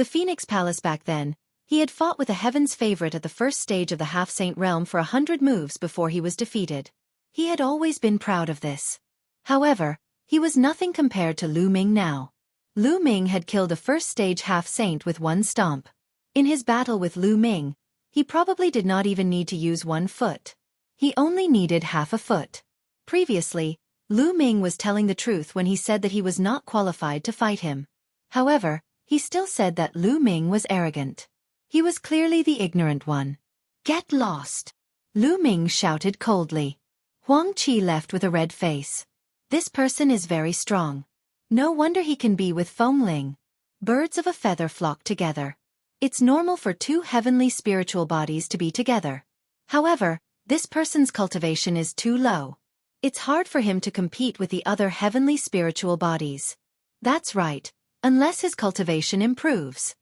The Phoenix Palace back then, he had fought with a heaven's favorite at the first stage of the half-saint realm for 100 moves before he was defeated. He had always been proud of this. However, he was nothing compared to Lu Ming now. Lu Ming had killed a first-stage half-saint with one stomp. In his battle with Lu Ming, he probably did not even need to use 1 foot. He only needed half a foot. Previously, Lu Ming was telling the truth when he said that he was not qualified to fight him. However, he still said that Lu Ming was arrogant. He was clearly the ignorant one. "Get lost!" Lu Ming shouted coldly. Huang Qi left with a red face. This person is very strong. No wonder he can be with Feng Ling. Birds of a feather flock together. It's normal for 2 heavenly spiritual bodies to be together. However, this person's cultivation is too low. It's hard for him to compete with the other heavenly spiritual bodies. That's right, unless his cultivation improves.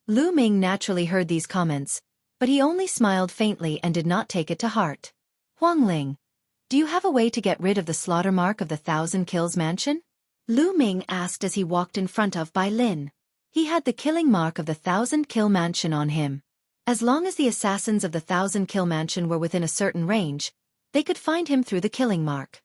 Lu Ming naturally heard these comments, but he only smiled faintly and did not take it to heart. "Huang Ling, do you have a way to get rid of the slaughter mark of the 1,000 Kills mansion?" Lu Ming asked as he walked in front of Bai Lin. He had the killing mark of the 1,000 Kill mansion on him. As long as the assassins of the 1,000 Kill mansion were within a certain range, they could find him through the killing mark.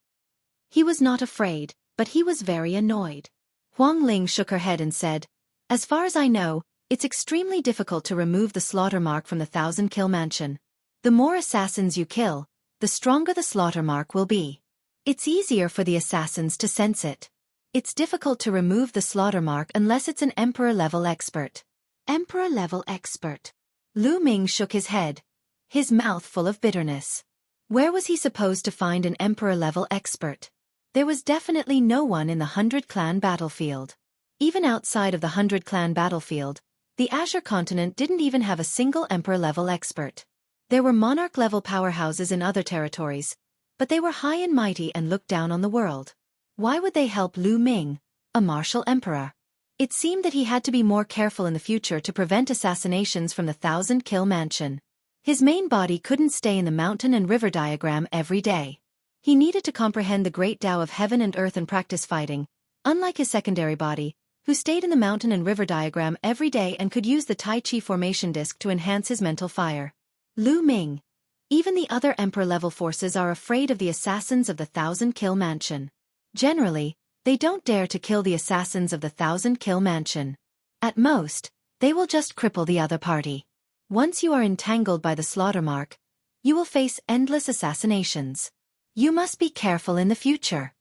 He was not afraid, but he was very annoyed. Huang Ling shook her head and said, "As far as I know, it's extremely difficult to remove the slaughter mark from the 1,000 Kill mansion. The more assassins you kill, the stronger the slaughter mark will be. It's easier for the assassins to sense it. It's difficult to remove the slaughter mark unless it's an Emperor-level expert." Emperor-level expert. Lu Ming shook his head, his mouth full of bitterness. Where was he supposed to find an Emperor-level expert? There was definitely no one in the 100 Clan battlefield. Even outside of the 100 Clan battlefield, the Azure continent didn't even have a single Emperor-level expert. There were monarch-level powerhouses in other territories, but they were high and mighty and looked down on the world. Why would they help Lu Ming, a martial emperor? It seemed that he had to be more careful in the future to prevent assassinations from the 1,000 Kill mansion. His main body couldn't stay in the mountain and river diagram every day. He needed to comprehend the great Tao of heaven and earth and practice fighting, unlike his secondary body, who stayed in the mountain and river diagram every day and could use the Tai Chi formation disc to enhance his mental fire. Lu Ming. Even the other Emperor-level forces are afraid of the assassins of the 1,000 Kill mansion. Generally, they don't dare to kill the assassins of the 1,000 Kill mansion. At most, they will just cripple the other party. Once you are entangled by the slaughter mark, you will face endless assassinations. You must be careful in the future.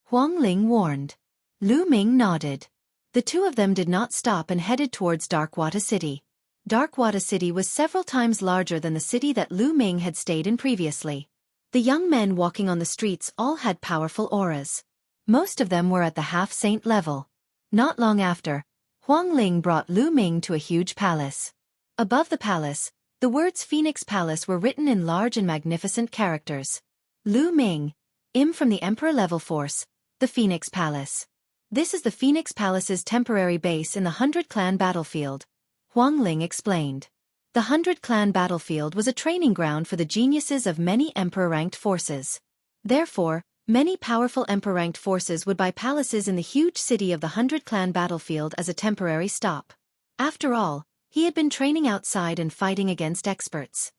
Huang Ling warned. Lu Ming nodded. The 2 of them did not stop and headed towards Darkwater City. Darkwater City was several times larger than the city that Lu Ming had stayed in previously. The young men walking on the streets all had powerful auras. Most of them were at the half-saint level. Not long after, Huang Ling brought Lu Ming to a huge palace. Above the palace, the words Phoenix Palace were written in large and magnificent characters. Lu Ming, from the Emperor-level force, the Phoenix Palace. This is the Phoenix Palace's temporary base in the 100 Clan battlefield, Huang Ling explained. The 100 Clan battlefield was a training ground for the geniuses of many Emperor-ranked forces. Therefore, many powerful Emperor-ranked forces would buy palaces in the huge city of the 100 Clan battlefield as a temporary stop. After all, he had been training outside and fighting against experts.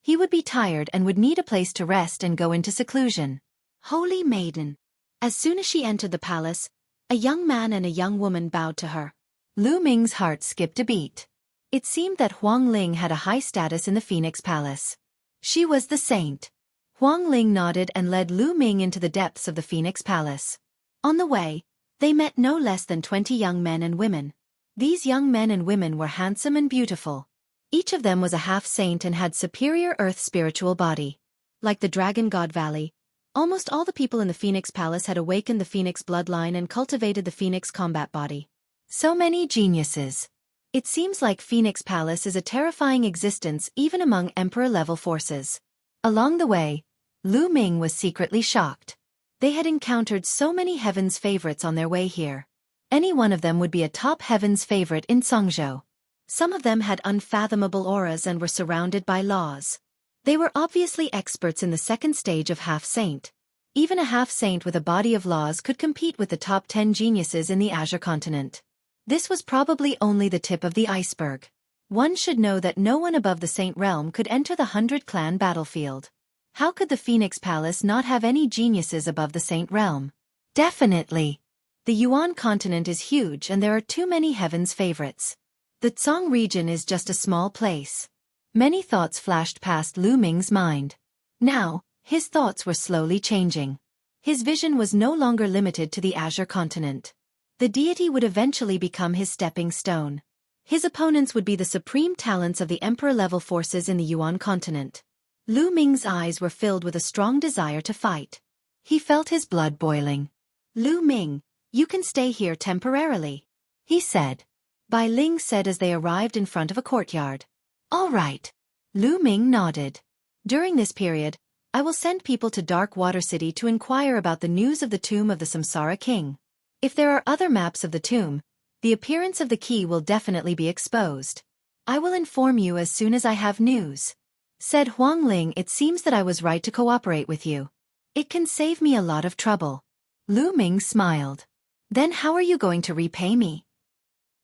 He would be tired and would need a place to rest and go into seclusion. Holy Maiden. As soon as she entered the palace, a young man and a young woman bowed to her. Lu Ming's heart skipped a beat. It seemed that Huang Ling had a high status in the Phoenix Palace. She was the saint. Huang Ling nodded and led Lu Ming into the depths of the Phoenix Palace. On the way, they met no less than 20 young men and women. These young men and women were handsome and beautiful. Each of them was a half-saint and had superior earth spiritual body. Like the Dragon God Valley, almost all the people in the Phoenix Palace had awakened the Phoenix bloodline and cultivated the Phoenix combat body. So many geniuses. It seems like Phoenix Palace is a terrifying existence even among Emperor-level forces. Along the way, Lu Ming was secretly shocked. They had encountered so many Heaven's favorites on their way here. Any one of them would be a top Heaven's favorite in Songzhou. Some of them had unfathomable auras and were surrounded by laws. They were obviously experts in the second stage of half-saint. Even a half-saint with a body of laws could compete with the top 10 geniuses in the Azure continent. This was probably only the tip of the iceberg. One should know that no one above the Saint Realm could enter the 100-clan battlefield. How could the Phoenix Palace not have any geniuses above the Saint Realm? Definitely. The Yuan continent is huge and there are too many heaven's favorites. The Tsang region is just a small place. Many thoughts flashed past Lu Ming's mind. Now, his thoughts were slowly changing. His vision was no longer limited to the Azure continent. The deity would eventually become his stepping stone. His opponents would be the supreme talents of the emperor-level forces in the Yuan continent. Lu Ming's eyes were filled with a strong desire to fight. He felt his blood boiling. "Lu Ming, you can stay here temporarily," he said. Bai Ling said as they arrived in front of a courtyard. "All right." Lu Ming nodded. "During this period, I will send people to Dark Water City to inquire about the news of the tomb of the Samsara King. If there are other maps of the tomb, the appearance of the key will definitely be exposed. I will inform you as soon as I have news." Said Huang Ling, "It seems that I was right to cooperate with you. It can save me a lot of trouble." Lu Ming smiled. "Then how are you going to repay me?"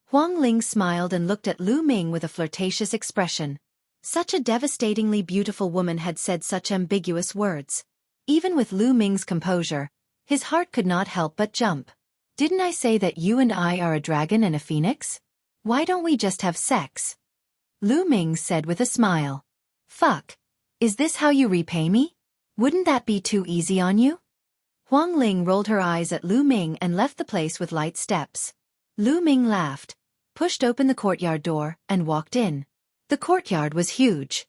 Huang Ling smiled and looked at Lu Ming with a flirtatious expression. Such a devastatingly beautiful woman had said such ambiguous words. Even with Lu Ming's composure, his heart could not help but jump. "Didn't I say that you and I are a dragon and a phoenix? Why don't we just have sex?" Lu Ming said with a smile. "Fuck. Is this how you repay me? Wouldn't that be too easy on you?" Huang Ling rolled her eyes at Lu Ming and left the place with light steps. Lu Ming laughed, pushed open the courtyard door, and walked in. The courtyard was huge.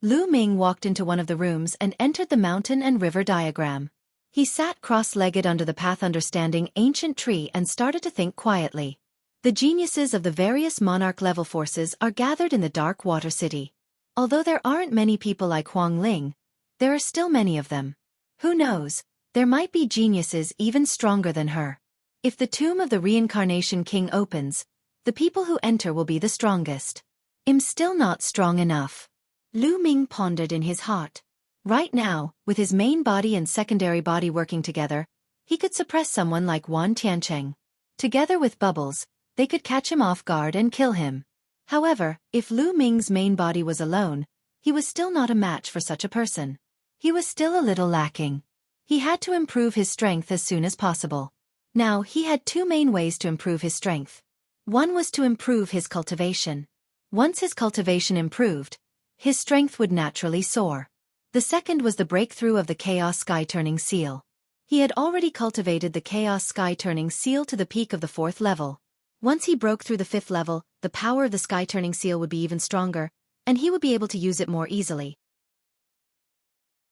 Lu Ming walked into one of the rooms and entered the mountain and river diagram. He sat cross-legged under the path understanding ancient tree and started to think quietly. The geniuses of the various monarch-level forces are gathered in the Dark Water City. Although there aren't many people like Huang Ling, there are still many of them. Who knows, there might be geniuses even stronger than her. If the tomb of the Reincarnation King opens, the people who enter will be the strongest. I'm still not strong enough. Lu Ming pondered in his heart. Right now, with his main body and secondary body working together, he could suppress someone like Wan Tiancheng. Together with Bubbles, they could catch him off guard and kill him. However, if Lu Ming's main body was alone, he was still not a match for such a person. He was still a little lacking. He had to improve his strength as soon as possible. Now, he had two main ways to improve his strength. One was to improve his cultivation. Once his cultivation improved, his strength would naturally soar. The second was the breakthrough of the Chaos Sky-Turning Seal. He had already cultivated the Chaos Sky-Turning Seal to the peak of the 4th level. Once he broke through the 5th level, the power of the Sky-Turning Seal would be even stronger, and he would be able to use it more easily.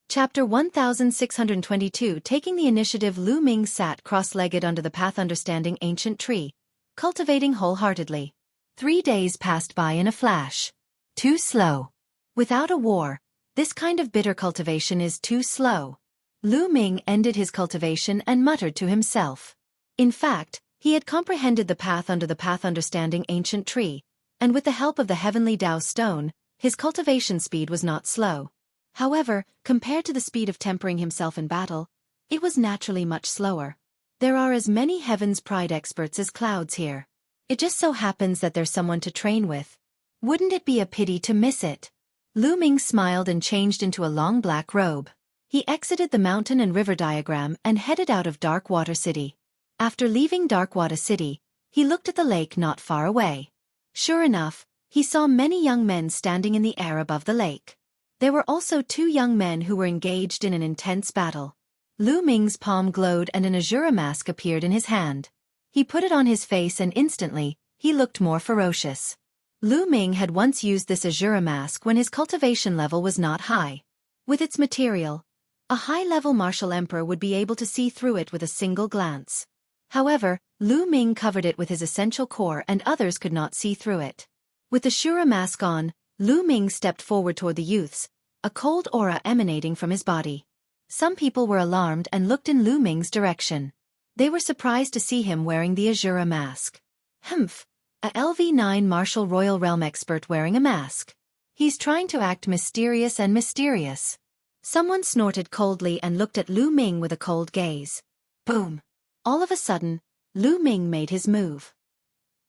Chapter 1622. Taking the initiative. Lu Ming sat cross-legged under the path understanding ancient tree, cultivating wholeheartedly. 3 days passed by in a flash. Too slow. Without a war, this kind of bitter cultivation is too slow. Lu Ming ended his cultivation and muttered to himself. In fact, he had comprehended the path under the path understanding ancient tree, and with the help of the heavenly Tao stone, his cultivation speed was not slow. However, compared to the speed of tempering himself in battle, it was naturally much slower. There are as many Heaven's Pride experts as clouds here. It just so happens that there's someone to train with. Wouldn't it be a pity to miss it? Lu Ming smiled and changed into a long black robe. He exited the mountain and river diagram and headed out of Dark Water City. After leaving Dark Water City, he looked at the lake not far away. Sure enough, he saw many young men standing in the air above the lake. There were also 2 young men who were engaged in an intense battle. Lu Ming's palm glowed and an Azura mask appeared in his hand. He put it on his face and instantly, he looked more ferocious. Lu Ming had once used this Azura mask when his cultivation level was not high. With its material, a high-level martial emperor would be able to see through it with a single glance. However, Lu Ming covered it with his essential core and others could not see through it. With the Shura mask on, Lu Ming stepped forward toward the youths, a cold aura emanating from his body. Some people were alarmed and looked in Lu Ming's direction. They were surprised to see him wearing the Azura mask. Humph. A LV9 Martial Royal Realm expert wearing a mask. He's trying to act mysterious and mysterious. Someone snorted coldly and looked at Lu Ming with a cold gaze. Boom. All of a sudden, Lu Ming made his move.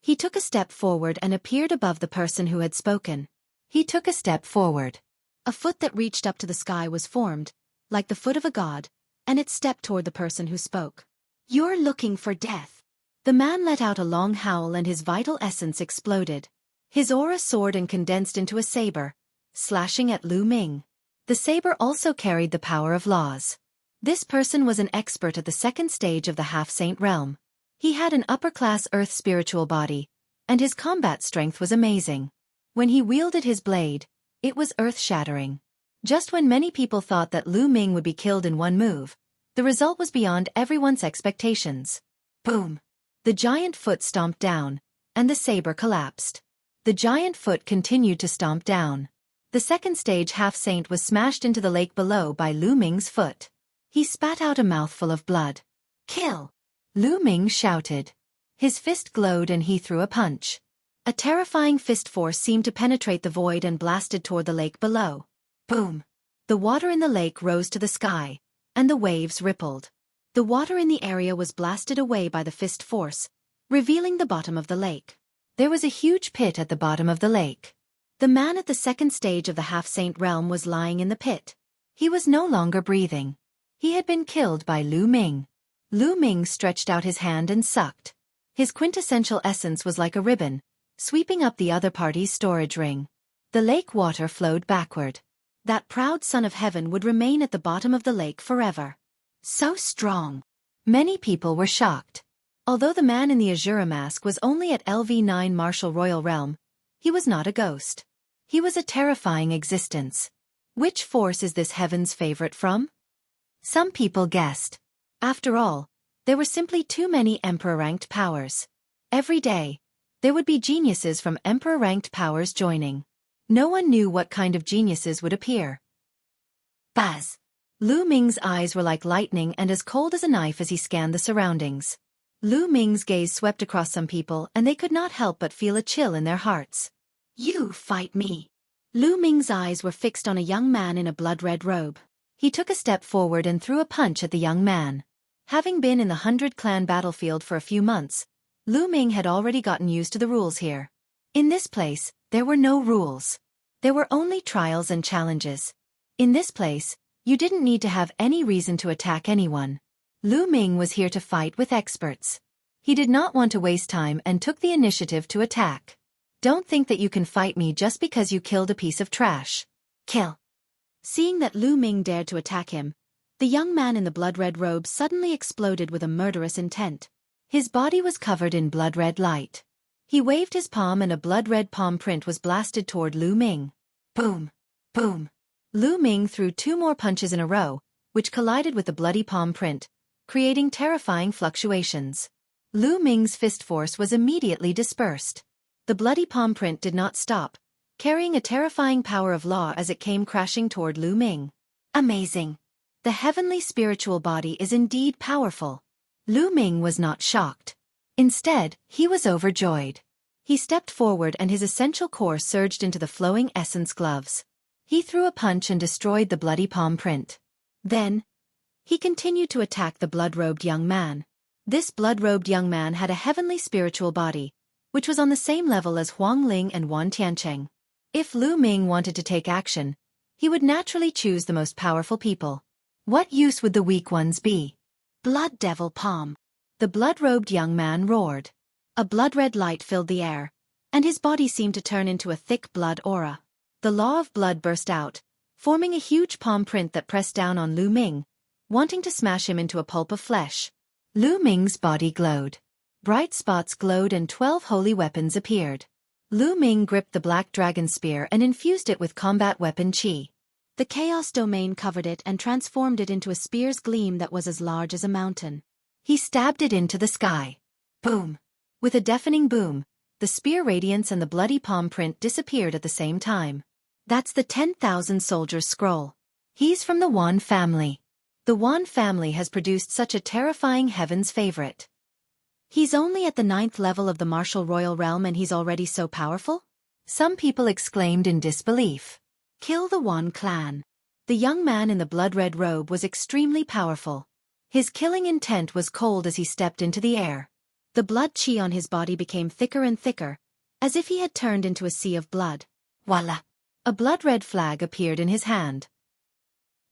He took a step forward and appeared above the person who had spoken. He took a step forward. A foot that reached up to the sky was formed, like the foot of a god, and it stepped toward the person who spoke. "You're looking for death." The man let out a long howl and his vital essence exploded. His aura soared and condensed into a saber, slashing at Lu Ming. The saber also carried the power of laws. This person was an expert at the second stage of the half-saint realm. He had an upper-class earth spiritual body, and his combat strength was amazing. When he wielded his blade, it was earth-shattering. Just when many people thought that Lu Ming would be killed in one move, the result was beyond everyone's expectations. Boom! The giant foot stomped down, and the saber collapsed. The giant foot continued to stomp down. The second stage half-saint was smashed into the lake below by Lu Ming's foot. He spat out a mouthful of blood. "Kill!" Lu Ming shouted. His fist glowed and he threw a punch. A terrifying fist force seemed to penetrate the void and blasted toward the lake below. Boom! The water in the lake rose to the sky, and the waves rippled. The water in the area was blasted away by the fist force, revealing the bottom of the lake. There was a huge pit at the bottom of the lake. The man at the second stage of the half-saint realm was lying in the pit. He was no longer breathing. He had been killed by Lu Ming. Lu Ming stretched out his hand and sucked. His quintessential essence was like a ribbon, sweeping up the other party's storage ring. The lake water flowed backward. That proud son of heaven would remain at the bottom of the lake forever. So strong. Many people were shocked. Although the man in the Azura mask was only at LV9 Martial Royal Realm, he was not a ghost. He was a terrifying existence. Which force is this heaven's favorite from? Some people guessed. After all, there were simply too many Emperor-ranked powers. Every day, there would be geniuses from Emperor-ranked powers joining. No one knew what kind of geniuses would appear. Buzz! Lu Ming's eyes were like lightning and as cold as a knife as he scanned the surroundings. Lu Ming's gaze swept across some people and they could not help but feel a chill in their hearts. "You fight me." Lu Ming's eyes were fixed on a young man in a blood-red robe. He took a step forward and threw a punch at the young man. Having been in the 100-clan battlefield for a few months, Lu Ming had already gotten used to the rules here. In this place, there were no rules. There were only trials and challenges. In this place, you didn't need to have any reason to attack anyone. Lu Ming was here to fight with experts. He did not want to waste time and took the initiative to attack. "Don't think that you can fight me just because you killed a piece of trash. Kill." Seeing that Lu Ming dared to attack him, the young man in the blood-red robe suddenly exploded with a murderous intent. His body was covered in blood-red light. He waved his palm and a blood-red palm print was blasted toward Lu Ming. Boom! Boom! Lu Ming threw 2 more punches in a row, which collided with the bloody palm print, creating terrifying fluctuations. Lu Ming's fist force was immediately dispersed. The bloody palm print did not stop, carrying a terrifying power of law as it came crashing toward Lu Ming. Amazing! The heavenly spiritual body is indeed powerful. Lu Ming was not shocked. Instead, he was overjoyed. He stepped forward and his essential core surged into the flowing essence gloves. He threw a punch and destroyed the bloody palm print. Then, he continued to attack the blood-robed young man. This blood-robed young man had a heavenly spiritual body, which was on the same level as Huang Ling and Wan Tiancheng. If Lu Ming wanted to take action, he would naturally choose the most powerful people. What use would the weak ones be? Blood Devil Palm. The blood-robed young man roared. A blood-red light filled the air, and his body seemed to turn into a thick blood aura. The law of blood burst out, forming a huge palm print that pressed down on Lu Ming, wanting to smash him into a pulp of flesh. Lu Ming's body glowed. Bright spots glowed and 12 holy weapons appeared. Lu Ming gripped the black dragon spear and infused it with combat weapon qi. The chaos domain covered it and transformed it into a spear's gleam that was as large as a mountain. He stabbed it into the sky. Boom! With a deafening boom, the spear radiance and the bloody palm print disappeared at the same time. That's the 10,000 soldiers scroll. He's from the Wan family. The Wan family has produced such a terrifying heaven's favorite. He's only at the 9th level of the martial royal realm and he's already so powerful? Some people exclaimed in disbelief. Kill the Wan clan. The young man in the blood-red robe was extremely powerful. His killing intent was cold as he stepped into the air. The blood chi on his body became thicker and thicker, as if he had turned into a sea of blood. Voila! A blood-red flag appeared in his hand.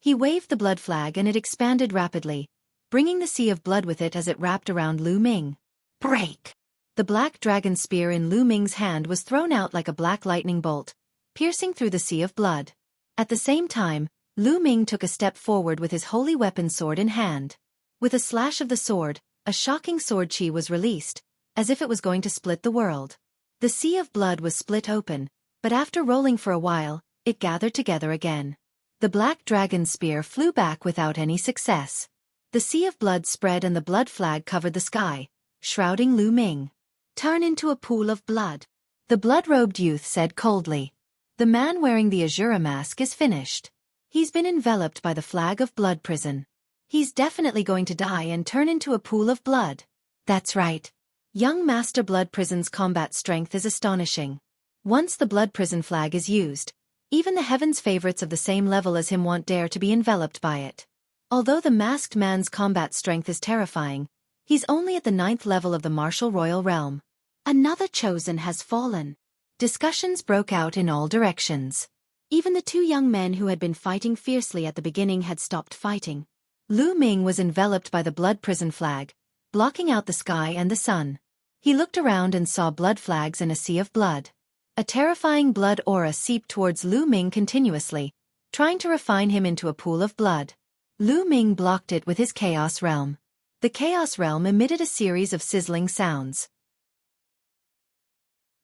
He waved the blood flag and it expanded rapidly, bringing the sea of blood with it as it wrapped around Lu Ming. Break! The black dragon spear in Lu Ming's hand was thrown out like a black lightning bolt, piercing through the sea of blood. At the same time, Lu Ming took a step forward with his holy weapon sword in hand. With a slash of the sword, a shocking sword chi was released, as if it was going to split the world. The sea of blood was split open, but after rolling for a while, it gathered together again. The black dragon spear flew back without any success. The sea of blood spread and the blood flag covered the sky, shrouding Lu Ming. Turn into a pool of blood. The blood-robed youth said coldly. The man wearing the Azura mask is finished. He's been enveloped by the flag of blood prison. He's definitely going to die and turn into a pool of blood. That's right. Young Master Blood Prison's combat strength is astonishing. Once the blood prison flag is used, even the heavens favorites of the same level as him won't dare to be enveloped by it. Although the masked man's combat strength is terrifying, he's only at the 9th level of the martial royal realm. Another chosen has fallen. Discussions broke out in all directions. Even the two young men who had been fighting fiercely at the beginning had stopped fighting. Lu Ming was enveloped by the blood prison flag, blocking out the sky and the sun. He looked around and saw blood flags in a sea of blood. A terrifying blood aura seeped towards Lu Ming continuously, trying to refine him into a pool of blood. Lu Ming blocked it with his Chaos Realm. The Chaos Realm emitted a series of sizzling sounds.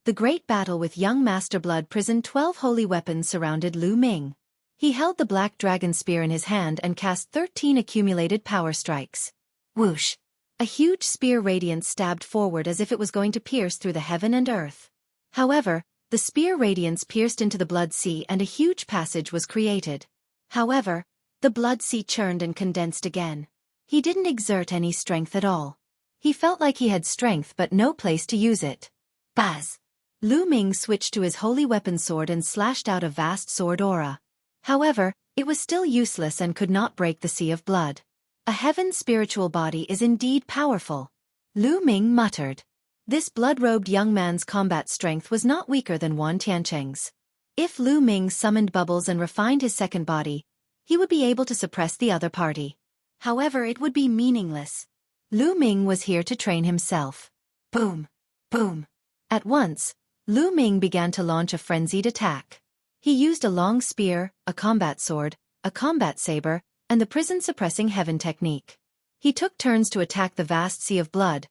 The great battle with young Master Blood Prison 12 holy weapons surrounded Lu Ming. He held the black dragon spear in his hand and cast 13 accumulated power strikes. Whoosh! A huge spear radiance stabbed forward as if it was going to pierce through the heaven and earth. However, the spear radiance pierced into the blood sea and a huge passage was created. However, the blood sea churned and condensed again. He didn't exert any strength at all. He felt like he had strength but no place to use it. Buzz! Lu Ming switched to his holy weapon sword and slashed out a vast sword aura. However, it was still useless and could not break the sea of blood. A heaven's spiritual body is indeed powerful. Lu Ming muttered. This blood-robed young man's combat strength was not weaker than Wan Tiancheng's. If Lu Ming summoned bubbles and refined his second body, he would be able to suppress the other party. However, it would be meaningless. Lu Ming was here to train himself. Boom! Boom! At once, Lu Ming began to launch a frenzied attack. He used a long spear, a combat sword, a combat saber, and the prison-suppressing heaven technique. He took turns to attack the vast sea of blood,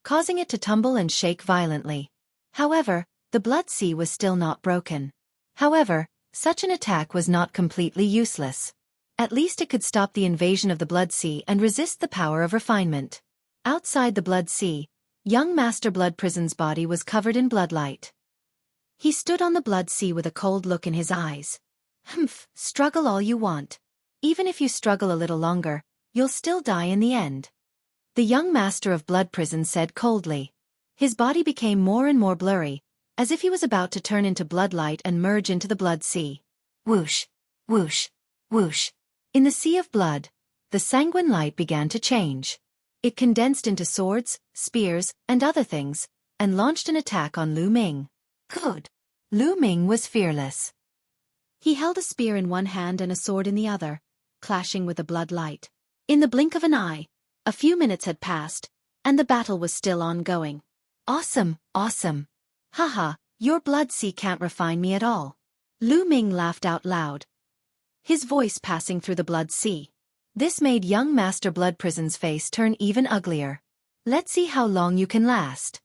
causing it to tumble and shake violently. However, the blood sea was still not broken. However, such an attack was not completely useless. At least it could stop the invasion of the blood sea and resist the power of refinement. Outside the blood sea, young Master Blood Prison's body was covered in bloodlight. He stood on the blood sea with a cold look in his eyes. Humph, struggle all you want. Even if you struggle a little longer, you'll still die in the end. The young Master of Blood Prison said coldly. His body became more and more blurry, as if he was about to turn into bloodlight and merge into the blood sea. Whoosh, whoosh, whoosh. In the sea of blood, the sanguine light began to change. It condensed into swords, spears, and other things, and launched an attack on Lu Ming. Good. Lu Ming was fearless. He held a spear in one hand and a sword in the other, clashing with the blood light. In the blink of an eye, a few minutes had passed, and the battle was still ongoing. Awesome, awesome. Haha, your blood sea can't refine me at all. Lu Ming laughed out loud, his voice passing through the blood sea. This made young Master Blood Prison's face turn even uglier. Let's see how long you can last.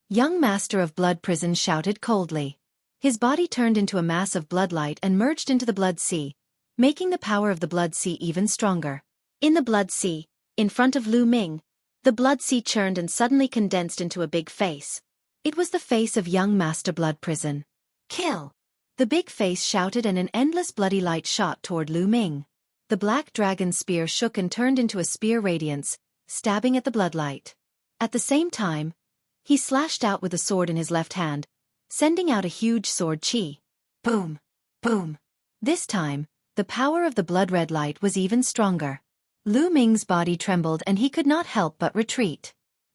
Young Master of Blood Prison shouted coldly. His body turned into a mass of bloodlight and merged into the blood sea, making the power of the blood sea even stronger. In the blood sea, in front of Lu Ming, the blood sea churned and suddenly condensed into a big face. It was the face of young Master Blood Prison. Kill! The big face shouted and an endless bloody light shot toward Lu Ming. The black dragon spear shook and turned into a spear radiance, stabbing at the bloodlight. At the same time, he slashed out with a sword in his left hand, sending out a huge sword chi. Boom! Boom! This time, the power of the blood-red light was even stronger. Lu Ming's body trembled and he could not help but retreat.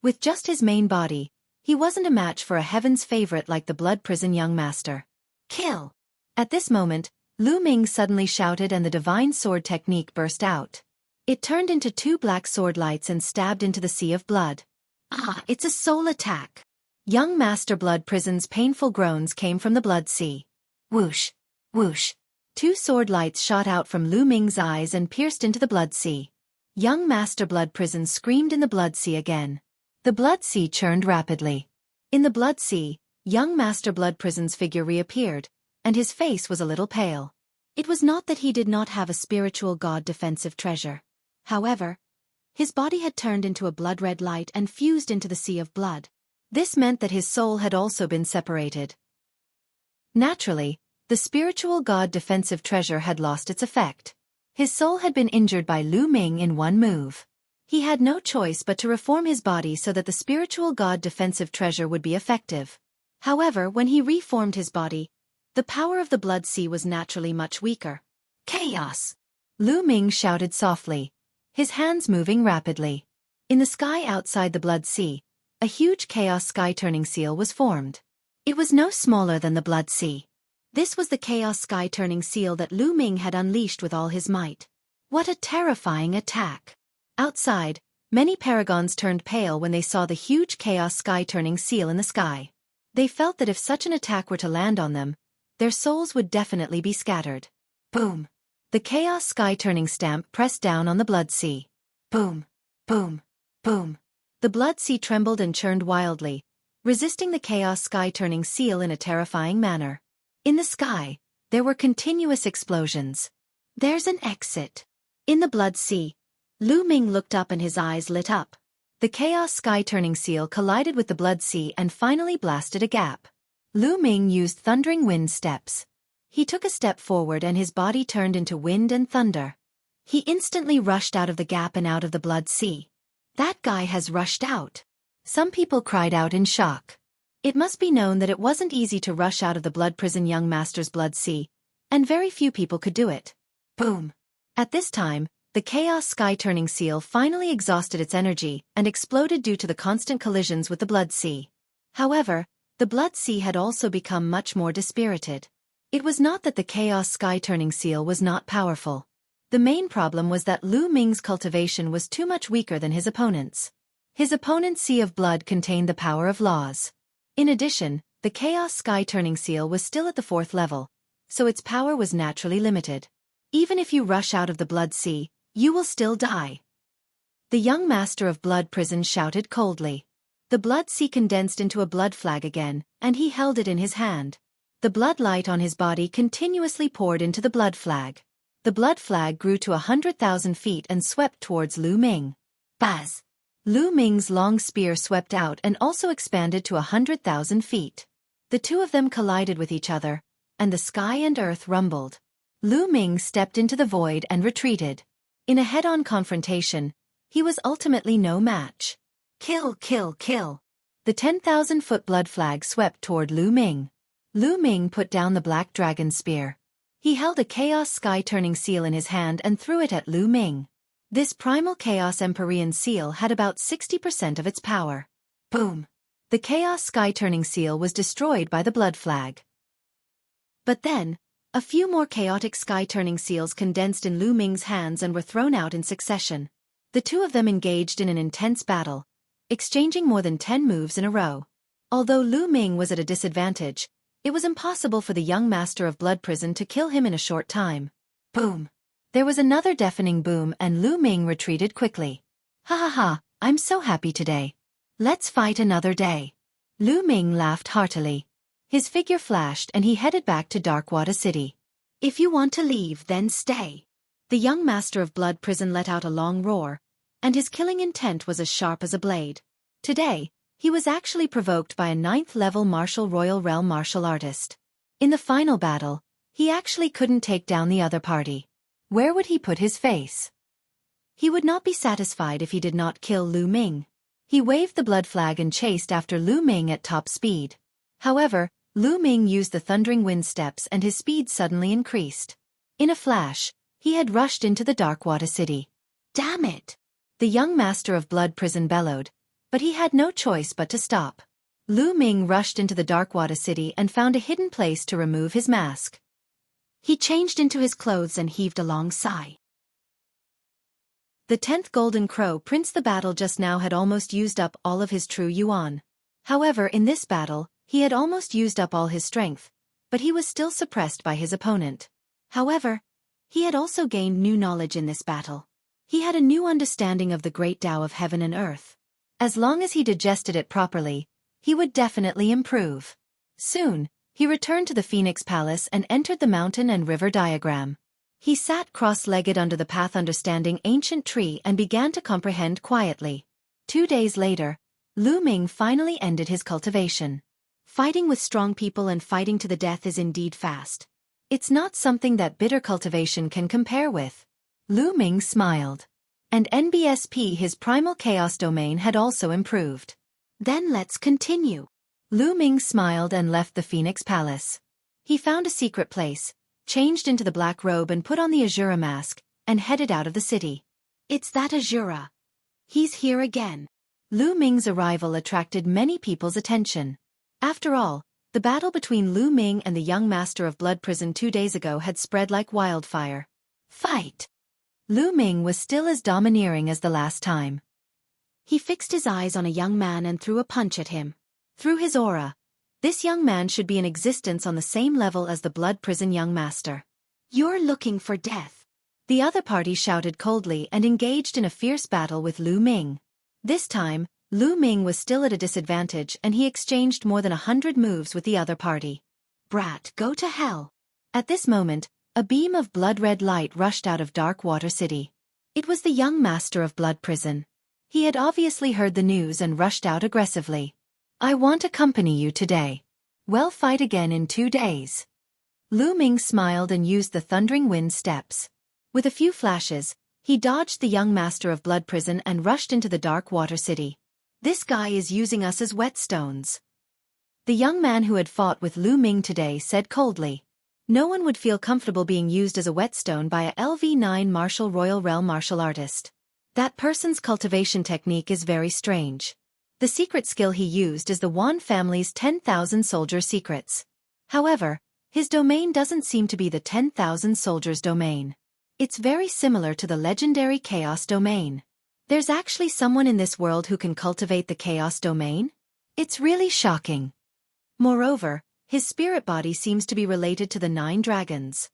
With just his main body, he wasn't a match for a heaven's favorite like the blood prison young master. Kill! At this moment, Lu Ming suddenly shouted and the divine sword technique burst out. It turned into two black sword lights and stabbed into the sea of blood. Ah, it's a soul attack! Young Master Blood Prison's painful groans came from the blood sea. Whoosh! Whoosh! Two sword lights shot out from Lu Ming's eyes and pierced into the blood sea. Young Master Blood Prison screamed in the blood sea again. The blood sea churned rapidly. In the blood sea, young Master Blood Prison's figure reappeared, and his face was a little pale. It was not that he did not have a spiritual god defensive treasure. However, his body had turned into a blood-red light and fused into the sea of blood. This meant that his soul had also been separated. Naturally, the spiritual god defensive treasure had lost its effect. His soul had been injured by Lu Ming in one move. He had no choice but to reform his body so that the spiritual god defensive treasure would be effective. However, when he reformed his body, the power of the blood sea was naturally much weaker. Chaos! Lu Ming shouted softly, his hands moving rapidly. In the sky outside the blood sea, a huge chaos sky-turning seal was formed. It was no smaller than the blood sea. This was the chaos sky-turning seal that Lu Ming had unleashed with all his might. What a terrifying attack! Outside, many paragons turned pale when they saw the huge chaos sky-turning seal in the sky. They felt that if such an attack were to land on them, their souls would definitely be scattered. Boom! The chaos sky-turning stamp pressed down on the blood sea. Boom! Boom! Boom! The blood sea trembled and churned wildly, resisting the chaos sky-turning seal in a terrifying manner. In the sky, there were continuous explosions. There's an exit. In the blood sea, Lu Ming looked up and his eyes lit up. The chaos sky-turning seal collided with the blood sea and finally blasted a gap. Lu Ming used thundering wind steps. He took a step forward and his body turned into wind and thunder. He instantly rushed out of the gap and out of the blood sea. That guy has rushed out. Some people cried out in shock. It must be known that it wasn't easy to rush out of the blood prison young master's blood sea, and very few people could do it. Boom! At this time, the chaos sky-turning seal finally exhausted its energy and exploded due to the constant collisions with the blood sea. However, the blood sea had also become much more dispirited. It was not that the chaos sky-turning seal was not powerful. The main problem was that Lu Ming's cultivation was too much weaker than his opponent's. His opponent's sea of blood contained the power of laws. In addition, the chaos sky-turning seal was still at the 4th level, so its power was naturally limited. Even if you rush out of the blood sea, you will still die. The young master of blood prison shouted coldly. The blood sea condensed into a blood flag again, and he held it in his hand. The blood light on his body continuously poured into the blood flag. The blood flag grew to 100,000 feet and swept towards Lu Ming. Buzz! Lu Ming's long spear swept out and also expanded to 100,000 feet. The two of them collided with each other, and the sky and earth rumbled. Lu Ming stepped into the void and retreated. In a head-on confrontation, he was ultimately no match. Kill, kill, kill! The 10,000-foot blood flag swept toward Lu Ming. Lu Ming put down the black dragon spear. He held a chaos sky-turning seal in his hand and threw it at Lu Ming. This primal chaos Empyrean seal had about 60% of its power. Boom! The chaos sky-turning seal was destroyed by the blood flag. But then, a few more chaotic sky-turning seals condensed in Lu Ming's hands and were thrown out in succession. The two of them engaged in an intense battle, exchanging more than 10 moves in a row. Although Lu Ming was at a disadvantage, it was impossible for the young master of blood prison to kill him in a short time. Boom! There was another deafening boom and Lu Ming retreated quickly. Ha ha ha, I'm so happy today. Let's fight another day. Lu Ming laughed heartily. His figure flashed and he headed back to Darkwater City. If you want to leave, then stay. The young master of blood prison let out a long roar, and his killing intent was as sharp as a blade. Today, he was actually provoked by a 9th-level martial royal realm martial artist. In the final battle, he actually couldn't take down the other party. Where would he put his face? He would not be satisfied if he did not kill Lu Ming. He waved the blood flag and chased after Lu Ming at top speed. However, Lu Ming used the thundering wind steps and his speed suddenly increased. In a flash, he had rushed into the Darkwater City. Damn it! The young master of blood prison bellowed, But he had no choice but to stop. Lu Ming rushed into the Darkwater City and found a hidden place to remove his mask. He changed into his clothes and heaved a long sigh. The 10th Golden Crow Prince. The battle just now had almost used up all of his true yuan. However, in this battle, he had almost used up all his strength, but he was still suppressed by his opponent. However, he had also gained new knowledge in this battle. He had a new understanding of the great Tao of heaven and earth. As long as he digested it properly, he would definitely improve. Soon, he returned to the Phoenix Palace and entered the mountain and river diagram. He sat cross-legged under the path understanding ancient tree and began to comprehend quietly. 2 days later, Lu Ming finally ended his cultivation. Fighting with strong people and fighting to the death is indeed fast. It's not something that bitter cultivation can compare with. Lu Ming smiled. And NBSP, his primal chaos domain, had also improved. Then let's continue. Lu Ming smiled and left the Phoenix Palace. He found a secret place, changed into the black robe and put on the Azura mask, and headed out of the city. It's that Azura. He's here again. Lu Ming's arrival attracted many people's attention. After all, the battle between Lu Ming and the young master of Blood Prison 2 days ago had spread like wildfire. Fight! Lu Ming was still as domineering as the last time. He fixed his eyes on a young man and threw a punch at him. Through his aura, this young man should be in existence on the same level as the Blood Prison young master. You're looking for death. The other party shouted coldly and engaged in a fierce battle with Lu Ming. This time, Lu Ming was still at a disadvantage and he exchanged more than 100 moves with the other party. Brat, go to hell. At this moment, a beam of blood-red light rushed out of Darkwater City. It was the young master of Blood Prison. He had obviously heard the news and rushed out aggressively. I want to accompany you today. We'll fight again in 2 days. Lu Ming smiled and used the Thundering Wind steps. With a few flashes, he dodged the young master of Blood Prison and rushed into the Darkwater City. This guy is using us as whetstones. The young man who had fought with Lu Ming today said coldly. No one would feel comfortable being used as a whetstone by a LV9 Martial Royal Realm martial artist. That person's cultivation technique is very strange. The secret skill he used is the Wan family's 10,000 soldier secrets. However, his domain doesn't seem to be the 10,000 soldiers domain. It's very similar to the legendary Chaos domain. There's actually someone in this world who can cultivate the Chaos domain? It's really shocking. Moreover, his spirit body seems to be related to the 9 dragons.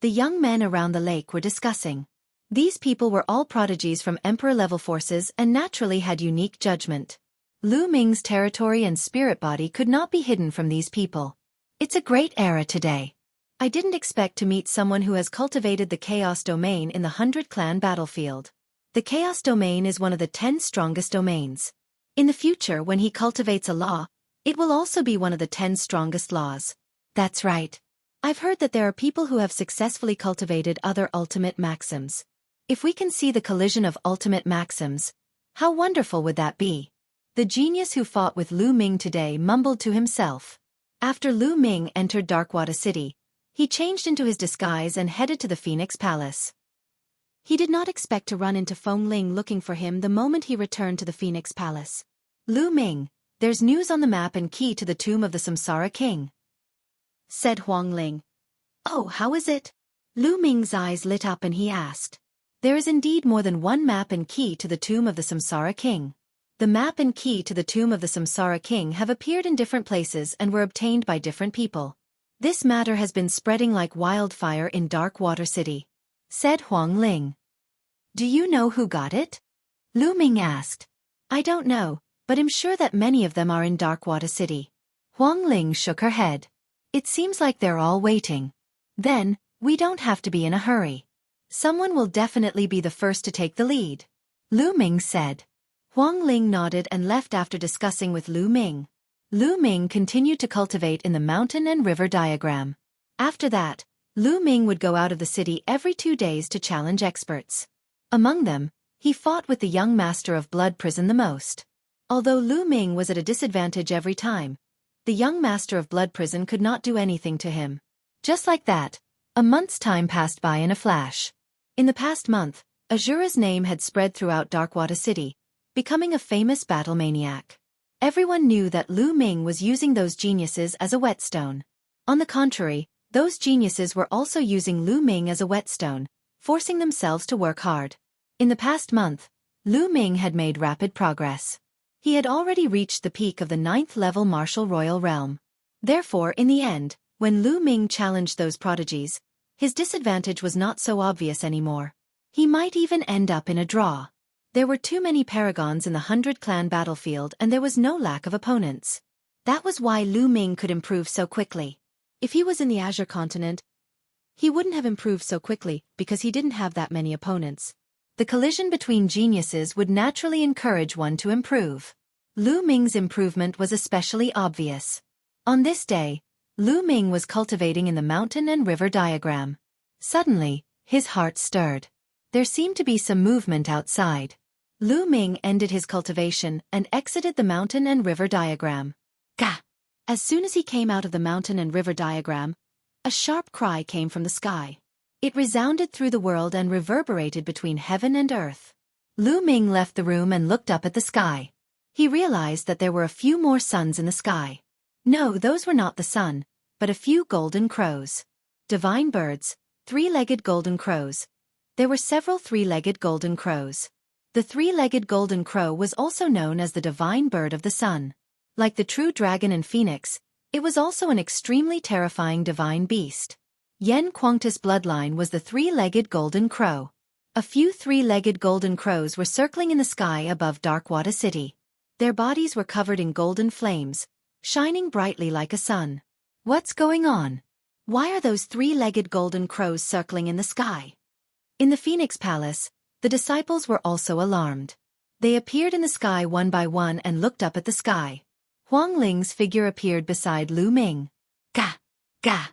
The young men around the lake were discussing. These people were all prodigies from Emperor-level forces and naturally had unique judgment. Lu Ming's territory and spirit body could not be hidden from these people. It's a great era today. I didn't expect to meet someone who has cultivated the Chaos domain in the 100-clan battlefield. The Chaos domain is one of the 10 strongest domains. In the future, when he cultivates a law, it will also be one of the 10 strongest laws. That's right. I've heard that there are people who have successfully cultivated other ultimate maxims. If we can see the collision of ultimate maxims, how wonderful would that be? The genius who fought with Lu Ming today mumbled to himself. After Lu Ming entered Darkwater City, he changed into his disguise and headed to the Phoenix Palace. He did not expect to run into Feng Ling looking for him the moment he returned to the Phoenix Palace. Lu Ming, there's news on the map and key to the tomb of the Samsara King, said Huang Ling. Oh, how is it? Lu Ming's eyes lit up and he asked. There is indeed more than one map and key to the tomb of the Samsara King. The map and key to the tomb of the Samsara King have appeared in different places and were obtained by different people. This matter has been spreading like wildfire in Darkwater City, said Huang Ling. Do you know who got it? Lu Ming asked. I don't know, but I'm sure that many of them are in Darkwater City. Huang Ling shook her head. It seems like they're all waiting. Then, we don't have to be in a hurry. Someone will definitely be the first to take the lead, Lu Ming said. Huang Ling nodded and left after discussing with Lu Ming. Lu Ming continued to cultivate in the mountain and river diagram. After that, Lu Ming would go out of the city every 2 days to challenge experts. Among them, he fought with the young master of Blood Prison the most. Although Lu Ming was at a disadvantage every time, the young master of Blood Prison could not do anything to him. Just like that, a month's time passed by in a flash. In the past month, Azura's name had spread throughout Darkwater City, becoming a famous battle maniac. Everyone knew that Lu Ming was using those geniuses as a whetstone. On the contrary, those geniuses were also using Lu Ming as a whetstone, forcing themselves to work hard. In the past month, Lu Ming had made rapid progress. He had already reached the peak of the 9th level martial royal realm. Therefore, in the end, when Lu Ming challenged those prodigies, his disadvantage was not so obvious anymore. He might even end up in a draw. There were too many paragons in the 100-clan battlefield and there was no lack of opponents. That was why Lu Ming could improve so quickly. If he was in the Azure continent, he wouldn't have improved so quickly because he didn't have that many opponents. The collision between geniuses would naturally encourage one to improve. Lu Ming's improvement was especially obvious. On this day, Lu Ming was cultivating in the mountain and river diagram. Suddenly, his heart stirred. There seemed to be some movement outside. Lu Ming ended his cultivation and exited the mountain and river diagram. Gah! As soon as he came out of the mountain and river diagram, a sharp cry came from the sky. It resounded through the world and reverberated between heaven and earth. Lu Ming left the room and looked up at the sky. He realized that there were a few more suns in the sky. No, those were not the sun, but a few golden crows. Divine birds, 3-legged golden crows. There were several 3-legged golden crows. The 3-legged golden crow was also known as the divine bird of the sun. Like the true dragon and phoenix, it was also an extremely terrifying divine beast. Yen Quangta's bloodline was the 3-legged golden crow. A few 3-legged golden crows were circling in the sky above Darkwater City. Their bodies were covered in golden flames, shining brightly like a sun. What's going on? Why are those 3-legged golden crows circling in the sky? In the Phoenix Palace, the disciples were also alarmed. They appeared in the sky one by one and looked up at the sky. Huang Ling's figure appeared beside Lu Ming. Gah! Gah!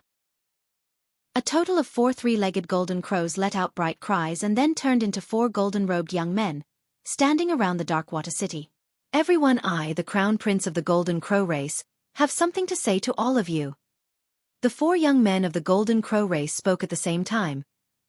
A total of 4 3-legged golden crows let out bright cries and then turned into 4 golden-robed young men, standing around the Darkwater City. Everyone, I, the Crown Prince of the Golden Crow race, have something to say to all of you. The 4 young men of the Golden Crow race spoke at the same time,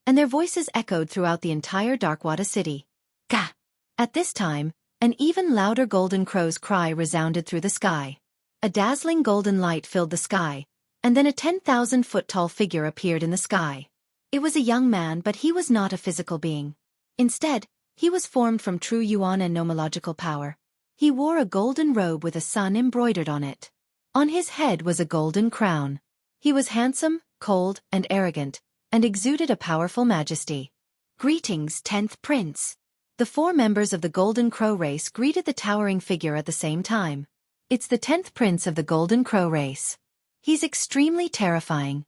and their voices echoed throughout the entire Darkwater City. Gah! At this time, an even louder golden crow's cry resounded through the sky. A dazzling golden light filled the sky, and then a 10,000-foot-tall figure appeared in the sky. It was a young man, but he was not a physical being. Instead, he was formed from true yuan and nomological power. He wore a golden robe with a sun embroidered on it. On his head was a golden crown. He was handsome, cold, and arrogant, and exuded a powerful majesty. Greetings, 10th Prince. The 4 members of the Golden Crow race greeted the towering figure at the same time. It's the 10th Prince of the Golden Crow race. He's extremely terrifying.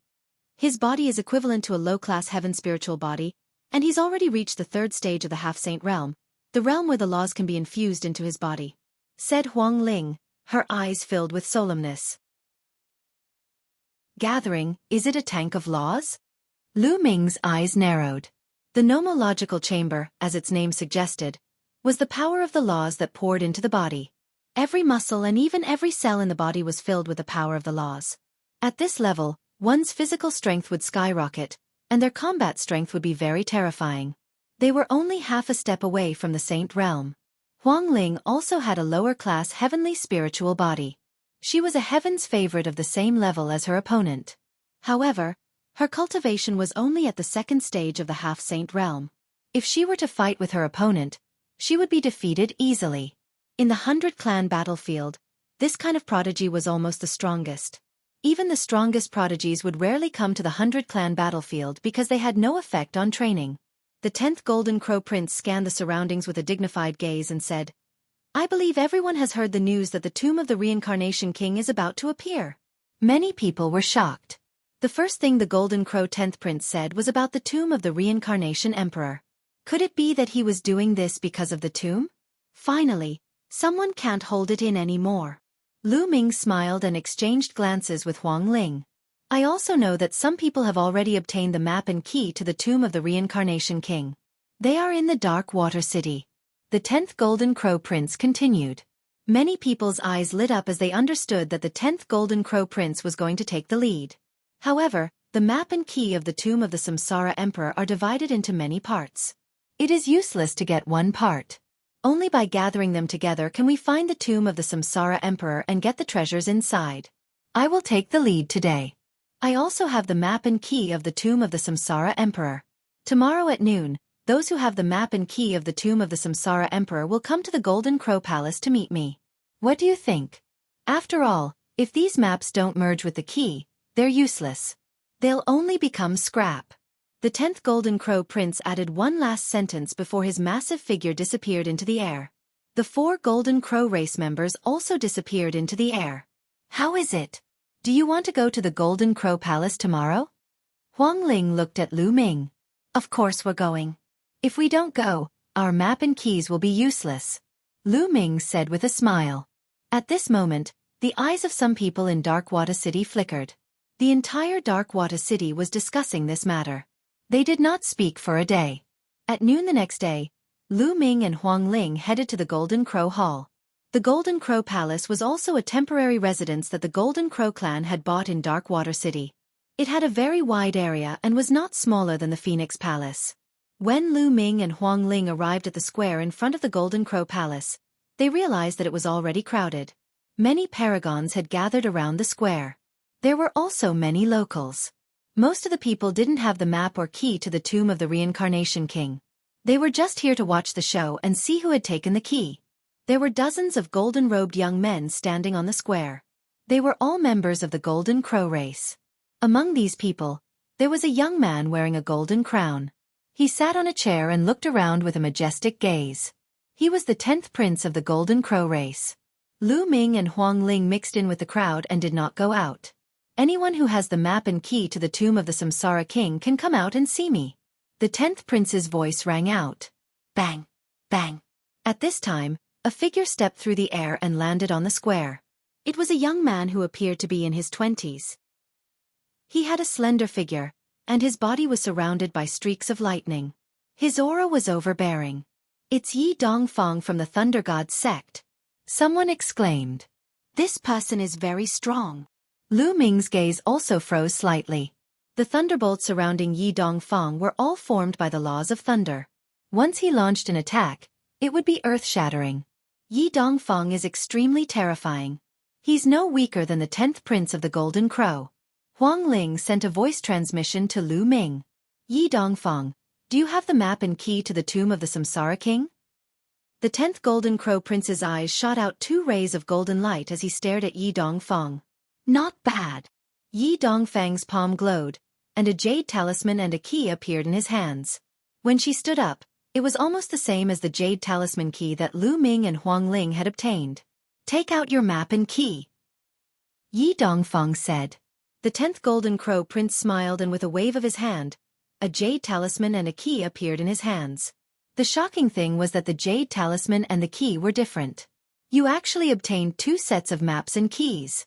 His body is equivalent to a low-class heaven spiritual body, and he's already reached the 3rd stage of the half-saint realm, the realm where the laws can be infused into his body, said Huang Ling, her eyes filled with solemnness. Gathering, is it a tank of laws? Lu Ming's eyes narrowed. The nomological chamber, as its name suggested, was the power of the laws that poured into the body. Every muscle and even every cell in the body was filled with the power of the laws. At this level, one's physical strength would skyrocket, and their combat strength would be very terrifying. They were only half a step away from the saint realm. Huang Ling also had a lower-class heavenly spiritual body. She was a heaven's favorite of the same level as her opponent. However, her cultivation was only at the 2nd stage of the half-saint realm. If she were to fight with her opponent, she would be defeated easily. In the 100-clan battlefield, this kind of prodigy was almost the strongest. Even the strongest prodigies would rarely come to the 100-clan battlefield because they had no effect on training. The 10th Golden Crow Prince scanned the surroundings with a dignified gaze and said, I believe everyone has heard the news that the tomb of the Reincarnation King is about to appear. Many people were shocked. The first thing the Golden Crow 10th Prince said was about the tomb of the Reincarnation Emperor. Could it be that he was doing this because of the tomb? Finally, someone can't hold it in anymore. Lu Ming smiled and exchanged glances with Huang Ling. I also know that some people have already obtained the map and key to the tomb of the Reincarnation King. They are in the Darkwater City. The 10th Golden Crow Prince continued. Many people's eyes lit up as they understood that the 10th Golden Crow Prince was going to take the lead. However, the map and key of the tomb of the Samsara Emperor are divided into many parts. It is useless to get one part. Only by gathering them together can we find the tomb of the Samsara Emperor and get the treasures inside. I will take the lead today. I also have the map and key of the tomb of the Samsara Emperor. Tomorrow at noon, those who have the map and key of the tomb of the Samsara Emperor will come to the Golden Crow Palace to meet me. What do you think? After all, if these maps don't merge with the key, they're useless. They'll only become scrap. The 10th Golden Crow Prince added one last sentence before his massive figure disappeared into the air. The 4 Golden Crow race members also disappeared into the air. How is it? Do you want to go to the Golden Crow Palace tomorrow? Huang Ling looked at Lu Ming. Of course we're going. If we don't go, our map and keys will be useless. Lu Ming said with a smile. At this moment, the eyes of some people in Darkwater City flickered. The entire Darkwater City was discussing this matter. They did not speak for a day. At noon the next day, Lu Ming and Huang Ling headed to the Golden Crow Hall. The Golden Crow Palace was also a temporary residence that the Golden Crow clan had bought in Darkwater City. It had a very wide area and was not smaller than the Phoenix Palace. When Lu Ming and Huang Ling arrived at the square in front of the Golden Crow Palace, they realized that it was already crowded. Many paragons had gathered around the square. There were also many locals. Most of the people didn't have the map or key to the tomb of the Reincarnation King. They were just here to watch the show and see who had taken the key. There were dozens of golden-robed young men standing on the square. They were all members of the Golden Crow race. Among these people, there was a young man wearing a golden crown. He sat on a chair and looked around with a majestic gaze. He was the 10th prince of the Golden Crow race. Lu Ming and Huang Ling mixed in with the crowd and did not go out. Anyone who has the map and key to the tomb of the Samsara King can come out and see me. The 10th prince's voice rang out. Bang! Bang! At this time, a figure stepped through the air and landed on the square. It was a young man who appeared to be in his 20s. He had a slender figure, and his body was surrounded by streaks of lightning. His aura was overbearing. It's Yi Dongfang from the Thunder God sect. Someone exclaimed. This person is very strong. Lu Ming's gaze also froze slightly. The thunderbolts surrounding Yi Dongfang were all formed by the laws of thunder. Once he launched an attack, it would be earth-shattering. Yi Dongfang is extremely terrifying. He's no weaker than the 10th prince of the Golden Crow. Huang Ling sent a voice transmission to Lu Ming. Yi Dongfang, do you have the map and key to the tomb of the Samsara King? The 10th Golden Crow Prince's eyes shot out 2 rays of golden light as he stared at Yi Dongfang. Not bad. Yi Dongfang's palm glowed, and a jade talisman and a key appeared in his hands. When she stood up, it was almost the same as the jade talisman key that Lu Ming and Huang Ling had obtained. Take out your map and key. Yi Dongfang said. The 10th Golden Crow Prince smiled and with a wave of his hand, a jade talisman and a key appeared in his hands. The shocking thing was that the jade talisman and the key were different. You actually obtained 2 sets of maps and keys.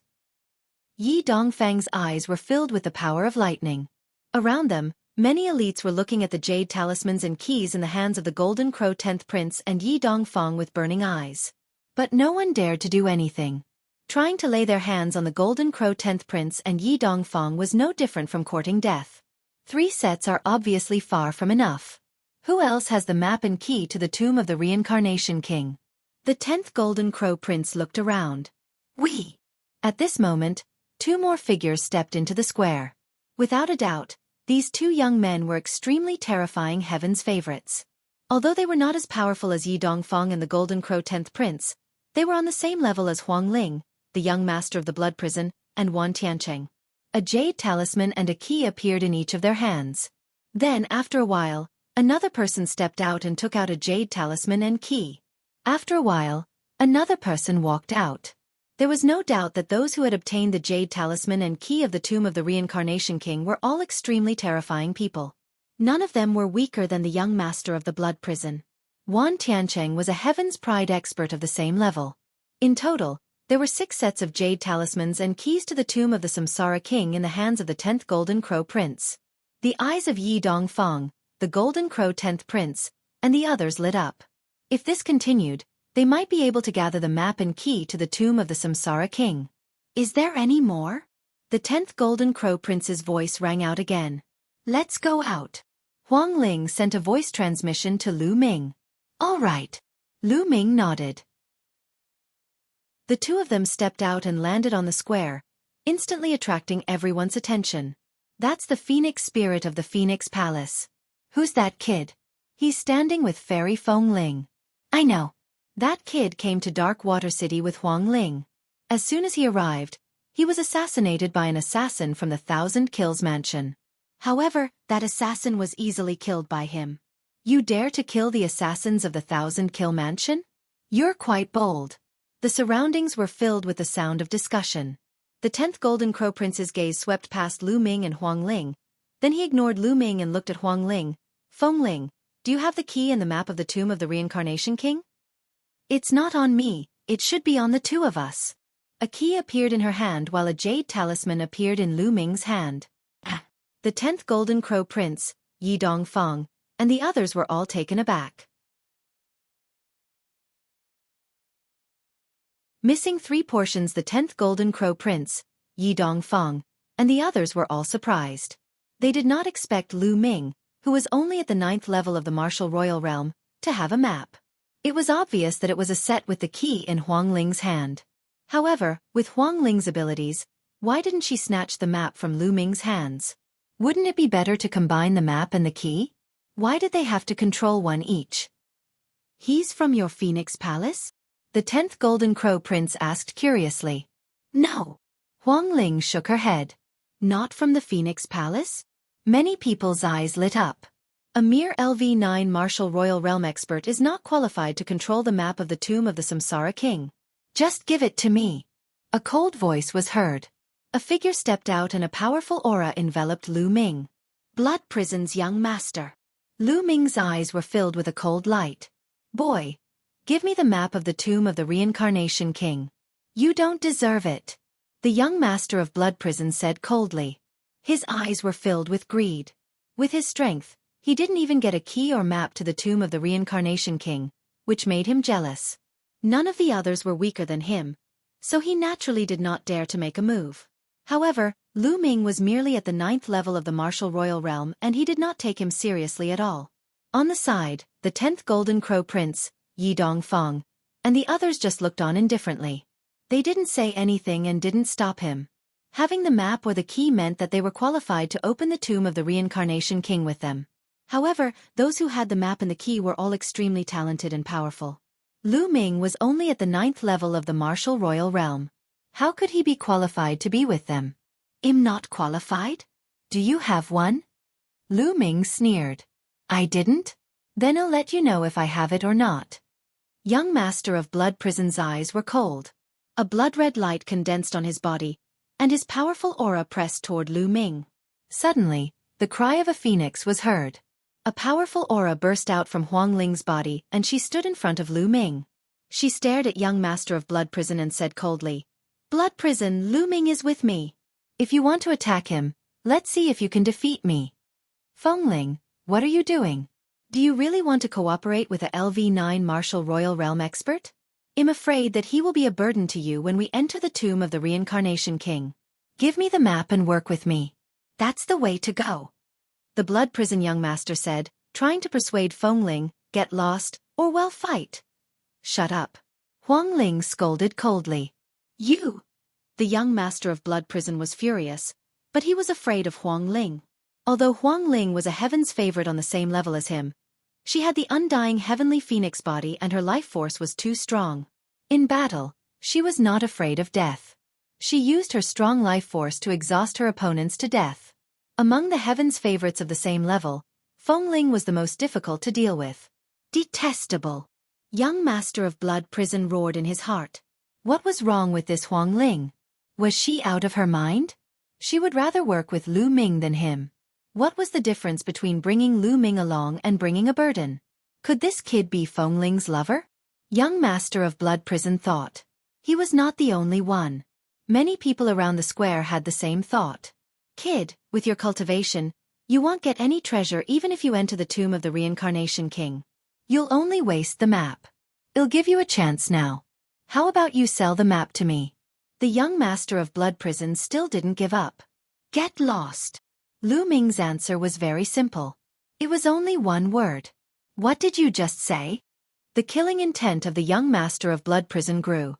Yi Dongfang's eyes were filled with the power of lightning. Around them, many elites were looking at the jade talismans and keys in the hands of the Golden Crow 10th Prince and Yi Dongfang with burning eyes. But no one dared to do anything. Trying to lay their hands on the Golden Crow 10th Prince and Yi Dongfang was no different from courting death. 3 sets are obviously far from enough. Who else has the map and key to the tomb of the Reincarnation King? The 10th Golden Crow Prince looked around. We! At this moment, 2 more figures stepped into the square. Without a doubt, these 2 young men were extremely terrifying heaven's favorites. Although they were not as powerful as Yi Dongfang and the Golden Crow 10th Prince, they were on the same level as Huang Ling, the young master of the blood prison, and Wan Tiancheng. A jade talisman and a key appeared in each of their hands. Then, after a while, another person stepped out and took out a jade talisman and key. After a while, another person walked out. There was no doubt that those who had obtained the jade talisman and key of the tomb of the Reincarnation King were all extremely terrifying people. None of them were weaker than the young master of the blood prison. Wan Tiancheng was a Heaven's Pride expert of the same level. In total, there were 6 sets of jade talismans and keys to the tomb of the Samsara King in the hands of the 10th Golden Crow Prince. The eyes of Yi Dongfang, the Golden Crow 10th Prince, and the others lit up. If this continued, they might be able to gather the map and key to the tomb of the Samsara King. Is there any more? The 10th Golden Crow Prince's voice rang out again. Let's go out. Huang Ling sent a voice transmission to Lu Ming. All right. Lu Ming nodded. The two of them stepped out and landed on the square, instantly attracting everyone's attention. That's the Phoenix spirit of the Phoenix Palace. Who's that kid? He's standing with Fairy Feng Ling. I know. That kid came to Dark Water City with Huang Ling. As soon as he arrived, he was assassinated by an assassin from the Thousand Kills mansion. However, that assassin was easily killed by him. You dare to kill the assassins of the Thousand Kill mansion? You're quite bold. The surroundings were filled with the sound of discussion. The 10th Golden Crow Prince's gaze swept past Lu Ming and Huang Ling. Then he ignored Lu Ming and looked at Huang Ling. Feng Ling, do you have the key and the map of the tomb of the Reincarnation King? It's not on me, it should be on the two of us. A key appeared in her hand while a jade talisman appeared in Lu Ming's hand. The 10th Golden Crow Prince, Yi Dongfang, and the others were all taken aback. Missing 3 portions, the 10th Golden Crow Prince, Yi Dongfang, and the others were all surprised. They did not expect Lu Ming, who was only at the 9th level of the martial royal realm, to have a map. It was obvious that it was a set with the key in Huang Ling's hand. However, with Huang Ling's abilities, why didn't she snatch the map from Lu Ming's hands? Wouldn't it be better to combine the map and the key? Why did they have to control one each? He's from your Phoenix Palace? The 10th Golden Crow Prince asked curiously. No. Huang Ling shook her head. Not from the Phoenix Palace? Many people's eyes lit up. A mere LV9 martial royal realm expert is not qualified to control the map of the tomb of the Samsara King. Just give it to me. A cold voice was heard. A figure stepped out and a powerful aura enveloped Lu Ming. Blood Prison's young master. Lu Ming's eyes were filled with a cold light. Boy, give me the map of the tomb of the Reincarnation King. You don't deserve it. The young master of Blood Prison said coldly. His eyes were filled with greed. With his strength, he didn't even get a key or map to the tomb of the Reincarnation King, which made him jealous. None of the others were weaker than him, so he naturally did not dare to make a move. However, Lu Ming was merely at the 9th level of the martial royal realm and he did not take him seriously at all. On the side, the 10th Golden Crow Prince, Yi Dongfang, and the others just looked on indifferently. They didn't say anything and didn't stop him. Having the map or the key meant that they were qualified to open the tomb of the Reincarnation King with them. However, those who had the map and the key were all extremely talented and powerful. Lu Ming was only at the 9th level of the martial royal realm. How could he be qualified to be with them? I'm not qualified? Do you have one? Lu Ming sneered. I didn't? Then I'll let you know if I have it or not. Young Master of Blood Prison's eyes were cold. A blood-red light condensed on his body, and his powerful aura pressed toward Lu Ming. Suddenly, the cry of a phoenix was heard. A powerful aura burst out from Huang Ling's body and she stood in front of Lu Ming. She stared at young Master of Blood Prison and said coldly, Blood Prison, Lu Ming is with me. If you want to attack him, let's see if you can defeat me. Feng Ling, what are you doing? Do you really want to cooperate with a LV9 martial royal realm expert? I'm afraid that he will be a burden to you when we enter the tomb of the Reincarnation King. Give me the map and work with me. That's the way to go. The Blood Prison young master said, trying to persuade Feng Ling, get lost, or well fight. Shut up. Huang Ling scolded coldly. You! The young master of Blood Prison was furious, but he was afraid of Huang Ling. Although Huang Ling was a heaven's favorite on the same level as him, she had the undying heavenly phoenix body and her life force was too strong. In battle, she was not afraid of death. She used her strong life force to exhaust her opponents to death. Among the heaven's favorites of the same level, Feng Ling was the most difficult to deal with. Detestable! Young Master of Blood Prison roared in his heart. What was wrong with this Huang Ling? Was she out of her mind? She would rather work with Lu Ming than him. What was the difference between bringing Lu Ming along and bringing a burden? Could this kid be Feng Ling's lover? Young Master of Blood Prison thought. He was not the only one. Many people around the square had the same thought. Kid, with your cultivation, you won't get any treasure even if you enter the tomb of the Reincarnation King. You'll only waste the map. I'll give you a chance now. How about you sell the map to me? The young Master of Blood Prison still didn't give up. Get lost. Lu Ming's answer was very simple. It was only one word. What did you just say? The killing intent of the young master of blood prison grew.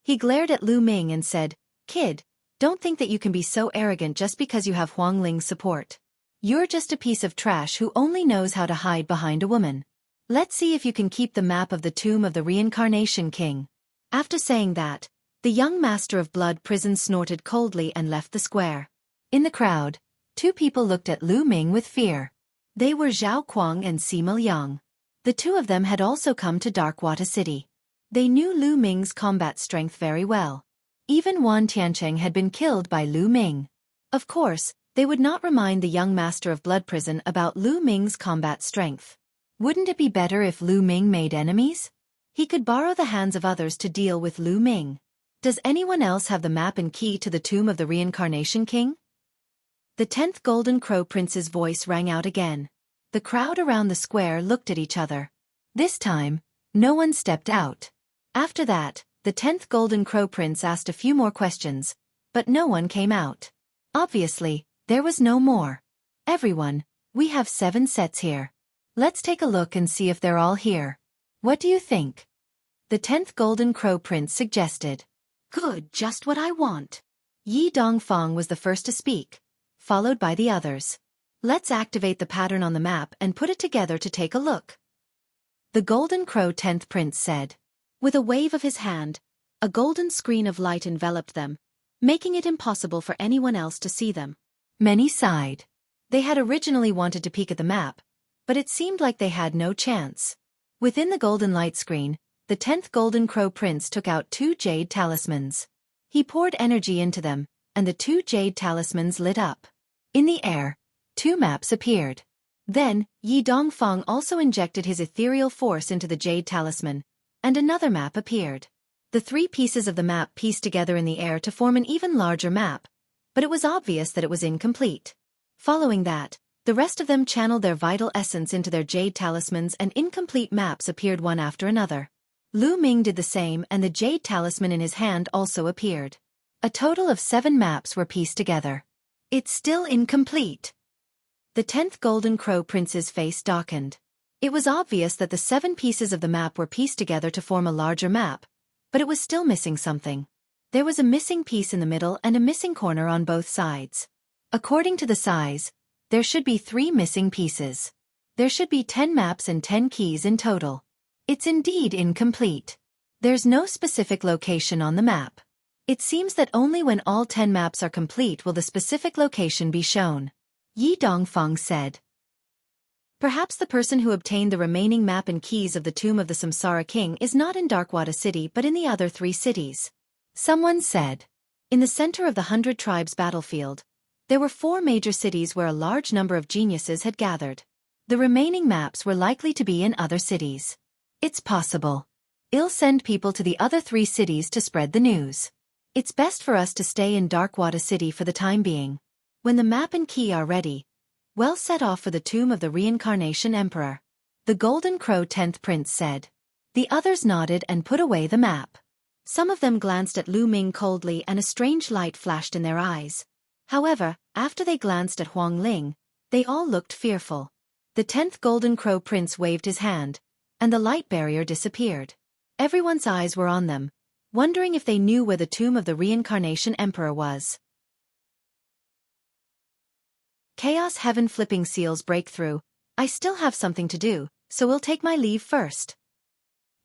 He glared at Lu Ming and said, "Kid, don't think that you can be so arrogant just because you have Huang Ling's support. You're just a piece of trash who only knows how to hide behind a woman. Let's see if you can keep the map of the tomb of the Reincarnation King." After saying that, the young master of blood prison snorted coldly and left the square. In the crowd, two people looked at Lu Ming with fear. They were Zhao Kuang and Sima Liang. The two of them had also come to Darkwater City. They knew Lu Ming's combat strength very well. Even Wan Tiancheng had been killed by Lu Ming. Of course, they would not remind the young master of blood prison about Lu Ming's combat strength. Wouldn't it be better if Lu Ming made enemies? He could borrow the hands of others to deal with Lu Ming. Does anyone else have the map and key to the tomb of the Reincarnation King? The 10th Golden Crow Prince's voice rang out again. The crowd around the square looked at each other. This time, no one stepped out. After that, the 10th Golden Crow Prince asked a few more questions, but no one came out. Obviously, there was no more. "Everyone, we have 7 sets here. Let's take a look and see if they're all here. What do you think?" The 10th Golden Crow Prince suggested. "Good, just what I want." Yi Dongfang was the first to speak, followed by the others. "Let's activate the pattern on the map and put it together to take a look," the Golden Crow 10th Prince said. With a wave of his hand, a golden screen of light enveloped them, making it impossible for anyone else to see them. Many sighed. They had originally wanted to peek at the map, but it seemed like they had no chance. Within the golden light screen, the 10th Golden Crow Prince took out 2 jade talismans. He poured energy into them, and the 2 jade talismans lit up. In the air, 2 maps appeared. Then, Yi Dongfang also injected his ethereal force into the jade talisman, and another map appeared. The 3 pieces of the map pieced together in the air to form an even larger map, but it was obvious that it was incomplete. Following that, the rest of them channeled their vital essence into their jade talismans and incomplete maps appeared one after another. Lu Ming did the same and the jade talisman in his hand also appeared. A total of 7 maps were pieced together. "It's still incomplete." The 10th Golden Crow Prince's face darkened. It was obvious that the 7 pieces of the map were pieced together to form a larger map, but it was still missing something. There was a missing piece in the middle and a missing corner on both sides. According to the size, there should be 3 missing pieces. There should be 10 maps and 10 keys in total. It's indeed incomplete. There's no specific location on the map. It seems that only when all 10 maps are complete will the specific location be shown, Yi Dongfang said. Perhaps the person who obtained the remaining map and keys of the tomb of the Samsara King is not in Darkwater City but in the other 3 cities. Someone said. In the center of the 100 Tribes battlefield, there were 4 major cities where a large number of geniuses had gathered. The remaining maps were likely to be in other cities. It's possible. I'll send people to the other 3 cities to spread the news. It's best for us to stay in Darkwater City for the time being. When the map and key are ready, we'll set off for the tomb of the Reincarnation Emperor, the Golden Crow 10th Prince said. The others nodded and put away the map. Some of them glanced at Lu Ming coldly and a strange light flashed in their eyes. However, after they glanced at Huang Ling, they all looked fearful. The 10th Golden Crow Prince waved his hand, and the light barrier disappeared. Everyone's eyes were on them, wondering if they knew where the tomb of the Reincarnation Emperor was. Chaos Heaven flipping seals breakthrough. I still have something to do, so we'll take my leave first,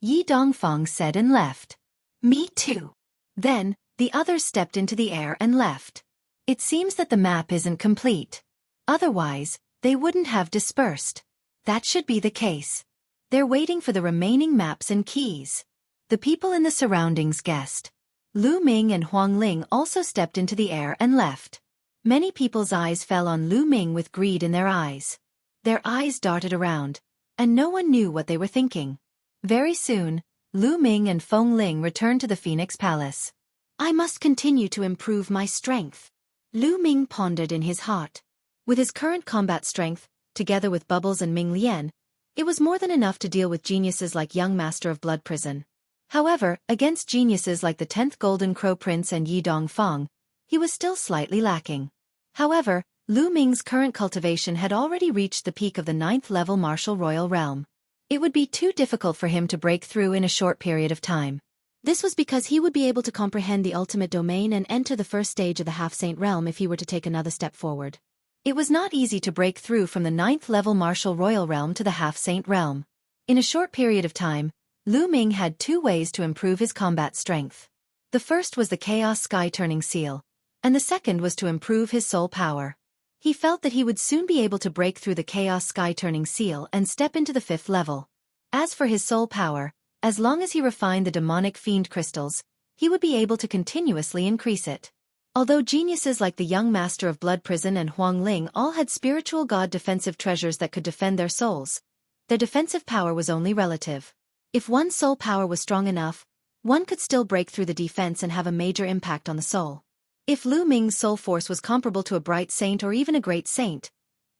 Yi Dongfang said and left. Me too. Then, the others stepped into the air and left. It seems that the map isn't complete. Otherwise, they wouldn't have dispersed. That should be the case. They're waiting for the remaining maps and keys. The people in the surroundings guessed. Lu Ming and Huang Ling also stepped into the air and left. Many people's eyes fell on Lu Ming with greed in their eyes. Their eyes darted around, and no one knew what they were thinking. Very soon, Lu Ming and Feng Ling returned to the Phoenix Palace. I must continue to improve my strength, Lu Ming pondered in his heart. With his current combat strength, together with Bubbles and Ming Lian, it was more than enough to deal with geniuses like Young Master of Blood Prison. However, against geniuses like the 10th Golden Crow Prince and Yi Dongfang, he was still slightly lacking. However, Lu Ming's current cultivation had already reached the peak of the 9th level martial royal realm. It would be too difficult for him to break through in a short period of time. This was because he would be able to comprehend the ultimate domain and enter the first stage of the half-saint realm if he were to take another step forward. It was not easy to break through from the 9th level martial royal realm to the half-saint realm. In a short period of time, Lu Ming had 2 ways to improve his combat strength. The first was the Chaos Sky Turning Seal, and the second was to improve his soul power. He felt that he would soon be able to break through the Chaos Sky Turning Seal and step into the 5th level. As for his soul power, as long as he refined the demonic fiend crystals, he would be able to continuously increase it. Although geniuses like the young master of Blood Prison and Huang Ling all had spiritual god defensive treasures that could defend their souls, their defensive power was only relative. If one's soul power was strong enough, one could still break through the defense and have a major impact on the soul. If Lu Ming's soul force was comparable to a bright saint or even a great saint,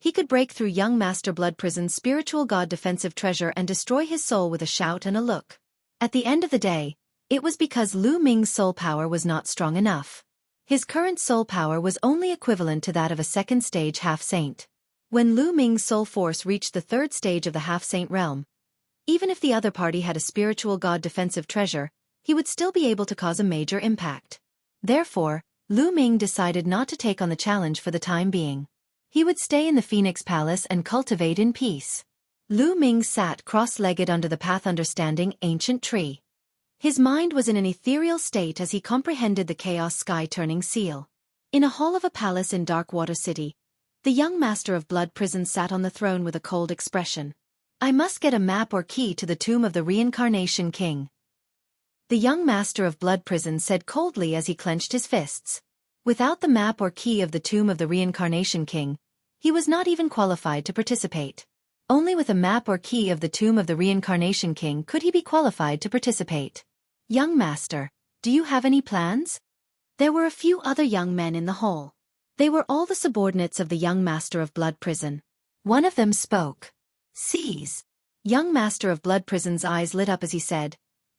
he could break through young Master Blood Prison's spiritual god defensive treasure and destroy his soul with a shout and a look. At the end of the day, it was because Lu Ming's soul power was not strong enough. His current soul power was only equivalent to that of a second stage half-saint. When Lu Ming's soul force reached the 3rd stage of the half-saint realm, even if the other party had a spiritual god defensive treasure, he would still be able to cause a major impact. Therefore, Lu Ming decided not to take on the challenge for the time being. He would stay in the Phoenix Palace and cultivate in peace. Lu Ming sat cross-legged under the path understanding ancient tree. His mind was in an ethereal state as he comprehended the Chaos Sky Turning Seal. In a hall of a palace in Darkwater City, the young master of Blood Prison sat on the throne with a cold expression. I must get a map or key to the tomb of the Reincarnation King. The young master of Blood Prison said coldly as he clenched his fists. Without the map or key of the tomb of the Reincarnation King, he was not even qualified to participate. Only with a map or key of the tomb of the Reincarnation King could he be qualified to participate. Young master, do you have any plans? There were a few other young men in the hall. They were all the subordinates of the young master of Blood Prison. One of them spoke. Seize. Young master of Blood Prison's eyes lit up as he said,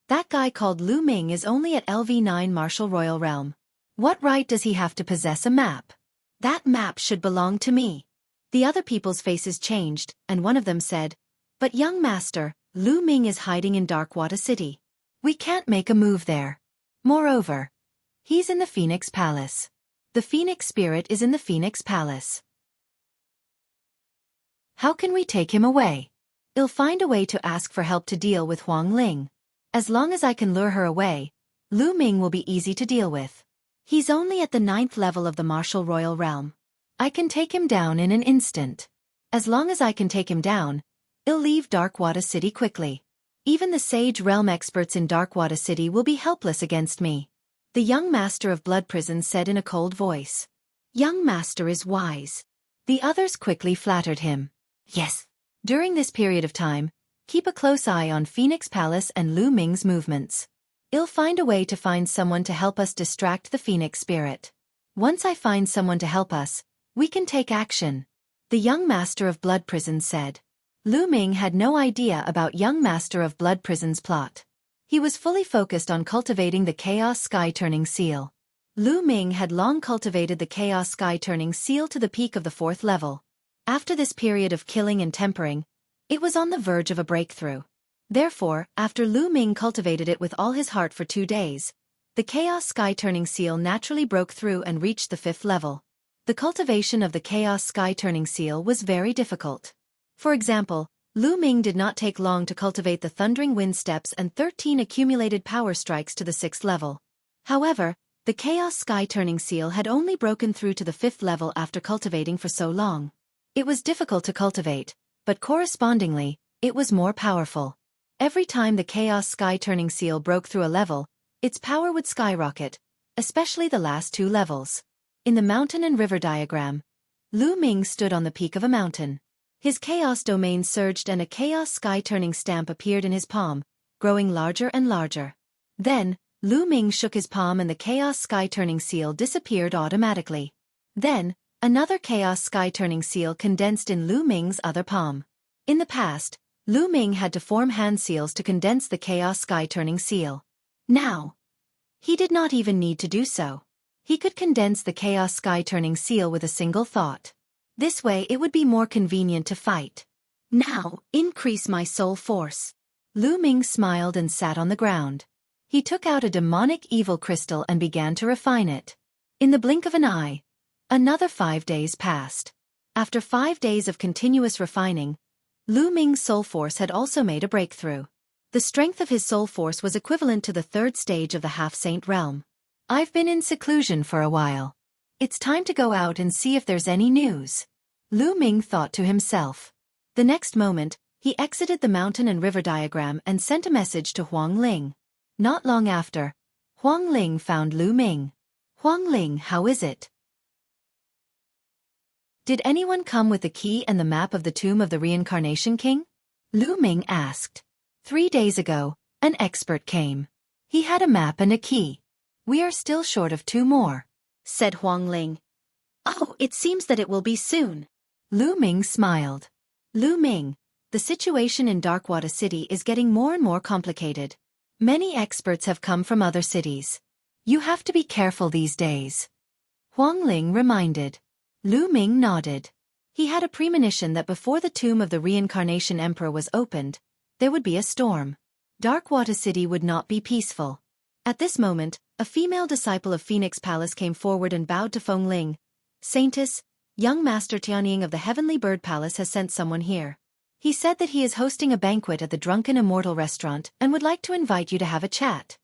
that guy called Lu Ming is only at LV9 Martial Royal Realm. What right does he have to possess a map? That map should belong to me. The other people's faces changed, and one of them said, but young master, Lu Ming is hiding in Darkwater City. We can't make a move there. Moreover, he's in the Phoenix Palace. The Phoenix Spirit is in the Phoenix Palace. How can we take him away? I'll find a way to ask for help to deal with Huang Ling. As long as I can lure her away, Lu Ming will be easy to deal with. He's only at the 9th level of the Martial Royal Realm. I can take him down in an instant. As long as I can take him down, I'll leave Darkwater City quickly. Even the Sage Realm experts in Darkwater City will be helpless against me. The young master of Blood Prison said in a cold voice. Young master is wise. The others quickly flattered him. Yes. During this period of time, keep a close eye on Phoenix Palace and Lu Ming's movements. I'll find a way to find someone to help us distract the Phoenix Spirit. Once I find someone to help us, we can take action. The young master of Blood Prison said. Lu Ming had no idea about young master of Blood Prison's plot. He was fully focused on cultivating the Chaos Sky Turning Seal. Lu Ming had long cultivated the Chaos Sky Turning Seal to the peak of the 4th level. After this period of killing and tempering, it was on the verge of a breakthrough. Therefore, after Lu Ming cultivated it with all his heart for 2 days, the Chaos Sky Turning Seal naturally broke through and reached the 5th level. The cultivation of the Chaos Sky Turning Seal was very difficult. For example, Lu Ming did not take long to cultivate the Thundering Wind Steps and 13 accumulated power strikes to the 6th level. However, the Chaos Sky Turning Seal had only broken through to the 5th level after cultivating for so long. It was difficult to cultivate, but correspondingly, it was more powerful. Every time the Chaos Sky Turning Seal broke through a level, its power would skyrocket, especially the last 2 levels. In the mountain and river diagram, Lu Ming stood on the peak of a mountain. His chaos domain surged and a Chaos Sky Turning stamp appeared in his palm, growing larger and larger. Then, Lu Ming shook his palm and the Chaos Sky Turning Seal disappeared automatically. Then, another Chaos Sky Turning Seal condensed in Lu Ming's other palm. In the past, Lu Ming had to form hand seals to condense the Chaos Sky Turning Seal. Now, he did not even need to do so. He could condense the Chaos Sky Turning Seal with a single thought. This way it would be more convenient to fight. Now, increase my soul force. Lu Ming smiled and sat on the ground. He took out a demonic evil crystal and began to refine it. In the blink of an eye, another 5 days passed. After 5 days of continuous refining, Lu Ming's soul force had also made a breakthrough. The strength of his soul force was equivalent to the 3rd stage of the half-saint realm. I've been in seclusion for a while. It's time to go out and see if there's any news. Lu Ming thought to himself. The next moment, he exited the mountain and river diagram and sent a message to Huang Ling. Not long after, Huang Ling found Lu Ming. Huang Ling, how is it? Did anyone come with the key and the map of the tomb of the Reincarnation King? Lu Ming asked. 3 days ago, an expert came. He had a map and a key. We are still short of 2 more, said Huang Ling. Oh, it seems that it will be soon. Lu Ming smiled. Lu Ming, the situation in Darkwater City is getting more and more complicated. Many experts have come from other cities. You have to be careful these days. Huang Ling reminded. Lu Ming nodded. He had a premonition that before the tomb of the Reincarnation Emperor was opened, there would be a storm. Darkwater City would not be peaceful. At this moment, a female disciple of Phoenix Palace came forward and bowed to Feng Ling. Saintess, young Master Tianying of the Heavenly Bird Palace has sent someone here. He said that he is hosting a banquet at the Drunken Immortal restaurant and would like to invite you to have a chat.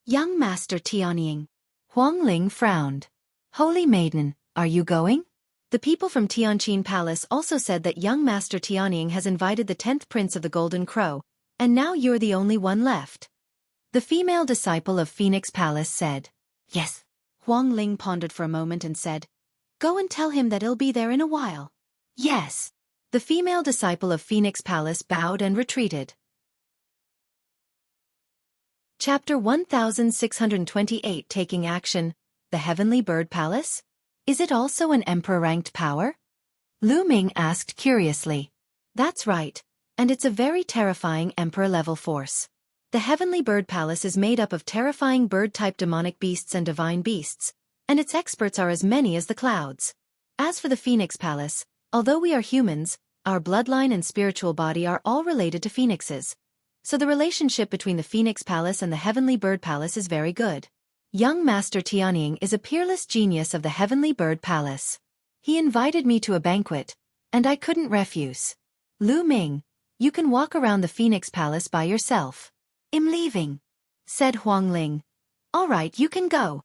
Young Master Tianying. Huang Ling frowned. Holy Maiden, are you going? The people from Tianqin Palace also said that young Master Tianying has invited the 10th Prince of the Golden Crow, and now you're the only one left. The female disciple of Phoenix Palace said. Yes. Huang Ling pondered for a moment and said, Go and tell him that he'll be there in a while. Yes. The female disciple of Phoenix Palace bowed and retreated. Chapter 1628 Taking Action, the Heavenly Bird Palace? Is it also an emperor-ranked power? Lu Ming asked curiously. That's right, and it's a very terrifying emperor-level force. The Heavenly Bird Palace is made up of terrifying bird-type demonic beasts and divine beasts, and its experts are as many as the clouds. As for the Phoenix Palace, although we are humans, our bloodline and spiritual body are all related to phoenixes. So the relationship between the Phoenix Palace and the Heavenly Bird Palace is very good. Young Master Tianying is a peerless genius of the Heavenly Bird Palace. He invited me to a banquet, and I couldn't refuse. Lu Ming, you can walk around the Phoenix Palace by yourself. I'm leaving, said Huang Ling. All right, you can go.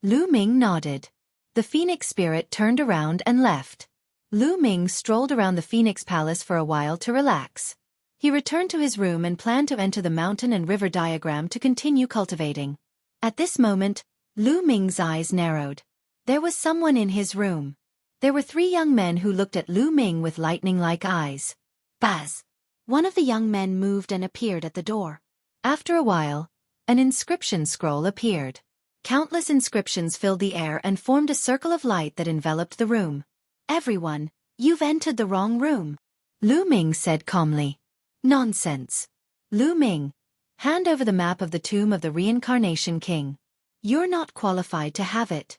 Lu Ming nodded. The Phoenix spirit turned around and left. Lu Ming strolled around the Phoenix Palace for a while to relax. He returned to his room and planned to enter the mountain and river diagram to continue cultivating. At this moment, Lu Ming's eyes narrowed. There was someone in his room. There were 3 young men who looked at Lu Ming with lightning-like eyes. Buzz! One of the young men moved and appeared at the door. After a while, an inscription scroll appeared. Countless inscriptions filled the air and formed a circle of light that enveloped the room. Everyone, you've entered the wrong room, Lu Ming said calmly. Nonsense. Lu Ming, hand over the map of the tomb of the Reincarnation King. You're not qualified to have it.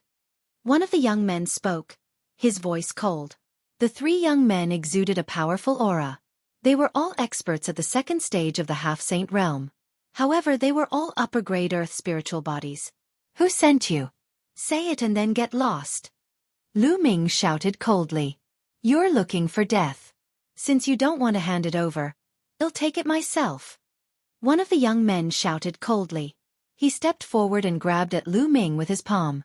One of the young men spoke, his voice cold. The 3 young men exuded a powerful aura. They were all experts at the 2nd stage of the half-saint realm. However, they were all upper-grade earth spiritual bodies. Who sent you? Say it and then get lost. Lu Ming shouted coldly. You're looking for death. Since you don't want to hand it over, I'll take it myself. One of the young men shouted coldly. He stepped forward and grabbed at Lu Ming with his palm.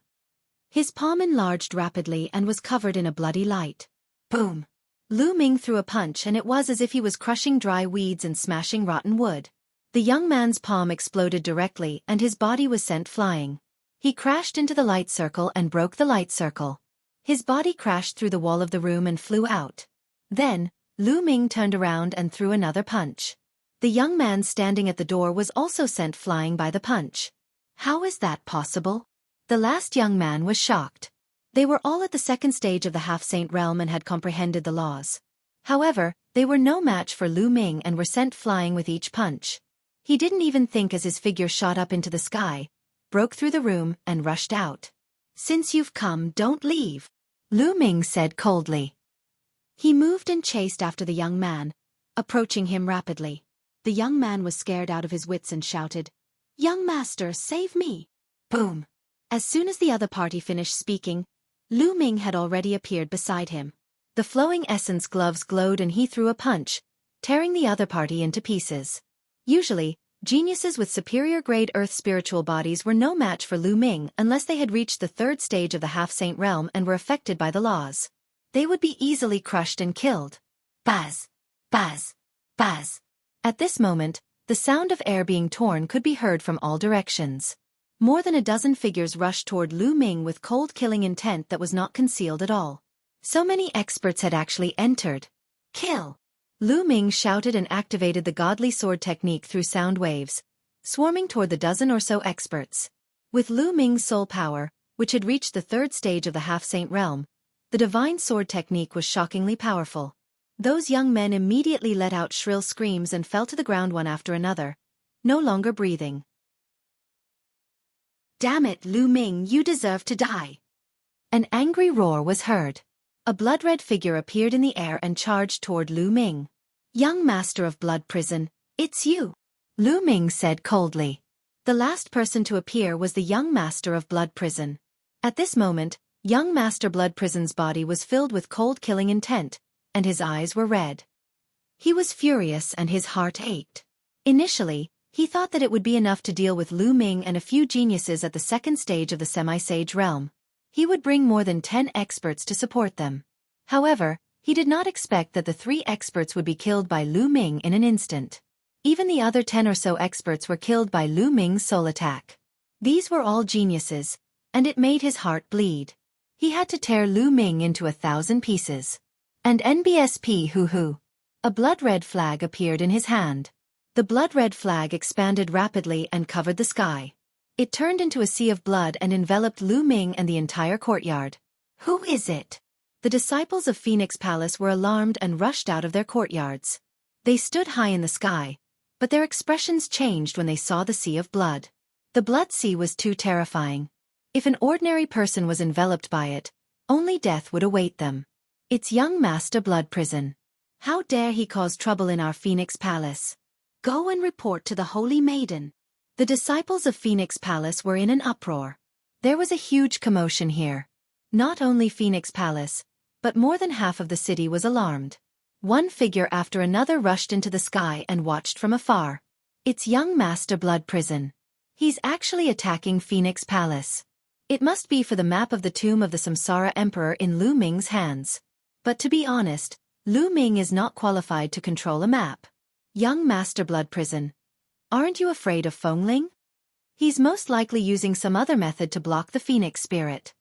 His palm enlarged rapidly and was covered in a bloody light. Boom! Lu Ming threw a punch and it was as if he was crushing dry weeds and smashing rotten wood. The young man's palm exploded directly and his body was sent flying. He crashed into the light circle and broke the light circle. His body crashed through the wall of the room and flew out. Then, Lu Ming turned around and threw another punch. The young man standing at the door was also sent flying by the punch. How is that possible? The last young man was shocked. They were all at the 2nd stage of the half-saint realm and had comprehended the laws. However, they were no match for Lu Ming and were sent flying with each punch. He didn't even think as his figure shot up into the sky, broke through the room and rushed out. Since you've come, don't leave, Lu Ming said coldly. He moved and chased after the young man, approaching him rapidly. The young man was scared out of his wits and shouted, "Young master, save me!" Boom! As soon as the other party finished speaking, Lu Ming had already appeared beside him. The flowing essence gloves glowed and he threw a punch, tearing the other party into pieces. Usually, geniuses with superior-grade earth spiritual bodies were no match for Lu Ming unless they had reached the third stage of the half-saint realm and were affected by the laws. They would be easily crushed and killed. Buzz! Buzz! Buzz! At this moment, the sound of air being torn could be heard from all directions. More than a dozen figures rushed toward Lu Ming with cold-killing intent that was not concealed at all. So many experts had actually entered. Kill! Lu Ming shouted and activated the godly sword technique through sound waves, swarming toward the dozen or so experts. With Lu Ming's soul power, which had reached the third stage of the half-saint realm, the divine sword technique was shockingly powerful. Those young men immediately let out shrill screams and fell to the ground one after another, no longer breathing. "Damn it, Lu Ming, you deserve to die!" An angry roar was heard. A blood-red figure appeared in the air and charged toward Lu Ming. "Young master of Blood Prison, it's you," Lu Ming said coldly. The last person to appear was the young master of Blood Prison. At this moment, young Master Blood Prison's body was filled with cold-killing intent, and his eyes were red. He was furious and his heart ached. Initially, he thought that it would be enough to deal with Lu Ming and a few geniuses at the second stage of the semi-sage realm. He would bring more than 10 experts to support them. However, he did not expect that the 3 experts would be killed by Lu Ming in an instant. Even the other 10 or so experts were killed by Lu Ming's soul attack. These were all geniuses, and it made his heart bleed. He had to tear Lu Ming into 1,000 pieces. And NBSP hoo-hoo. A blood-red flag appeared in his hand. The blood-red flag expanded rapidly and covered the sky. It turned into a sea of blood and enveloped Lu Ming and the entire courtyard. "Who is it?" The disciples of Phoenix Palace were alarmed and rushed out of their courtyards. They stood high in the sky, but their expressions changed when they saw the sea of blood. The blood sea was too terrifying. If an ordinary person was enveloped by it, only death would await them. "It's young Master Blood Prison. How dare he cause trouble in our Phoenix Palace? Go and report to the Holy Maiden." The disciples of Phoenix Palace were in an uproar. There was a huge commotion here. Not only Phoenix Palace, but more than half of the city was alarmed. One figure after another rushed into the sky and watched from afar. "It's young Master Blood Prison. He's actually attacking Phoenix Palace. It must be for the map of the tomb of the Samsara Emperor in Lu Ming's hands. But to be honest, Lu Ming is not qualified to control a map. Young Master Blood Prison. Aren't you afraid of Fengling? He's most likely using some other method to block the Phoenix spirit."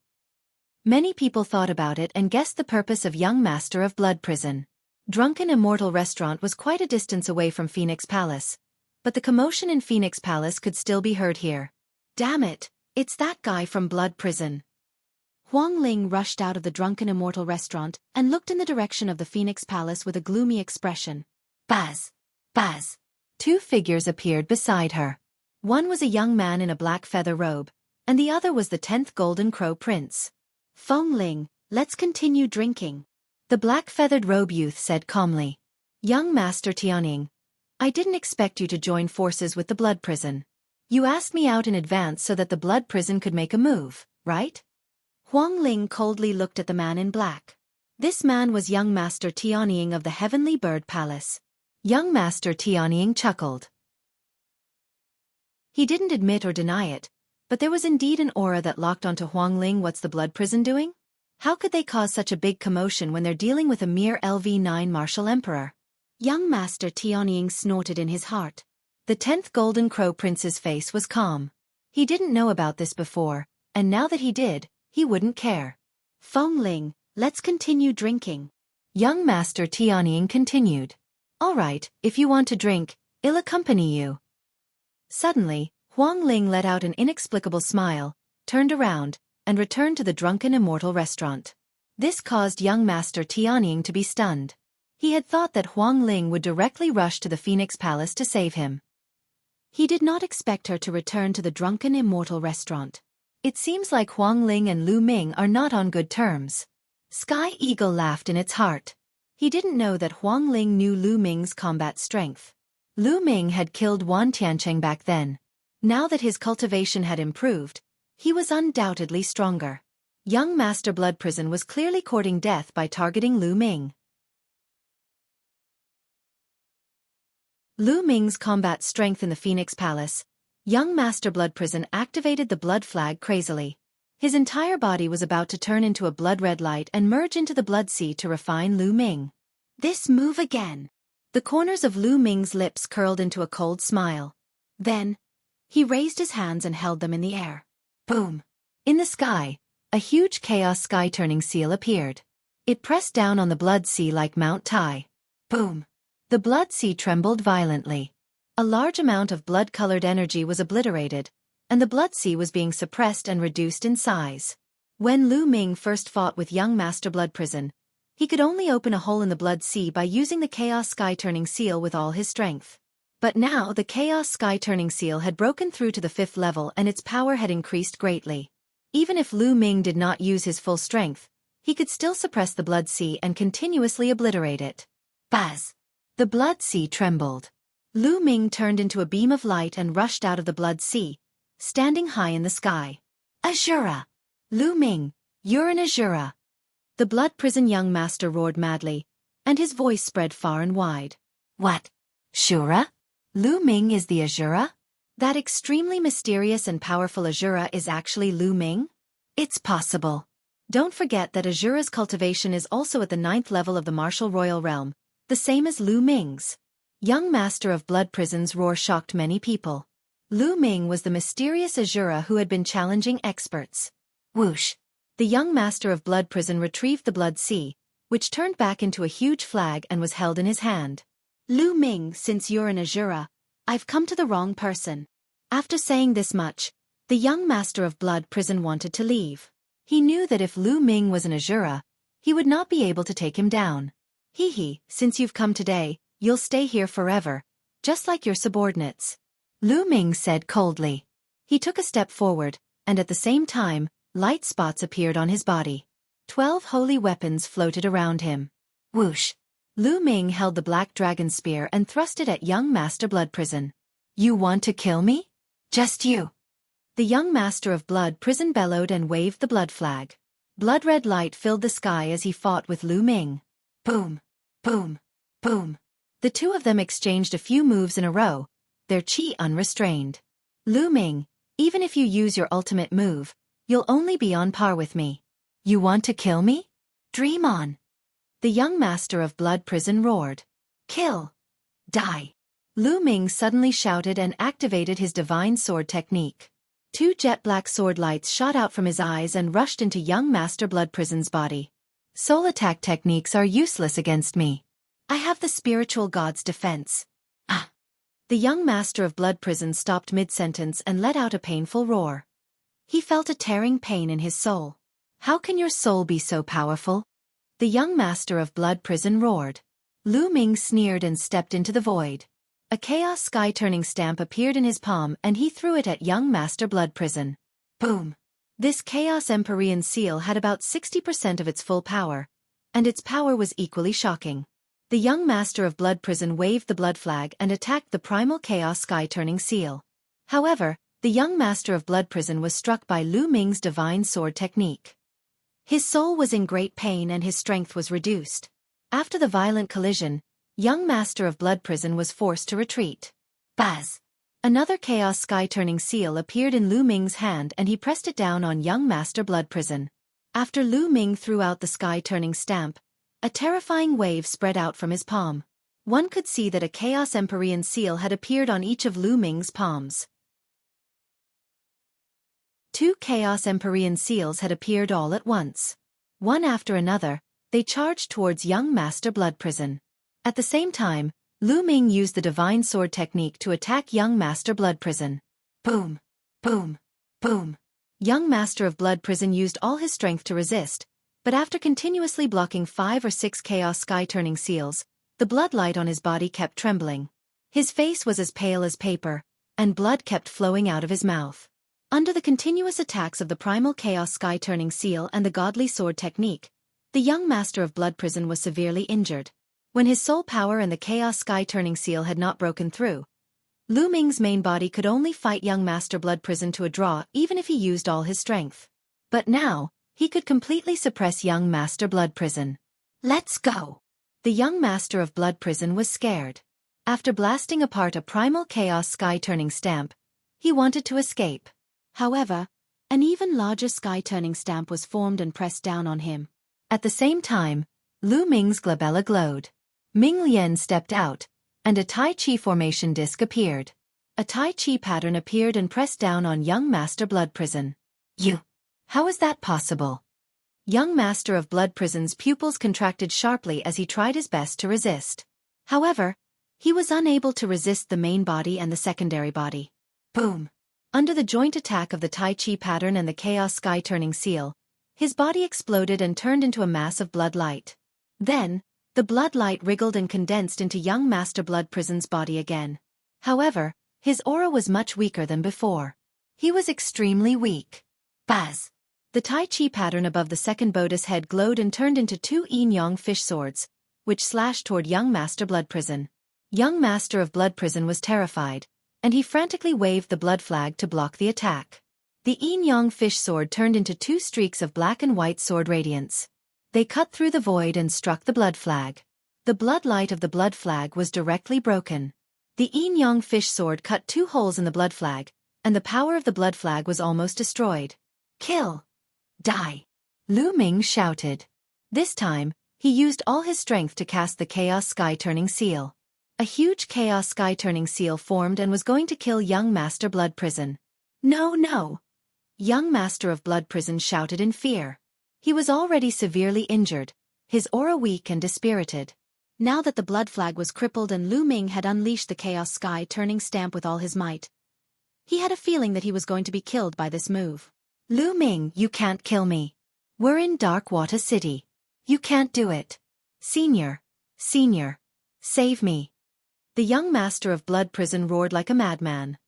Many people thought about it and guessed the purpose of young Master of Blood Prison. Drunken Immortal Restaurant was quite a distance away from Phoenix Palace, but the commotion in Phoenix Palace could still be heard here. "Damn it, it's that guy from Blood Prison." Huang Ling rushed out of the Drunken Immortal Restaurant and looked in the direction of the Phoenix Palace with a gloomy expression. "Buzz! Buzz!" 2 figures appeared beside her. One was a young man in a black feather robe, and the other was the 10th Golden Crow Prince. "Fengling, let's continue drinking," the black-feathered robe youth said calmly. "Young Master Tianning, I didn't expect you to join forces with the Blood Prison. You asked me out in advance so that the Blood Prison could make a move, right?" Huang Ling coldly looked at the man in black. This man was young Master Tianning of the Heavenly Bird Palace. Young Master Tianning chuckled. He didn't admit or deny it, but there was indeed an aura that locked onto Huang Ling. What's the Blood Prison doing? How could they cause such a big commotion when they're dealing with a mere LV9 martial emperor? Young Master Tianning snorted in his heart. The 10th Golden Crow Prince's face was calm. He didn't know about this before, and now that he did, he wouldn't care. "Fengling, let's continue drinking," young Master Tianning continued. "All right, if you want to drink, I'll accompany you." Suddenly, Huang Ling let out an inexplicable smile, turned around, and returned to the Drunken Immortal Restaurant. This caused young Master Tianning to be stunned. He had thought that Huang Ling would directly rush to the Phoenix Palace to save him. He did not expect her to return to the Drunken Immortal Restaurant. It seems like Huang Ling and Lu Ming are not on good terms. Sky Eagle laughed in its heart. He didn't know that Huang Ling knew Lu Ming's combat strength. Lu Ming had killed Wan Tiancheng back then. Now that his cultivation had improved, he was undoubtedly stronger. Young Master Blood Prison was clearly courting death by targeting Lu Ming. Lu Ming's combat strength in the Phoenix Palace. Young Master Blood Prison activated the blood flag crazily. His entire body was about to turn into a blood-red light and merge into the blood sea to refine Lu Ming. This move again. The corners of Lu Ming's lips curled into a cold smile. Then, he raised his hands and held them in the air. Boom! In the sky, a huge chaos sky-turning seal appeared. It pressed down on the blood sea like Mount Tai. Boom! The blood sea trembled violently. A large amount of blood-colored energy was obliterated, and the blood sea was being suppressed and reduced in size. When Lu Ming first fought with young Master Blood Prison, he could only open a hole in the blood sea by using the chaos sky-turning seal with all his strength. But now the chaos sky-turning seal had broken through to the 5th level and its power had increased greatly. Even if Lu Ming did not use his full strength, he could still suppress the blood sea and continuously obliterate it. Buzz! The blood sea trembled. Lu Ming turned into a beam of light and rushed out of the blood sea, standing high in the sky. Azura! Lu Ming, you're an Azura! The Blood Prison young master roared madly, and his voice spread far and wide. What? Shura? Lu Ming is the Azura? That extremely mysterious and powerful Azura is actually Lu Ming? It's possible. Don't forget that Azura's cultivation is also at the 9th level of the martial royal realm, the same as Lu Ming's. Young Master of Blood Prison's roar shocked many people. Lu Ming was the mysterious Azura who had been challenging experts. Whoosh! The young Master of Blood Prison retrieved the blood sea, which turned back into a huge flag and was held in his hand. Lu Ming, since you're an Azura, I've come to the wrong person. After saying this much, the young Master of Blood Prison wanted to leave. He knew that if Lu Ming was an Azura, he would not be able to take him down. Hee, since you've come today, you'll stay here forever, just like your subordinates. Lu Ming said coldly. He took a step forward, and at the same time, light spots appeared on his body. 12 holy weapons floated around him. Whoosh! Lu Ming held the black dragon spear and thrust it at young Master Blood Prison. You want to kill me? Just you. The young Master of Blood Prison bellowed and waved the blood flag. Blood-red light filled the sky as he fought with Lu Ming. Boom! Boom! Boom! The two of them exchanged a few moves in a row, their chi unrestrained. Lu Ming, even if you use your ultimate move, you'll only be on par with me. You want to kill me? Dream on. The young Master of Blood Prison roared. Kill! Die! Lu Ming suddenly shouted and activated his divine sword technique. 2 jet-black sword lights shot out from his eyes and rushed into young Master Blood Prison's body. Soul attack techniques are useless against me. I have the spiritual god's defense. Ah! The young Master of Blood Prison stopped mid-sentence and let out a painful roar. He felt a tearing pain in his soul. How can your soul be so powerful? The young Master of Blood Prison roared. Lu Ming sneered and stepped into the void. A chaos sky-turning stamp appeared in his palm and he threw it at young Master Blood Prison. Boom! This Chaos Empyrean seal had about 60% of its full power, and its power was equally shocking. The young Master of Blood Prison waved the blood flag and attacked the primal Chaos Sky-turning seal. However, the young Master of Blood Prison was struck by Lu Ming's divine sword technique. His soul was in great pain and his strength was reduced. After the violent collision, young Master of Blood Prison was forced to retreat. Buzz! Another Chaos Sky-turning seal appeared in Lu Ming's hand and he pressed it down on young Master Blood Prison. After Lu Ming threw out the sky-turning stamp, a terrifying wave spread out from his palm. One could see that a Chaos Empyrean seal had appeared on each of Lu Ming's palms. 2 Chaos Empyrean seals had appeared all at once. One after another, they charged towards young Master Blood Prison. At the same time, Lu Ming used the divine sword technique to attack young Master Blood Prison. Boom! Boom! Boom! Young Master of Blood Prison used all his strength to resist, but after continuously blocking 5 or 6 Chaos Sky-turning seals, the blood light on his body kept trembling. His face was as pale as paper, and blood kept flowing out of his mouth. Under the continuous attacks of the primal Chaos Sky-turning seal and the godly sword technique, The young master of Blood Prison was severely injured. When his soul power and the Chaos Sky-turning seal had not broken through, Lu Ming's main body could only fight young master Blood Prison to a draw even if he used all his strength. But now, he could completely suppress young master Blood Prison. Let's go! The young master of Blood Prison was scared. After blasting apart a primal Chaos Sky-turning stamp, he wanted to escape. However, an even larger sky-turning stamp was formed and pressed down on him. At the same time, Lu Ming's glabella glowed. Ming Lian stepped out, and a Tai Chi formation disc appeared. A Tai Chi pattern appeared and pressed down on young master Blood Prison. How is that possible? Young master of Blood Prison's pupils contracted sharply as he tried his best to resist. However, he was unable to resist the main body and the secondary body. Boom! Under the joint attack of the Tai Chi pattern and the Chaos Sky-turning seal, his body exploded and turned into a mass of blood light. Then, the blood light wriggled and condensed into young master Blood Prison's body again. However, his aura was much weaker than before. He was extremely weak. Buzz! The Tai Chi pattern above the second Buddha's head glowed and turned into two yin-yang fish swords, which slashed toward young master Blood Prison. Young master of Blood Prison was terrified, and he frantically waved the blood flag to block the attack. The yin-yang fish sword turned into two streaks of black and white sword radiance. They cut through the void and struck the blood flag. The blood light of the blood flag was directly broken. The yin-yang fish sword cut two holes in the blood flag, and the power of the blood flag was almost destroyed. Kill! Die! Lu Ming shouted. This time, he used all his strength to cast the Chaos Sky-turning seal. A huge Chaos Sky-turning seal formed and was going to kill young master Blood Prison. No, no! Young master of Blood Prison shouted in fear. He was already severely injured, his aura weak and dispirited. Now that the blood flag was crippled and Lu Ming had unleashed the Chaos Sky-turning stamp with all his might, he had a feeling that he was going to be killed by this move. Lu Ming, you can't kill me. We're in Dark Water City. You can't do it. Senior, save me. The young master of Blood Prison roared like a madman.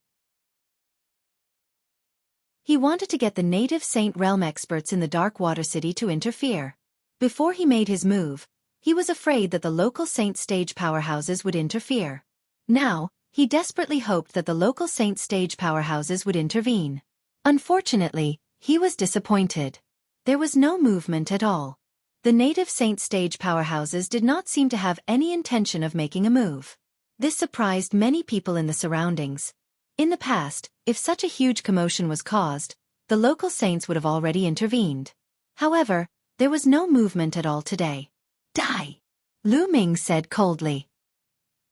He wanted to get the native Saint Realm experts in the Dark Water City to interfere. Before he made his move, he was afraid that the local Saint stage powerhouses would interfere. Now, he desperately hoped that the local Saint stage powerhouses would intervene. Unfortunately, he was disappointed. There was no movement at all. The native Saint stage powerhouses did not seem to have any intention of making a move. This surprised many people in the surroundings. In the past, if such a huge commotion was caused, the local saints would have already intervened. However, there was no movement at all today. Die! Lu Ming said coldly.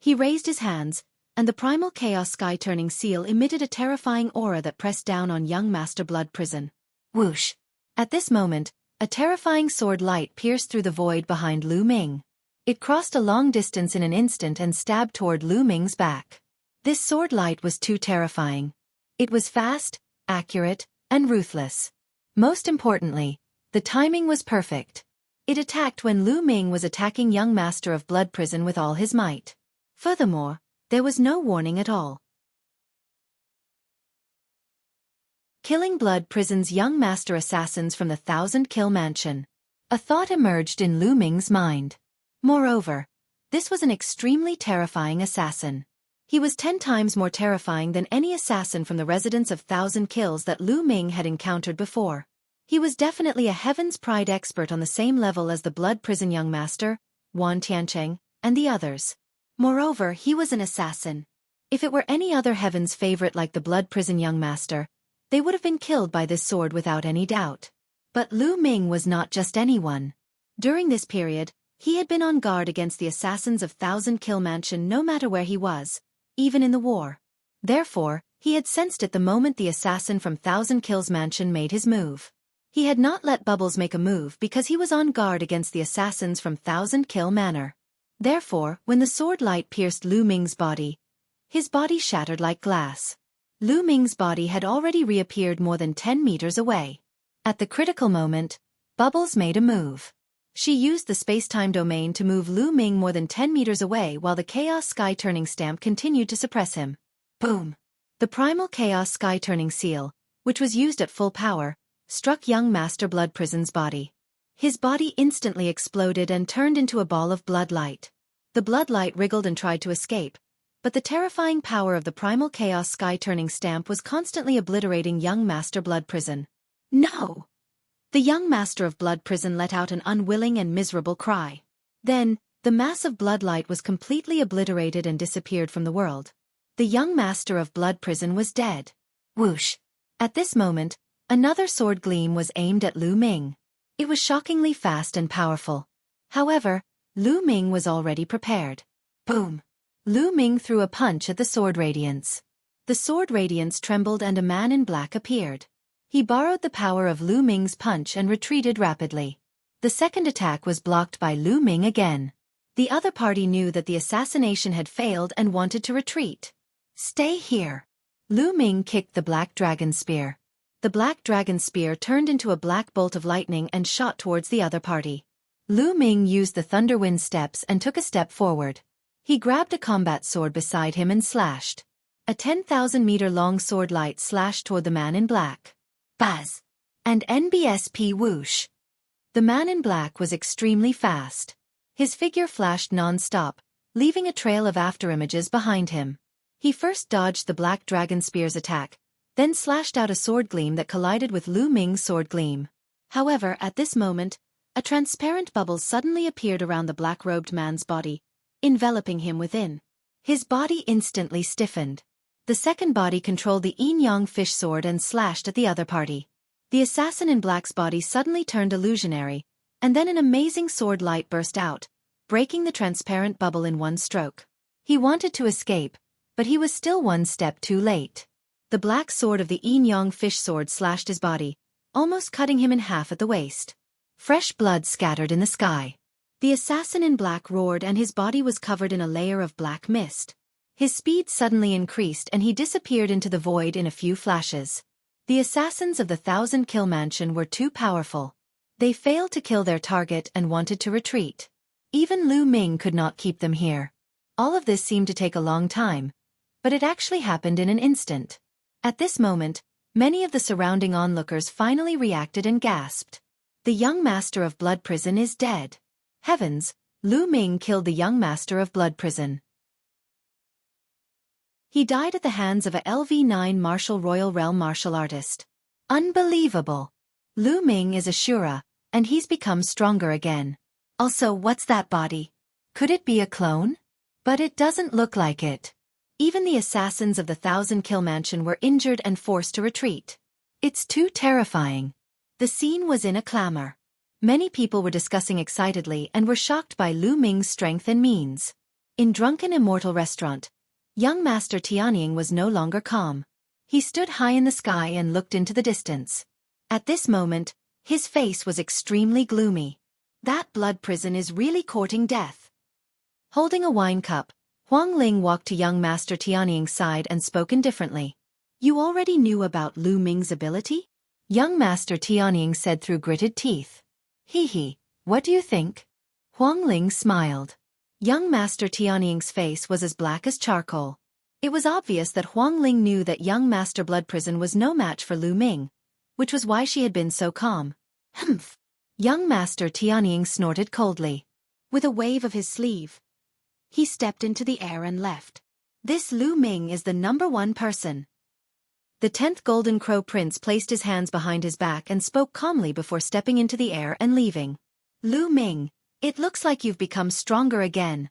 He raised his hands, and the primal Chaos Sky-turning seal emitted a terrifying aura that pressed down on young master Blood Prison. Whoosh! At this moment, a terrifying sword light pierced through the void behind Lu Ming. It crossed a long distance in an instant and stabbed toward Lu Ming's back. This sword light was too terrifying. It was fast, accurate, and ruthless. Most importantly, the timing was perfect. It attacked when Lu Ming was attacking young master of Blood Prison with all his might. Furthermore, there was no warning at all. Killing Blood Prison's young master assassins from the 1,000-kill mansion. A thought emerged in Lu Ming's mind. Moreover, this was an extremely terrifying assassin. He was 10 times more terrifying than any assassin from the residence of 1,000 kills that Lu Ming had encountered before. He was definitely a Heaven's Pride expert on the same level as the Blood Prison young master, Wan Tiancheng, and the others. Moreover, he was an assassin. If it were any other Heaven's favorite like the Blood Prison young master, they would have been killed by this sword without any doubt. But Lu Ming was not just anyone. During this period, he had been on guard against the assassins of 1,000-kill mansion no matter where he was, even in the war. Therefore, he had sensed it the moment the assassin from 1,000 Kills Mansion made his move. He had not let Bubbles make a move because he was on guard against the assassins from 1,000 Kill Manor. Therefore, when the sword light pierced Lu Ming's body, his body shattered like glass. Lu Ming's body had already reappeared more than 10 meters away. At the critical moment, Bubbles made a move. She used the space-time domain to move Lu Ming more than 10 meters away while the Chaos Sky-turning stamp continued to suppress him. Boom! The primal Chaos Sky-turning seal, which was used at full power, struck young Master Blood Prison's body. His body instantly exploded and turned into a ball of blood light. The blood light wriggled and tried to escape, but the terrifying power of the primal chaos sky-turning stamp was constantly obliterating young Master Blood Prison. No! The young Master of Blood Prison let out an unwilling and miserable cry. Then, the mass of blood light was completely obliterated and disappeared from the world. The young Master of Blood Prison was dead. Whoosh! At this moment, another sword gleam was aimed at Lu Ming. It was shockingly fast and powerful. However, Lu Ming was already prepared. Boom! Lu Ming threw a punch at the sword radiance. The sword radiance trembled and a man in black appeared. He borrowed the power of Lu Ming's punch and retreated rapidly. The second attack was blocked by Lu Ming again. The other party knew that the assassination had failed and wanted to retreat. Stay here. Lu Ming kicked the black dragon spear. The black dragon spear turned into a black bolt of lightning and shot towards the other party. Lu Ming used the Thunderwind steps and took a step forward. He grabbed a combat sword beside him and slashed. A 10,000-meter-long sword light slashed toward the man in black. Buzz! And NBSP whoosh! The man in black was extremely fast. His figure flashed non-stop, leaving a trail of afterimages behind him. He first dodged the black dragon spear's attack, then slashed out a sword gleam that collided with Lu Ming's sword gleam. However, at this moment, a transparent bubble suddenly appeared around the black-robed man's body, enveloping him within. His body instantly stiffened. The second body controlled the yin-yang fish sword and slashed at the other party. The assassin in black's body suddenly turned illusionary, and then an amazing sword light burst out, breaking the transparent bubble in one stroke. He wanted to escape, but he was still one step too late. The black sword of the yin-yang fish sword slashed his body, almost cutting him in half at the waist. Fresh blood scattered in the sky. The assassin in black roared and his body was covered in a layer of black mist. His speed suddenly increased and he disappeared into the void in a few flashes. The assassins of the 1,000-kill mansion were too powerful. They failed to kill their target and wanted to retreat. Even Lu Ming could not keep them here. All of this seemed to take a long time, but it actually happened in an instant. At this moment, many of the surrounding onlookers finally reacted and gasped. The young Master of Blood Prison is dead. Heavens, Lu Ming killed the young Master of Blood Prison. He died at the hands of a LV9 Martial Royal Realm martial artist. Unbelievable. Lu Ming is a Shura, and he's become stronger again. Also, what's that body? Could it be a clone? But it doesn't look like it. Even the assassins of the 1,000-kill mansion were injured and forced to retreat. It's too terrifying. The scene was in a clamor. Many people were discussing excitedly and were shocked by Lu Ming's strength and means. In Drunken Immortal Restaurant, young Master Tianying was no longer calm. He stood high in the sky and looked into the distance. At this moment, his face was extremely gloomy. That blood prison is really courting death. Holding a wine cup, Huang Ling walked to young Master Tianying's side and spoke indifferently. You already knew about Lu Ming's ability? Young Master Tianying said through gritted teeth. Hee, what do you think? Huang Ling smiled. Young Master Tianying's face was as black as charcoal. It was obvious that Huang Ling knew that young Master Blood Prison was no match for Lu Ming, which was why she had been so calm. Humph! Young Master Tianying snorted coldly. With a wave of his sleeve, he stepped into the air and left. This Lu Ming is the #1 person. The 10th Golden Crow Prince placed his hands behind his back and spoke calmly before stepping into the air and leaving. Lu Ming, it looks like you've become stronger again.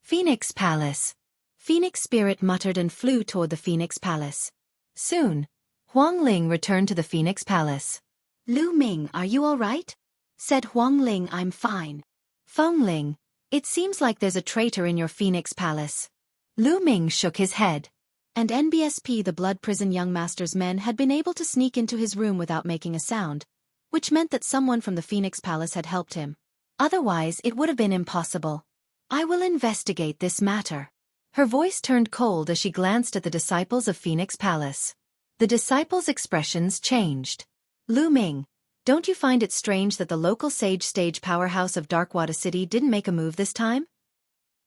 Phoenix Palace. Phoenix Spirit muttered and flew toward the Phoenix Palace. Soon, Huang Ling returned to the Phoenix Palace. Lu Ming, are you all right? Said Huang Ling. I'm fine. Feng Ling, it seems like there's a traitor in your Phoenix Palace. Lu Ming shook his head. And NBSP, the Blood Prison young Master's men, had been able to sneak into his room without making a sound, which meant that someone from the Phoenix Palace had helped him. Otherwise, it would have been impossible. I will investigate this matter. Her voice turned cold as she glanced at the disciples of Phoenix Palace. The disciples' expressions changed. Lu Ming, don't you find it strange that the local sage stage powerhouse of Darkwada City didn't make a move this time?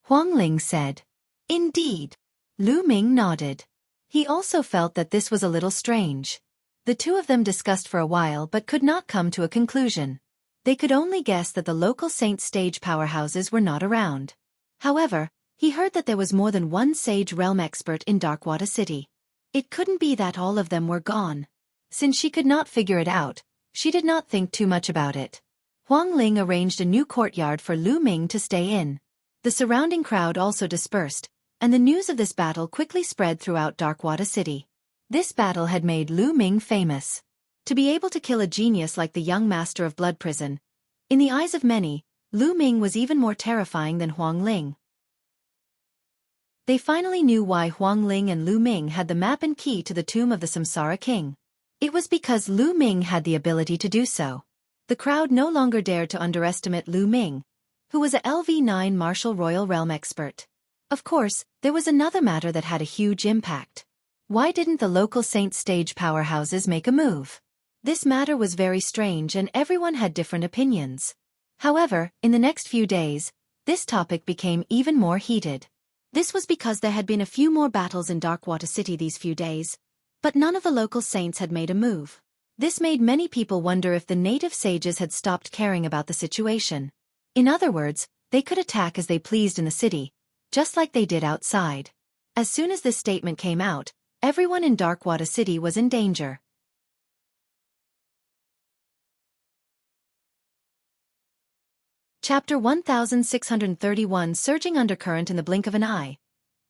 Huang Ling said. Indeed. Lu Ming nodded. He also felt that this was a little strange. The two of them discussed for a while but could not come to a conclusion. They could only guess that the local saint stage powerhouses were not around. However, he heard that there was more than one sage realm expert in Darkwater City. It couldn't be that all of them were gone. Since she could not figure it out, she did not think too much about it. Huang Ling arranged a new courtyard for Lu Ming to stay in. The surrounding crowd also dispersed, and the news of this battle quickly spread throughout Darkwater City. This battle had made Lu Ming famous. To be able to kill a genius like the young master of Blood Prison, in the eyes of many, Lu Ming was even more terrifying than Huang Ling. They finally knew why Huang Ling and Lu Ming had the map and key to the tomb of the Samsara King. It was because Lu Ming had the ability to do so. The crowd no longer dared to underestimate Lu Ming, who was a LV9 Martial Royal Realm expert. Of course, there was another matter that had a huge impact. Why didn't the local saint stage powerhouses make a move? This matter was very strange and everyone had different opinions. However, in the next few days, this topic became even more heated. This was because there had been a few more battles in Darkwater City these few days, but none of the local saints had made a move. This made many people wonder if the native sages had stopped caring about the situation. In other words, they could attack as they pleased in the city, just like they did outside. As soon as this statement came out, everyone in Darkwater City was in danger. Chapter 1631 Surging Undercurrent in the Blink of an Eye.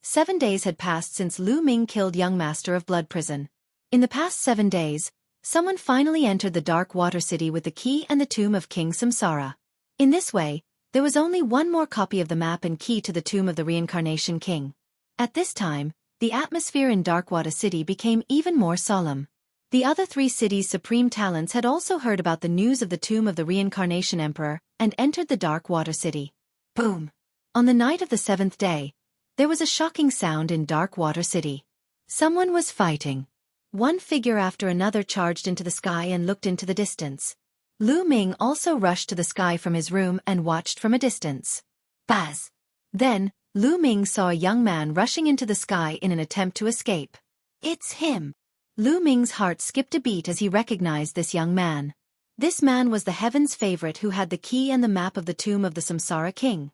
7 days had passed since Lu Ming killed young master of Blood Prison. In the past 7 days, someone finally entered the Dark Water City with the key and the tomb of King Samsara. In this way, there was only one more copy of the map and key to the tomb of the Reincarnation King. At this time, the atmosphere in Darkwater City became even more solemn. The other 3 cities' supreme talents had also heard about the news of the tomb of the Reincarnation Emperor and entered the Dark Water City. Boom! On the night of the 7th day, there was a shocking sound in Dark Water City. Someone was fighting. One figure after another charged into the sky and looked into the distance. Lu Ming also rushed to the sky from his room and watched from a distance. Buzz! Then, Lu Ming saw a young man rushing into the sky in an attempt to escape. It's him! Lu Ming's heart skipped a beat as he recognized this young man. This man was the Heaven's favorite who had the key and the map of the tomb of the Samsara King.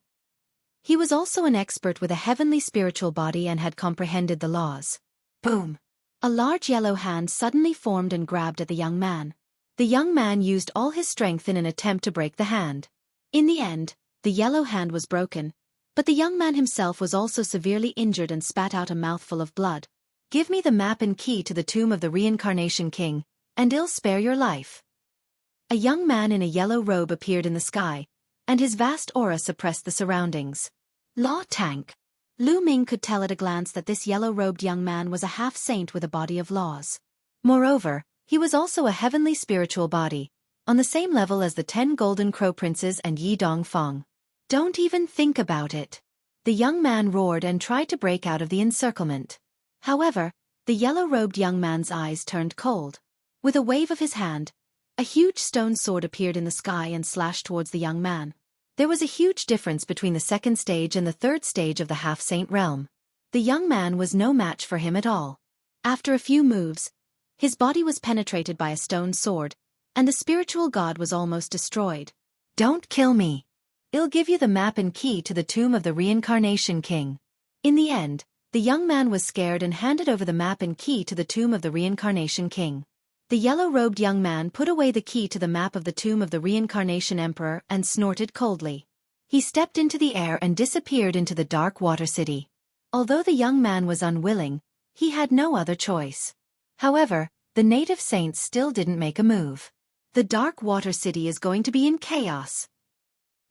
He was also an expert with a heavenly spiritual body and had comprehended the laws. Boom! A large yellow hand suddenly formed and grabbed at the young man. The young man used all his strength in an attempt to break the hand. In the end, the yellow hand was broken, but the young man himself was also severely injured and spat out a mouthful of blood. Give me the map and key to the tomb of the Reincarnation King, and I'll spare your life. A young man in a yellow robe appeared in the sky, and his vast aura suppressed the surroundings. Law Tank. Lu Ming could tell at a glance that this yellow-robed young man was a half-saint with a body of laws. Moreover, he was also a heavenly spiritual body, on the same level as the 10 Golden Crow Princes and Yi Dongfang. Don't even think about it. The young man roared and tried to break out of the encirclement. However, the yellow-robed young man's eyes turned cold. With a wave of his hand, a huge stone sword appeared in the sky and slashed towards the young man. There was a huge difference between the 2nd stage and the 3rd stage of the half-saint realm. The young man was no match for him at all. After a few moves, his body was penetrated by a stone sword, and the spiritual god was almost destroyed. Don't kill me. I'll give you the map and key to the tomb of the Reincarnation King. In the end, the young man was scared and handed over the map and key to the tomb of the Reincarnation King. The yellow-robed young man put away the key to the map of the tomb of the Reincarnation Emperor and snorted coldly. He stepped into the air and disappeared into the Dark Water City. Although the young man was unwilling, he had no other choice. However, the native saints still didn't make a move. The Dark Water City is going to be in chaos.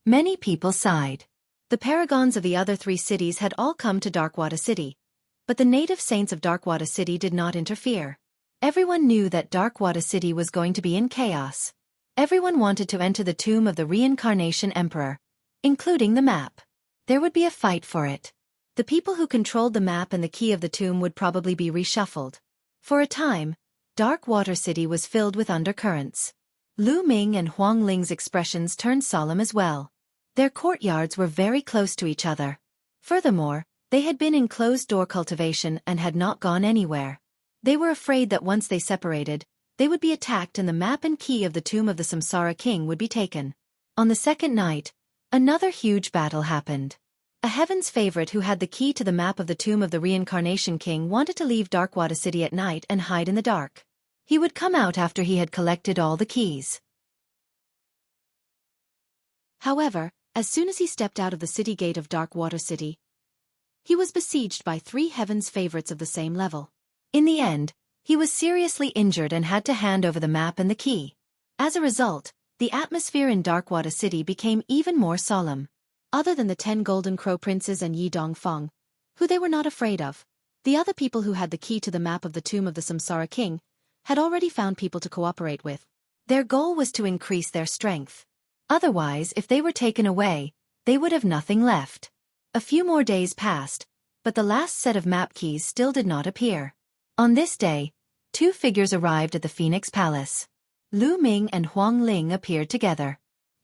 Many people sighed. The paragons of the other 3 cities had all come to Darkwater City, but the native saints of Darkwater City did not interfere. Everyone knew that Darkwater City was going to be in chaos. Everyone wanted to enter the tomb of the Reincarnation Emperor, including the map. There would be a fight for it. The people who controlled the map and the key of the tomb would probably be reshuffled. For a time, Darkwater City was filled with undercurrents. Lu Ming and Huang Ling's expressions turned solemn as well. Their courtyards were very close to each other. Furthermore, they had been in closed-door cultivation and had not gone anywhere. They were afraid that once they separated, they would be attacked and the map and key of the tomb of the Samsara King would be taken. On the second night, another huge battle happened. A heaven's favorite who had the key to the map of the tomb of the Reincarnation King wanted to leave Darkwater City at night and hide in the dark. He would come out after he had collected all the keys. However, as soon as he stepped out of the city gate of Darkwater City, he was besieged by 3 heaven's favorites of the same level. In the end, he was seriously injured and had to hand over the map and the key. As a result, the atmosphere in Darkwater City became even more solemn. Other than the 10 Golden Crow Princes and Yi Dongfeng, who they were not afraid of, the other people who had the key to the map of the tomb of the Samsara King had already found people to cooperate with. Their goal was to increase their strength. Otherwise, if they were taken away, they would have nothing left. A few more days passed, but the last set of map keys still did not appear. On this day, 2 figures arrived at the Phoenix Palace. Lu Ming and Huang Ling appeared together.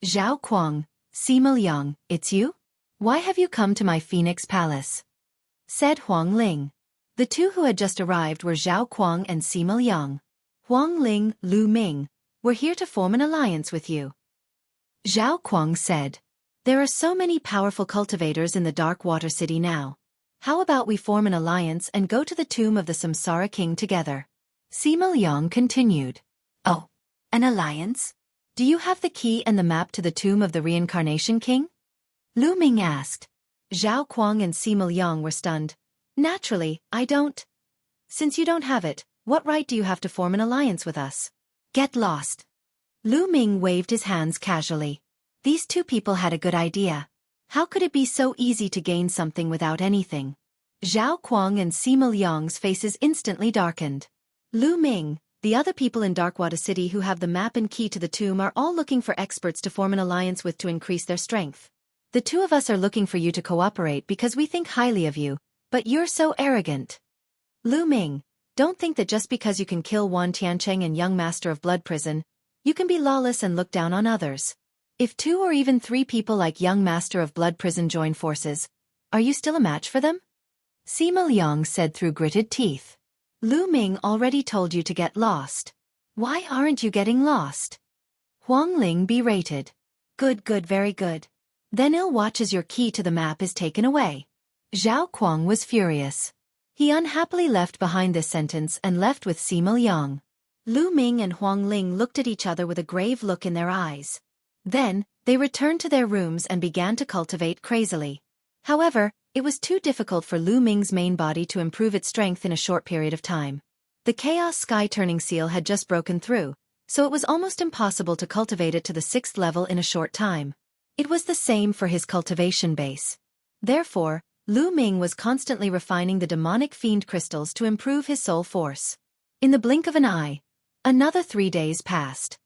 Zhao Kuang, Sima Liang, it's you? Why have you come to my Phoenix Palace? Said Huang Ling. The 2 who had just arrived were Zhao Kuang and Sima Liang. Huang Ling, Lu Ming, we're here to form an alliance with you. Zhao Kuang said. There are so many powerful cultivators in the Darkwater City now. How about we form an alliance and go to the tomb of the Samsara King together? Sima Liang continued. Oh, an alliance? Do you have the key and the map to the tomb of the Reincarnation King? Lu Ming asked. Zhao Kuang and Sima Liang were stunned. Naturally, I don't. Since you don't have it, what right do you have to form an alliance with us? Get lost. Lu Ming waved his hands casually. These 2 people had a good idea. How could it be so easy to gain something without anything? Zhao Kuang and Sima Liang's faces instantly darkened. Lu Ming, the other people in Darkwater City who have the map and key to the tomb are all looking for experts to form an alliance with to increase their strength. The 2 of us are looking for you to cooperate because we think highly of you, but you're so arrogant. Lu Ming, don't think that just because you can kill Wan Tiancheng and Young Master of Blood Prison, you can be lawless and look down on others. If 2 or even 3 people like Young Master of Blood Prison join forces, are you still a match for them? Sima Liang said through gritted teeth. Lu Ming already told you to get lost. Why aren't you getting lost? Huang Ling berated. Good, very good. Then I'll watch as your key to the map is taken away. Zhao Kuang was furious. He unhappily left behind this sentence and left with Sima Liang. Lu Ming and Huang Ling looked at each other with a grave look in their eyes. Then, they returned to their rooms and began to cultivate crazily. However, it was too difficult for Lu Ming's main body to improve its strength in a short period of time. The Chaos Sky Turning Seal had just broken through, so it was almost impossible to cultivate it to the 6th level in a short time. It was the same for his cultivation base. Therefore, Lu Ming was constantly refining the demonic fiend crystals to improve his soul force. In the blink of an eye, another 3 days passed.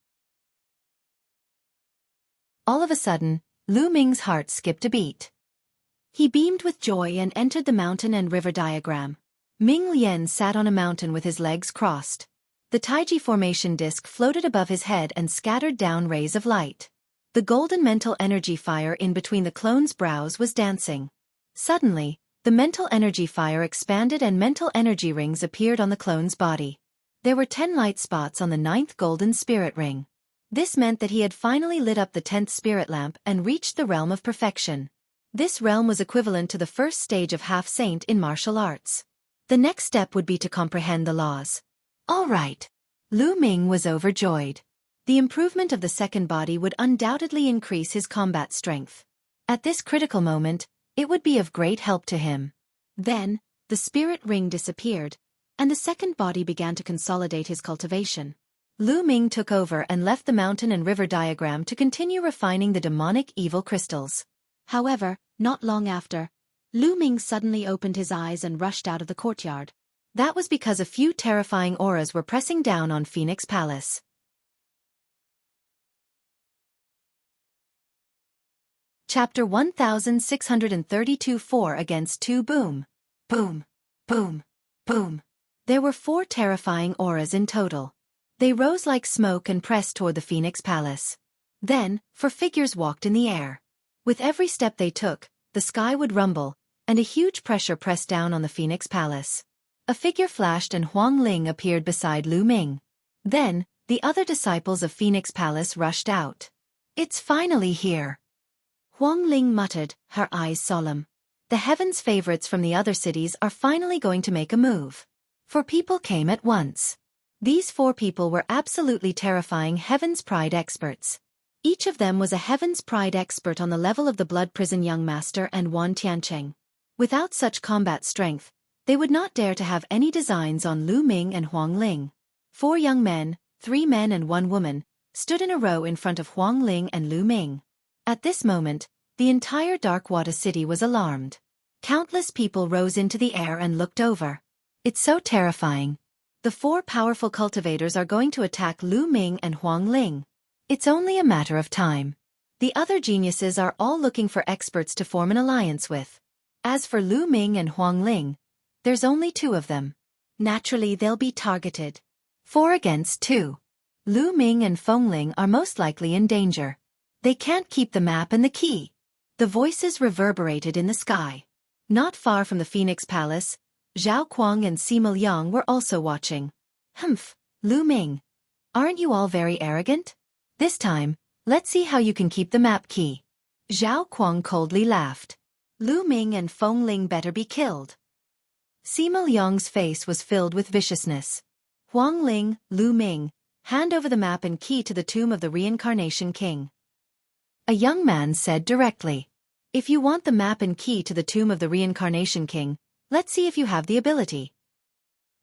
All of a sudden, Lu Ming's heart skipped a beat. He beamed with joy and entered the mountain and river diagram. Ming Lian sat on a mountain with his legs crossed. The Taiji formation disk floated above his head and scattered down rays of light. The golden mental energy fire in between the clone's brows was dancing. Suddenly, the mental energy fire expanded and mental energy rings appeared on the clone's body. There were 10 light spots on the 9th golden spirit ring. This meant that he had finally lit up the 10th spirit lamp and reached the realm of perfection. This realm was equivalent to the first stage of half-saint in martial arts. The next step would be to comprehend the laws. All right. Lu Ming was overjoyed. The improvement of the second body would undoubtedly increase his combat strength. At this critical moment, it would be of great help to him. Then, the spirit ring disappeared, and the second body began to consolidate his cultivation. Lu Ming took over and left the mountain and river diagram to continue refining the demonic evil crystals. However, not long after, Lu Ming suddenly opened his eyes and rushed out of the courtyard. That was because a few terrifying auras were pressing down on Phoenix Palace. Chapter 1632 4 against 2 Boom. Boom. Boom. Boom. There were 4 terrifying auras in total. They rose like smoke and pressed toward the Phoenix Palace. Then, 4 figures walked in the air. With every step they took, the sky would rumble, and a huge pressure pressed down on the Phoenix Palace. A figure flashed and Huang Ling appeared beside Lu Ming. Then, the other disciples of Phoenix Palace rushed out. It's finally here. Huang Ling muttered, her eyes solemn. The heavens' favorites from the other cities are finally going to make a move. 4 people came at once. These 4 people were absolutely terrifying Heaven's Pride experts. Each of them was a Heaven's Pride expert on the level of the Blood Prison Young Master and Wan Tiancheng. Without such combat strength, they would not dare to have any designs on Lu Ming and Huang Ling. 4 young men, 3 men and 1 woman, stood in a row in front of Huang Ling and Lu Ming. At this moment, the entire Darkwater city was alarmed. Countless people rose into the air and looked over. It's so terrifying. The 4 powerful cultivators are going to attack Lu Ming and Huang Ling. It's only a matter of time. The other geniuses are all looking for experts to form an alliance with. As for Lu Ming and Huang Ling, there's only 2 of them. Naturally, they'll be targeted. 4 against 2. Lu Ming and Feng Ling are most likely in danger. They can't keep the map and the key. The voices reverberated in the sky. Not far from the Phoenix Palace, Zhao Kuang and Sima Liang were also watching. Humph, Lu Ming. Aren't you all very arrogant? This time, let's see how you can keep the map key. Zhao Kuang coldly laughed. Lu Ming and Feng Ling better be killed. Sima Liang's face was filled with viciousness. Huang Ling, Lu Ming, hand over the map and key to the tomb of the Reincarnation King. A young man said directly. If you want the map and key to the tomb of the Reincarnation King, let's see if you have the ability.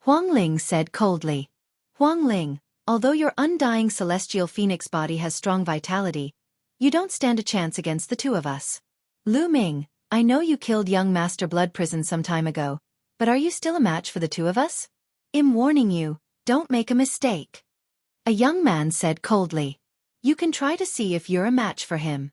Huang Ling said coldly. Huang Ling, although your undying celestial phoenix body has strong vitality, you don't stand a chance against the 2 of us. Lu Ming, I know you killed young Master Blood Prison some time ago, but are you still a match for the 2 of us? I'm warning you, don't make a mistake. A young man said coldly. You can try to see if you're a match for him.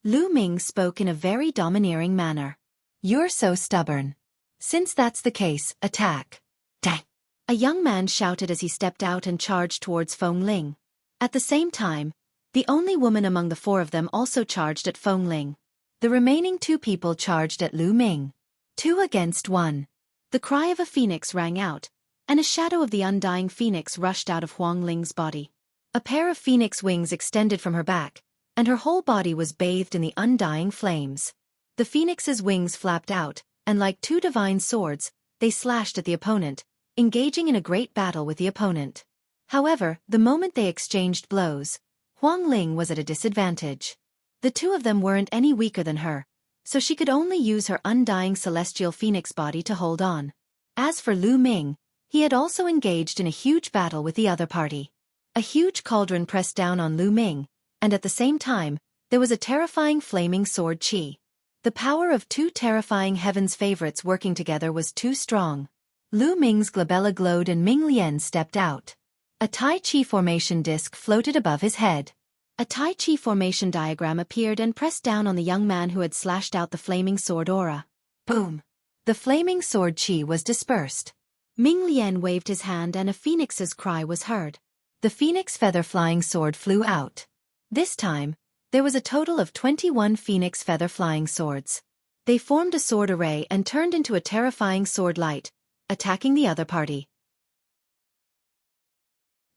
Lu Ming spoke in a very domineering manner. You're so stubborn. Since that's the case, attack. Dang! A young man shouted as he stepped out and charged towards Feng Ling. At the same time, the only woman among the 4 of them also charged at Feng Ling. The remaining 2 people charged at Lu Ming. 2 against 1. The cry of a phoenix rang out, and a shadow of the undying phoenix rushed out of Huang Ling's body. A pair of phoenix wings extended from her back, and her whole body was bathed in the undying flames. The phoenix's wings flapped out, and like 2 divine swords, they slashed at the opponent, engaging in a great battle with the opponent. However, the moment they exchanged blows, Huang Ling was at a disadvantage. The 2 of them weren't any weaker than her, so she could only use her undying celestial phoenix body to hold on. As for Lu Ming, he had also engaged in a huge battle with the other party. A huge cauldron pressed down on Lu Ming, and at the same time, there was a terrifying flaming sword chi. The power of 2 terrifying heaven's favorites working together was too strong. Lu Ming's glabella glowed and Ming Lian stepped out. A Tai Chi formation disc floated above his head. A Tai Chi formation diagram appeared and pressed down on the young man who had slashed out the flaming sword aura. Boom! The flaming sword chi was dispersed. Ming Lian waved his hand and a phoenix's cry was heard. The phoenix feather flying sword flew out. This time, there was a total of 21 phoenix feather flying swords. They formed a sword array and turned into a terrifying sword light, attacking the other party.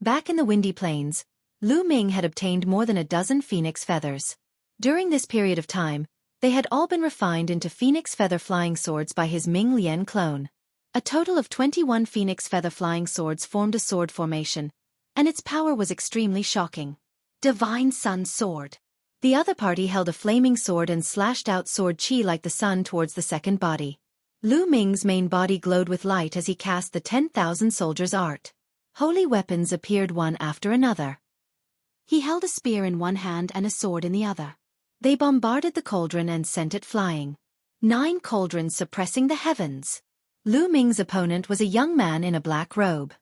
Back in the Windy Plains, Lu Ming had obtained more than a dozen phoenix feathers. During this period of time, they had all been refined into phoenix feather flying swords by his Ming Lian clone. A total of 21 phoenix feather flying swords formed a sword formation, and its power was extremely shocking. Divine Sun Sword. The other party held a flaming sword and slashed out sword chi like the sun towards the second body. Lu Ming's main body glowed with light as he cast the 10,000 soldiers art. Holy weapons appeared one after another. He held a spear in one hand and a sword in the other. They bombarded the cauldron and sent it flying. 9 cauldrons suppressing the heavens. Lu Ming's opponent was a young man in a black robe.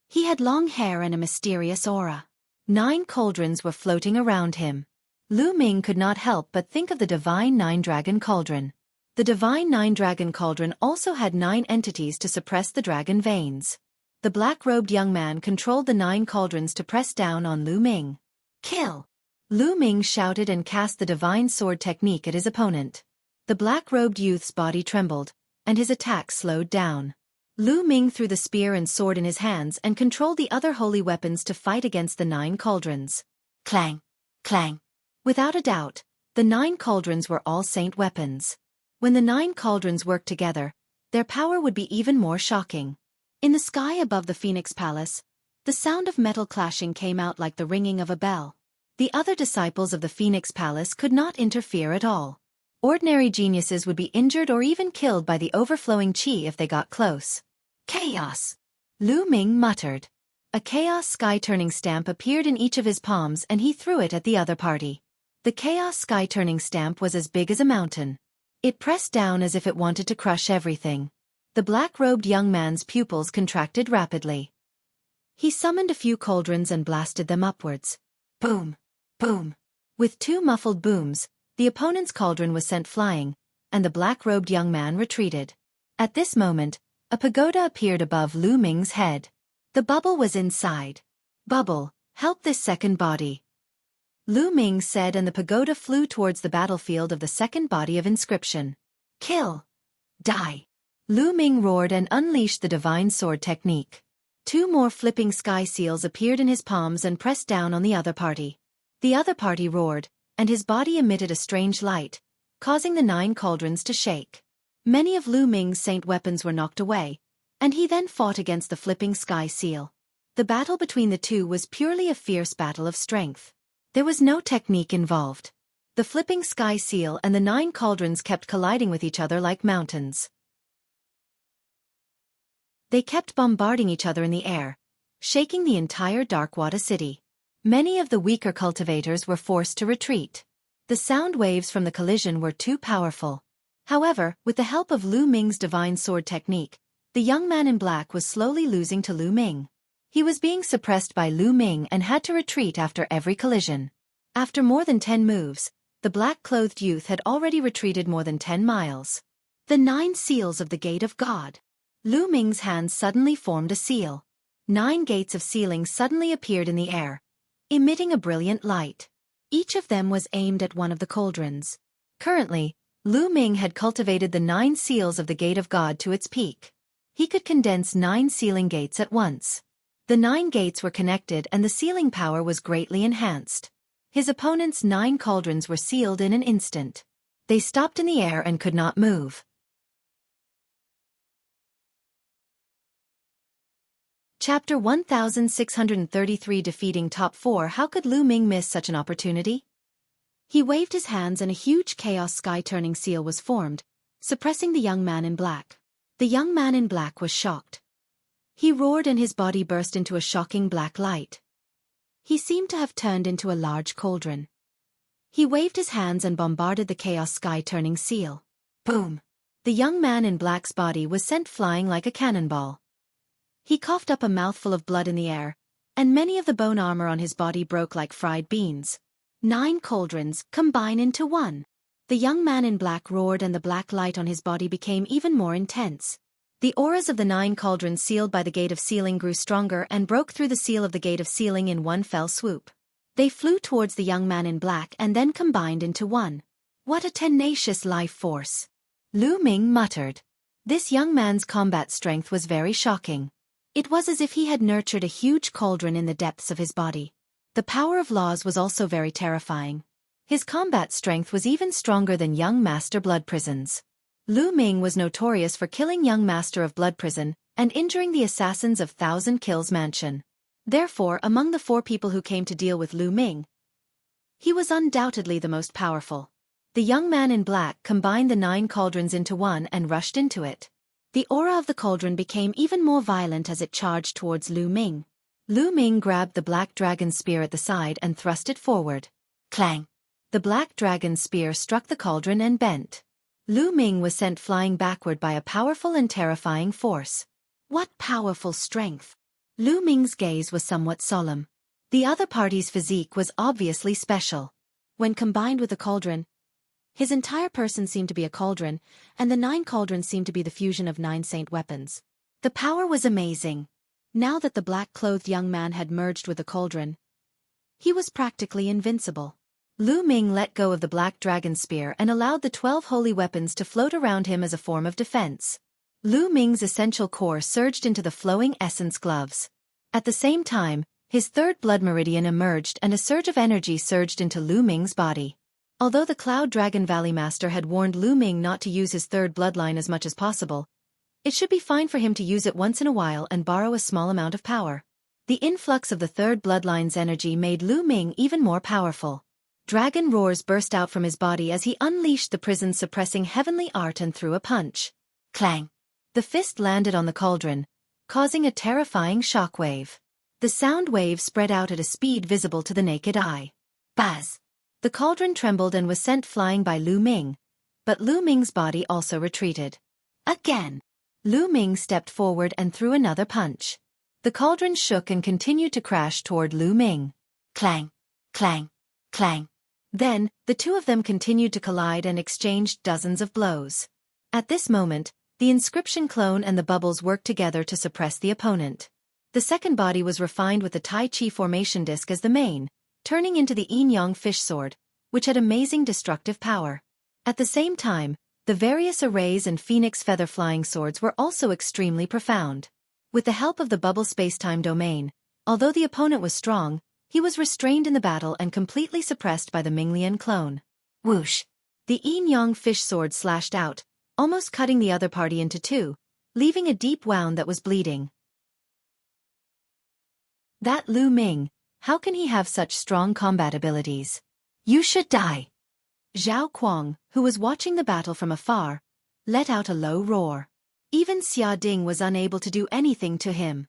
He had long hair and a mysterious aura. 9 cauldrons were floating around him. Lu Ming could not help but think of the Divine 9-Dragon Cauldron. The Divine 9-Dragon Cauldron also had 9 entities to suppress the dragon veins. The black-robed young man controlled the 9 cauldrons to press down on Lu Ming. Kill! Lu Ming shouted and cast the Divine Sword technique at his opponent. The black-robed youth's body trembled, and his attack slowed down. Lu Ming threw the spear and sword in his hands and controlled the other holy weapons to fight against the 9 cauldrons. Clang! Clang! Without a doubt, the 9 cauldrons were all saint weapons. When the 9 cauldrons worked together, their power would be even more shocking. In the sky above the Phoenix Palace, the sound of metal clashing came out like the ringing of a bell. The other disciples of the Phoenix Palace could not interfere at all. Ordinary geniuses would be injured or even killed by the overflowing qi if they got close. Chaos! Lu Ming muttered. A chaos sky-turning stamp appeared in each of his palms and he threw it at the other party. The chaos sky-turning stamp was as big as a mountain. It pressed down as if it wanted to crush everything. The black-robed young man's pupils contracted rapidly. He summoned a few cauldrons and blasted them upwards. Boom! Boom! With 2 muffled booms, the opponent's cauldron was sent flying, and the black-robed young man retreated. At this moment, a pagoda appeared above Lu Ming's head. The bubble was inside. Bubble, help this second body. Lu Ming said, and the pagoda flew towards the battlefield of the second body of inscription. Kill! Die! Lu Ming roared and unleashed the divine sword technique. 2 more flipping sky seals appeared in his palms and pressed down on the other party. The other party roared, and his body emitted a strange light, causing the 9 cauldrons to shake. Many of Lu Ming's saint weapons were knocked away, and he then fought against the flipping sky seal. The battle between the two was purely a fierce battle of strength. There was no technique involved. The flipping sky seal and the 9 cauldrons kept colliding with each other like mountains. They kept bombarding each other in the air, shaking the entire Darkwada city. Many of the weaker cultivators were forced to retreat. The sound waves from the collision were too powerful. However, with the help of Lu Ming's divine sword technique, the young man in black was slowly losing to Lu Ming. He was being suppressed by Lu Ming and had to retreat after every collision. After more than 10 moves, the black-clothed youth had already retreated more than 10 miles. The 9 seals of the Gate of God. Lu Ming's hands suddenly formed a seal. 9 gates of sealing suddenly appeared in the air, emitting a brilliant light. Each of them was aimed at one of the cauldrons. Currently, Lu Ming had cultivated the 9 seals of the Gate of God to its peak. He could condense 9 sealing gates at once. The 9 gates were connected and the sealing power was greatly enhanced. His opponent's 9 cauldrons were sealed in an instant. They stopped in the air and could not move. Chapter 1633 Defeating Top 4. How could Lu Ming miss such an opportunity? He waved his hands and a huge chaos sky-turning seal was formed, suppressing the young man in black. The young man in black was shocked. He roared and his body burst into a shocking black light. He seemed to have turned into a large cauldron. He waved his hands and bombarded the chaos sky-turning seal. Boom! The young man in black's body was sent flying like a cannonball. He coughed up a mouthful of blood in the air, and many of the bone armor on his body broke like fried beans. 9 cauldrons combine into one. The young man in black roared and the black light on his body became even more intense. The auras of the 9 cauldrons sealed by the Gate of Sealing grew stronger and broke through the seal of the Gate of Sealing in one fell swoop. They flew towards the young man in black and then combined into one. What a tenacious life force! Lu Ming muttered. This young man's combat strength was very shocking. It was as if he had nurtured a huge cauldron in the depths of his body. The power of laws was also very terrifying. His combat strength was even stronger than young Master Blood Prison's. Lu Ming was notorious for killing young Master of Blood Prison and injuring the assassins of Thousand Kills Mansion. Therefore, among the 4 people who came to deal with Lu Ming, he was undoubtedly the most powerful. The young man in black combined the 9 cauldrons into one and rushed into it. The aura of the cauldron became even more violent as it charged towards Lu Ming. Lu Ming grabbed the black dragon spear at the side and thrust it forward. Clang! The black dragon spear struck the cauldron and bent. Lu Ming was sent flying backward by a powerful and terrifying force. What powerful strength! Lu Ming's gaze was somewhat solemn. The other party's physique was obviously special. When combined with the cauldron, his entire person seemed to be a cauldron, and the 9 cauldrons seemed to be the fusion of 9 saint weapons. The power was amazing. Now that the black-clothed young man had merged with the cauldron, he was practically invincible. Lu Ming let go of the black dragon spear and allowed the 12 holy weapons to float around him as a form of defense. Lu Ming's essential core surged into the flowing essence gloves. At the same time, His third blood meridian emerged and a surge of energy surged into Lu Ming's body. Although the Cloud Dragon Valley Master had warned Lu Ming not to use his third bloodline as much as possible, it should be fine for him to use it once in a while and borrow a small amount of power. The influx of the third bloodline's energy made Lu Ming even more powerful. Dragon roars burst out from his body as he unleashed the prison-suppressing heavenly art and threw a punch. Clang! The fist landed on the cauldron, causing a terrifying shockwave. The sound wave spread out at a speed visible to the naked eye. Buzz! The cauldron trembled and was sent flying by Lu Ming, but Lu Ming's body also retreated. Again! Lu Ming stepped forward and threw another punch. The cauldron shook and continued to crash toward Lu Ming. Clang! Clang! Clang! Then, the two of them continued to collide and exchanged dozens of blows. At this moment, the inscription clone and the bubbles worked together to suppress the opponent. The second body was refined with the Tai Chi formation disc as the main, turning into the yin-yang fish sword, which had amazing destructive power. At the same time, the various arrays and phoenix feather flying swords were also extremely profound. With the help of the bubble space-time domain, although the opponent was strong, he was restrained in the battle and completely suppressed by the Minglian clone. Whoosh! The yin-yang fish sword slashed out, almost cutting the other party into two, leaving a deep wound that was bleeding. That Lu Ming, how can he have such strong combat abilities? You should die! Zhao Kuang, who was watching the battle from afar, let out a low roar. Even Xia Ding was unable to do anything to him.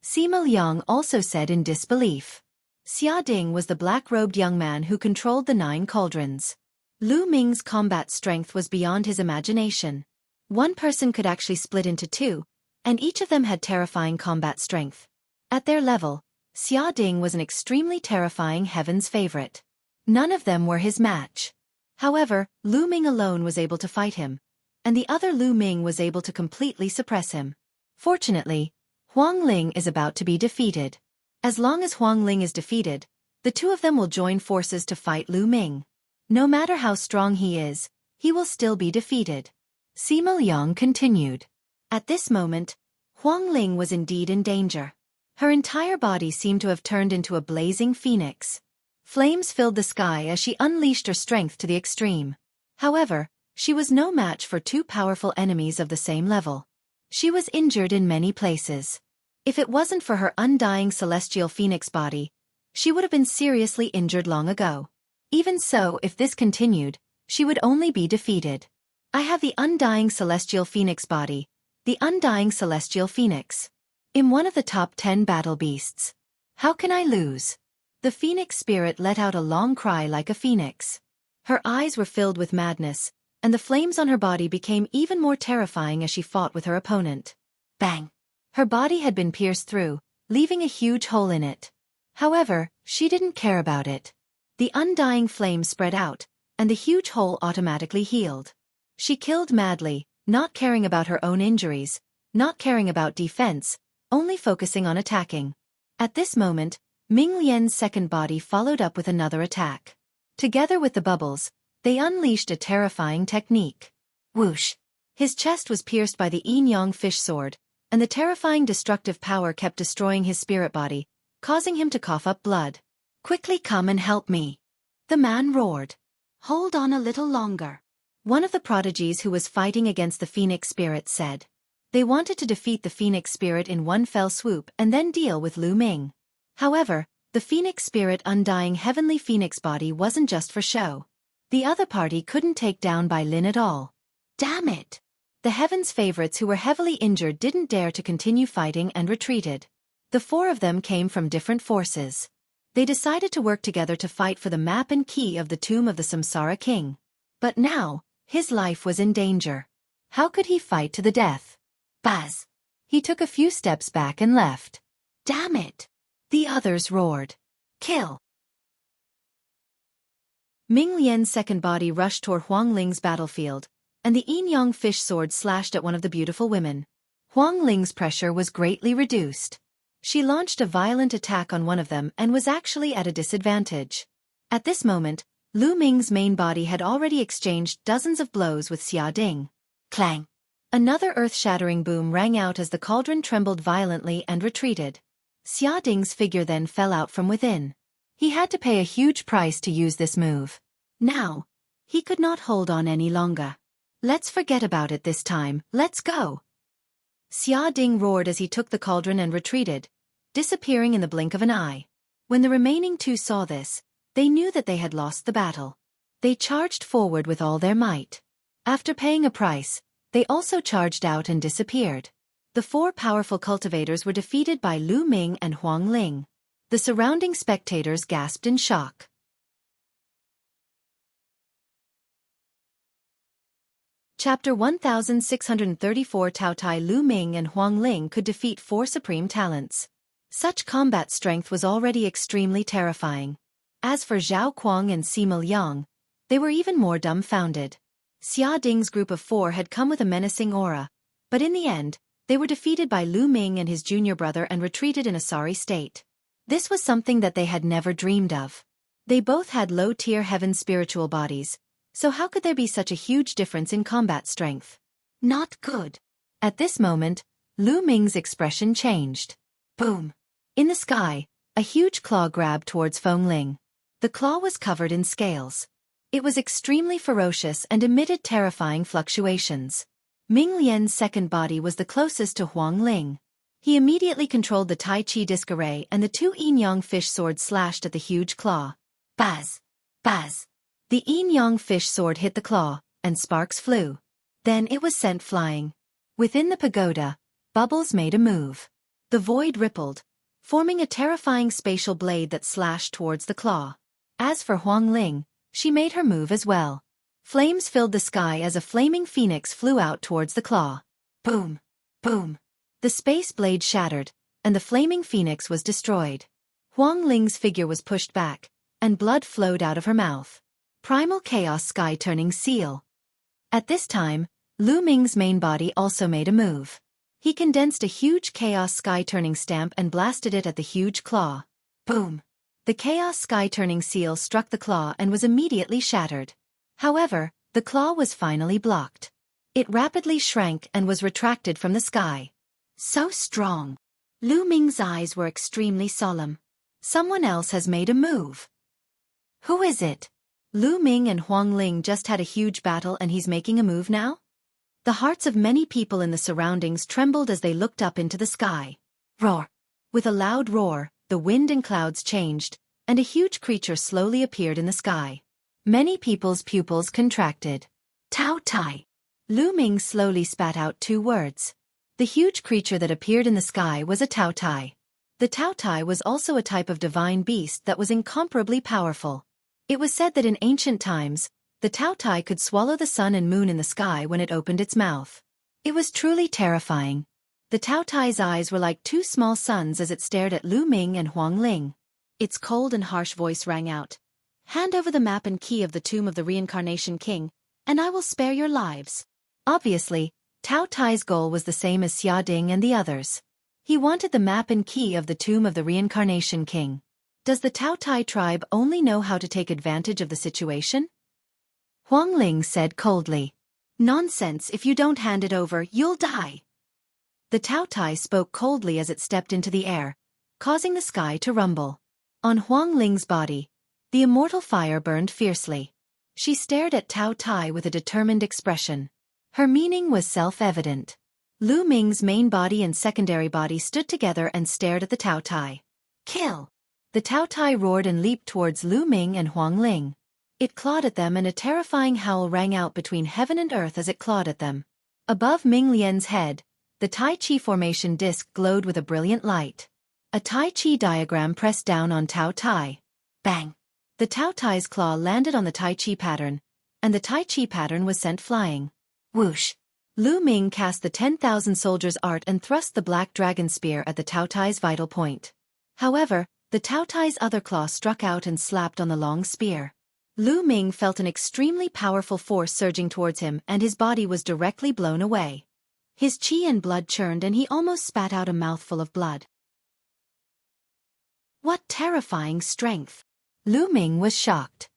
Sima Liang also said in disbelief. Xia Ding was the black-robed young man who controlled the 9 cauldrons. Lu Ming's combat strength was beyond his imagination. One person could actually split into 2, and each of them had terrifying combat strength. At their level, Xia Ding was an extremely terrifying heaven's favorite. None of them were his match. However, Lu Ming alone was able to fight him, and the other Lu Ming was able to completely suppress him. Fortunately, Huang Ling is about to be defeated. As long as Huang Ling is defeated, the two of them will join forces to fight Lu Ming. No matter how strong he is, he will still be defeated. Sima Liang continued. At this moment, Huang Ling was indeed in danger. Her entire body seemed to have turned into a blazing phoenix. Flames filled the sky as she unleashed her strength to the extreme. However, she was no match for 2 powerful enemies of the same level. She was injured in many places. If it wasn't for her undying celestial phoenix body, she would have been seriously injured long ago. Even so, if this continued, she would only be defeated. I have the undying celestial phoenix body, the undying celestial phoenix. I'm one of the top 10 battle beasts. How can I lose? The phoenix spirit let out a long cry like a phoenix. Her eyes were filled with madness, and the flames on her body became even more terrifying as she fought with her opponent. Bang! Her body had been pierced through, leaving a huge hole in it. However, she didn't care about it. The undying flame spread out, and the huge hole automatically healed. She killed madly, not caring about her own injuries, not caring about defense, only focusing on attacking. At this moment, Ming Lian's second body followed up with another attack. Together with the bubbles, they unleashed a terrifying technique. Whoosh! His chest was pierced by the yin-yang fish sword, and the terrifying destructive power kept destroying his spirit body, causing him to cough up blood. Quickly come and help me! The man roared. Hold on a little longer. One of the prodigies who was fighting against the phoenix spirit said. They wanted to defeat the phoenix spirit in one fell swoop and then deal with Lu Ming. However, the phoenix spirit undying heavenly phoenix body wasn't just for show. The other party couldn't take down Bai Lin at all. Damn it! The heavens' favorites who were heavily injured didn't dare to continue fighting and retreated. The 4 of them came from different forces. They decided to work together to fight for the map and key of the tomb of the Samsara King. But now, his life was in danger. How could he fight to the death? Buzz! He took a few steps back and left. Damn it! The others roared. Kill! Ming Lian's second body rushed toward Huang Ling's battlefield, and the yin-yang fish sword slashed at one of the beautiful women. Huang Ling's pressure was greatly reduced. She launched a violent attack on one of them and was actually at a disadvantage. At this moment, Lu Ming's main body had already exchanged dozens of blows with Xia Ding. Clang! Another earth-shattering boom rang out as the cauldron trembled violently and retreated. Xia Ding's figure then fell out from within. He had to pay a huge price to use this move. Now, he could not hold on any longer. Let's forget about it this time, let's go. Xia Ding roared as he took the cauldron and retreated, disappearing in the blink of an eye. When the remaining two saw this, they knew that they had lost the battle. They charged forward with all their might. After paying a price, they also charged out and disappeared. The four powerful cultivators were defeated by Lu Ming and Huang Ling. The surrounding spectators gasped in shock. Chapter 1634 Tao Tai Lu Ming and Huang Ling could defeat four supreme talents. Such combat strength was already extremely terrifying. As for Zhao Kuang and Sima Liang, they were even more dumbfounded. Xia Ding's group of four had come with a menacing aura, but in the end, they were defeated by Lu Ming and his junior brother and retreated in a sorry state. This was something that they had never dreamed of. They both had low-tier heaven spiritual bodies, so how could there be such a huge difference in combat strength? Not good. At this moment, Lu Ming's expression changed. Boom! In the sky, a huge claw grabbed towards Feng Ling. The claw was covered in scales. It was extremely ferocious and emitted terrifying fluctuations. Ming Lian's second body was the closest to Huang Ling. He immediately controlled the Tai Chi disc array and the two yin-yang fish swords slashed at the huge claw. Buzz! Buzz! The yin-yang fish sword hit the claw, and sparks flew. Then it was sent flying. Within the pagoda, bubbles made a move. The void rippled, forming a terrifying spatial blade that slashed towards the claw. As for Huang Ling, she made her move as well. Flames filled the sky as a flaming phoenix flew out towards the claw. Boom! Boom! The space blade shattered, and the flaming phoenix was destroyed. Huang Ling's figure was pushed back, and blood flowed out of her mouth. Primal Chaos Sky-Turning Seal. At this time, Lu Ming's main body also made a move. He condensed a huge Chaos Sky-Turning stamp and blasted it at the huge claw. Boom! The Chaos Sky-Turning Seal struck the claw and was immediately shattered. However, the claw was finally blocked. It rapidly shrank and was retracted from the sky. So strong! Lu Ming's eyes were extremely solemn. Someone else has made a move. Who is it? Lu Ming and Huang Ling just had a huge battle and he's making a move now? The hearts of many people in the surroundings trembled as they looked up into the sky. Roar! With a loud roar, the wind and clouds changed, and a huge creature slowly appeared in the sky. Many people's pupils contracted. Tao Tai! Lu Ming slowly spat out two words. The huge creature that appeared in the sky was a Tao Tai. The Tao Tai was also a type of divine beast that was incomparably powerful. It was said that in ancient times, the Tao Tai could swallow the sun and moon in the sky when it opened its mouth. It was truly terrifying. The Tao Tai's eyes were like two small suns as it stared at Lu Ming and Huang Ling. Its cold and harsh voice rang out. Hand over the map and key of the tomb of the Reincarnation King, and I will spare your lives. Obviously, Tao Tai's goal was the same as Xia Ding and the others. He wanted the map and key of the tomb of the Reincarnation King. Does the Tao Tai tribe only know how to take advantage of the situation? Huang Ling said coldly. Nonsense, if you don't hand it over, you'll die. The Tao Tai spoke coldly as it stepped into the air, causing the sky to rumble. On Huang Ling's body, the immortal fire burned fiercely. She stared at Tao Tai with a determined expression. Her meaning was self-evident. Lu Ming's main body and secondary body stood together and stared at the Tao Tai. Kill! The Tao Tai roared and leaped towards Lu Ming and Huang Ling. It clawed at them and a terrifying howl rang out between heaven and earth as it clawed at them. Above Ming Lian's head, the Tai Chi formation disc glowed with a brilliant light. A Tai Chi diagram pressed down on Tao Tai. Bang! The Tao Tai's claw landed on the Tai Chi pattern, and the Tai Chi pattern was sent flying. Whoosh! Lu Ming cast the 10,000 soldiers art and thrust the black dragon spear at the Tao Tai's vital point. However, the Tao Tai's other claw struck out and slapped on the long spear. Lu Ming felt an extremely powerful force surging towards him and his body was directly blown away. His chi and blood churned and he almost spat out a mouthful of blood. What terrifying strength! Lu Ming was shocked.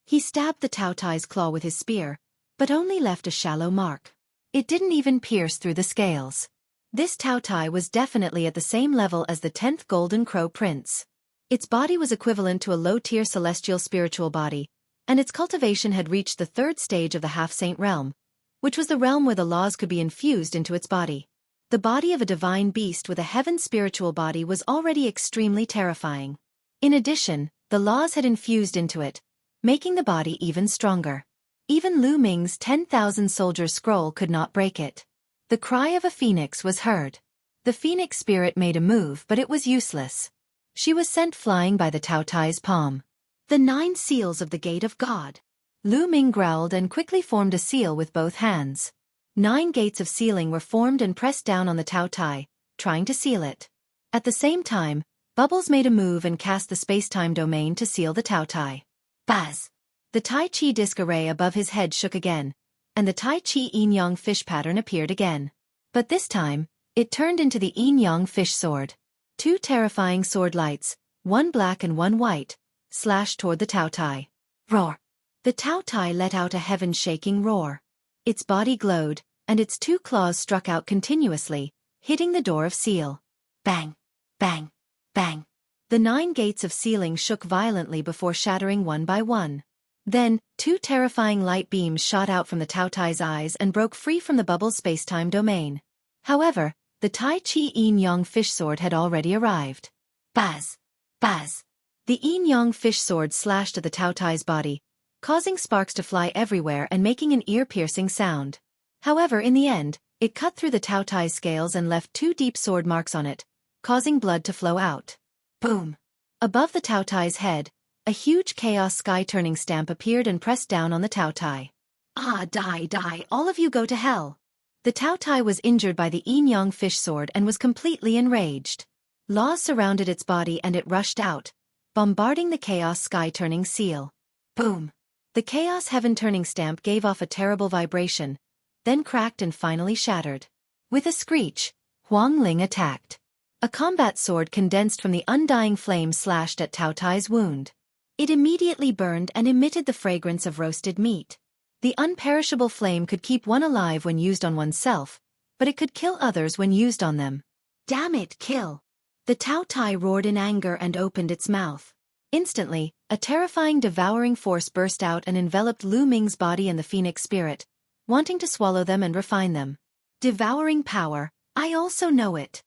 He stabbed the Tao Tai's claw with his spear, but only left a shallow mark. It didn't even pierce through the scales. This Tao Tai was definitely at the same level as the 10th Golden Crow Prince. Its body was equivalent to a low-tier celestial spiritual body, and its cultivation had reached the 3rd stage of the half-saint realm, which was the realm where the laws could be infused into its body. The body of a divine beast with a heaven spiritual body was already extremely terrifying. In addition, the laws had infused into it, making the body even stronger. Even Lu Ming's 10,000-soldier scroll could not break it. The cry of a phoenix was heard. The phoenix spirit made a move, but it was useless. She was sent flying by the Tao Tai's palm. The 9 seals of the Gate of God. Lu Ming growled and quickly formed a seal with both hands. 9 gates of sealing were formed and pressed down on the Tao Tai, trying to seal it. At the same time, Bubbles made a move and cast the space-time domain to seal the Tao Tai. Buzz! The Tai Chi disc array above his head shook again, and the Tai Chi yin-yang fish pattern appeared again. But this time, it turned into the yin-yang fish sword. 2 terrifying sword lights, one black and one white, slashed toward the Tao Tai. Roar! The Tao Tai let out a heaven-shaking roar. Its body glowed, and its 2 claws struck out continuously, hitting the door of seal. Bang! Bang! Bang! The 9 gates of sealing shook violently before shattering one by one. Then, 2 terrifying light beams shot out from the Tao Tai's eyes and broke free from the bubble space-time domain. However, the Tai Chi yin-yang fish sword had already arrived. Buzz! Buzz! The yin-yang fish sword slashed at the Tao Tai's body, causing sparks to fly everywhere and making an ear-piercing sound. However, in the end, it cut through the Tao Tai's scales and left 2 deep sword marks on it, causing blood to flow out. Boom! Above the Tao Tai's head, a huge chaos sky-turning stamp appeared and pressed down on the Tao Tai. Ah, die, all of you go to hell! The Tao Tai was injured by the yin-yang fish sword and was completely enraged. Laws surrounded its body and it rushed out, bombarding the chaos sky-turning seal. Boom! The chaos heaven-turning stamp gave off a terrible vibration, then cracked and finally shattered. With a screech, Huang Ling attacked. A combat sword condensed from the undying flame slashed at Tao Tai's wound. It immediately burned and emitted the fragrance of roasted meat. The unperishable flame could keep one alive when used on oneself, but it could kill others when used on them. Damn it, kill! The Tao Tai roared in anger and opened its mouth. Instantly, a terrifying devouring force burst out and enveloped Lu Ming's body and the phoenix spirit, wanting to swallow them and refine them. Devouring power, I also know it.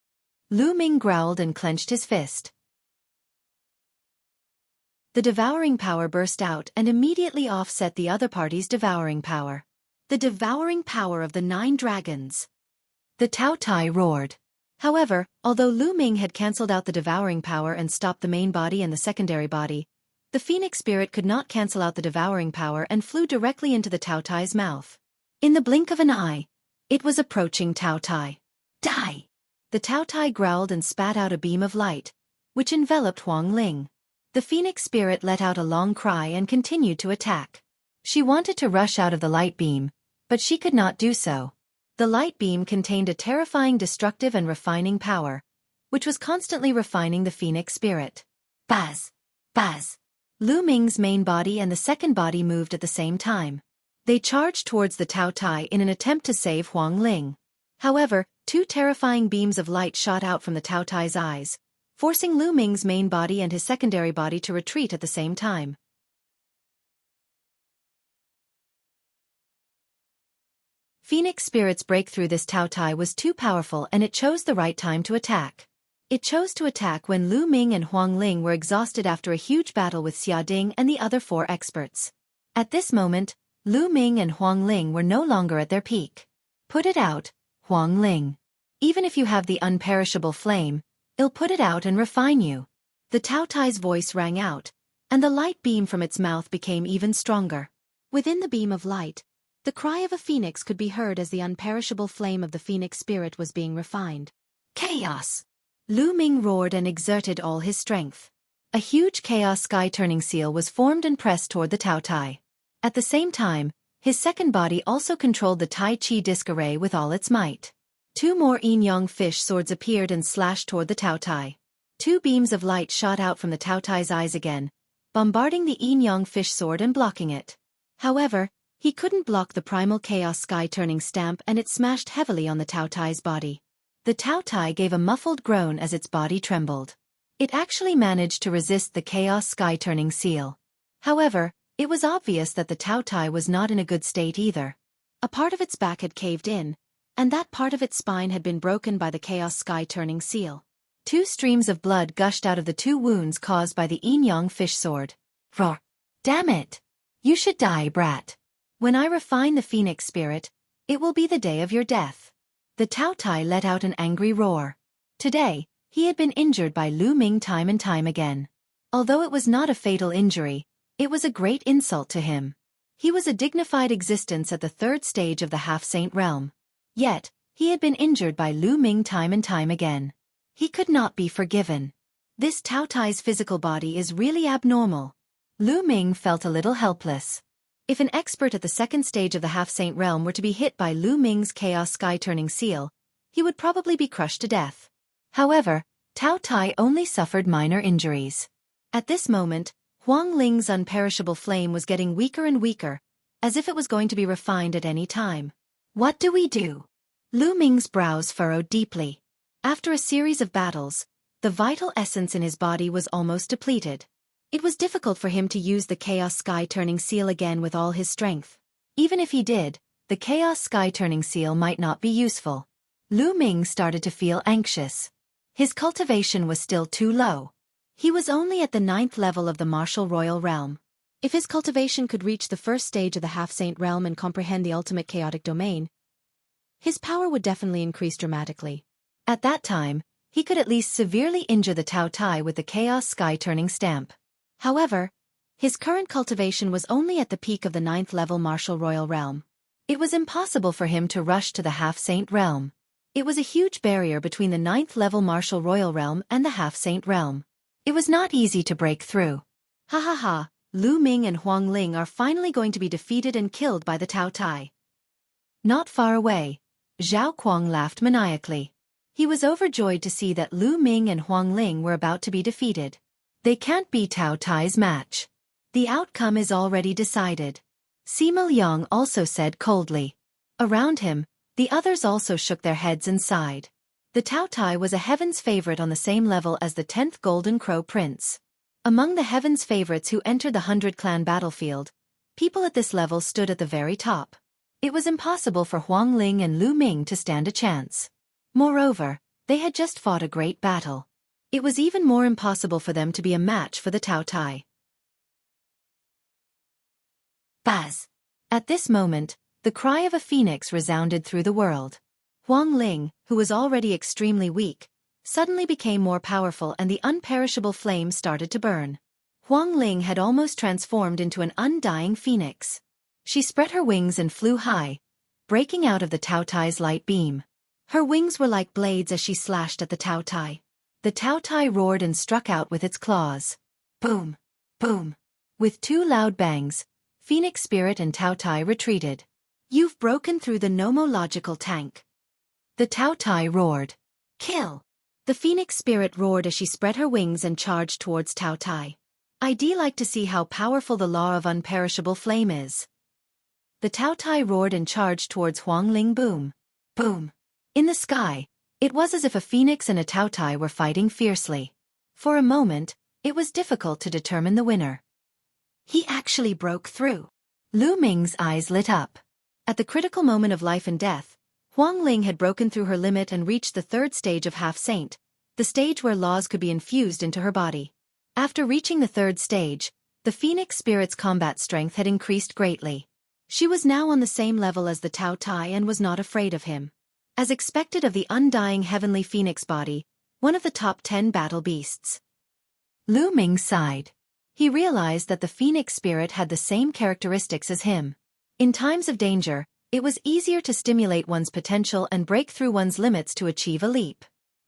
Lu Ming growled and clenched his fist. The devouring power burst out and immediately offset the other party's devouring power. The devouring power of the 9 dragons. The Tao Tai roared. However, although Lu Ming had cancelled out the devouring power and stopped the main body and the secondary body, the phoenix spirit could not cancel out the devouring power and flew directly into the Tao Tai's mouth. In the blink of an eye, it was approaching Tao Tai. Die! The Tao Tai growled and spat out a beam of light, which enveloped Huang Ling. The phoenix spirit let out a long cry and continued to attack. She wanted to rush out of the light beam, but she could not do so. The light beam contained a terrifying destructive and refining power, which was constantly refining the phoenix spirit. Buzz! Buzz! Lu Ming's main body and the second body moved at the same time. They charged towards the Tao Tai in an attempt to save Huang Ling. However, 2 terrifying beams of light shot out from the Tao Tai's eyes, forcing Lu Ming's main body and his secondary body to retreat at the same time. Phoenix Spirit's breakthrough this Tao Tai was too powerful and it chose the right time to attack. It chose to attack when Lu Ming and Huang Ling were exhausted after a huge battle with Xia Ding and the other 4 experts. At this moment, Lu Ming and Huang Ling were no longer at their peak. Put it out, Huang Ling. Even if you have the unperishable flame, I'll put it out and refine you. The Tao Tai's voice rang out, and the light beam from its mouth became even stronger. Within the beam of light, the cry of a phoenix could be heard as the unperishable flame of the phoenix spirit was being refined. Chaos! Lu Ming roared and exerted all his strength. A huge chaos sky-turning seal was formed and pressed toward the Tao Tai. At the same time, his second body also controlled the Tai Chi disc array with all its might. 2 more yin-yang fish swords appeared and slashed toward the Tao Tai. 2 beams of light shot out from the Tao Tai's eyes again, bombarding the yin-yang fish sword and blocking it. However, he couldn't block the primal chaos sky-turning stamp and it smashed heavily on the Tao Tai's body. The Tao Tai gave a muffled groan as its body trembled. It actually managed to resist the chaos sky-turning seal. However, it was obvious that the Tao Tai was not in a good state either. A part of its back had caved in, and that part of its spine had been broken by the chaos sky-turning seal. 2 streams of blood gushed out of the 2 wounds caused by the yin-yang fish sword. Roar! Damn it! You should die, brat. When I refine the phoenix spirit, it will be the day of your death. The Tao Tai let out an angry roar. Today, he had been injured by Lu Ming time and time again. Although it was not a fatal injury, it was a great insult to him. He was a dignified existence at the 3rd stage of the half-saint realm. Yet, he had been injured by Lu Ming time and time again. He could not be forgiven. This Tao Tai's physical body is really abnormal. Lu Ming felt a little helpless. If an expert at the 2nd stage of the half-saint realm were to be hit by Lu Ming's chaos sky-turning seal, he would probably be crushed to death. However, Tao Tai only suffered minor injuries. At this moment, Huang Ling's unperishable flame was getting weaker and weaker, as if it was going to be refined at any time. What do we do? Lu Ming's brows furrowed deeply. After a series of battles, the vital essence in his body was almost depleted. It was difficult for him to use the chaos sky-turning seal again with all his strength. Even if he did, the chaos sky-turning seal might not be useful. Lu Ming started to feel anxious. His cultivation was still too low. He was only at the 9th level of the martial royal realm. If his cultivation could reach the 1st stage of the half-saint realm and comprehend the ultimate chaotic domain, his power would definitely increase dramatically. At that time, he could at least severely injure the Tao Tai with the chaos sky-turning stamp. However, his current cultivation was only at the peak of the 9th level martial royal realm. It was impossible for him to rush to the half-saint realm. It was a huge barrier between the 9th level martial royal realm and the half-saint realm. It was not easy to break through. Ha ha ha, Lu Ming and Huang Ling are finally going to be defeated and killed by the Tao Tai. Not far away, Zhao Kuang laughed maniacally. He was overjoyed to see that Lu Ming and Huang Ling were about to be defeated. They can't be Tao Tai's match. The outcome is already decided. Sima Liang also said coldly. Around him, the others also shook their heads and sighed. The Tao Tai was a heaven's favorite on the same level as the 10th Golden Crow Prince. Among the heaven's favorites who entered the 100-clan battlefield, people at this level stood at the very top. It was impossible for Huang Ling and Lu Ming to stand a chance. Moreover, they had just fought a great battle. It was even more impossible for them to be a match for the Tao Tai. Buzz! At this moment, the cry of a phoenix resounded through the world. Huang Ling, who was already extremely weak, suddenly became more powerful and the unperishable flame started to burn. Huang Ling had almost transformed into an undying phoenix. She spread her wings and flew high, breaking out of the Tao Tai's light beam. Her wings were like blades as she slashed at the Tao Tai. The Tao Tai roared and struck out with its claws. Boom! Boom! With 2 loud bangs, Phoenix Spirit and Tao Tai retreated. You've broken through the nomological tank. The Tao Tai roared. Kill! The Phoenix Spirit roared as she spread her wings and charged towards Tao Tai. I'd like to see how powerful the law of unperishable flame is. The Tao Tai roared and charged towards Huang Ling. Boom! Boom! In the sky, it was as if a phoenix and a Tao Tai were fighting fiercely. For a moment, it was difficult to determine the winner. He actually broke through. Lu Ming's eyes lit up. At the critical moment of life and death, Huang Ling had broken through her limit and reached the 3rd stage of half-saint, the stage where laws could be infused into her body. After reaching the 3rd stage, the Phoenix Spirit's combat strength had increased greatly. She was now on the same level as the Tao Tai and was not afraid of him. As expected of the undying heavenly phoenix body, one of the top 10 battle beasts. Lu Ming sighed. He realized that the phoenix spirit had the same characteristics as him. In times of danger, it was easier to stimulate one's potential and break through one's limits to achieve a leap.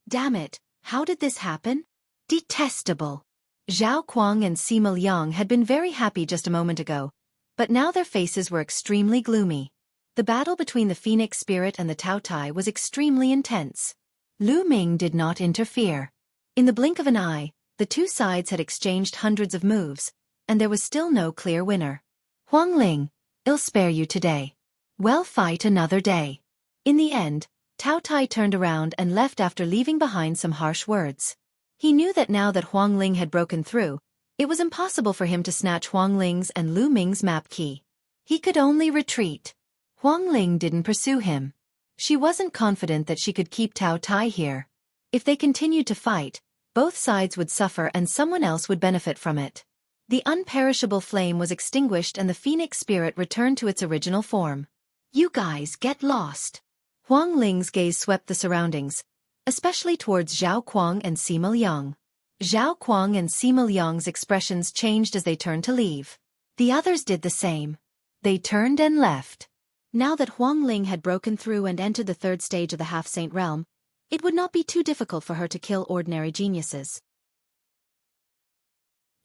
Damn it, how did this happen? Detestable. Zhao Kuang and Sima Liang had been very happy just a moment ago, but now their faces were extremely gloomy. The battle between the Phoenix Spirit and the Tao Tai was extremely intense. Lu Ming did not interfere. In the blink of an eye, the 2 sides had exchanged hundreds of moves, and there was still no clear winner. Huang Ling, I'll spare you today. We'll fight another day. In the end, Tao Tai turned around and left after leaving behind some harsh words. He knew that now that Huang Ling had broken through, it was impossible for him to snatch Huang Ling's and Lu Ming's map key. He could only retreat. Huang Ling didn't pursue him. She wasn't confident that she could keep Tao Tai here. If they continued to fight, both sides would suffer and someone else would benefit from it. The unperishable flame was extinguished and the phoenix spirit returned to its original form. "You guys get lost." Huang Ling's gaze swept the surroundings, especially towards Zhao Kuang and Sima Liang. Zhao Kuang and Sima Liang's expressions changed as they turned to leave. The others did the same. They turned and left. Now that Huang Ling had broken through and entered the third stage of the half-saint realm, it would not be too difficult for her to kill ordinary geniuses.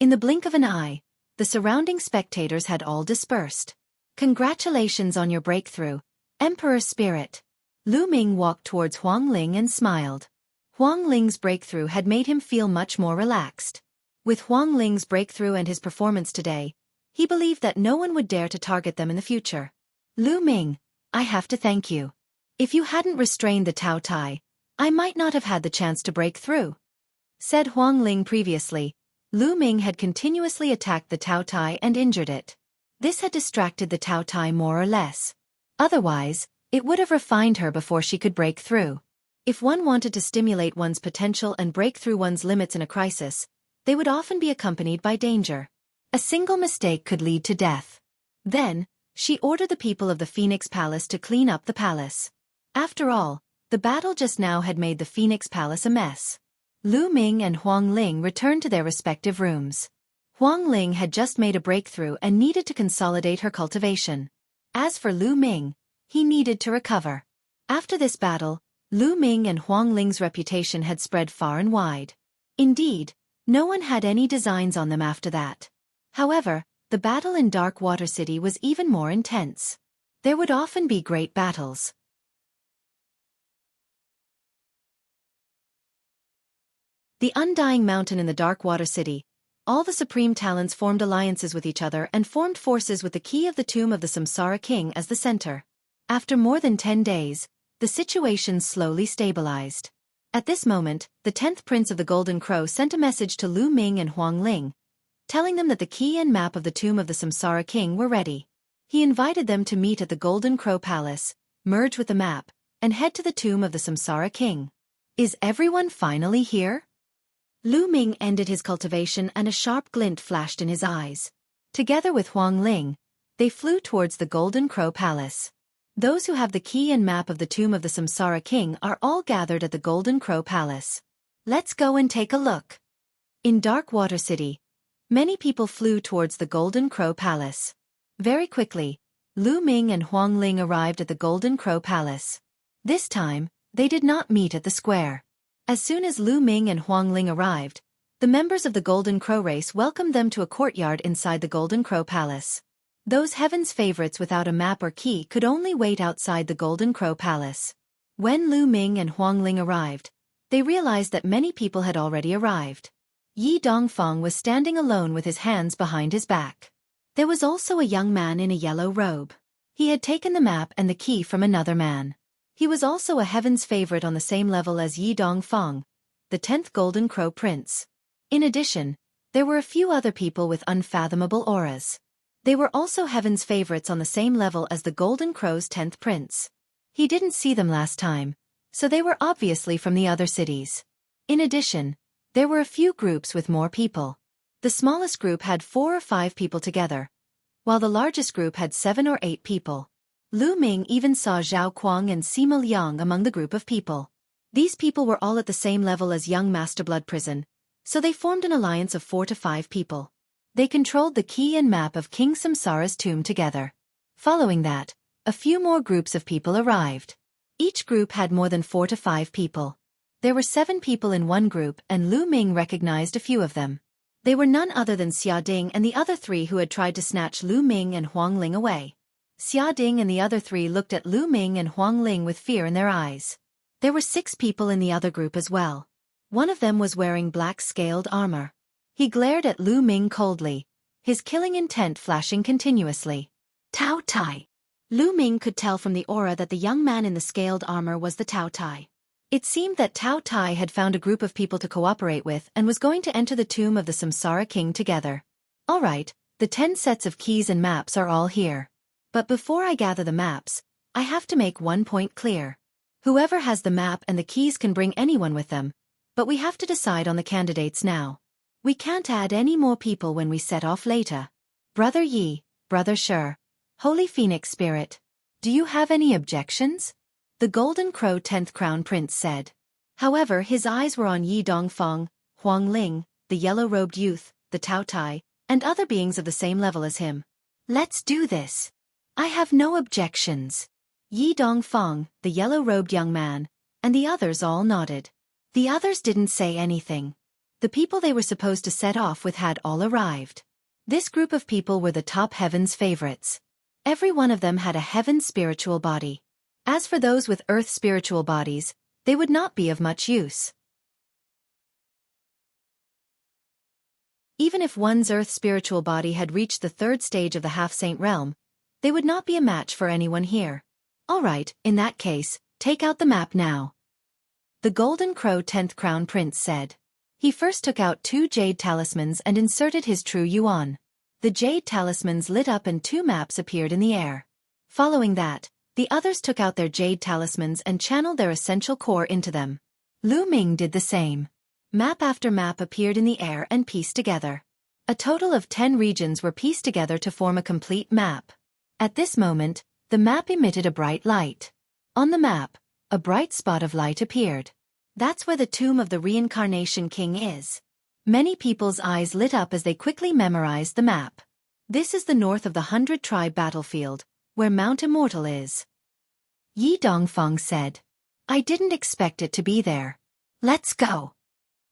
In the blink of an eye, the surrounding spectators had all dispersed. "Congratulations on your breakthrough, Emperor Spirit." Lu Ming walked towards Huang Ling and smiled. Huang Ling's breakthrough had made him feel much more relaxed. With Huang Ling's breakthrough and his performance today, he believed that no one would dare to target them in the future. "Lu Ming, I have to thank you. If you hadn't restrained the Tao Tai, I might not have had the chance to break through," said Huang Ling previously. Lu Ming had continuously attacked the Tao Tai and injured it. This had distracted the Tao Tai more or less. Otherwise, it would have refined her before she could break through. If one wanted to stimulate one's potential and break through one's limits in a crisis, they would often be accompanied by danger. A single mistake could lead to death. Then, she ordered the people of the Phoenix Palace to clean up the palace. After all, the battle just now had made the Phoenix Palace a mess. Lu Ming and Huang Ling returned to their respective rooms. Huang Ling had just made a breakthrough and needed to consolidate her cultivation. As for Lu Ming, he needed to recover. After this battle, Lu Ming and Huang Ling's reputation had spread far and wide. Indeed, no one had any designs on them after that. However, the battle in Dark Water City was even more intense. There would often be great battles. The Undying Mountain in the Dark Water City, all the supreme talents formed alliances with each other and formed forces with the key of the tomb of the Samsara King as the center. After more than 10 days, the situation slowly stabilized. At this moment, the 10th Prince of the Golden Crow sent a message to Lu Ming and Huang Ling, telling them that the key and map of the tomb of the Samsara King were ready. He invited them to meet at the Golden Crow Palace, merge with the map, and head to the tomb of the Samsara King. "Is everyone finally here?" Lu Ming ended his cultivation and a sharp glint flashed in his eyes. Together with Huang Ling, they flew towards the Golden Crow Palace. Those who have the key and map of the tomb of the Samsara King are all gathered at the Golden Crow Palace. "Let's go and take a look." In Dark Water City, many people flew towards the Golden Crow Palace. Very quickly, Lu Ming and Huang Ling arrived at the Golden Crow Palace. This time, they did not meet at the square. As soon as Lu Ming and Huang Ling arrived, the members of the Golden Crow race welcomed them to a courtyard inside the Golden Crow Palace. Those heaven's favorites without a map or key could only wait outside the Golden Crow Palace. When Lu Ming and Huang Ling arrived, they realized that many people had already arrived. Yi Dongfeng was standing alone with his hands behind his back. There was also a young man in a yellow robe. He had taken the map and the key from another man. He was also a heaven's favorite on the same level as Yi Dongfeng, the 10th Golden Crow Prince. In addition, there were a few other people with unfathomable auras. They were also heaven's favorites on the same level as the Golden Crow's 10th Prince. He didn't see them last time, so they were obviously from the other cities. In addition, there were a few groups with more people. The smallest group had 4 or 5 people together, while the largest group had 7 or 8 people. Lu Ming even saw Zhao Kuang and Sima Liang among the group of people. These people were all at the same level as young Master Blood Prison, so they formed an alliance of 4 to 5 people. They controlled the key and map of King Samsara's tomb together. Following that, a few more groups of people arrived. Each group had more than 4 to 5 people. There were 7 people in one group and Lu Ming recognized a few of them. They were none other than Xia Ding and the other 3 who had tried to snatch Lu Ming and Huang Ling away. Xia Ding and the other 3 looked at Lu Ming and Huang Ling with fear in their eyes. There were 6 people in the other group as well. One of them was wearing black scaled armor. He glared at Lu Ming coldly, his killing intent flashing continuously. "Tao Tai, Lu Ming could tell from the aura that the young man in the scaled armor was the Tao Tai. It seemed that Tao Tai had found a group of people to cooperate with and was going to enter the tomb of the Samsara King together. Alright, the 10 sets of keys and maps are all here. But before I gather the maps, I have to make one point clear. Whoever has the map and the keys can bring anyone with them, but we have to decide on the candidates now. We can't add any more people when we set off later. Brother Yi, Brother Sher, Holy Phoenix Spirit, do you have any objections? The Golden Crow 10th Crown Prince said. However, his eyes were on Yi Dongfeng, Huang Ling, the yellow-robed youth, the Tao Tai, and other beings of the same level as him. Let's do this. I have no objections. Yi Dongfeng, the yellow-robed young man, and the others all nodded. The others didn't say anything. The people they were supposed to set off with had all arrived. This group of people were the top heaven's favorites. Every one of them had a heaven spiritual body. As for those with earth spiritual bodies, they would not be of much use. Even if one's earth spiritual body had reached the 3rd stage of the half-saint realm, they would not be a match for anyone here. Alright, in that case, take out the map now. The Golden Crow 10th Crown Prince said. He first took out 2 jade talismans and inserted his true yuan. The jade talismans lit up and 2 maps appeared in the air. Following that, the others took out their jade talismans and channeled their essential core into them. Lu Ming did the same. Map after map appeared in the air and pieced together. A total of 10 regions were pieced together to form a complete map. At this moment, the map emitted a bright light. On the map, a bright spot of light appeared. That's where the tomb of the Reincarnation King is. Many people's eyes lit up as they quickly memorized the map. This is the north of the 100-tribe battlefield, where Mount Immortal is. Yi Dongfeng said. I didn't expect it to be there. Let's go.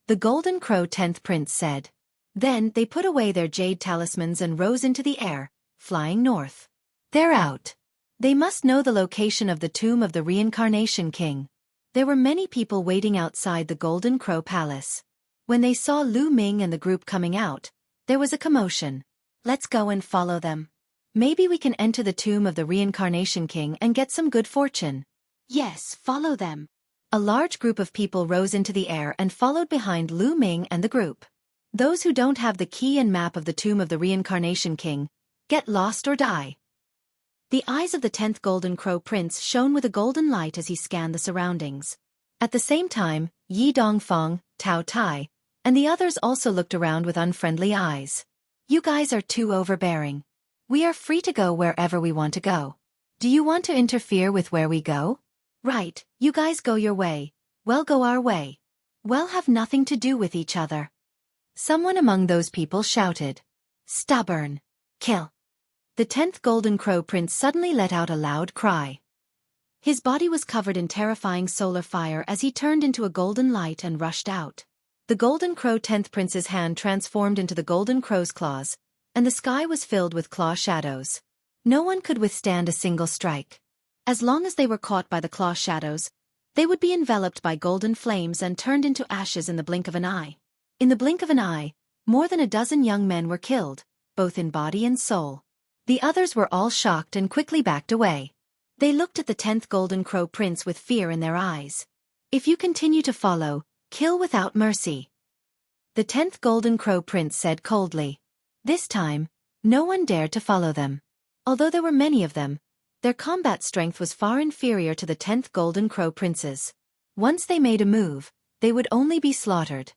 The Golden Crow 10th Prince said. Then they put away their jade talismans and rose into the air, flying north. They're out. They must know the location of the tomb of the Reincarnation King. There were many people waiting outside the Golden Crow Palace. When they saw Lu Ming and the group coming out, there was a commotion. Let's go and follow them. Maybe we can enter the tomb of the Reincarnation King and get some good fortune. Yes, follow them. A large group of people rose into the air and followed behind Lu Ming and the group. Those who don't have the key and map of the tomb of the Reincarnation King, get lost or die. The eyes of the 10th Golden Crow Prince shone with a golden light as he scanned the surroundings. At the same time, Yi Dongfeng, Tao Tai, and the others also looked around with unfriendly eyes. You guys are too overbearing. We are free to go wherever we want to go. Do you want to interfere with where we go? Right, you guys go your way, we'll go our way. We'll have nothing to do with each other. Someone among those people shouted. Stubborn. Kill. The 10th Golden Crow Prince suddenly let out a loud cry. His body was covered in terrifying solar fire as he turned into a golden light and rushed out. The Golden Crow 10th Prince's hand transformed into the Golden Crow's claws, and the sky was filled with claw shadows. No one could withstand a single strike. As long as they were caught by the claw shadows, they would be enveloped by golden flames and turned into ashes in the blink of an eye. In the blink of an eye, more than a dozen young men were killed, both in body and soul. The others were all shocked and quickly backed away. They looked at the 10th Golden Crow Prince with fear in their eyes. If you continue to follow, kill without mercy. The 10th Golden Crow Prince said coldly. This time, no one dared to follow them. Although there were many of them, their combat strength was far inferior to the 10th Golden Crow Prince's. Once they made a move, they would only be slaughtered.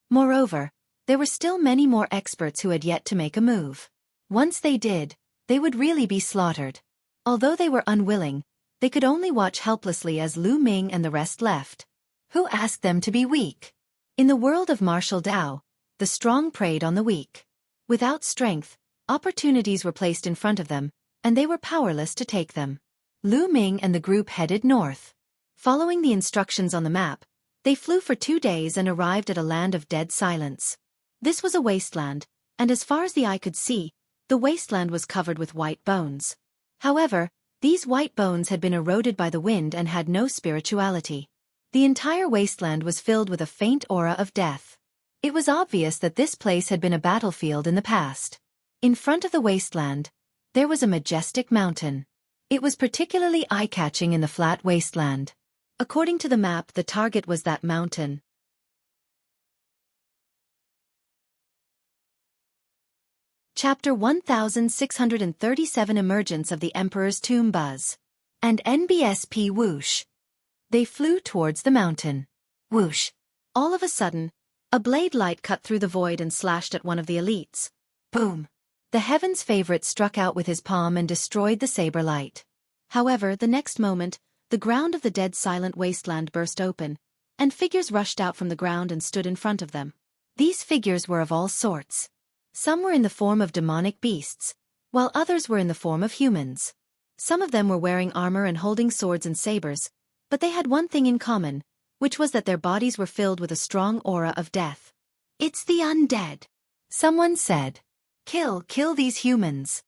Moreover, there were still many more experts who had yet to make a move. Once they did, they would really be slaughtered. Although they were unwilling, they could only watch helplessly as Lu Ming and the rest left. Who asked them to be weak? In the world of martial Tao, the strong preyed on the weak. Without strength, opportunities were placed in front of them, and they were powerless to take them. Lu Ming and the group headed north. Following the instructions on the map, they flew for 2 days and arrived at a land of dead silence. This was a wasteland, and as far as the eye could see, the wasteland was covered with white bones. However, these white bones had been eroded by the wind and had no spirituality. The entire wasteland was filled with a faint aura of death. It was obvious that this place had been a battlefield in the past. In front of the wasteland, there was a majestic mountain. It was particularly eye-catching in the flat wasteland. According to the map, the target was that mountain. Chapter 1637 Emergence of the Emperor's Tomb Buzz and NBSP Whoosh. They flew towards the mountain. Whoosh. All of a sudden, a blade light cut through the void and slashed at one of the elites. Boom. The Heaven's favorite struck out with his palm and destroyed the saber light. However, the next moment, the ground of the dead silent wasteland burst open, and figures rushed out from the ground and stood in front of them. These figures were of all sorts. Some were in the form of demonic beasts, while others were in the form of humans. Some of them were wearing armor and holding swords and sabers, but they had one thing in common, which was that their bodies were filled with a strong aura of death. "It's the undead," someone said. Kill these humans."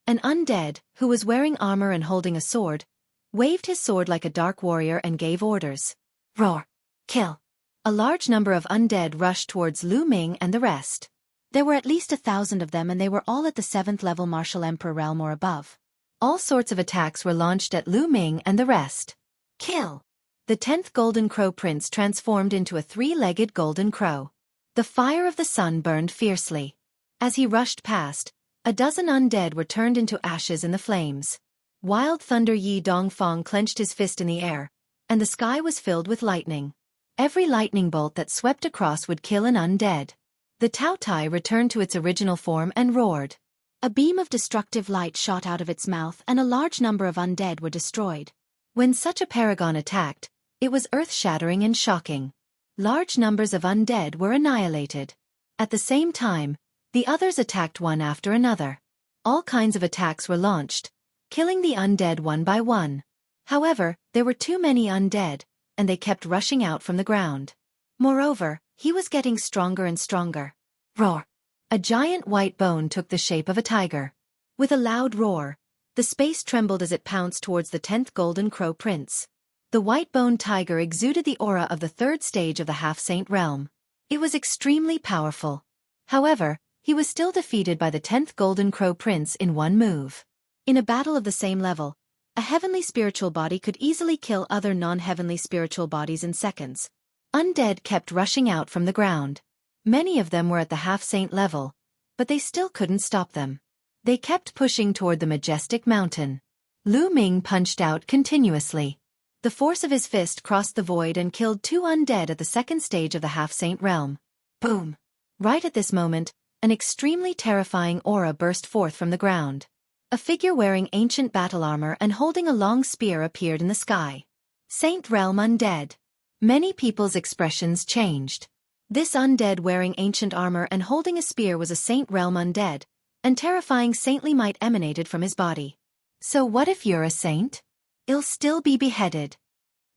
An undead, who was wearing armor and holding a sword, waved his sword like a dark warrior and gave orders. Roar. Kill. A large number of undead rushed towards Lu Ming and the rest. There were at least 1,000 of them, and they were all at the 7th level martial emperor realm or above. All sorts of attacks were launched at Lu Ming and the rest. Kill. The 10th Golden Crow Prince transformed into a 3-legged golden crow. The fire of the sun burned fiercely. As he rushed past, a dozen undead were turned into ashes in the flames. Wild Thunder Yi Dongfang clenched his fist in the air, and the sky was filled with lightning. Every lightning bolt that swept across would kill an undead. The Tao Tai returned to its original form and roared. A beam of destructive light shot out of its mouth, and a large number of undead were destroyed. When such a paragon attacked, it was earth-shattering and shocking. Large numbers of undead were annihilated. At the same time, the others attacked one after another. All kinds of attacks were launched, killing the undead one by one. However, there were too many undead, and they kept rushing out from the ground. Moreover, he was getting stronger and stronger. Roar! A giant white bone took the shape of a tiger. With a loud roar, the space trembled as it pounced towards the 10th Golden Crow Prince. The white-boned tiger exuded the aura of the 3rd stage of the half-saint realm. It was extremely powerful. However, he was still defeated by the 10th Golden Crow Prince in one move. In a battle of the same level, a heavenly spiritual body could easily kill other non-heavenly spiritual bodies in seconds. Undead kept rushing out from the ground. Many of them were at the half-saint level, but they still couldn't stop them. They kept pushing toward the majestic mountain. Lu Ming punched out continuously. The force of his fist crossed the void and killed 2 undead at the 2nd stage of the half-saint realm. Boom! Right at this moment, an extremely terrifying aura burst forth from the ground. A figure wearing ancient battle armor and holding a long spear appeared in the sky. Saint Realm Undead. Many people's expressions changed. This undead wearing ancient armor and holding a spear was a Saint Realm Undead, and terrifying saintly might emanated from his body. So what if you're a saint? You'll still be beheaded.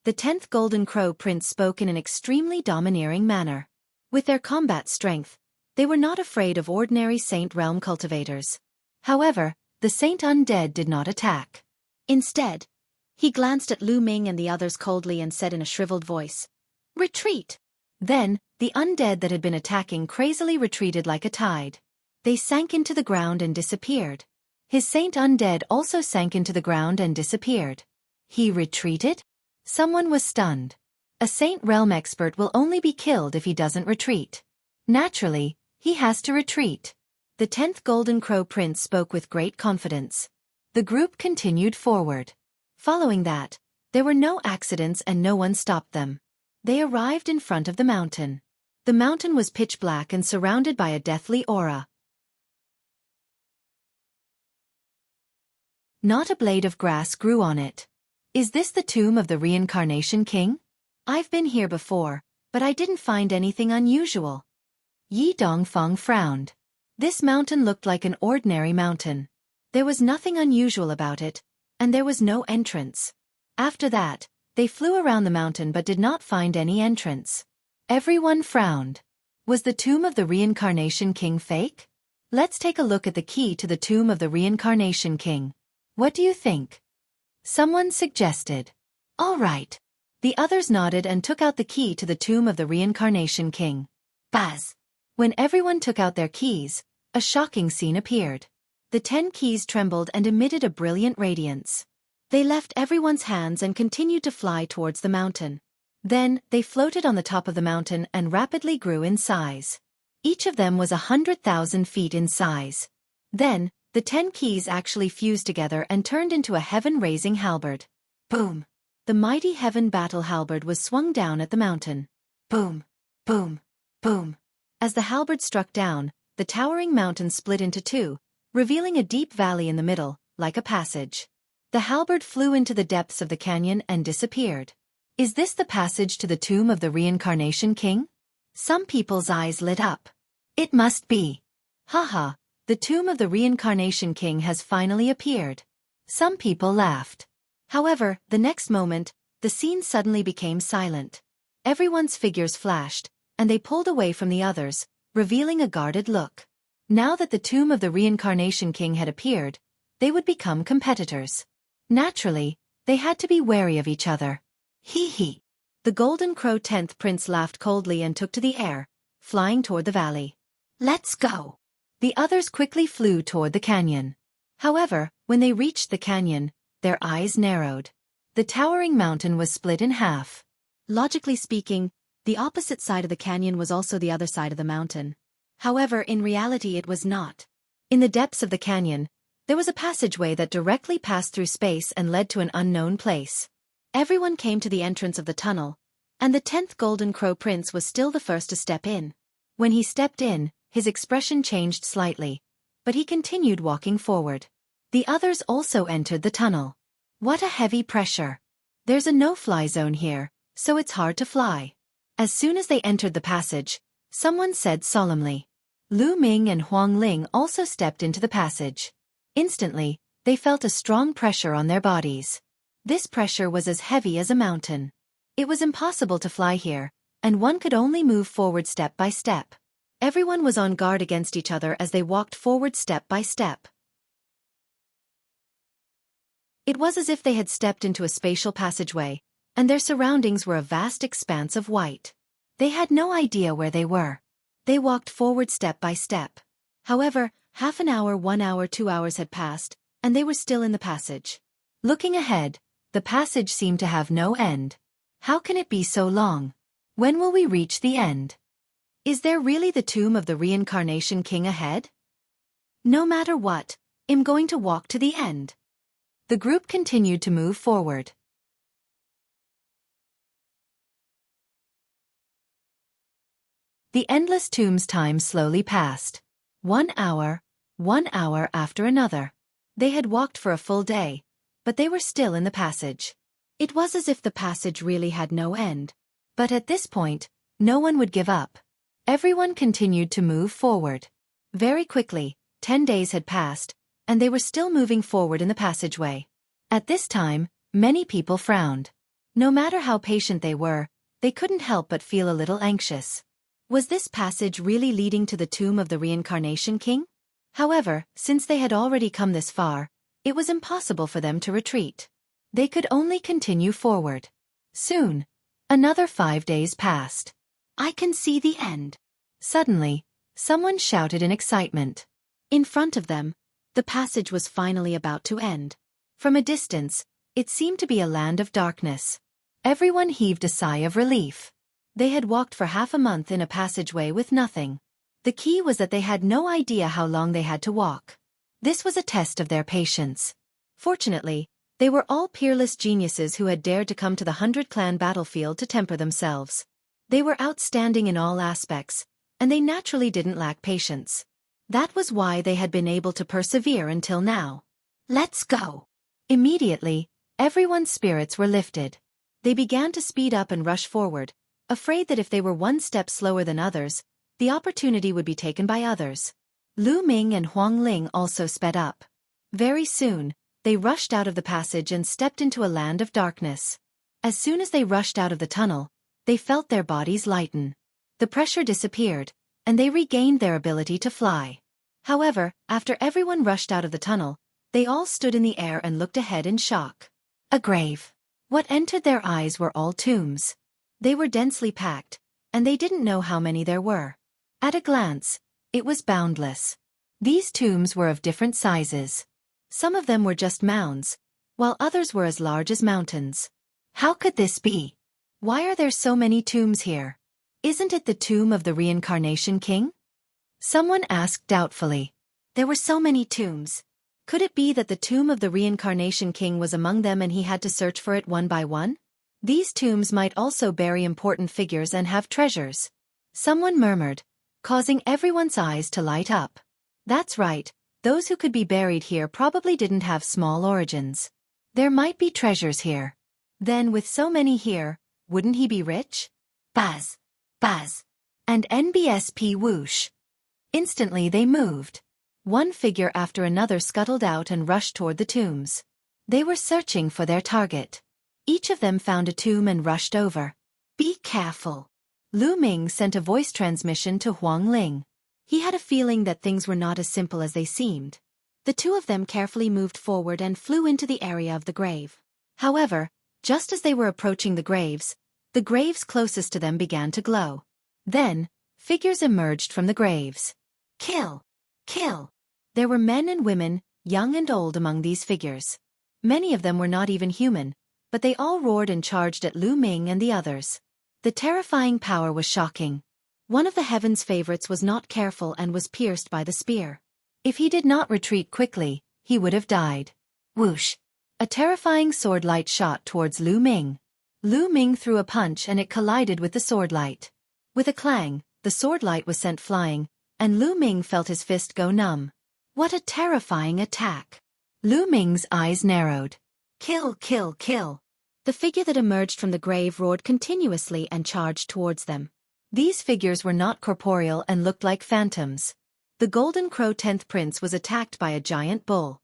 The 10th Golden Crow Prince spoke in an extremely domineering manner. With their combat strength, they were not afraid of ordinary Saint Realm cultivators. However, the Saint Undead did not attack. Instead, he glanced at Lu Ming and the others coldly and said in a shriveled voice, "Retreat!" Then, the undead that had been attacking crazily retreated like a tide. They sank into the ground and disappeared. His Saint Undead also sank into the ground and disappeared. He retreated? Someone was stunned. A Saint Realm expert will only be killed if he doesn't retreat. Naturally, he has to retreat. The 10th Golden Crow Prince spoke with great confidence. The group continued forward. Following that, there were no accidents and no one stopped them. They arrived in front of the mountain. The mountain was pitch black and surrounded by a deathly aura. Not a blade of grass grew on it. Is this the tomb of the Reincarnation King? I've been here before, but I didn't find anything unusual. Yi Dongfang frowned. This mountain looked like an ordinary mountain. There was nothing unusual about it, and there was no entrance. After that, they flew around the mountain but did not find any entrance. Everyone frowned. Was the tomb of the Reincarnation King fake? Let's take a look at the key to the tomb of the Reincarnation King. What do you think? Someone suggested. All right. The others nodded and took out the key to the tomb of the Reincarnation King. Buzz! When everyone took out their keys, a shocking scene appeared. The 10 keys trembled and emitted a brilliant radiance. They left everyone's hands and continued to fly towards the mountain. Then, they floated on the top of the mountain and rapidly grew in size. Each of them was 100,000 feet in size. Then, the 10 keys actually fused together and turned into a heaven-raising halberd. Boom! The mighty heaven battle halberd was swung down at the mountain. Boom! Boom! Boom! As the halberd struck down, the towering mountain split into two, revealing a deep valley in the middle, like a passage. The halberd flew into the depths of the canyon and disappeared. Is this the passage to the tomb of the Reincarnation King? Some people's eyes lit up. It must be. Haha, the tomb of the Reincarnation King has finally appeared. Some people laughed. However, the next moment, the scene suddenly became silent. Everyone's figures flashed, and they pulled away from the others, revealing a guarded look. Now that the tomb of the Reincarnation King had appeared, they would become competitors. Naturally, they had to be wary of each other. Hee hee. The Golden Crow 10th Prince laughed coldly and took to the air, flying toward the valley. Let's go. The others quickly flew toward the canyon. However, when they reached the canyon, their eyes narrowed. The towering mountain was split in half. Logically speaking, the opposite side of the canyon was also the other side of the mountain. However, in reality it was not. In the depths of the canyon, there was a passageway that directly passed through space and led to an unknown place. Everyone came to the entrance of the tunnel, and the 10th Golden Crow Prince was still the first to step in. When he stepped in, his expression changed slightly, but he continued walking forward. The others also entered the tunnel. What a heavy pressure. There's a no-fly zone here, so it's hard to fly. As soon as they entered the passage, someone said solemnly. Lu Ming and Huang Ling also stepped into the passage. Instantly, they felt a strong pressure on their bodies. This pressure was as heavy as a mountain. It was impossible to fly here, and one could only move forward step by step. Everyone was on guard against each other as they walked forward step by step. It was as if they had stepped into a spatial passageway, and their surroundings were a vast expanse of white. They had no idea where they were. They walked forward step by step. However, half an hour, 1 hour, 2 hours had passed, and they were still in the passage. Looking ahead, the passage seemed to have no end. How can it be so long? When will we reach the end? Is there really the tomb of the Reincarnation King ahead? No matter what, I'm going to walk to the end. The group continued to move forward. The endless tomb's time slowly passed. 1 hour after another. They had walked for a full day, but they were still in the passage. It was as if the passage really had no end. But at this point, no one would give up. Everyone continued to move forward. Very quickly, 10 days had passed, and they were still moving forward in the passageway. At this time, many people frowned. No matter how patient they were, they couldn't help but feel a little anxious. Was this passage really leading to the tomb of the Reincarnation King? However, since they had already come this far, it was impossible for them to retreat. They could only continue forward. Soon, another 5 days passed. I can see the end. Suddenly, someone shouted in excitement. In front of them, the passage was finally about to end. From a distance, it seemed to be a land of darkness. Everyone heaved a sigh of relief. They had walked for half a month in a passageway with nothing. The key was that they had no idea how long they had to walk. This was a test of their patience. Fortunately, they were all peerless geniuses who had dared to come to the 100-clan battlefield to temper themselves. They were outstanding in all aspects, and they naturally didn't lack patience. That was why they had been able to persevere until now. Let's go! Immediately, everyone's spirits were lifted. They began to speed up and rush forward, afraid that if they were one step slower than others, the opportunity would be taken by others. Lu Ming and Huang Ling also sped up. Very soon, they rushed out of the passage and stepped into a land of darkness. As soon as they rushed out of the tunnel, they felt their bodies lighten. The pressure disappeared, and they regained their ability to fly. However, after everyone rushed out of the tunnel, they all stood in the air and looked ahead in shock. A grave. What entered their eyes were all tombs. They were densely packed, and they didn't know how many there were. At a glance, it was boundless. These tombs were of different sizes. Some of them were just mounds, while others were as large as mountains. How could this be? Why are there so many tombs here? Isn't it the tomb of the Reincarnation King? Someone asked doubtfully. There were so many tombs. Could it be that the tomb of the Reincarnation King was among them and he had to search for it one by one? These tombs might also bury important figures and have treasures. Someone murmured, causing everyone's eyes to light up. That's right, those who could be buried here probably didn't have small origins. There might be treasures here. Then with so many here, wouldn't he be rich? Buzz, buzz, and NBSP whoosh. Instantly they moved. One figure after another scuttled out and rushed toward the tombs. They were searching for their target. Each of them found a tomb and rushed over. Be careful. Lu Ming sent a voice transmission to Huang Ling. He had a feeling that things were not as simple as they seemed. The two of them carefully moved forward and flew into the area of the grave. However, just as they were approaching the graves closest to them began to glow. Then, figures emerged from the graves. Kill! Kill! There were men and women, young and old among these figures. Many of them were not even human, but they all roared and charged at Lu Ming and the others. The terrifying power was shocking. One of the heaven's favorites was not careful and was pierced by the spear. If he did not retreat quickly, he would have died. Whoosh! A terrifying sword light shot towards Lu Ming. Lu Ming threw a punch and it collided with the sword light. With a clang, the sword light was sent flying, and Lu Ming felt his fist go numb. What a terrifying attack! Lu Ming's eyes narrowed. Kill, kill, kill! The figure that emerged from the grave roared continuously and charged towards them. These figures were not corporeal and looked like phantoms. The Golden Crow 10th Prince was attacked by a giant bull.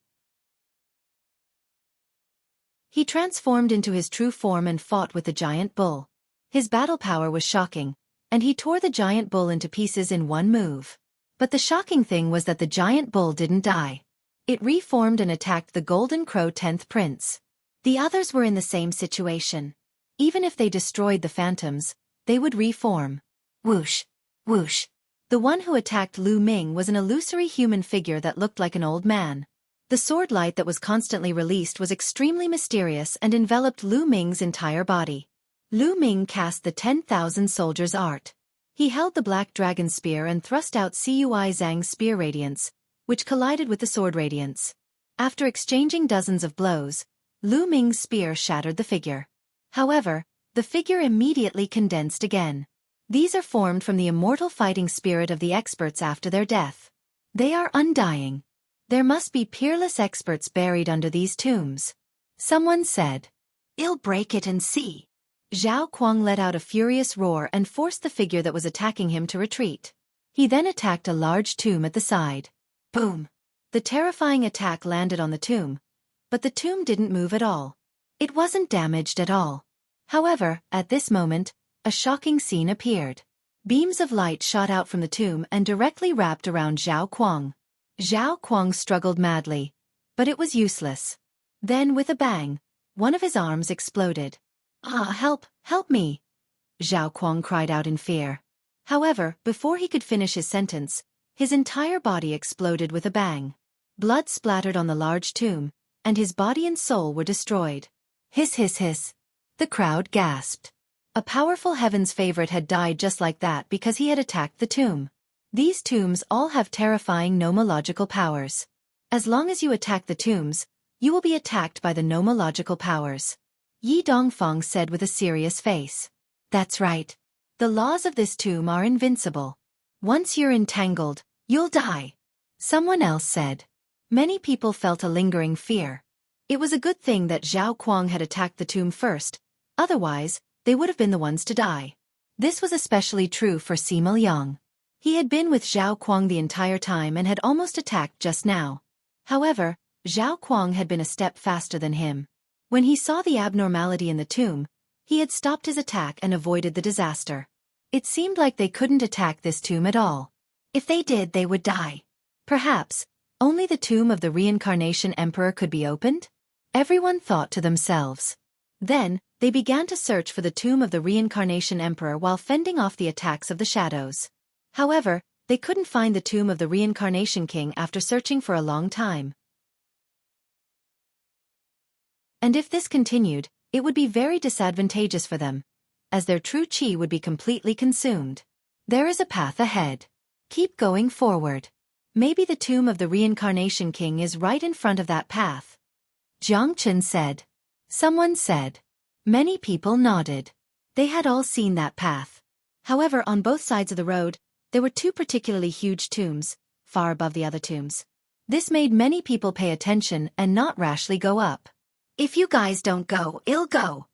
He transformed into his true form and fought with the giant bull. His battle power was shocking, and he tore the giant bull into pieces in one move. But the shocking thing was that the giant bull didn't die. It reformed and attacked the Golden Crow 10th Prince. The others were in the same situation. Even if they destroyed the phantoms, they would reform. Whoosh! Whoosh! The one who attacked Lu Ming was an illusory human figure that looked like an old man. The sword light that was constantly released was extremely mysterious and enveloped Lu Ming's entire body. Lu Ming cast the 10,000 soldiers art. He held the black dragon spear and thrust out Cui Zhang's spear radiance, which collided with the sword radiance. After exchanging dozens of blows, Lu Ming's spear shattered the figure. However, the figure immediately condensed again. These are formed from the immortal fighting spirit of the experts after their death. They are undying. There must be peerless experts buried under these tombs. Someone said. I'll break it and see. Zhao Kuang let out a furious roar and forced the figure that was attacking him to retreat. He then attacked a large tomb at the side. Boom! The terrifying attack landed on the tomb, but the tomb didn't move at all. It wasn't damaged at all. However, at this moment, a shocking scene appeared. Beams of light shot out from the tomb and directly wrapped around Zhao Kuang. Zhao Kuang struggled madly, but it was useless. Then with a bang, one of his arms exploded. Ah, help, help me! Zhao Kuang cried out in fear. However, before he could finish his sentence, his entire body exploded with a bang. Blood splattered on the large tomb, and his body and soul were destroyed. Hiss hiss hiss. The crowd gasped. A powerful heaven's favorite had died just like that because he had attacked the tomb. These tombs all have terrifying nomological powers. As long as you attack the tombs, you will be attacked by the nomological powers. Yi Dongfang said with a serious face. That's right. The laws of this tomb are invincible. Once you're entangled, you'll die. Someone else said. Many people felt a lingering fear. It was a good thing that Zhao Kuang had attacked the tomb first, otherwise, they would have been the ones to die. This was especially true for Sima Liang. He had been with Zhao Kuang the entire time and had almost attacked just now. However, Zhao Kuang had been a step faster than him. When he saw the abnormality in the tomb, he had stopped his attack and avoided the disaster. It seemed like they couldn't attack this tomb at all. If they did, they would die. Perhaps, only the tomb of the Reincarnation Emperor could be opened? Everyone thought to themselves. Then, they began to search for the tomb of the Reincarnation Emperor while fending off the attacks of the shadows. However, They couldn't find the tomb of the Reincarnation King after searching for a long time. And if this continued, it would be very disadvantageous for them, as their true chi would be completely consumed. There is a path ahead. Keep going forward. Maybe the tomb of the Reincarnation King is right in front of that path. Jiang Chen said. Someone said. Many people nodded. They had all seen that path. However, on both sides of the road, there were two particularly huge tombs, far above the other tombs. This made many people pay attention and not rashly go up. If you guys don't go, I'll go.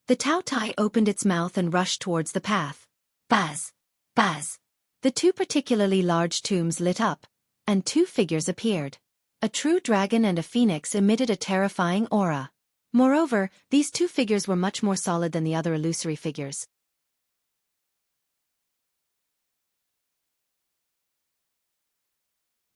The Tao Tai opened its mouth and rushed towards the path. Buzz! Buzz! The two particularly large tombs lit up, and two figures appeared. A true dragon and a phoenix emitted a terrifying aura. Moreover, these two figures were much more solid than the other illusory figures.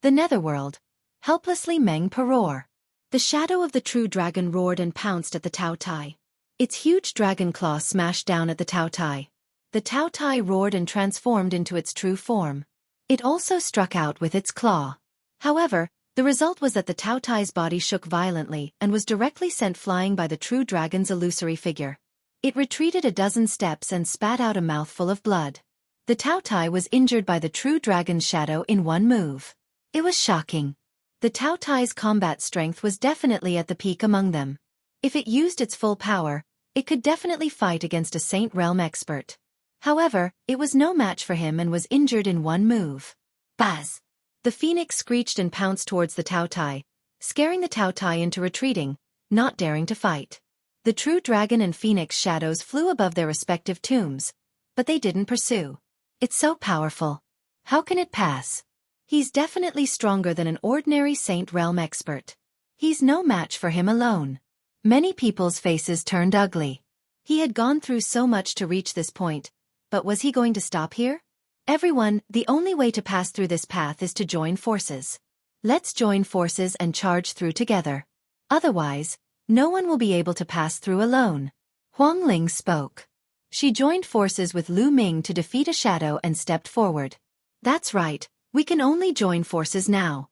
The Netherworld. Helplessly Meng Peror. The shadow of the true dragon roared and pounced at the Tao Tai. Its huge dragon claw smashed down at the Tao Tai. The Tao Tai roared and transformed into its true form. It also struck out with its claw. However, the result was that the Tao Tai's body shook violently and was directly sent flying by the true dragon's illusory figure. It retreated a dozen steps and spat out a mouthful of blood. The Tao Tai was injured by the true dragon's shadow in one move. It was shocking. The Tao Tai's combat strength was definitely at the peak among them. If it used its full power, it could definitely fight against a Saint Realm expert. However, it was no match for him and was injured in one move. Buzz! The phoenix screeched and pounced towards the Tao Tai, scaring the Tao Tai into retreating, not daring to fight. The true dragon and phoenix shadows flew above their respective tombs, but they didn't pursue. It's so powerful. How can it pass? He's definitely stronger than an ordinary Saint Realm expert. He's no match for him alone. Many people's faces turned ugly. He had gone through so much to reach this point, but was he going to stop here? Everyone, the only way to pass through this path is to join forces. Let's join forces and charge through together. Otherwise, no one will be able to pass through alone. Huang Ling spoke. She joined forces with Lu Ming to defeat a shadow and stepped forward. That's right, we can only join forces now.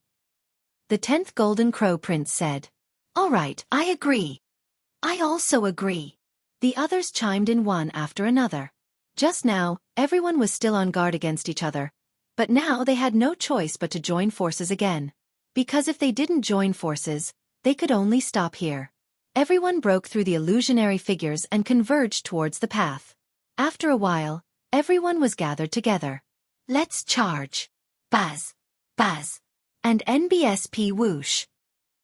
The 10th Golden Crow Prince said. All right, I agree. I also agree. The others chimed in one after another. Just now, everyone was still on guard against each other, but now they had no choice but to join forces again. Because if they didn't join forces, they could only stop here. Everyone broke through the illusionary figures and converged towards the path. After a while, everyone was gathered together. Let's charge. Buzz! Buzz! And NBSP whoosh.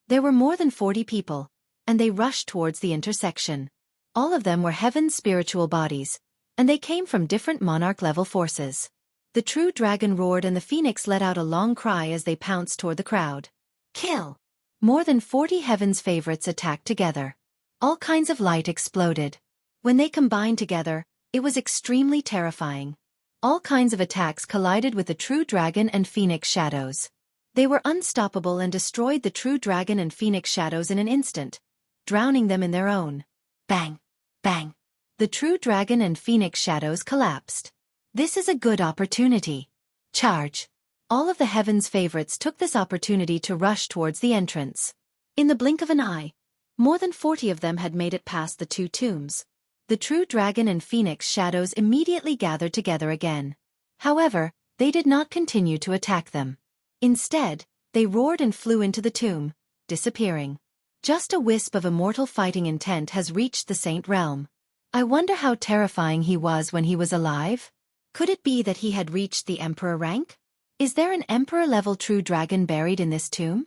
There were more than 40 people, and they rushed towards the intersection. All of them were heaven's spiritual bodies, and they came from different monarch-level forces. The true dragon roared and the phoenix let out a long cry as they pounced toward the crowd. Kill! More than 40 heaven's favorites attacked together. All kinds of light exploded. When they combined together, it was extremely terrifying. All kinds of attacks collided with the true dragon and phoenix shadows. They were unstoppable and destroyed the true dragon and phoenix shadows in an instant, drowning them in their own. Bang! Bang! The true dragon and phoenix shadows collapsed. This is a good opportunity. Charge! All of the heaven's favorites took this opportunity to rush towards the entrance. In the blink of an eye, more than 40 of them had made it past the two tombs. The true dragon and phoenix shadows immediately gathered together again. However, they did not continue to attack them. Instead, they roared and flew into the tomb, disappearing. Just a wisp of immortal fighting intent has reached the Saint Realm. I wonder how terrifying he was when he was alive? Could it be that he had reached the Emperor rank? Is there an Emperor-level true dragon buried in this tomb?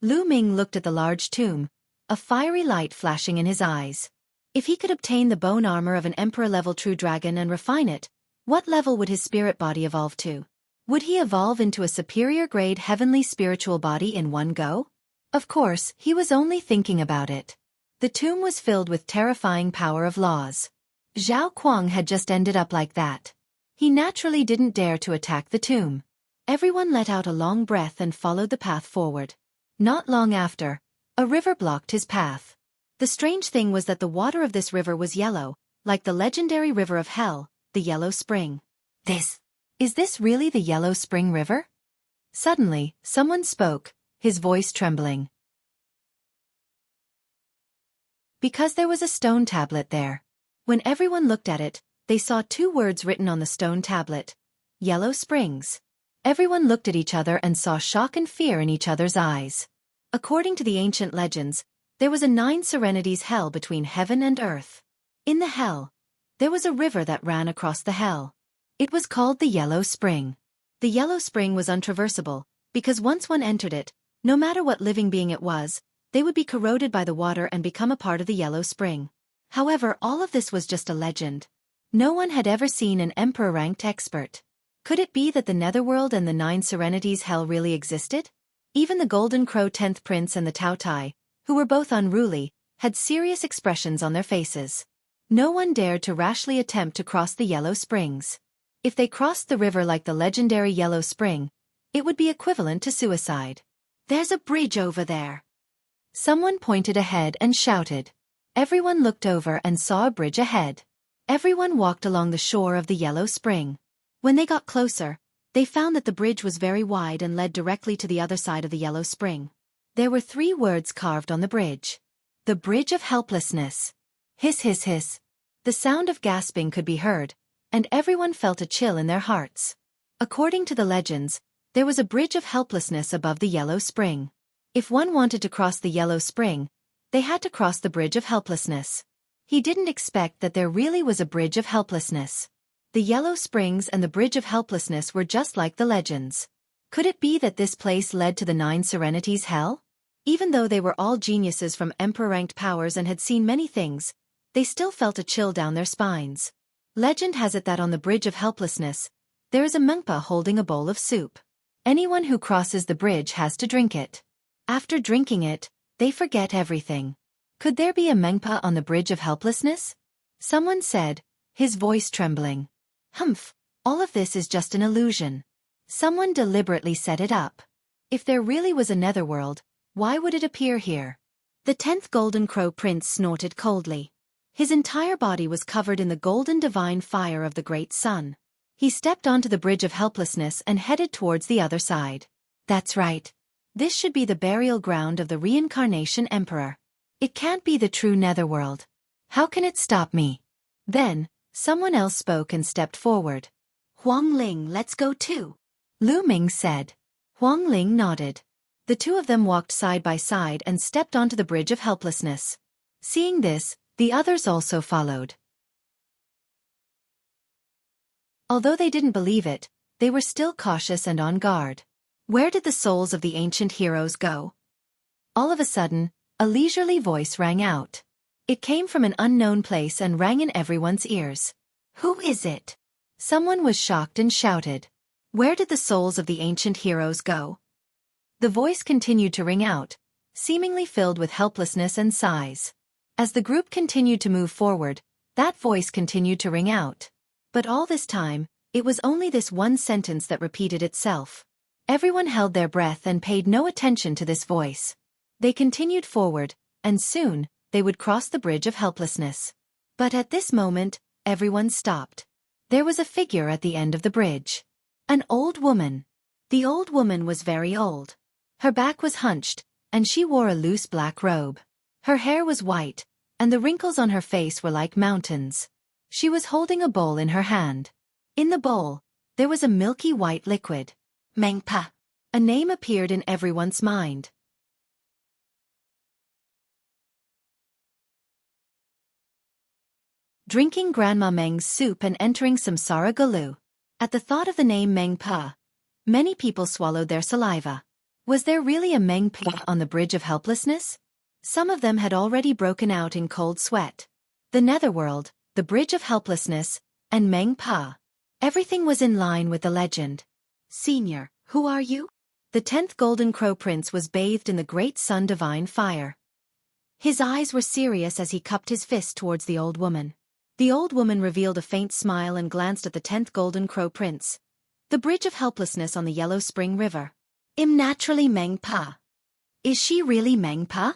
Lu Ming looked at the large tomb, a fiery light flashing in his eyes. If he could obtain the bone armor of an Emperor-level true dragon and refine it, what level would his spirit body evolve to? Would he evolve into a superior-grade heavenly spiritual body in one go? Of course, he was only thinking about it. The tomb was filled with terrifying power of laws. Zhao Kuang had just ended up like that. He naturally didn't dare to attack the tomb. Everyone let out a long breath and followed the path forward. Not long after, a river blocked his path. The strange thing was that the water of this river was yellow, like the legendary river of hell, the Yellow Spring. Is this really the Yellow Spring River? Suddenly, someone spoke, his voice trembling. Because there was a stone tablet there. When everyone looked at it, they saw 2 words written on the stone tablet. Yellow Springs. Everyone looked at each other and saw shock and fear in each other's eyes. According to the ancient legends, there was a 9 serenities hell between heaven and earth. In the hell, there was a river that ran across the hell. It was called the Yellow Spring. The Yellow Spring was untraversable, because once one entered it, no matter what living being it was, they would be corroded by the water and become a part of the Yellow Spring. However, all of this was just a legend. No one had ever seen an emperor-ranked expert. Could it be that the Netherworld and the 9 serenities hell really existed? Even the Golden Crow 10th Prince and the Tao Tai, who were both unruly, had serious expressions on their faces. No one dared to rashly attempt to cross the Yellow Springs. If they crossed the river like the legendary Yellow Spring, it would be equivalent to suicide. There's a bridge over there. Someone pointed ahead and shouted. Everyone looked over and saw a bridge ahead. Everyone walked along the shore of the Yellow Spring. When they got closer, they found that the bridge was very wide and led directly to the other side of the Yellow Spring. There were 3 words carved on the bridge. The Bridge of Helplessness. Hiss hiss hiss. The sound of gasping could be heard, and everyone felt a chill in their hearts. According to the legends, there was a bridge of helplessness above the Yellow Spring. If one wanted to cross the Yellow Spring, they had to cross the Bridge of Helplessness. He didn't expect that there really was a Bridge of Helplessness. The Yellow Springs and the Bridge of Helplessness were just like the legends. Could it be that this place led to the 9 serenities hell? Even though they were all geniuses from emperor-ranked powers and had seen many things, they still felt a chill down their spines. Legend has it that on the Bridge of Helplessness, there is a Mengpa holding a bowl of soup. Anyone who crosses the bridge has to drink it. After drinking it, they forget everything. Could there be a Mengpa on the Bridge of Helplessness? Someone said, his voice trembling. Humph, all of this is just an illusion. Someone deliberately set it up. If there really was a netherworld, why would it appear here? The 10th Golden Crow Prince snorted coldly. His entire body was covered in the golden divine fire of the great sun. He stepped onto the Bridge of Helplessness and headed towards the other side. That's right. This should be the burial ground of the reincarnation emperor. It can't be the true netherworld. How can it stop me? Then, someone else spoke and stepped forward. Huang Ling, let's go too. Lu Ming said. Huang Ling nodded. The 2 of them walked side by side and stepped onto the Bridge of Helplessness. Seeing this, the others also followed. Although they didn't believe it, they were still cautious and on guard. Where did the souls of the ancient heroes go? All of a sudden, a leisurely voice rang out. It came from an unknown place and rang in everyone's ears. Who is it? Someone was shocked and shouted. Where did the souls of the ancient heroes go? The voice continued to ring out, seemingly filled with helplessness and sighs. As the group continued to move forward, that voice continued to ring out. But all this time, it was only this one sentence that repeated itself. Everyone held their breath and paid no attention to this voice. They continued forward, and soon, they would cross the Bridge of Helplessness. But at this moment, everyone stopped. There was a figure at the end of the bridge. An old woman. The old woman was very old. Her back was hunched, and she wore a loose black robe. Her hair was white, and the wrinkles on her face were like mountains. She was holding a bowl in her hand. In the bowl, there was a milky white liquid. Mengpa. A name appeared in everyone's mind. Drinking Grandma Meng's soup and entering Samsara Galu. At the thought of the name Mengpa, many people swallowed their saliva. Was there really a Mengpa on the Bridge of Helplessness? Some of them had already broken out in cold sweat. The Netherworld, the Bridge of Helplessness, and Mengpa. Everything was in line with the legend. Senior, who are you? The 10th Golden Crow Prince was bathed in the great sun divine fire. His eyes were serious as he cupped his fist towards the old woman. The old woman revealed a faint smile and glanced at the 10th Golden Crow Prince. The Bridge of Helplessness on the Yellow Spring River. Naturally Mengpa. Is she really Mengpa?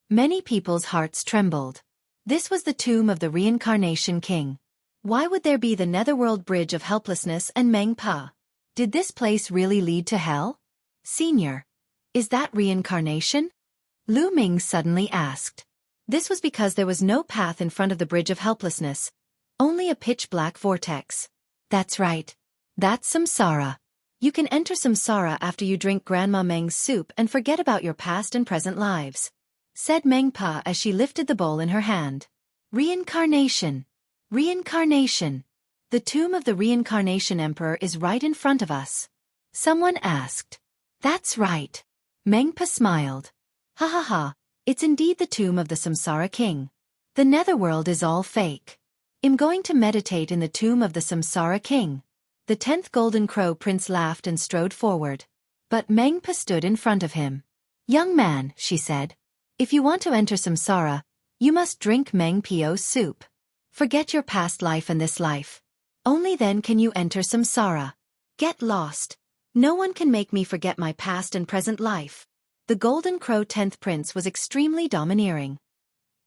Many people's hearts trembled. This was the tomb of the reincarnation king. Why would there be the Netherworld Bridge of Helplessness and Meng Pa? Did this place really lead to hell? Senior, is that reincarnation? Lu Ming suddenly asked. This was because there was no path in front of the Bridge of Helplessness, only a pitch-black vortex. That's right. That's samsara. You can enter samsara after you drink Grandma Meng's soup and forget about your past and present lives, said Meng Pa as she lifted the bowl in her hand. Reincarnation. Reincarnation. The tomb of the Reincarnation Emperor is right in front of us. Someone asked. That's right. Meng Pa smiled. Ha ha ha, it's indeed the tomb of the Samsara King. The Netherworld is all fake. I'm going to meditate in the tomb of the Samsara King. The 10th Golden Crow Prince laughed and strode forward. But Meng Pa stood in front of him. Young man, she said. If you want to enter samsara, you must drink Meng Pio's soup. Forget your past life and this life. Only then can you enter samsara. Get lost. No one can make me forget my past and present life. The Golden Crow 10th Prince was extremely domineering.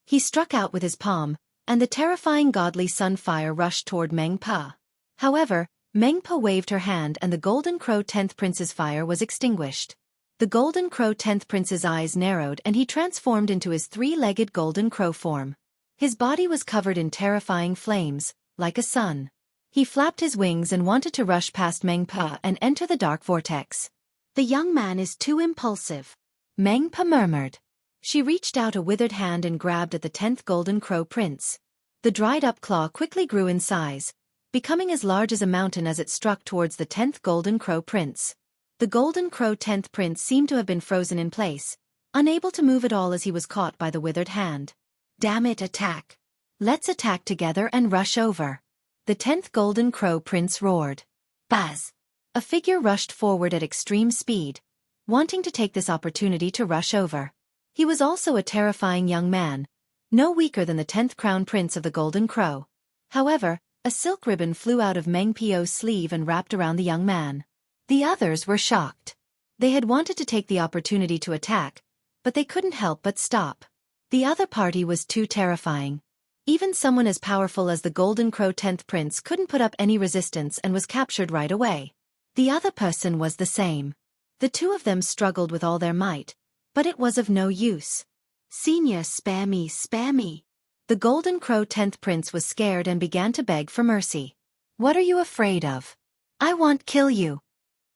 He struck out with his palm, and the terrifying godly sun fire rushed toward Meng Pa. However, Meng Pa waved her hand and the Golden Crow 10th Prince's fire was extinguished. The Golden Crow 10th Prince's eyes narrowed and he transformed into his three-legged Golden Crow form. His body was covered in terrifying flames, like a sun. He flapped his wings and wanted to rush past Meng Pa and enter the dark vortex. The young man is too impulsive, Meng Pa murmured. She reached out a withered hand and grabbed at the 10th Golden Crow Prince. The dried-up claw quickly grew in size, becoming as large as a mountain as it struck towards the 10th Golden Crow Prince. The Golden Crow 10th Prince seemed to have been frozen in place, unable to move at all as he was caught by the withered hand. Damn it, attack! Let's attack together and rush over. The 10th Golden Crow Prince roared. Buzz! A figure rushed forward at extreme speed, wanting to take this opportunity to rush over. He was also a terrifying young man, no weaker than the 10th Crown Prince of the Golden Crow. However, a silk ribbon flew out of Meng Pio's sleeve and wrapped around the young man. The others were shocked. They had wanted to take the opportunity to attack, but they couldn't help but stop. The other party was too terrifying. Even someone as powerful as the Golden Crow 10th Prince couldn't put up any resistance and was captured right away. The other person was the same. The two of them struggled with all their might, but it was of no use. Senior, spare me, spare me. The Golden Crow 10th Prince was scared and began to beg for mercy. What are you afraid of? I won't kill you.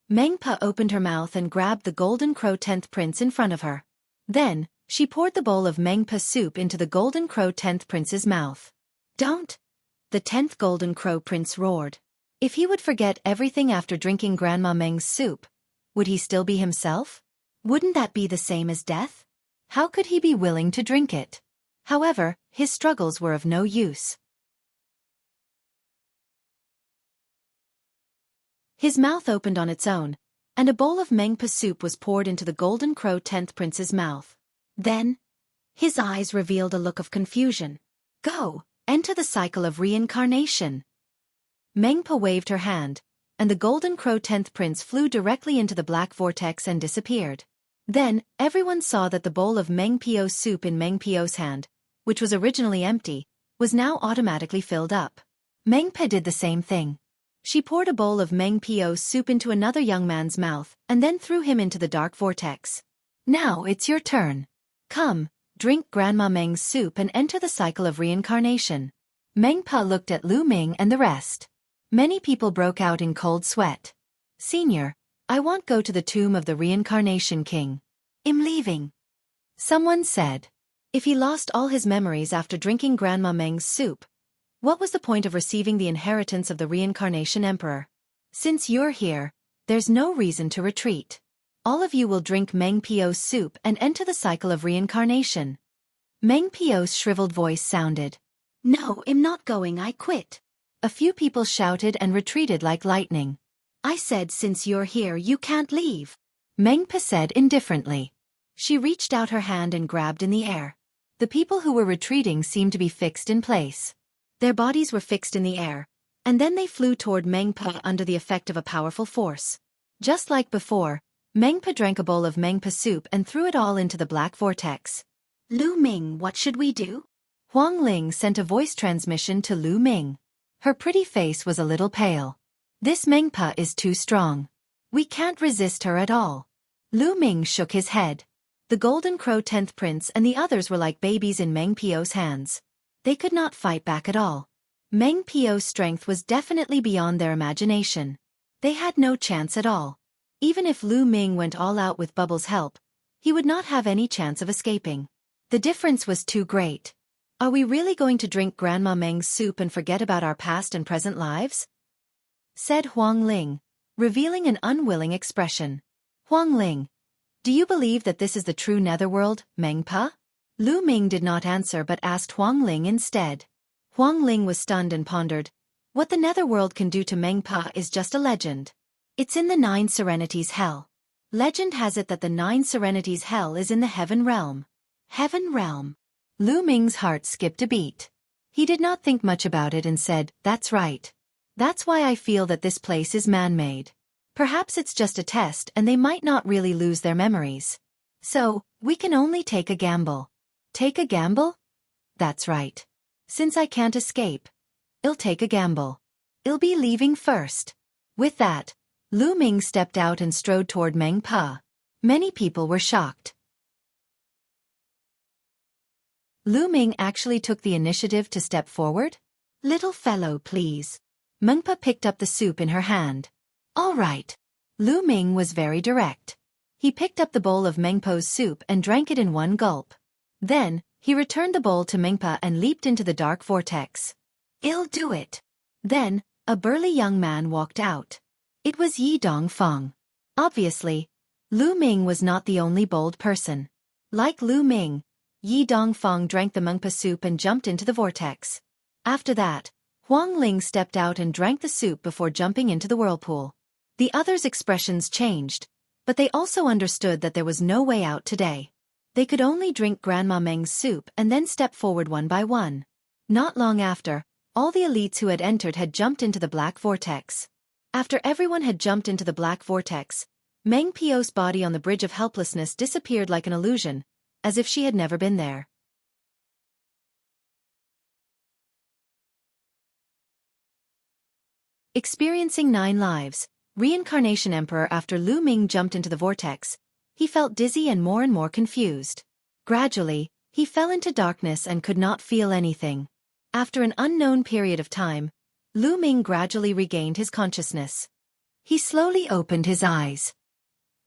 Meng Pa opened her mouth and grabbed the Golden Crow 10th Prince in front of her. Then, she poured the bowl of Meng Pa soup into the Golden Crow 10th Prince's mouth. Don't! The 10th Golden Crow Prince roared. If he would forget everything after drinking Grandma Meng's soup, would he still be himself? Wouldn't that be the same as death? How could he be willing to drink it? However, his struggles were of no use. His mouth opened on its own, and a bowl of Meng Pa soup was poured into the Golden Crow 10th Prince's mouth. Then, his eyes revealed a look of confusion. Go, enter the cycle of reincarnation. Meng Pa waved her hand, and the Golden Crow 10th Prince flew directly into the black vortex and disappeared. Then, everyone saw that the bowl of Meng Pio's soup in Meng Pio's hand, which was originally empty, was now automatically filled up. Meng Pa did the same thing. She poured a bowl of Meng Pio's soup into another young man's mouth and then threw him into the dark vortex. Now it's your turn. Come, drink Grandma Meng's soup and enter the cycle of reincarnation. Meng Pa looked at Lu Ming and the rest. Many people broke out in cold sweat. Senior, I won't go to the tomb of the Reincarnation King. I'm leaving. Someone said. If he lost all his memories after drinking Grandma Meng's soup, what was the point of receiving the inheritance of the Reincarnation Emperor? Since you're here, there's no reason to retreat. All of you will drink Meng Pio's soup and enter the cycle of reincarnation. Meng Pio's shriveled voice sounded. No, I'm not going, I quit. A few people shouted and retreated like lightning. I said since you're here you can't leave. Meng Pa said indifferently. She reached out her hand and grabbed in the air. The people who were retreating seemed to be fixed in place. Their bodies were fixed in the air, and then they flew toward Meng Pa under the effect of a powerful force. Just like before, Meng Pa drank a bowl of Meng Pa soup and threw it all into the black vortex. Lu Ming, what should we do? Huang Ling sent a voice transmission to Lu Ming. Her pretty face was a little pale. This Mengpa is too strong. We can't resist her at all. Lu Ming shook his head. The Golden Crow 10th Prince and the others were like babies in Meng Pio's hands. They could not fight back at all. Meng Pio's strength was definitely beyond their imagination. They had no chance at all. Even if Lu Ming went all out with Bubble's help, he would not have any chance of escaping. The difference was too great. Are we really going to drink Grandma Meng's soup and forget about our past and present lives? Said Huang Ling, revealing an unwilling expression. Huang Ling, do you believe that this is the true netherworld, Mengpa? Lu Ming did not answer but asked Huang Ling instead. Huang Ling was stunned and pondered. What the netherworld can do to Mengpa is just a legend. It's in the 9 Serenities Hell. Legend has it that the 9 Serenities Hell is in the Heaven Realm. Heaven Realm. Lu Ming's heart skipped a beat. He did not think much about it and said, that's right. That's why I feel that this place is man-made. Perhaps it's just a test and they might not really lose their memories. So, we can only take a gamble. Take a gamble? That's right. Since I can't escape, I'll take a gamble. I'll be leaving first. With that, Lu Ming stepped out and strode toward Mengpa. Many people were shocked. Lu Ming actually took the initiative to step forward? Little fellow, please. Mengpa picked up the soup in her hand. All right. Lu Ming was very direct. He picked up the bowl of Mengpo's soup and drank it in one gulp. Then, he returned the bowl to Mengpa and leaped into the dark vortex. I'll do it. Then, a burly young man walked out. It was Yi Dongfang. Obviously, Lu Ming was not the only bold person. Like Lu Ming, Yi Dongfang drank the Mengpa soup and jumped into the vortex. After that, Huang Ling stepped out and drank the soup before jumping into the whirlpool. The others' expressions changed, but they also understood that there was no way out today. They could only drink Grandma Meng's soup and then step forward one by one. Not long after, all the elites who had entered had jumped into the black vortex. After everyone had jumped into the black vortex, Meng Pio's body on the bridge of helplessness disappeared like an illusion, as if she had never been there. Experiencing 9 lives, Reincarnation Emperor. After Lu Ming jumped into the vortex, he felt dizzy and more confused. Gradually, he fell into darkness and could not feel anything. After an unknown period of time, Lu Ming gradually regained his consciousness. He slowly opened his eyes.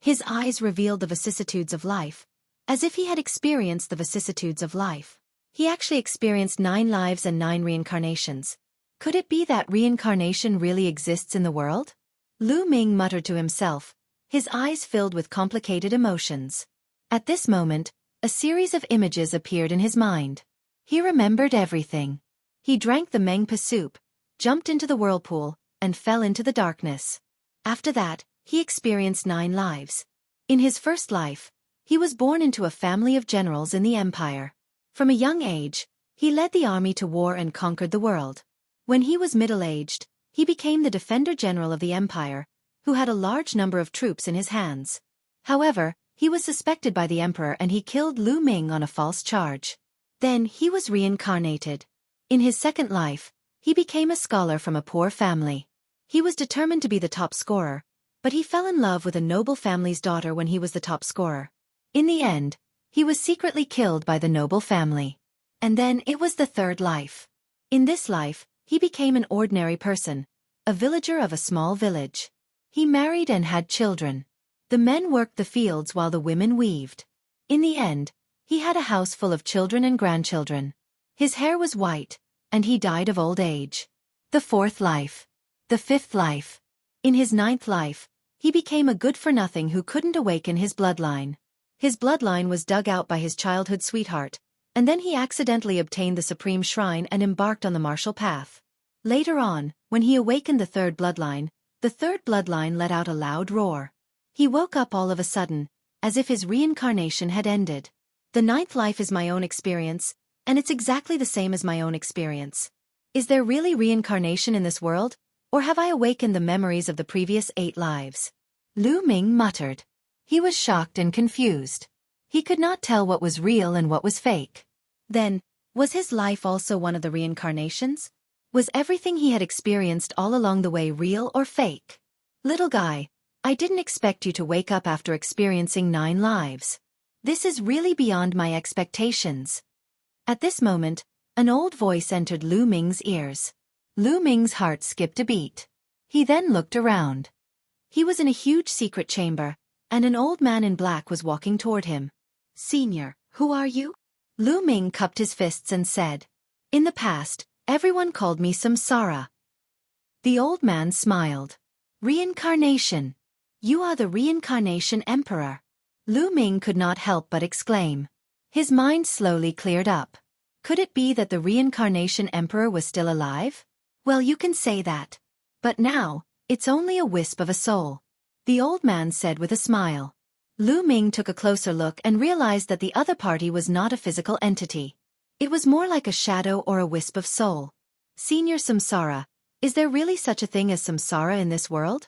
His eyes revealed the vicissitudes of life, as if he had experienced the vicissitudes of life. He actually experienced 9 lives and 9 reincarnations. Could it be that reincarnation really exists in the world? Lu Ming muttered to himself, his eyes filled with complicated emotions. At this moment, a series of images appeared in his mind. He remembered everything. He drank the Mengpa soup, jumped into the whirlpool, and fell into the darkness. After that, he experienced 9 lives. In his first life, he was born into a family of generals in the empire. From a young age, he led the army to war and conquered the world. When he was middle-aged, he became the defender general of the empire, who had a large number of troops in his hands. However, he was suspected by the emperor and he killed Lu Ming on a false charge. Then he was reincarnated. In his second life, he became a scholar from a poor family. He was determined to be the top scorer, but he fell in love with a noble family's daughter when he was the top scorer. In the end, he was secretly killed by the noble family. And then it was the third life. In this life, he became an ordinary person, a villager of a small village. He married and had children. The men worked the fields while the women weaved. In the end, he had a house full of children and grandchildren. His hair was white, and he died of old age. The fourth life. The fifth life. In his 9th life, he became a good-for-nothing who couldn't awaken his bloodline. His bloodline was dug out by his childhood sweetheart, and then he accidentally obtained the Supreme Shrine and embarked on the martial path. Later on, when he awakened the third bloodline let out a loud roar. He woke up all of a sudden, as if his reincarnation had ended. The 9th life is my own experience, and it's exactly the same as my own experience. Is there really reincarnation in this world, or have I awakened the memories of the previous 8 lives? Lu Ming muttered. He was shocked and confused. He could not tell what was real and what was fake. Then, was his life also one of the reincarnations? Was everything he had experienced all along the way real or fake? Little guy, I didn't expect you to wake up after experiencing 9 lives. This is really beyond my expectations. At this moment, an old voice entered Lu Ming's ears. Lu Ming's heart skipped a beat. He then looked around. He was in a huge secret chamber, and an old man in black was walking toward him. Senior, who are you? Lu Ming cupped his fists and said. In the past, everyone called me Samsara. The old man smiled. Reincarnation. You are the Reincarnation Emperor. Lu Ming could not help but exclaim. His mind slowly cleared up. Could it be that the Reincarnation Emperor was still alive? Well, you can say that. But now, it's only a wisp of a soul. The old man said with a smile. Lu Ming took a closer look and realized that the other party was not a physical entity. It was more like a shadow or a wisp of soul. Senior Samsara, is there really such a thing as samsara in this world?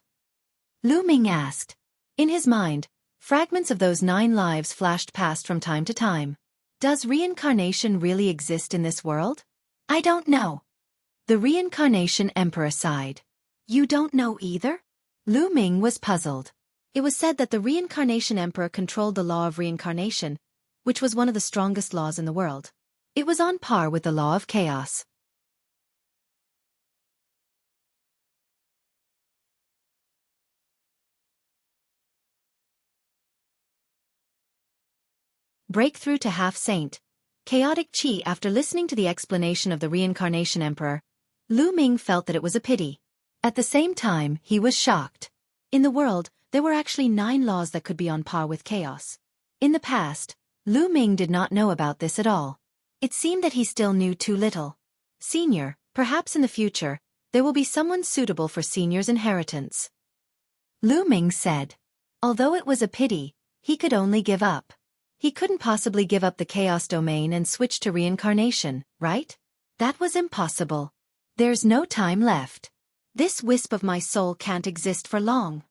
Lu Ming asked. In his mind, fragments of those 9 lives flashed past from time to time. Does reincarnation really exist in this world? I don't know. The Reincarnation Emperor sighed. You don't know either? Lu Ming was puzzled. It was said that the Reincarnation Emperor controlled the law of reincarnation, which was one of the strongest laws in the world. It was on par with the law of chaos. Breakthrough to half-saint. Chaotic Qi. After listening to the explanation of the Reincarnation Emperor, Lu Ming felt that it was a pity. At the same time, he was shocked. In the world, there were actually 9 laws that could be on par with chaos. In the past, Lu Ming did not know about this at all. It seemed that he still knew too little. Senior, perhaps in the future, there will be someone suitable for Senior's inheritance. Lu Ming said. Although it was a pity, he could only give up. He couldn't possibly give up the chaos domain and switch to reincarnation, right? That was impossible. There's no time left. This wisp of my soul can't exist for long.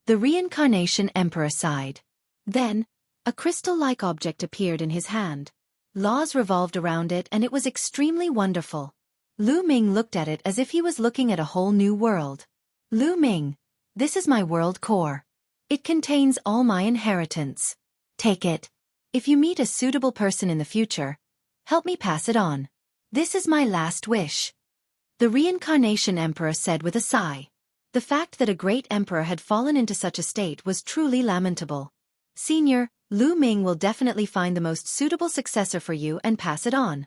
The Reincarnation Emperor sighed. Then, a crystal-like object appeared in his hand. Laws revolved around it and it was extremely wonderful. Lu Ming looked at it as if he was looking at a whole new world. Lu Ming, this is my world core. It contains all my inheritance. Take it. If you meet a suitable person in the future, help me pass it on. This is my last wish. The Reincarnation Emperor said with a sigh. The fact that a great emperor had fallen into such a state was truly lamentable. Senior, Lu Ming will definitely find the most suitable successor for you and pass it on.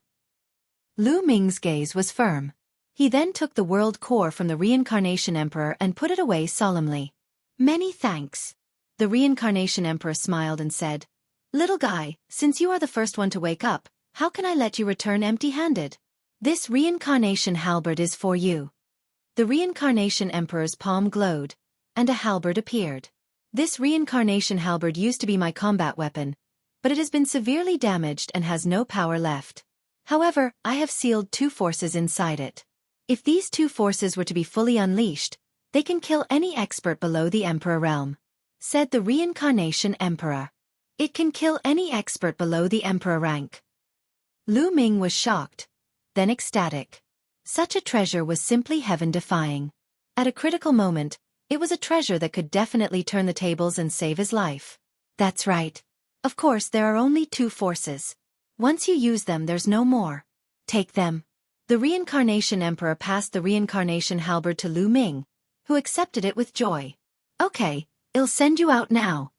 Lu Ming's gaze was firm. He then took the world core from the Reincarnation Emperor and put it away solemnly. Many thanks. The Reincarnation Emperor smiled and said, Little guy, since you are the first one to wake up, how can I let you return empty-handed? This reincarnation halberd is for you. The Reincarnation Emperor's palm glowed, and a halberd appeared. This reincarnation halberd used to be my combat weapon, but it has been severely damaged and has no power left. However, I have sealed 2 forces inside it. If these 2 forces were to be fully unleashed, they can kill any expert below the Emperor realm, said the Reincarnation Emperor. It can kill any expert below the Emperor rank. Lu Ming was shocked, then ecstatic. Such a treasure was simply heaven-defying. At a critical moment, it was a treasure that could definitely turn the tables and save his life. That's right. Of course, there are only 2 forces. Once you use them, there's no more. Take them. The Reincarnation Emperor passed the Reincarnation Halberd to Lu Ming, who accepted it with joy. Okay, I'll send you out now,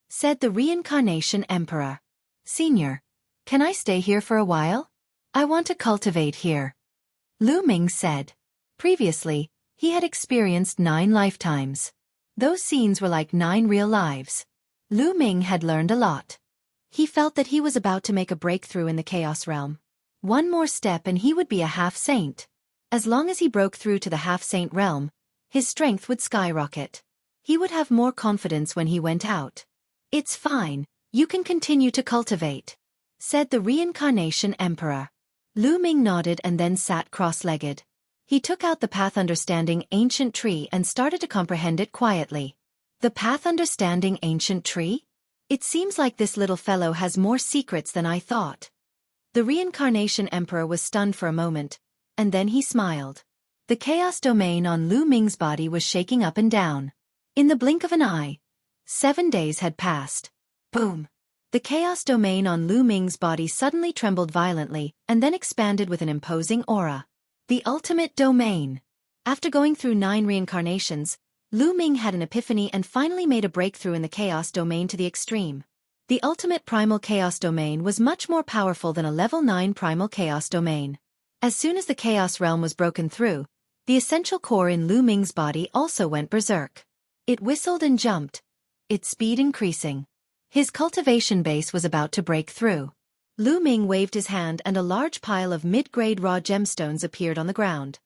said the Reincarnation Emperor. Senior, can I stay here for a while? I want to cultivate here. Lu Ming said. Previously, he had experienced 9 lifetimes. Those scenes were like 9 real lives. Lu Ming had learned a lot. He felt that he was about to make a breakthrough in the Chaos Realm. One more step and he would be a half-saint. As long as he broke through to the half-saint realm, his strength would skyrocket. He would have more confidence when he went out. It's fine, you can continue to cultivate, said the Reincarnation Emperor. Lu Ming nodded and then sat cross-legged. He took out the Path Understanding Ancient Tree and started to comprehend it quietly. The Path Understanding Ancient Tree? It seems like this little fellow has more secrets than I thought. The Reincarnation Emperor was stunned for a moment, and then he smiled. The chaos domain on Lu Ming's body was shaking up and down. In the blink of an eye, 7 days had passed. Boom! The chaos domain on Lu Ming's body suddenly trembled violently and then expanded with an imposing aura. The ultimate domain. After going through 9 reincarnations, Lu Ming had an epiphany and finally made a breakthrough in the chaos domain to the extreme. The ultimate primal chaos domain was much more powerful than a level 9 primal chaos domain. As soon as the chaos realm was broken through, the essential core in Lu Ming's body also went berserk. It whistled and jumped, its speed increasing. His cultivation base was about to break through. Lu Ming waved his hand and a large pile of mid-grade raw gemstones appeared on the ground.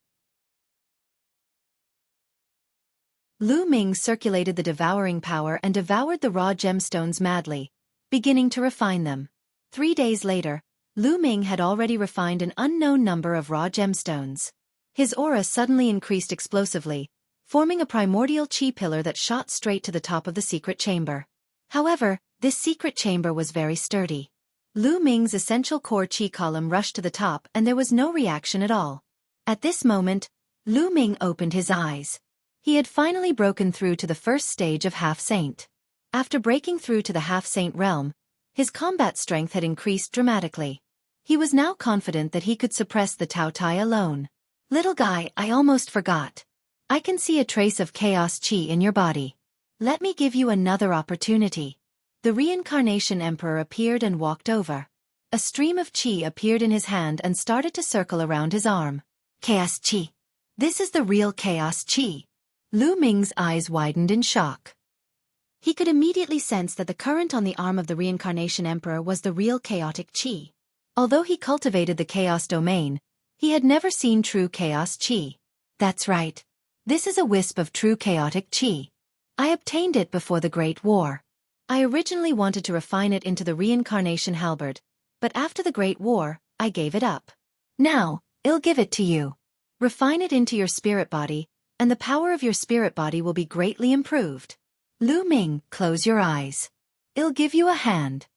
Lu Ming circulated the devouring power and devoured the raw gemstones madly, beginning to refine them. 3 days later, Lu Ming had already refined an unknown number of raw gemstones. His aura suddenly increased explosively, forming a primordial chi pillar that shot straight to the top of the secret chamber. However, this secret chamber was very sturdy. Lu Ming's essential core chi column rushed to the top and there was no reaction at all. At this moment, Lu Ming opened his eyes. He had finally broken through to the first stage of half-saint. After breaking through to the half-saint realm, his combat strength had increased dramatically. He was now confident that he could suppress the Tao Tai alone. Little guy, I almost forgot. I can see a trace of chaos chi in your body. Let me give you another opportunity. The reincarnation emperor appeared and walked over. A stream of chi appeared in his hand and started to circle around his arm. Chaos chi. This is the real chaos chi. Lu Ming's eyes widened in shock. He could immediately sense that the current on the arm of the reincarnation emperor was the real chaotic chi. Although he cultivated the chaos domain, he had never seen true chaos chi. That's right. This is a wisp of true chaotic chi. I obtained it before the Great War. I originally wanted to refine it into the reincarnation halberd, but after the Great War, I gave it up. Now, I'll give it to you. Refine it into your spirit body, and the power of your spirit body will be greatly improved. Lu Ming, close your eyes. I'll give you a hand.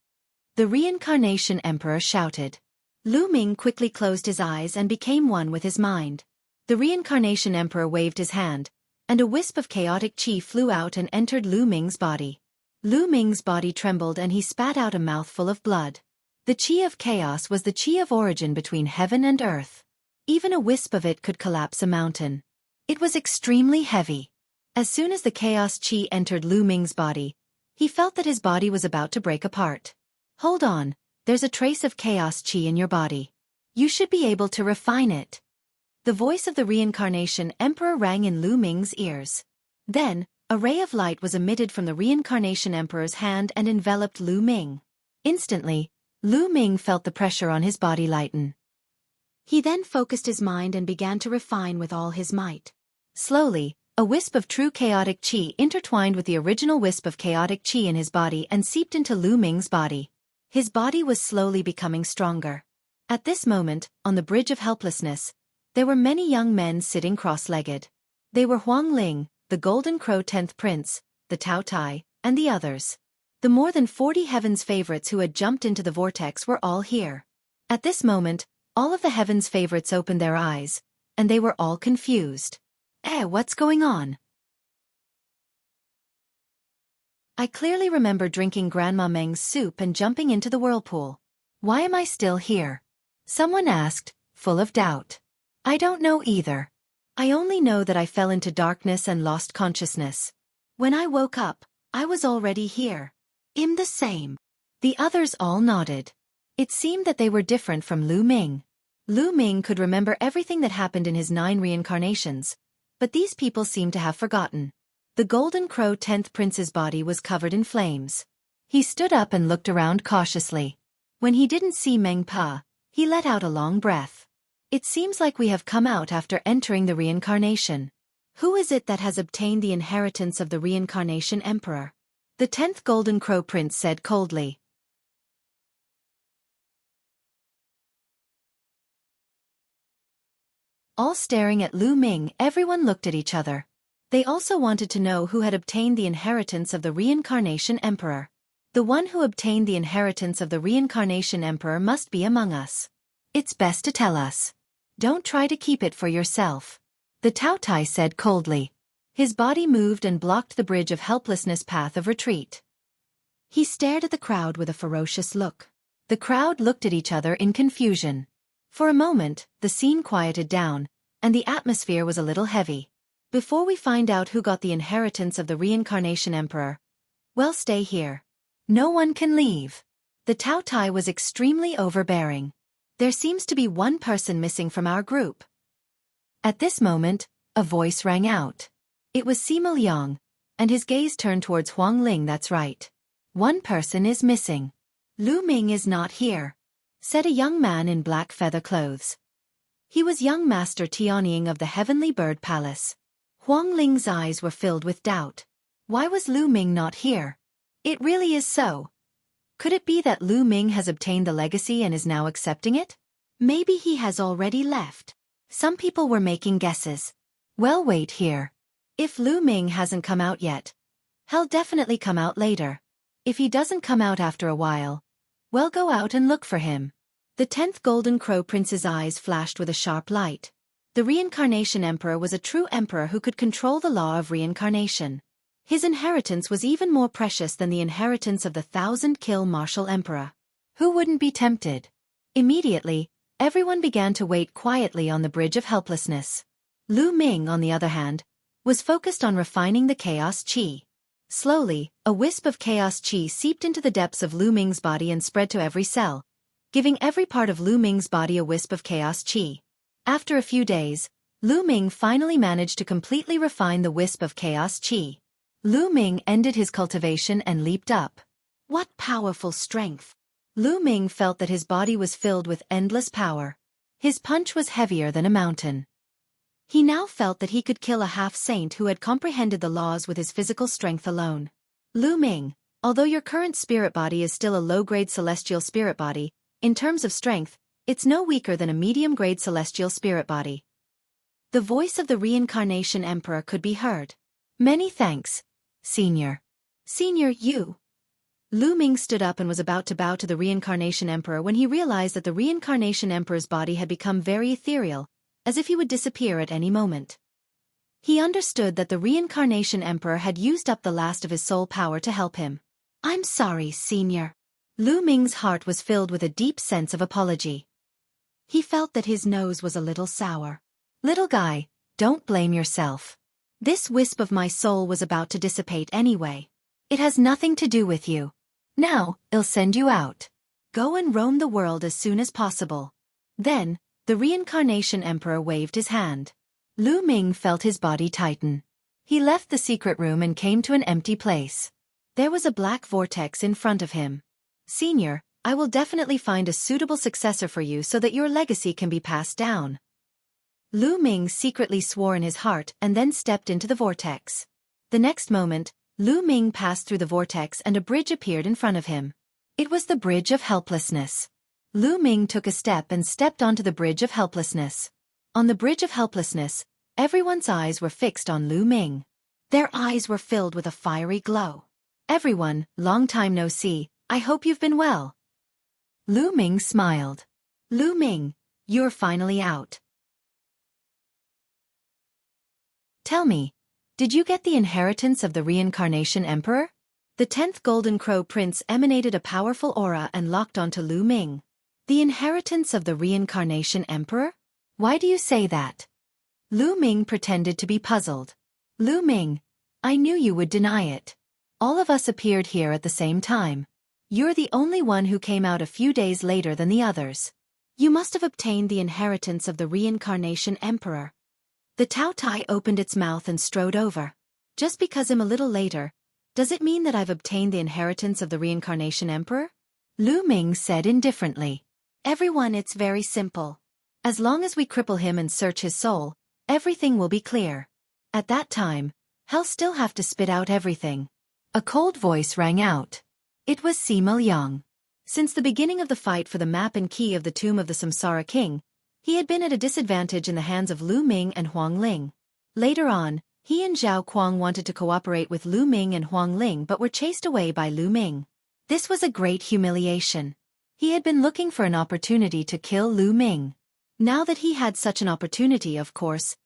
The reincarnation emperor shouted. Lu Ming quickly closed his eyes and became one with his mind. The reincarnation emperor waved his hand, and a wisp of chaotic chi flew out and entered Lu Ming's body. Lu Ming's body trembled and he spat out a mouthful of blood. The chi of chaos was the chi of origin between heaven and earth. Even a wisp of it could collapse a mountain. It was extremely heavy. As soon as the chaos chi entered Lu Ming's body, he felt that his body was about to break apart. Hold on, there's a trace of chaos chi in your body. You should be able to refine it. The voice of the reincarnation emperor rang in Lu Ming's ears. Then, a ray of light was emitted from the reincarnation emperor's hand and enveloped Lu Ming. Instantly, Lu Ming felt the pressure on his body lighten. He then focused his mind and began to refine with all his might. Slowly, a wisp of true chaotic chi intertwined with the original wisp of chaotic chi in his body and seeped into Lu Ming's body. His body was slowly becoming stronger. At this moment, on the bridge of helplessness, there were many young men sitting cross-legged. They were Huang Ling, the Golden Crow 10th Prince, the Tao Tai, and the others. The more than 40 Heaven's favorites who had jumped into the vortex were all here. At this moment, all of the Heaven's favorites opened their eyes, and they were all confused. What's going on? I clearly remember drinking Grandma Meng's soup and jumping into the whirlpool. Why am I still here? Someone asked, full of doubt. I don't know either. I only know that I fell into darkness and lost consciousness. When I woke up, I was already here. I'm the same. The others all nodded. It seemed that they were different from Lu Ming. Lu Ming could remember everything that happened in his 9 reincarnations, but these people seemed to have forgotten. The Golden Crow 10th Prince's body was covered in flames. He stood up and looked around cautiously. When he didn't see Meng Pa, he let out a long breath. It seems like we have come out after entering the reincarnation. Who is it that has obtained the inheritance of the reincarnation emperor? The 10th Golden Crow Prince said coldly. All staring at Lu Ming, everyone looked at each other. They also wanted to know who had obtained the inheritance of the reincarnation emperor. The one who obtained the inheritance of the reincarnation emperor must be among us. It's best to tell us. Don't try to keep it for yourself. The Taotai said coldly. His body moved and blocked the bridge of helplessness path of retreat. He stared at the crowd with a ferocious look. The crowd looked at each other in confusion. For a moment, the scene quieted down, and the atmosphere was a little heavy. Before we find out who got the inheritance of the Reincarnation Emperor, well, stay here. No one can leave. The Taotai was extremely overbearing. There seems to be one person missing from our group. At this moment, a voice rang out. It was Sima Liang, and his gaze turned towards Huang Ling. That's right. One person is missing. Lu Ming is not here, said a young man in black feather clothes. He was young Master Tianying of the Heavenly Bird Palace. Huang Ling's eyes were filled with doubt. Why was Lu Ming not here? It really is so. Could it be that Lu Ming has obtained the legacy and is now accepting it? Maybe he has already left. Some people were making guesses. Well, wait here. If Lu Ming hasn't come out yet, he'll definitely come out later. If he doesn't come out after a while, well, go out and look for him. The 10th Golden Crow Prince's eyes flashed with a sharp light. The Reincarnation Emperor was a true emperor who could control the law of reincarnation. His inheritance was even more precious than the inheritance of the 1,000-kill martial emperor. Who wouldn't be tempted? Immediately, everyone began to wait quietly on the bridge of helplessness. Lu Ming, on the other hand, was focused on refining the chaos qi. Slowly, a wisp of chaos qi seeped into the depths of Lu Ming's body and spread to every cell, giving every part of Lu Ming's body a wisp of chaos qi. After a few days, Lu Ming finally managed to completely refine the wisp of chaos qi. Lu Ming ended his cultivation and leaped up. What powerful strength! Lu Ming felt that his body was filled with endless power. His punch was heavier than a mountain. He now felt that he could kill a half-saint who had comprehended the laws with his physical strength alone. Lu Ming, although your current spirit body is still a low-grade celestial spirit body, in terms of strength, it's no weaker than a medium-grade celestial spirit body. The voice of the Reincarnation Emperor could be heard. Many thanks, Senior. Senior, you. Lu Ming stood up and was about to bow to the Reincarnation Emperor when he realized that the Reincarnation Emperor's body had become very ethereal, as if he would disappear at any moment. He understood that the Reincarnation Emperor had used up the last of his soul power to help him. I'm sorry, Senior. Lu Ming's heart was filled with a deep sense of apology. He felt that his nose was a little sour. Little guy, don't blame yourself. This wisp of my soul was about to dissipate anyway. It has nothing to do with you. Now, I'll send you out. Go and roam the world as soon as possible. Then, the Reincarnation Emperor waved his hand. Lu Ming felt his body tighten. He left the secret room and came to an empty place. There was a black vortex in front of him. Senior, I will definitely find a suitable successor for you so that your legacy can be passed down. Lu Ming secretly swore in his heart and then stepped into the vortex. The next moment, Lu Ming passed through the vortex and a bridge appeared in front of him. It was the Bridge of Helplessness. Lu Ming took a step and stepped onto the Bridge of Helplessness. On the Bridge of Helplessness, everyone's eyes were fixed on Lu Ming. Their eyes were filled with a fiery glow. Everyone, long time no see, I hope you've been well. Lu Ming smiled. Lu Ming, you're finally out. Tell me, did you get the inheritance of the Reincarnation Emperor? The 10th Golden Crow Prince emanated a powerful aura and locked onto Lu Ming. The inheritance of the Reincarnation Emperor? Why do you say that? Lu Ming pretended to be puzzled. Lu Ming, I knew you would deny it. All of us appeared here at the same time. You're the only one who came out a few days later than the others. You must have obtained the inheritance of the Reincarnation Emperor. The Taotai opened its mouth and strode over. Just because I'm a little later, does it mean that I've obtained the inheritance of the Reincarnation Emperor? Lu Ming said indifferently. Everyone, it's very simple. As long as we cripple him and search his soul, everything will be clear. At that time, he'll still have to spit out everything. A cold voice rang out. It was Sima Liang. Since the beginning of the fight for the map and key of the tomb of the Samsara King, he had been at a disadvantage in the hands of Lu Ming and Huang Ling. Later on, he and Zhao Kuang wanted to cooperate with Lu Ming and Huang Ling but were chased away by Lu Ming. This was a great humiliation. He had been looking for an opportunity to kill Lu Ming. Now that he had such an opportunity, of course,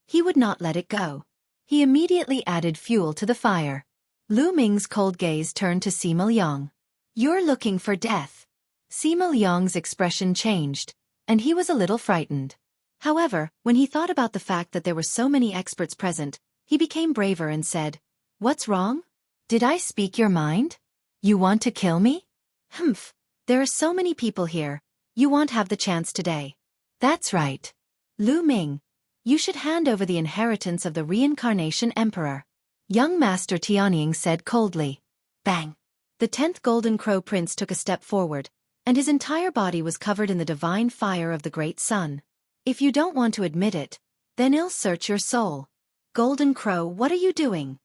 he would not let it go. He immediately added fuel to the fire. Lu Ming's cold gaze turned to Sima Liang. "You're looking for death." Sima Liang's expression changed, and he was a little frightened. However, when he thought about the fact that there were so many experts present, he became braver and said, "What's wrong? Did I speak your mind? You want to kill me? Humph, there are so many people here, you won't have the chance today." "That's right. Lu Ming, you should hand over the inheritance of the reincarnation emperor," young Master Tianying said coldly. Bang! The 10th Golden Crow Prince took a step forward, and his entire body was covered in the divine fire of the great sun. "If you don't want to admit it, then I'll search your soul. Golden Crow, what are you doing?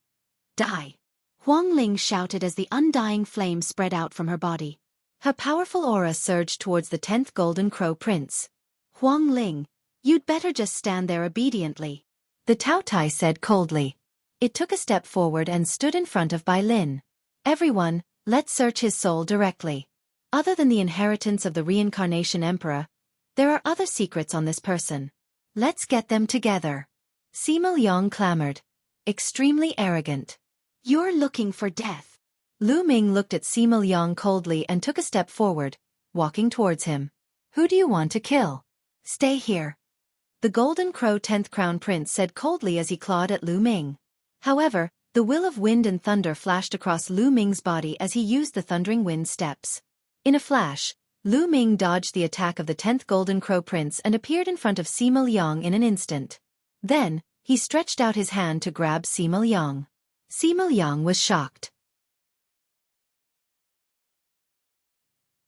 Die!" Huang Ling shouted as the undying flame spread out from her body. Her powerful aura surged towards the 10th Golden Crow Prince. "Huang Ling, you'd better just stand there obediently," the Tao Tai said coldly. It took a step forward and stood in front of Bai Lin. "Everyone, let's search his soul directly. Other than the inheritance of the reincarnation emperor, there are other secrets on this person. Let's get them together." Sima Liang clamored, extremely arrogant. "You're looking for death." Lu Ming looked at Sima Liang coldly and took a step forward, walking towards him. "Who do you want to kill? Stay here." The Golden Crow 10th Crown Prince said coldly as he clawed at Lu Ming. However, the will of wind and thunder flashed across Lu Ming's body as he used the thundering wind steps. In a flash, Lu Ming dodged the attack of the 10th Golden Crow Prince and appeared in front of Sima Liang in an instant. Then, he stretched out his hand to grab Sima Liang. Sima Liang was shocked.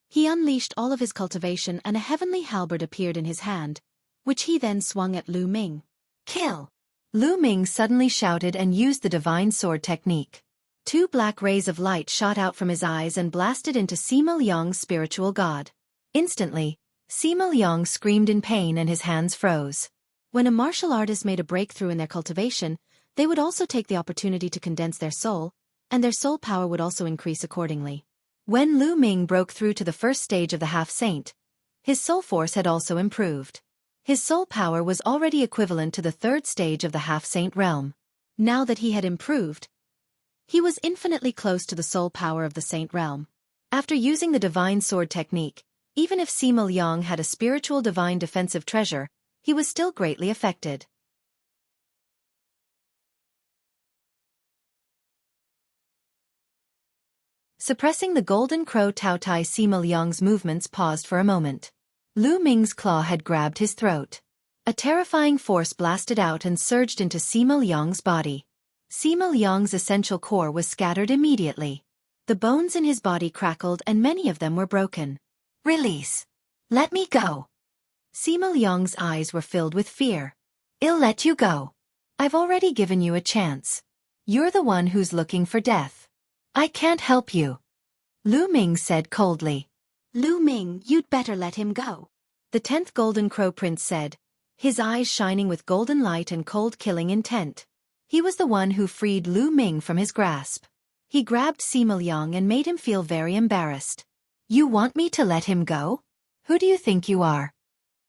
He unleashed all of his cultivation and a heavenly halberd appeared in his hand, which he then swung at Lu Ming. "Kill!" Lu Ming suddenly shouted and used the divine sword technique. 2 black rays of light shot out from his eyes and blasted into Sima Liang's spiritual god. Instantly, Sima Liang screamed in pain and his hands froze. When a martial artist made a breakthrough in their cultivation, they would also take the opportunity to condense their soul, and their soul power would also increase accordingly. When Lu Ming broke through to the first stage of the half-saint, his soul force had also improved. His soul power was already equivalent to the 3rd stage of the half-saint realm. Now that he had improved, he was infinitely close to the soul power of the saint realm. After using the divine sword technique, even if Sima Liang had a spiritual divine defensive treasure, he was still greatly affected. Suppressing the Golden Crow Tao Tai, Sima Liang's movements paused for a moment. Lu Ming's claw had grabbed his throat. A terrifying force blasted out and surged into Sima Liang's body. Sima Liang's essential core was scattered immediately. The bones in his body crackled and many of them were broken. "Release! Let me go!" Sima Liang's eyes were filled with fear. "I'll let you go. I've already given you a chance. You're the one who's looking for death. I can't help you," Lu Ming said coldly. "Lu Ming, you'd better let him go," the 10th Golden Crow Prince said, his eyes shining with golden light and cold killing intent. He was the one who freed Lu Ming from his grasp. He grabbed Sima Liang and made him feel very embarrassed. "You want me to let him go? Who do you think you are?"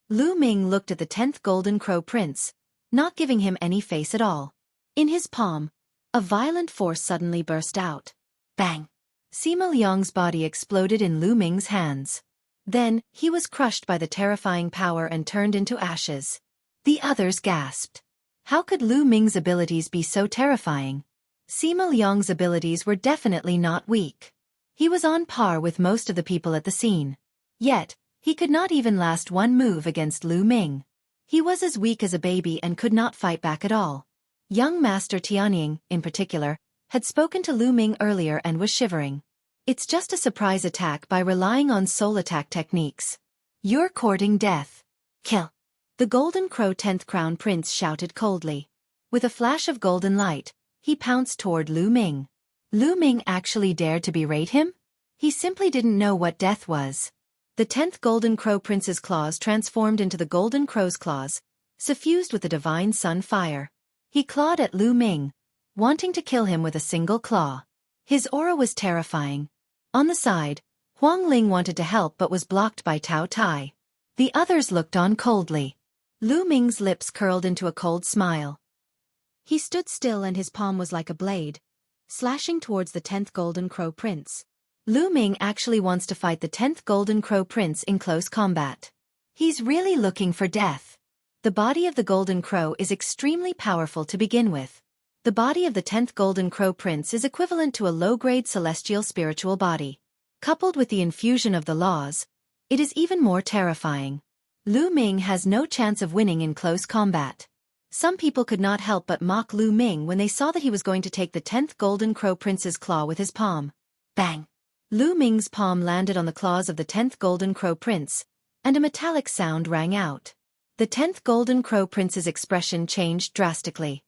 Lu Ming looked at the 10th Golden Crow Prince, not giving him any face at all. In his palm, a violent force suddenly burst out. Bang! Sima Liang's body exploded in Lu Ming's hands. Then, he was crushed by the terrifying power and turned into ashes. The others gasped. How could Lu Ming's abilities be so terrifying? Sima Liang's abilities were definitely not weak. He was on par with most of the people at the scene. Yet, he could not even last one move against Lu Ming. He was as weak as a baby and could not fight back at all. Young Master Tianying, in particular, had spoken to Lu Ming earlier and was shivering. It's just a surprise attack by relying on soul attack techniques. You're courting death. Kill. The Golden Crow 10th Crown Prince shouted coldly. With a flash of golden light, he pounced toward Lu Ming. Lu Ming actually dared to berate him? He simply didn't know what death was. The 10th Golden Crow Prince's claws transformed into the Golden Crow's claws, suffused with the divine sun fire. He clawed at Lu Ming, wanting to kill him with a single claw. His aura was terrifying. On the side, Huang Ling wanted to help but was blocked by Tao Tai. The others looked on coldly. Lu Ming's lips curled into a cold smile. He stood still and his palm was like a blade, slashing towards the 10th Golden Crow Prince. Lu Ming actually wants to fight the 10th Golden Crow Prince in close combat. He's really looking for death. The body of the Golden Crow is extremely powerful to begin with. The body of the 10th Golden Crow Prince is equivalent to a low-grade celestial spiritual body. Coupled with the infusion of the laws, it is even more terrifying. Lu Ming has no chance of winning in close combat. Some people could not help but mock Lu Ming when they saw that he was going to take the 10th Golden Crow Prince's claw with his palm. Bang! Lu Ming's palm landed on the claws of the 10th Golden Crow Prince, and a metallic sound rang out. The 10th Golden Crow Prince's expression changed drastically.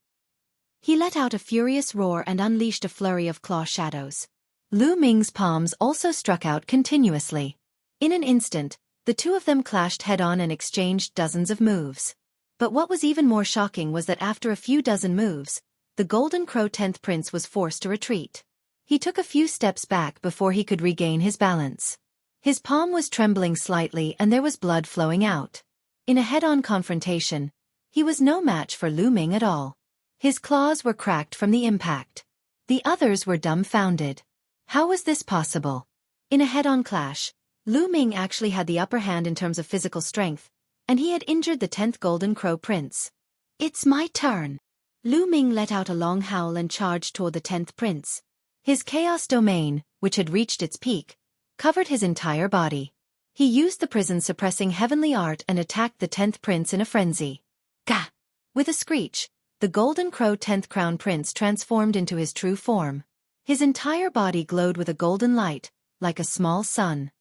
He let out a furious roar and unleashed a flurry of claw shadows. Lu Ming's palms also struck out continuously. In an instant, the two of them clashed head-on and exchanged dozens of moves. But what was even more shocking was that after a few dozen moves, the Golden Crow 10th Prince was forced to retreat. He took a few steps back before he could regain his balance. His palm was trembling slightly and there was blood flowing out. In a head-on confrontation, he was no match for Lu Ming at all. His claws were cracked from the impact. The others were dumbfounded. How was this possible? In a head-on clash, Lu Ming actually had the upper hand in terms of physical strength, and he had injured the 10th Golden Crow Prince. It's my turn. Lu Ming let out a long howl and charged toward the 10th Prince. His chaos domain, which had reached its peak, covered his entire body. He used the prison-suppressing heavenly art and attacked the 10th Prince in a frenzy. Gah! With a screech, the Golden Crow 10th Crown Prince transformed into his true form. His entire body glowed with a golden light, like a small sun.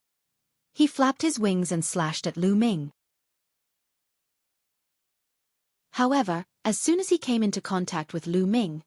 He flapped his wings and slashed at Lu Ming. However, as soon as he came into contact with Lu Ming,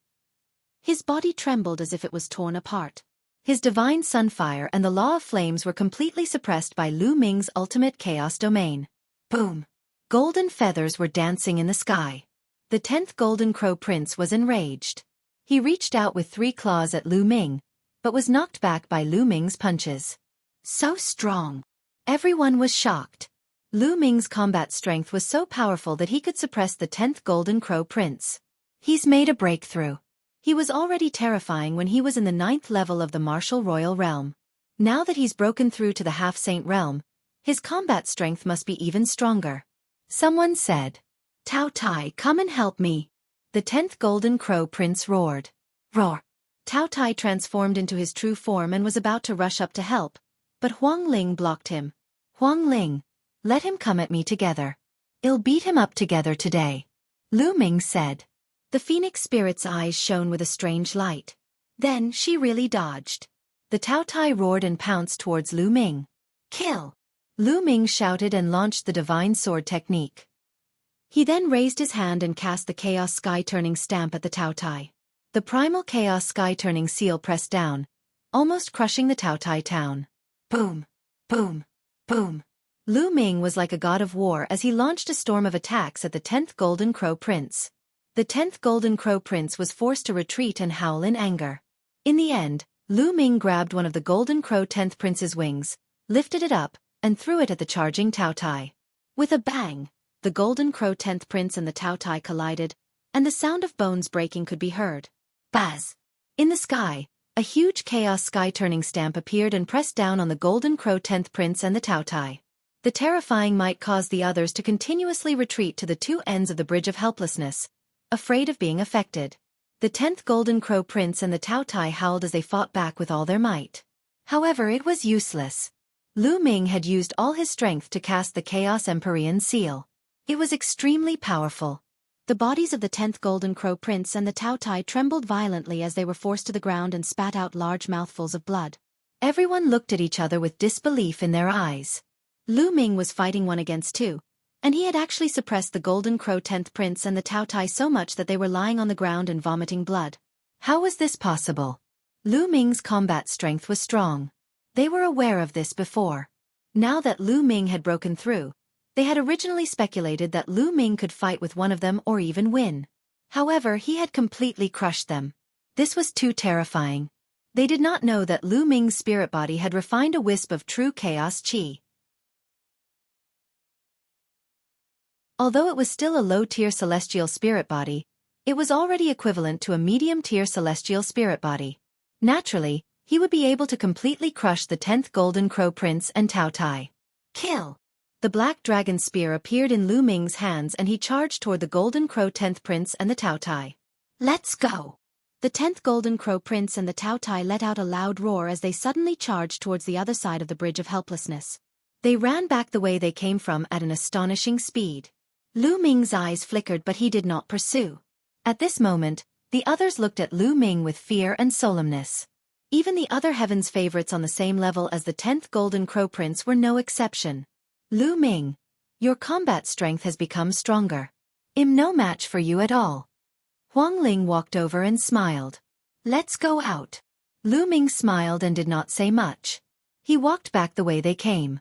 his body trembled as if it was torn apart. His divine sunfire and the law of flames were completely suppressed by Lu Ming's ultimate chaos domain. Boom! Golden feathers were dancing in the sky. The 10th Golden Crow Prince was enraged. He reached out with 3 claws at Lu Ming, but was knocked back by Lu Ming's punches. So strong! Everyone was shocked. Lu Ming's combat strength was so powerful that he could suppress the 10th Golden Crow Prince. He's made a breakthrough. He was already terrifying when he was in the 9th level of the martial royal realm. Now that he's broken through to the half-saint realm, his combat strength must be even stronger. Someone said, "Tao Tai, come and help me." The 10th Golden Crow Prince roared. Roar! Tao Tai transformed into his true form and was about to rush up to help, but Huang Ling blocked him. Huang Ling, let him come at me together. I'll beat him up together today. Lu Ming said. The Phoenix Spirit's eyes shone with a strange light. Then she really dodged. The Tao Tai roared and pounced towards Lu Ming. Kill! Lu Ming shouted and launched the Divine Sword technique. He then raised his hand and cast the Chaos Sky-turning stamp at the Tao Tai. The Primal Chaos Sky-turning seal pressed down, almost crushing the Tao Tai town. Boom! Boom! Boom! Lu Ming was like a god of war as he launched a storm of attacks at the 10th Golden Crow Prince. The 10th Golden Crow Prince was forced to retreat and howl in anger. In the end, Lu Ming grabbed one of the Golden Crow 10th Prince's wings, lifted it up, and threw it at the charging Tao Tai. With a bang, the Golden Crow 10th Prince and the Tao Tai collided, and the sound of bones breaking could be heard. Buzz! In the sky, a huge Chaos Sky-turning stamp appeared and pressed down on the Golden Crow 10th Prince and the Tao Tai. The terrifying might caused the others to continuously retreat to the two ends of the Bridge of Helplessness, afraid of being affected. The 10th Golden Crow Prince and the Tao Tai howled as they fought back with all their might. However, it was useless. Lu Ming had used all his strength to cast the Chaos Empyrean seal. It was extremely powerful. The bodies of the 10th Golden Crow Prince and the Tao Tai trembled violently as they were forced to the ground and spat out large mouthfuls of blood. Everyone looked at each other with disbelief in their eyes. Lu Ming was fighting 1 against 2. And he had actually suppressed the Golden Crow 10th Prince and the Tao Tai so much that they were lying on the ground and vomiting blood. How was this possible? Lu Ming's combat strength was strong. They were aware of this before. Now that Lu Ming had broken through, they had originally speculated that Lu Ming could fight with one of them or even win. However, he had completely crushed them. This was too terrifying. They did not know that Lu Ming's spirit body had refined a wisp of true chaos chi. Although it was still a low-tier celestial spirit body, it was already equivalent to a medium-tier celestial spirit body. Naturally, he would be able to completely crush the 10th Golden Crow Prince and Tao Tai. Kill! The black dragon spear appeared in Lu Ming's hands and he charged toward the Golden Crow 10th Prince and the Tao Tai. Let's go! The 10th Golden Crow Prince and the Tao Tai let out a loud roar as they suddenly charged towards the other side of the Bridge of Helplessness. They ran back the way they came from at an astonishing speed. Lu Ming's eyes flickered but he did not pursue. At this moment, the others looked at Lu Ming with fear and solemnness. Even the other heaven's favorites on the same level as the 10th Golden Crow Prince were no exception. Lu Ming, your combat strength has become stronger. I'm no match for you at all. Huang Ling walked over and smiled. Let's go out. Lu Ming smiled and did not say much. He walked back the way they came.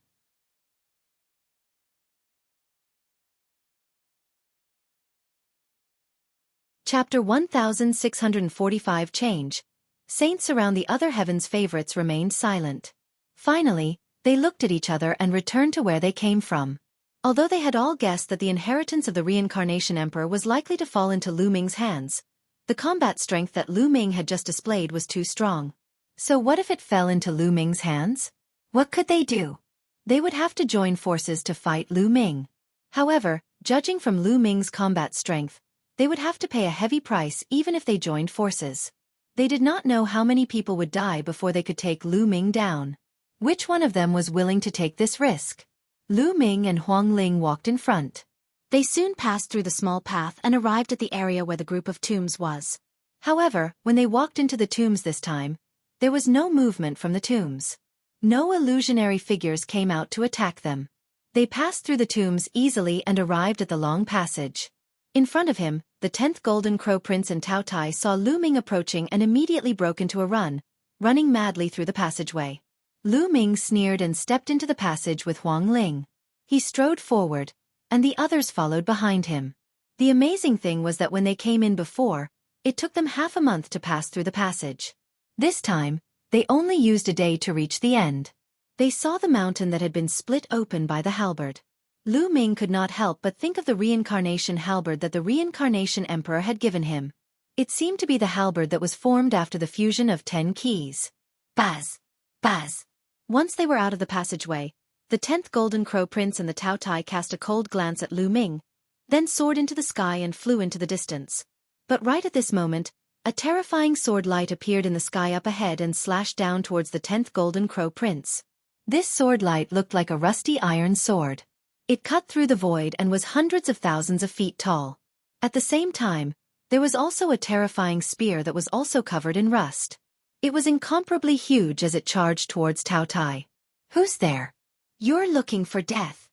Chapter 1645 Change. Saints around the other heaven's favorites remained silent. Finally, they looked at each other and returned to where they came from. Although they had all guessed that the inheritance of the Reincarnation Emperor was likely to fall into Lu Ming's hands, the combat strength that Lu Ming had just displayed was too strong. So what if it fell into Lu Ming's hands? What could they do? They would have to join forces to fight Lu Ming. However, judging from Lu Ming's combat strength, they would have to pay a heavy price even if they joined forces. They did not know how many people would die before they could take Lu Ming down. Which one of them was willing to take this risk? Lu Ming and Huang Ling walked in front. They soon passed through the small path and arrived at the area where the group of tombs was. However, when they walked into the tombs this time, there was no movement from the tombs. No illusionary figures came out to attack them. They passed through the tombs easily and arrived at the long passage. In front of him, the 10th Golden Crow Prince and Tao Tai saw Lu Ming approaching and immediately broke into a run, running madly through the passageway. Lu Ming sneered and stepped into the passage with Huang Ling. He strode forward, and the others followed behind him. The amazing thing was that when they came in before, it took them half a month to pass through the passage. This time, they only used a day to reach the end. They saw the mountain that had been split open by the halberd. Lu Ming could not help but think of the reincarnation halberd that the Reincarnation Emperor had given him. It seemed to be the halberd that was formed after the fusion of 10 keys. Buzz! Buzz! Once they were out of the passageway, the 10th Golden Crow Prince and the Tao Tai cast a cold glance at Lu Ming, then soared into the sky and flew into the distance. But right at this moment, a terrifying sword light appeared in the sky up ahead and slashed down towards the 10th Golden Crow Prince. This sword light looked like a rusty iron sword. It cut through the void and was hundreds of thousands of feet tall. At the same time, there was also a terrifying spear that was also covered in rust. It was incomparably huge as it charged towards Tao Tai. Who's there? You're looking for death.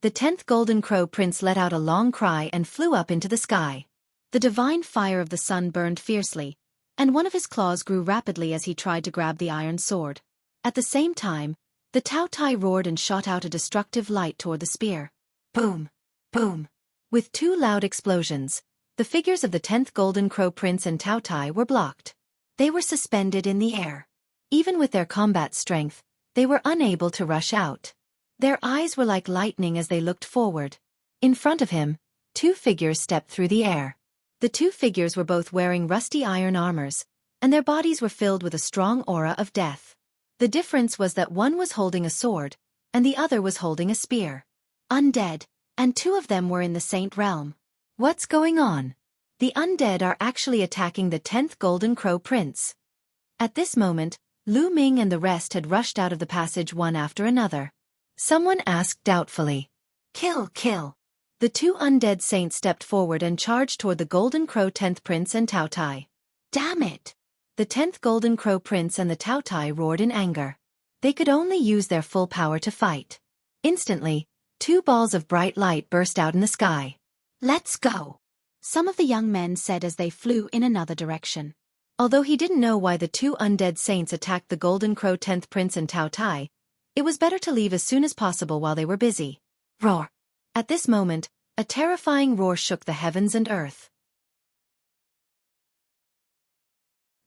The 10th Golden Crow Prince let out a long cry and flew up into the sky. The divine fire of the sun burned fiercely, and one of his claws grew rapidly as he tried to grab the iron sword. At the same time, the Tao Tai roared and shot out a destructive light toward the spear. Boom! Boom! With two loud explosions, the figures of the 10th Golden Crow Prince and Tao Tai were blocked. They were suspended in the air. Even with their combat strength, they were unable to rush out. Their eyes were like lightning as they looked forward. In front of him, two figures stepped through the air. The two figures were both wearing rusty iron armors, and their bodies were filled with a strong aura of death. The difference was that one was holding a sword, and the other was holding a spear. Undead, and two of them were in the Saint realm. What's going on? The undead are actually attacking the 10th Golden Crow Prince. At this moment, Lu Ming and the rest had rushed out of the passage one after another. Someone asked doubtfully. Kill, kill. The two undead saints stepped forward and charged toward the Golden Crow 10th Prince and Tao Tai. Damn it! The 10th Golden Crow Prince and the Tao Tai roared in anger. They could only use their full power to fight. Instantly, two balls of bright light burst out in the sky. Let's go! Some of the young men said as they flew in another direction. Although he didn't know why the two undead saints attacked the Golden Crow 10th Prince and Tao Tai, it was better to leave as soon as possible while they were busy. Roar! At this moment, a terrifying roar shook the heavens and earth.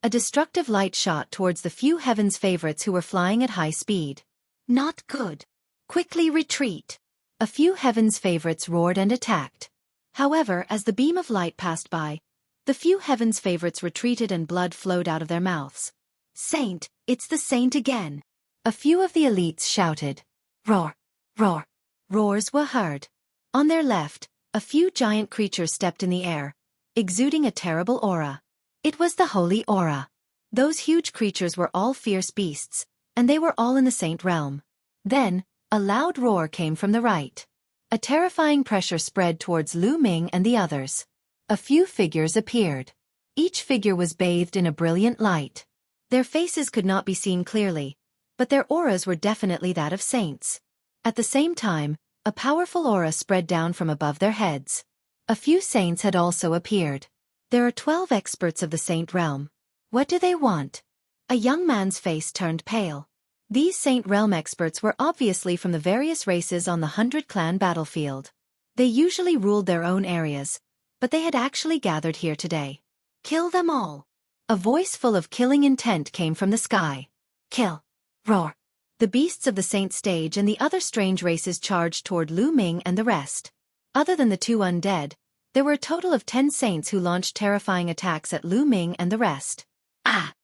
A destructive light shot towards the few heaven's favorites who were flying at high speed. Not good. Quickly retreat. A few heaven's favorites roared and attacked. However, as the beam of light passed by, the few heaven's favorites retreated and blood flowed out of their mouths. "Saint, it's the saint again!" A few of the elites shouted. Roar! Roar! Roars were heard. On their left, a few giant creatures stepped in the air, exuding a terrible aura. It was the holy aura. Those huge creatures were all fierce beasts, and they were all in the saint realm. Then, a loud roar came from the right. A terrifying pressure spread towards Lu Ming and the others. A few figures appeared. Each figure was bathed in a brilliant light. Their faces could not be seen clearly, but their auras were definitely that of saints. At the same time, a powerful aura spread down from above their heads. A few saints had also appeared. There are 12 experts of the saint realm. What do they want? A young man's face turned pale. These saint realm experts were obviously from the various races on the 100-clan battlefield. They usually ruled their own areas, but they had actually gathered here today. Kill them all. A voice full of killing intent came from the sky. Kill. Roar. The beasts of the saint stage and the other strange races charged toward Lu Ming and the rest. Other than the 2 undead, there were a total of 10 saints who launched terrifying attacks at Lu Ming and the rest. Ah!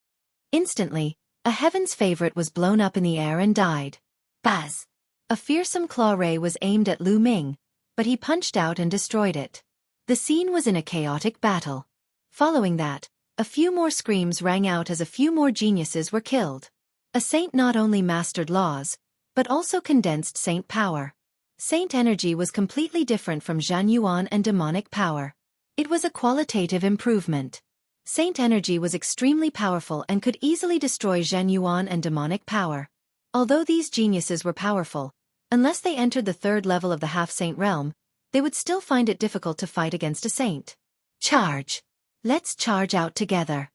Instantly, a heaven's favorite was blown up in the air and died. Buzz! A fearsome claw ray was aimed at Lu Ming, but he punched out and destroyed it. The scene was in a chaotic battle. Following that, a few more screams rang out as a few more geniuses were killed. A saint not only mastered laws, but also condensed saint power. Saint energy was completely different from Zhan Yuan and demonic power. It was a qualitative improvement. Saint energy was extremely powerful and could easily destroy Zhan Yuan and demonic power. Although these geniuses were powerful, unless they entered the 3rd level of the half-saint realm, they would still find it difficult to fight against a saint. Charge! Let's charge out together.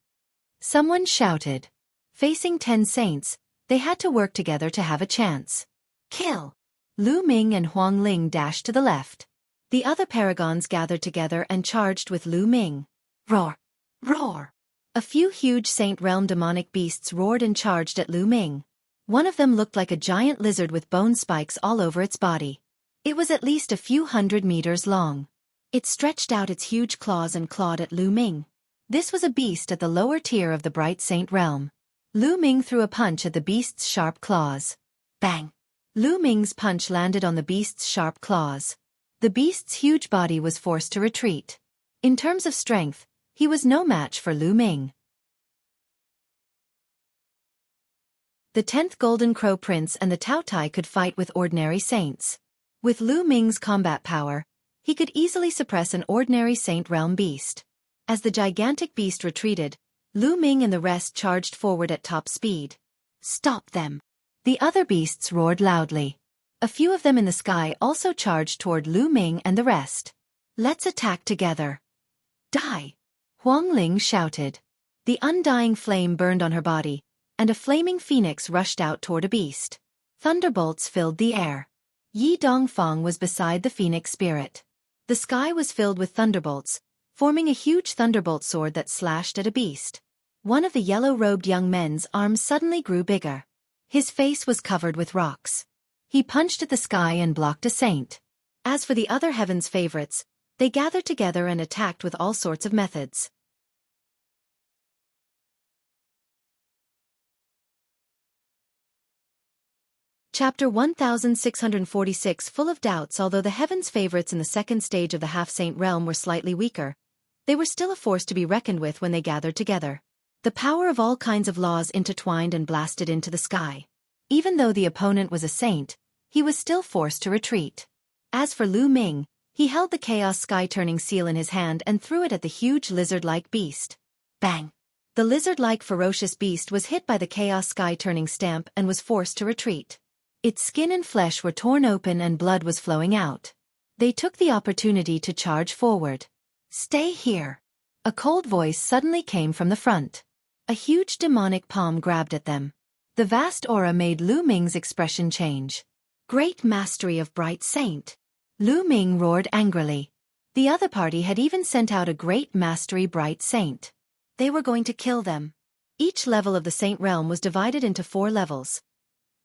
Someone shouted. Facing 10 saints, they had to work together to have a chance. Kill! Lu Ming and Huang Ling dashed to the left. The other paragons gathered together and charged with Lu Ming. Roar! Roar! A few huge saint realm demonic beasts roared and charged at Lu Ming. One of them looked like a giant lizard with bone spikes all over its body. It was at least a few hundred meters long. It stretched out its huge claws and clawed at Lu Ming. This was a beast at the lower tier of the bright saint realm. Lu Ming threw a punch at the beast's sharp claws. Bang! Lu Ming's punch landed on the beast's sharp claws. The beast's huge body was forced to retreat. In terms of strength, he was no match for Lu Ming. The 10th Golden Crow Prince and the Tao Tai could fight with ordinary saints. With Lu Ming's combat power, he could easily suppress an ordinary saint realm beast. As the gigantic beast retreated, Lu Ming and the rest charged forward at top speed. Stop them! The other beasts roared loudly. A few of them in the sky also charged toward Lu Ming and the rest. Let's attack together. Die! Huang Ling shouted. The undying flame burned on her body, and a flaming phoenix rushed out toward a beast. Thunderbolts filled the air. Yi Dongfang was beside the phoenix spirit. The sky was filled with thunderbolts, forming a huge thunderbolt sword that slashed at a beast. One of the yellow-robed young men's arms suddenly grew bigger. His face was covered with rocks. He punched at the sky and blocked a saint. As for the other heaven's favorites, they gathered together and attacked with all sorts of methods. Chapter 1646. Full of doubts. Although the heaven's favorites in the 2nd stage of the half-saint realm were slightly weaker, they were still a force to be reckoned with when they gathered together. The power of all kinds of laws intertwined and blasted into the sky. Even though the opponent was a saint, he was still forced to retreat. As for Lu Ming, he held the Chaos Sky-turning seal in his hand and threw it at the huge lizard-like beast. Bang! The lizard-like ferocious beast was hit by the Chaos Sky-turning stamp and was forced to retreat. Its skin and flesh were torn open and blood was flowing out. They took the opportunity to charge forward. Stay here! A cold voice suddenly came from the front. A huge demonic palm grabbed at them. The vast aura made Lu Ming's expression change. Great mastery of Bright Saint! Lu Ming roared angrily. The other party had even sent out a great mastery Bright Saint. They were going to kill them. Each level of the Saint realm was divided into 4 levels.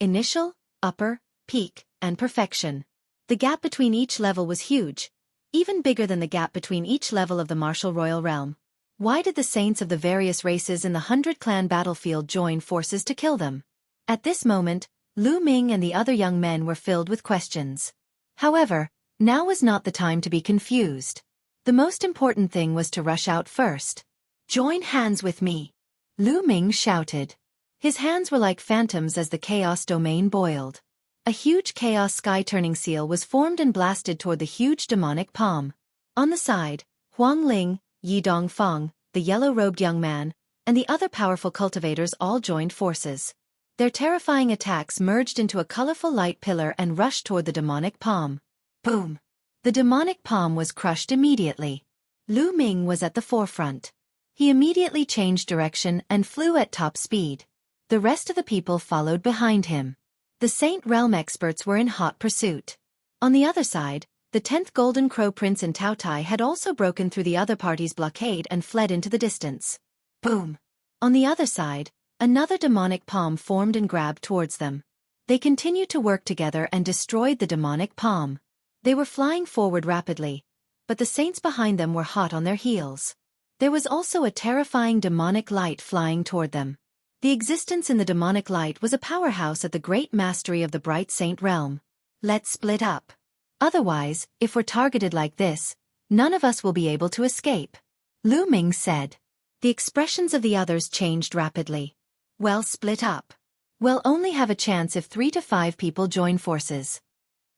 Initial, Upper, Peak, and Perfection. The gap between each level was huge, even bigger than the gap between each level of the martial royal realm. Why did the saints of the various races in the 100-clan battlefield join forces to kill them? At this moment, Lu Ming and the other young men were filled with questions. However, now was not the time to be confused. The most important thing was to rush out first. "Join hands with me!" Lu Ming shouted. His hands were like phantoms as the chaos domain boiled. A huge chaos sky-turning seal was formed and blasted toward the huge demonic palm. On the side, Huang Ling, Yi Dongfang, the yellow-robed young man, and the other powerful cultivators all joined forces. Their terrifying attacks merged into a colorful light pillar and rushed toward the demonic palm. Boom! The demonic palm was crushed immediately. Lu Ming was at the forefront. He immediately changed direction and flew at top speed. The rest of the people followed behind him. The Saint Realm experts were in hot pursuit. On the other side, the 10th Golden Crow Prince and Tao Tai had also broken through the other party's blockade and fled into the distance. Boom! On the other side, another demonic palm formed and grabbed towards them. They continued to work together and destroyed the demonic palm. They were flying forward rapidly, but the saints behind them were hot on their heels. There was also a terrifying demonic light flying toward them. The existence in the demonic light was a powerhouse at the great mastery of the bright saint realm. "Let's split up. Otherwise, if we're targeted like this, none of us will be able to escape," Lu Ming said. The expressions of the others changed rapidly. "Well, split up. We'll only have a chance if 3 to 5 people join forces."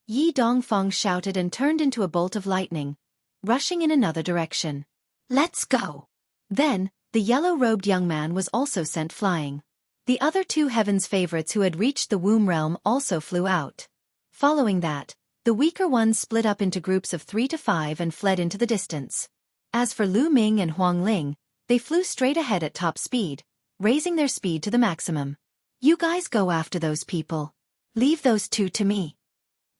Yi Dongfang shouted and turned into a bolt of lightning, rushing in another direction. "Let's go!" Then, the yellow-robed young man was also sent flying. The other 2 heaven's favorites who had reached the womb realm also flew out. Following that, the weaker ones split up into groups of 3 to 5 and fled into the distance. As for Lu Ming and Huang Ling, they flew straight ahead at top speed, raising their speed to the maximum. "You guys go after those people. Leave those 2 to me."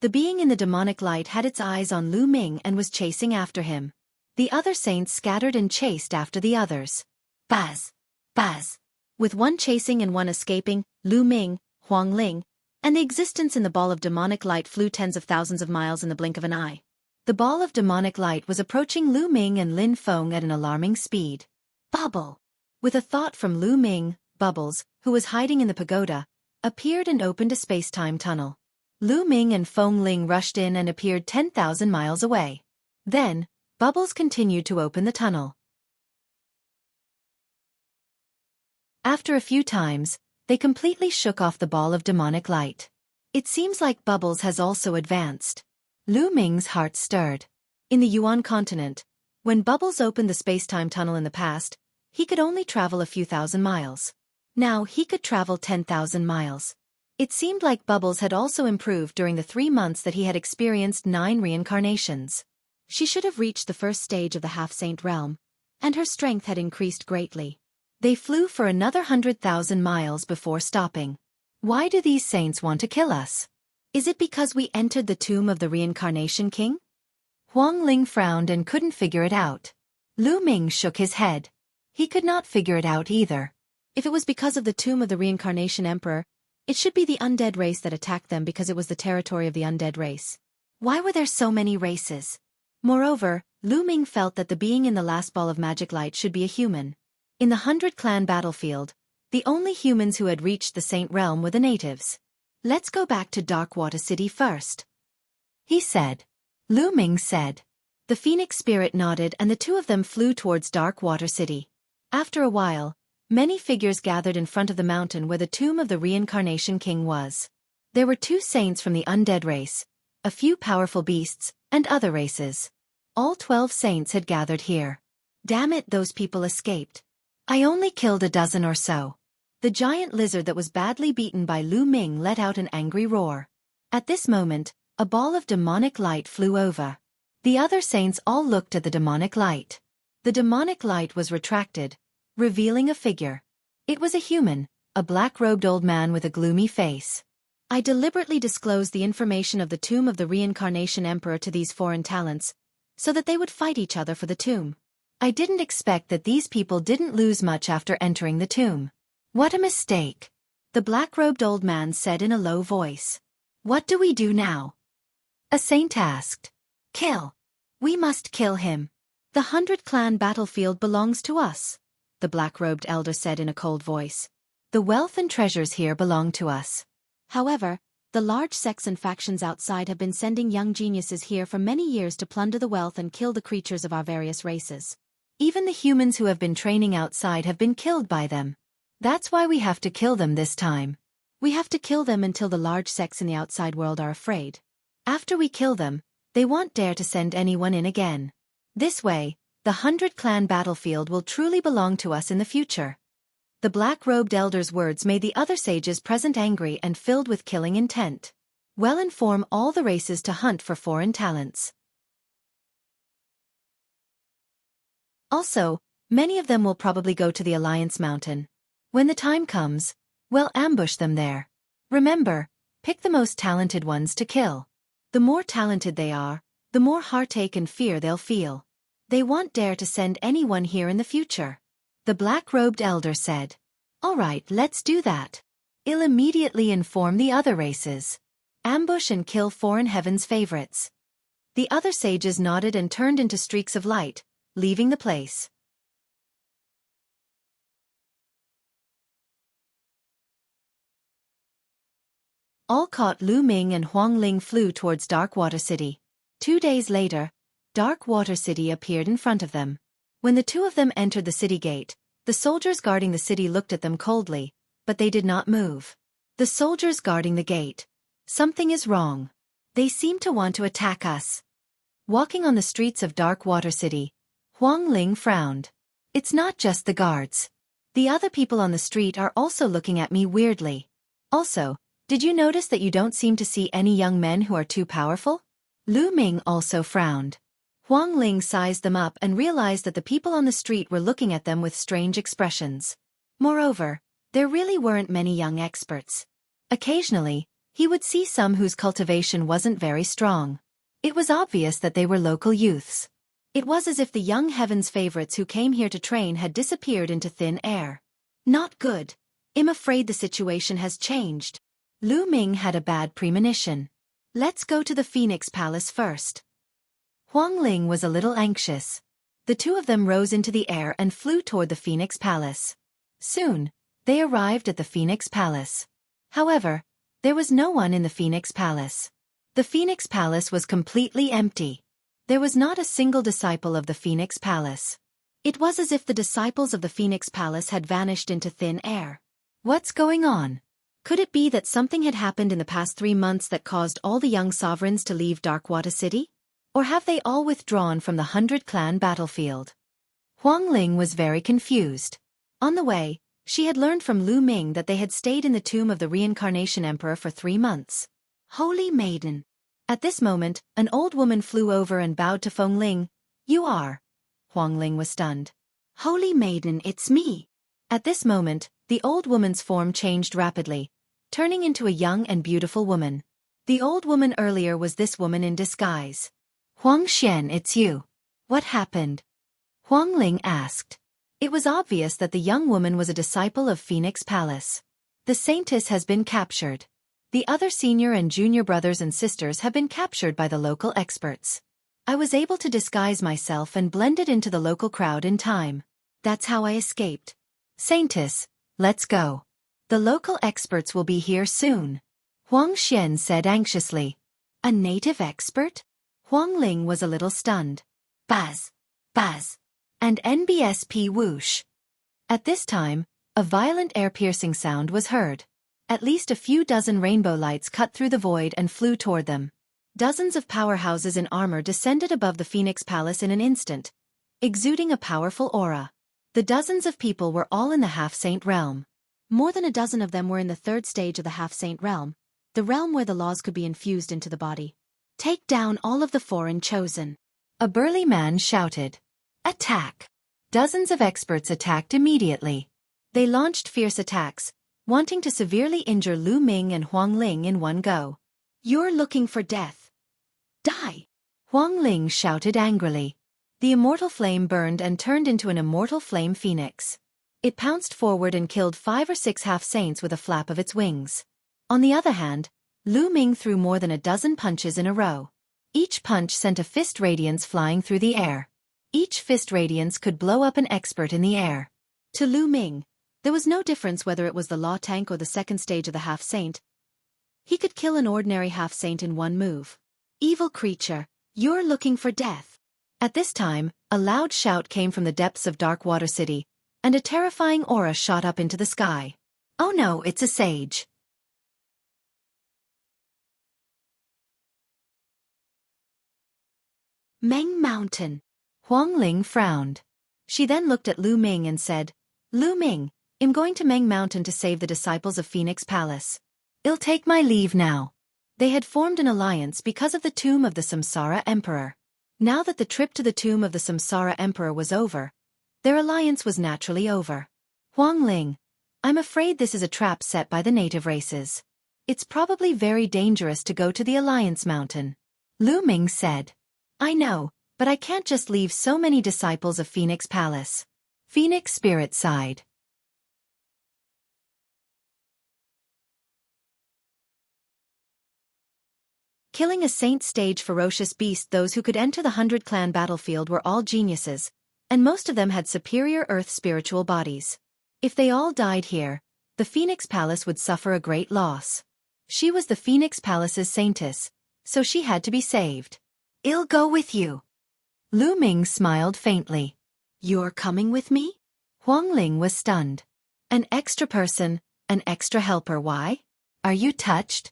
The being in the demonic light had its eyes on Lu Ming and was chasing after him. The other saints scattered and chased after the others. Buzz! Buzz! With one chasing and one escaping, Lu Ming, Huang Ling, and the existence in the ball of demonic light flew tens of thousands of miles in the blink of an eye. The ball of demonic light was approaching Lu Ming and Lin Feng at an alarming speed. Bubble! With a thought from Lu Ming, Bubbles, who was hiding in the pagoda, appeared and opened a space-time tunnel. Lu Ming and Feng Ling rushed in and appeared 10,000 miles away. Then, Bubbles continued to open the tunnel. After a few times, they completely shook off the ball of demonic light. It seems like Bubbles has also advanced. Lu Ming's heart stirred. In the Yuan continent, when Bubbles opened the space-time tunnel in the past, he could only travel a few thousand miles. Now he could travel 10,000 miles. It seemed like Bubbles had also improved during the 3 months that he had experienced 9 reincarnations. She should have reached the first stage of the half-saint realm, and her strength had increased greatly. They flew for another 100,000 miles before stopping. "Why do these saints want to kill us? Is it because we entered the tomb of the reincarnation king?" Huang Ling frowned and couldn't figure it out. Lu Ming shook his head. He could not figure it out either. If it was because of the tomb of the reincarnation emperor, it should be the undead race that attacked them because it was the territory of the undead race. Why were there so many races? Moreover, Lu Ming felt that the being in the last ball of magic light should be a human. In the 100-clan battlefield, the only humans who had reached the Saint Realm were the natives. "Let's go back to Darkwater City first," he said. Lu Ming said. The Phoenix Spirit nodded and the 2 of them flew towards Darkwater City. After a while, many figures gathered in front of the mountain where the tomb of the reincarnation king was. There were 2 saints from the undead race, a few powerful beasts, and other races. All 12 saints had gathered here. Damn it, those people escaped. I only killed a dozen or so. The giant lizard that was badly beaten by Lu Ming let out an angry roar. At this moment, a ball of demonic light flew over. The other saints all looked at the demonic light. The demonic light was retracted, revealing a figure. It was a human, a black-robed old man with a gloomy face. I deliberately disclosed the information of the tomb of the reincarnation emperor to these foreign talents, so that they would fight each other for the tomb. I didn't expect that these people didn't lose much after entering the tomb. What a mistake, the black-robed old man said in a low voice. What do we do now? A saint asked. Kill. We must kill him. The 100-clan battlefield belongs to us, the black-robed elder said in a cold voice. The wealth and treasures here belong to us. However, the large sects and factions outside have been sending young geniuses here for many years to plunder the wealth and kill the creatures of our various races. Even the humans who have been training outside have been killed by them. That's why we have to kill them this time. We have to kill them until the large sects in the outside world are afraid. After we kill them, they won't dare to send anyone in again. This way, the 100-clan battlefield will truly belong to us in the future. The black-robed elder's words made the other sages present angry and filled with killing intent. Well, inform all the races to hunt for foreign talents. Also, many of them will probably go to the Alliance Mountain. When the time comes, we'll ambush them there. Remember, pick the most talented ones to kill. The more talented they are, the more heartache and fear they'll feel. They won't dare to send anyone here in the future. The black-robed elder said. All right, let's do that. I'll immediately inform the other races. Ambush and kill foreign heaven's favorites. The other sages nodded and turned into streaks of light, leaving the place. Alcott, Lu Ming and Huang Ling flew towards Dark Water City. 2 days later, Dark Water City appeared in front of them. When the two of them entered the city gate, the soldiers guarding the city looked at them coldly, but they did not move. The soldiers guarding the gate. Something is wrong. They seem to want to attack us. Walking on the streets of Dark Water City, Huang Ling frowned. It's not just the guards. The other people on the street are also looking at me weirdly. Also, did you notice that you don't seem to see any young men who are too powerful? Lu Ming also frowned. Huang Ling sized them up and realized that the people on the street were looking at them with strange expressions. Moreover, there really weren't many young experts. Occasionally, he would see some whose cultivation wasn't very strong. It was obvious that they were local youths. It was as if the young heaven's favorites who came here to train had disappeared into thin air. Not good. I'm afraid the situation has changed. Lu Ming had a bad premonition. Let's go to the Phoenix Palace first. Huang Ling was a little anxious. The two of them rose into the air and flew toward the Phoenix Palace. Soon, they arrived at the Phoenix Palace. However, there was no one in the Phoenix Palace. The Phoenix Palace was completely empty. There was not a single disciple of the Phoenix Palace. It was as if the disciples of the Phoenix Palace had vanished into thin air. What's going on? Could it be that something had happened in the past 3 months that caused all the young sovereigns to leave Darkwater City? Or have they all withdrawn from the 100-clan battlefield? Huang Ling was very confused. On the way, she had learned from Lu Ming that they had stayed in the tomb of the Reincarnation Emperor for 3 months. Holy Maiden! At this moment, an old woman flew over and bowed to Feng Ling. You are? Huang Ling was stunned. Holy Maiden, it's me! At this moment, the old woman's form changed rapidly, turning into a young and beautiful woman. The old woman earlier was this woman in disguise. Huang Xian, it's you. What happened? Huang Ling asked. It was obvious that the young woman was a disciple of Phoenix Palace. The saintess has been captured. The other senior and junior brothers and sisters have been captured by the local experts. I was able to disguise myself and blended into the local crowd in time. That's how I escaped. Saintess, let's go. The local experts will be here soon. Huang Xian said anxiously. A native expert? Huang Ling was a little stunned. Buzz, buzz, and NBSP whoosh. At this time, a violent air-piercing sound was heard. At least a few dozen rainbow lights cut through the void and flew toward them. Dozens of powerhouses in armor descended above the Phoenix Palace in an instant, exuding a powerful aura. The dozens of people were all in the half-saint realm. More than a dozen of them were in the 3rd stage of the half-saint realm, the realm where the laws could be infused into the body. Take down all of the foreign chosen. A burly man shouted. Attack! Dozens of experts attacked immediately. They launched fierce attacks, wanting to severely injure Lu Ming and Huang Ling in one go. You're looking for death. Die! Huang Ling shouted angrily. The immortal flame burned and turned into an immortal flame phoenix. It pounced forward and killed 5 or 6 half-saints with a flap of its wings. On the other hand, Lu Ming threw more than a dozen punches in a row. Each punch sent a fist radiance flying through the air. Each fist radiance could blow up an expert in the air. To Lu Ming, there was no difference whether it was the law tank or the second stage of the half-saint. He could kill an ordinary half-saint in one move. Evil creature, you're looking for death. At this time, a loud shout came from the depths of Dark Water City, and a terrifying aura shot up into the sky. Oh no, it's a sage. Meng Mountain. Huang Ling frowned. She then looked at Lu Ming and said, Lu Ming, I'm going to Meng Mountain to save the disciples of Phoenix Palace. I'll take my leave now. They had formed an alliance because of the tomb of the Samsara Emperor. Now that the trip to the tomb of the Samsara Emperor was over, their alliance was naturally over. Huang Ling, I'm afraid this is a trap set by the native races. It's probably very dangerous to go to the Alliance Mountain. Lu Ming said. I know, but I can't just leave so many disciples of Phoenix Palace. Phoenix Spirit sighed. Killing a saint-stage ferocious beast. Those who could enter the 100-clan battlefield were all geniuses, and most of them had superior earth spiritual bodies. If they all died here, the Phoenix Palace would suffer a great loss. She was the Phoenix Palace's saintess, so she had to be saved. I'll go with you. Lu Ming smiled faintly. You're coming with me? Huang Ling was stunned. An extra person, an extra helper, why? Are you touched?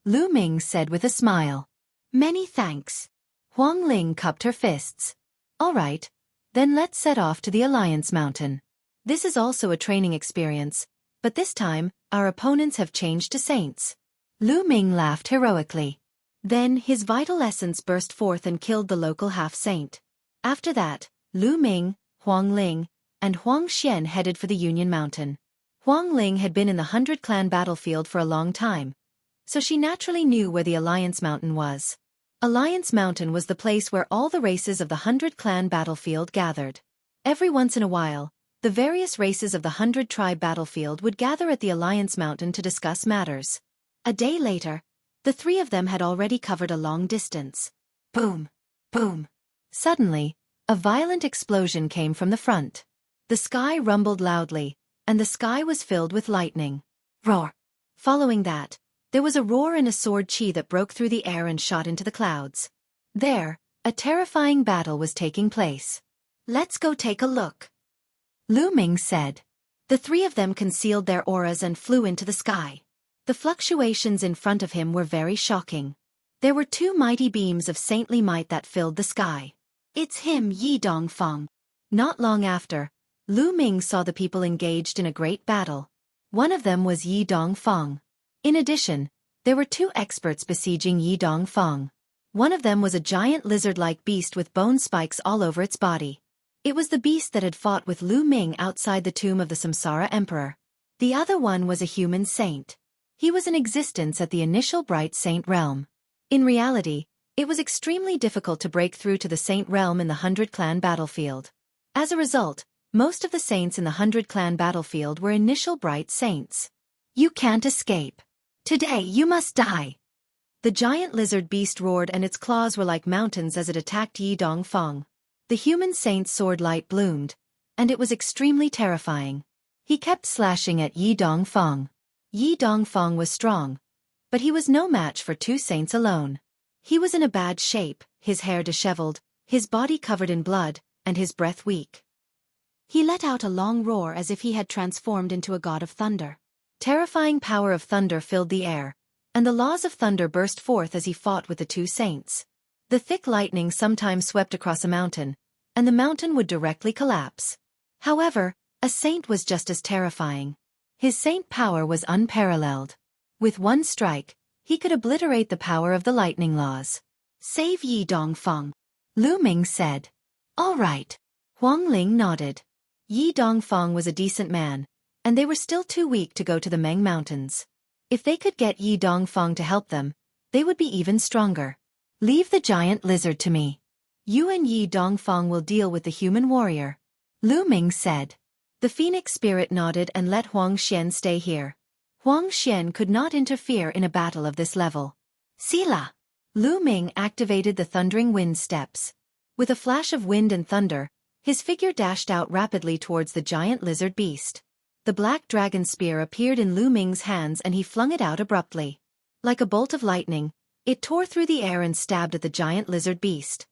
Lu Ming said with a smile. Many thanks. Huang Ling cupped her fists. All right, then let's set off to the Alliance Mountain. This is also a training experience, but this time, our opponents have changed to saints. Lu Ming laughed heroically. Then his vital essence burst forth and killed the local half-saint. After that, Lu Ming, Huang Ling, and Huang Xian headed for the Union Mountain. Huang Ling had been in the 100-clan battlefield for a long time, so she naturally knew where the Alliance Mountain was. Alliance Mountain was the place where all the races of the 100-clan battlefield gathered. Every once in a while, the various races of the 100-tribe battlefield would gather at the Alliance Mountain to discuss matters. A day later, the three of them had already covered a long distance. Boom! Boom! Suddenly, a violent explosion came from the front. The sky rumbled loudly, and the sky was filled with lightning. Roar! Following that, there was a roar and a sword chi that broke through the air and shot into the clouds. There, a terrifying battle was taking place. Let's go take a look. Lu Ming said. The three of them concealed their auras and flew into the sky. The fluctuations in front of him were very shocking. There were two mighty beams of saintly might that filled the sky. It's him, Yi Dongfeng. Not long after, Lu Ming saw the people engaged in a great battle. One of them was Yi Dongfeng. In addition, there were two experts besieging Yi Dongfeng. One of them was a giant lizard-like beast with bone spikes all over its body. It was the beast that had fought with Lu Ming outside the tomb of the Samsara Emperor. The other one was a human saint. He was in existence at the initial Bright Saint realm. In reality, it was extremely difficult to break through to the Saint realm in the 100-clan battlefield. As a result, most of the saints in the 100-clan battlefield were initial Bright Saints. You can't escape. Today you must die. The giant lizard beast roared and its claws were like mountains as it attacked Yi Dongfeng. The human saint's sword light bloomed, and it was extremely terrifying. He kept slashing at Yi Dongfeng. Yi Dongfeng was strong, but he was no match for two saints alone. He was in a bad shape, his hair disheveled, his body covered in blood, and his breath weak. He let out a long roar as if he had transformed into a god of thunder. Terrifying power of thunder filled the air, and the laws of thunder burst forth as he fought with the two saints. The thick lightning sometimes swept across a mountain, and the mountain would directly collapse. However, a saint was just as terrifying. His saint power was unparalleled. With one strike, he could obliterate the power of the lightning laws. Save Yi Dongfeng, Lu Ming said. All right. Huang Ling nodded. Yi Dongfeng was a decent man, and they were still too weak to go to the Meng Mountains. If they could get Yi Dongfeng to help them, they would be even stronger. Leave the giant lizard to me. You and Yi Dongfeng will deal with the human warrior, Lu Ming said. The Phoenix Spirit nodded and let Huang Xian stay here. Huang Xian could not interfere in a battle of this level. Sila! Lu Ming activated the thundering wind steps. With a flash of wind and thunder, his figure dashed out rapidly towards the giant lizard beast. The black dragon spear appeared in Lu Ming's hands and he flung it out abruptly. Like a bolt of lightning, it tore through the air and stabbed at the giant lizard beast.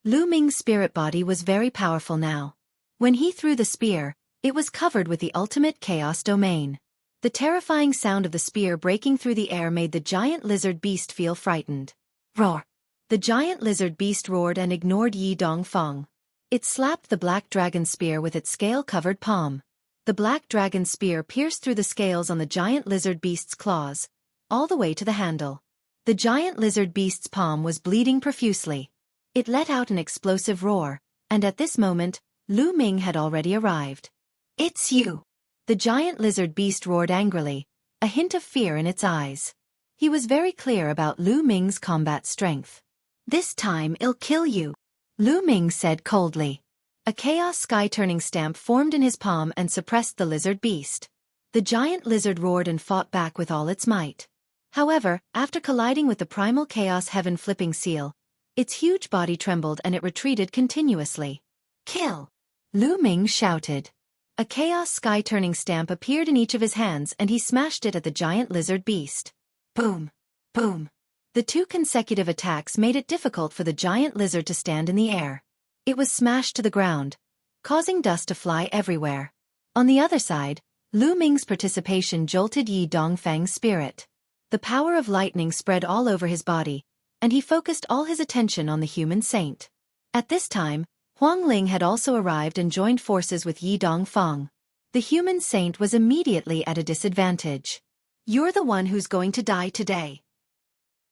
Lu Ming's spirit body was very powerful now. When he threw the spear, it was covered with the ultimate chaos domain. The terrifying sound of the spear breaking through the air made the giant lizard beast feel frightened. Roar! The giant lizard beast roared and ignored Yi Dongfang. It slapped the black dragon spear with its scale-covered palm. The black dragon spear pierced through the scales on the giant lizard beast's claws, all the way to the handle. The giant lizard beast's palm was bleeding profusely. It let out an explosive roar, and at this moment, Lu Ming had already arrived. "It's you!" The giant lizard beast roared angrily, a hint of fear in its eyes. He was very clear about Lu Ming's combat strength. "This time I'll kill you," Lu Ming said coldly. A chaos sky-turning stamp formed in his palm and suppressed the lizard beast. The giant lizard roared and fought back with all its might. However, after colliding with the primal chaos heaven flipping seal, its huge body trembled and it retreated continuously. "Kill!" Lu Ming shouted. A chaos sky-turning stamp appeared in each of his hands and he smashed it at the giant lizard beast. Boom! Boom! The two consecutive attacks made it difficult for the giant lizard to stand in the air. It was smashed to the ground, causing dust to fly everywhere. On the other side, Lu Ming's participation jolted Yi Dongfang's spirit. The power of lightning spread all over his body, and he focused all his attention on the human saint. At this time, Huang Ling had also arrived and joined forces with Yi Dongfang. The human saint was immediately at a disadvantage. "You're the one who's going to die today."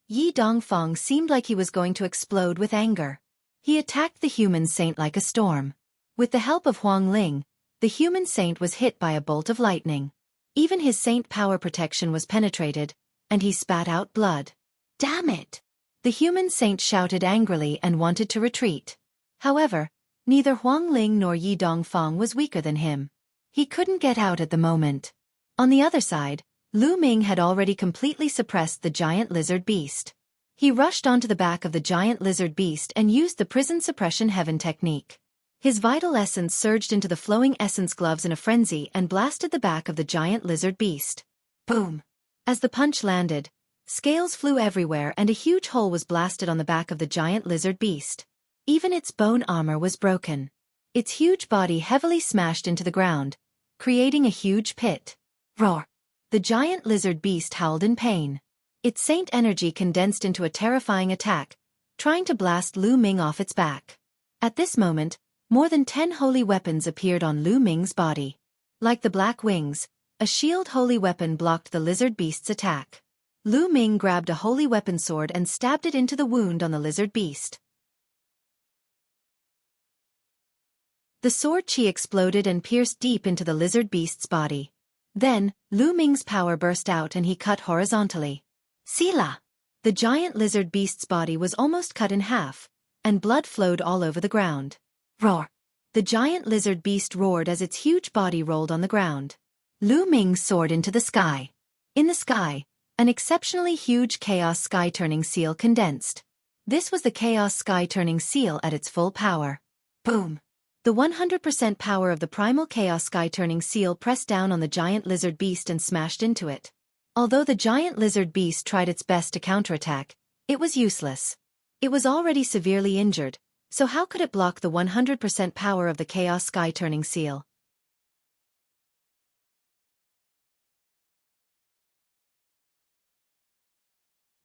Yi Dongfang seemed like he was going to explode with anger. He attacked the human saint like a storm. With the help of Huang Ling, the human saint was hit by a bolt of lightning. Even his saint power protection was penetrated, and he spat out blood. "Damn it!" The human saint shouted angrily and wanted to retreat. However, neither Huang Ling nor Yi Dongfang was weaker than him. He couldn't get out at the moment. On the other side, Lu Ming had already completely suppressed the giant lizard beast. He rushed onto the back of the giant lizard beast and used the prison suppression heaven technique. His vital essence surged into the flowing essence gloves in a frenzy and blasted the back of the giant lizard beast. Boom! As the punch landed, scales flew everywhere and a huge hole was blasted on the back of the giant lizard beast. Even its bone armor was broken. Its huge body heavily smashed into the ground, creating a huge pit. Roar! The giant lizard beast howled in pain. Its saint energy condensed into a terrifying attack, trying to blast Lu Ming off its back. At this moment, more than 10 holy weapons appeared on Lu Ming's body. Like the black wings, a shield holy weapon blocked the lizard beast's attack. Lu Ming grabbed a holy weapon sword and stabbed it into the wound on the lizard beast. The sword chi exploded and pierced deep into the lizard beast's body. Then, Lu Ming's power burst out and he cut horizontally. Sila! The giant lizard beast's body was almost cut in half, and blood flowed all over the ground. Roar! The giant lizard beast roared as its huge body rolled on the ground. Lu Ming soared into the sky. In the sky, an exceptionally huge chaos sky-turning seal condensed. This was the chaos sky-turning seal at its full power. Boom! The 100% power of the primal chaos sky-turning seal pressed down on the giant lizard beast and smashed into it. Although the giant lizard beast tried its best to counterattack, it was useless. It was already severely injured, so how could it block the 100% power of the chaos sky-turning seal?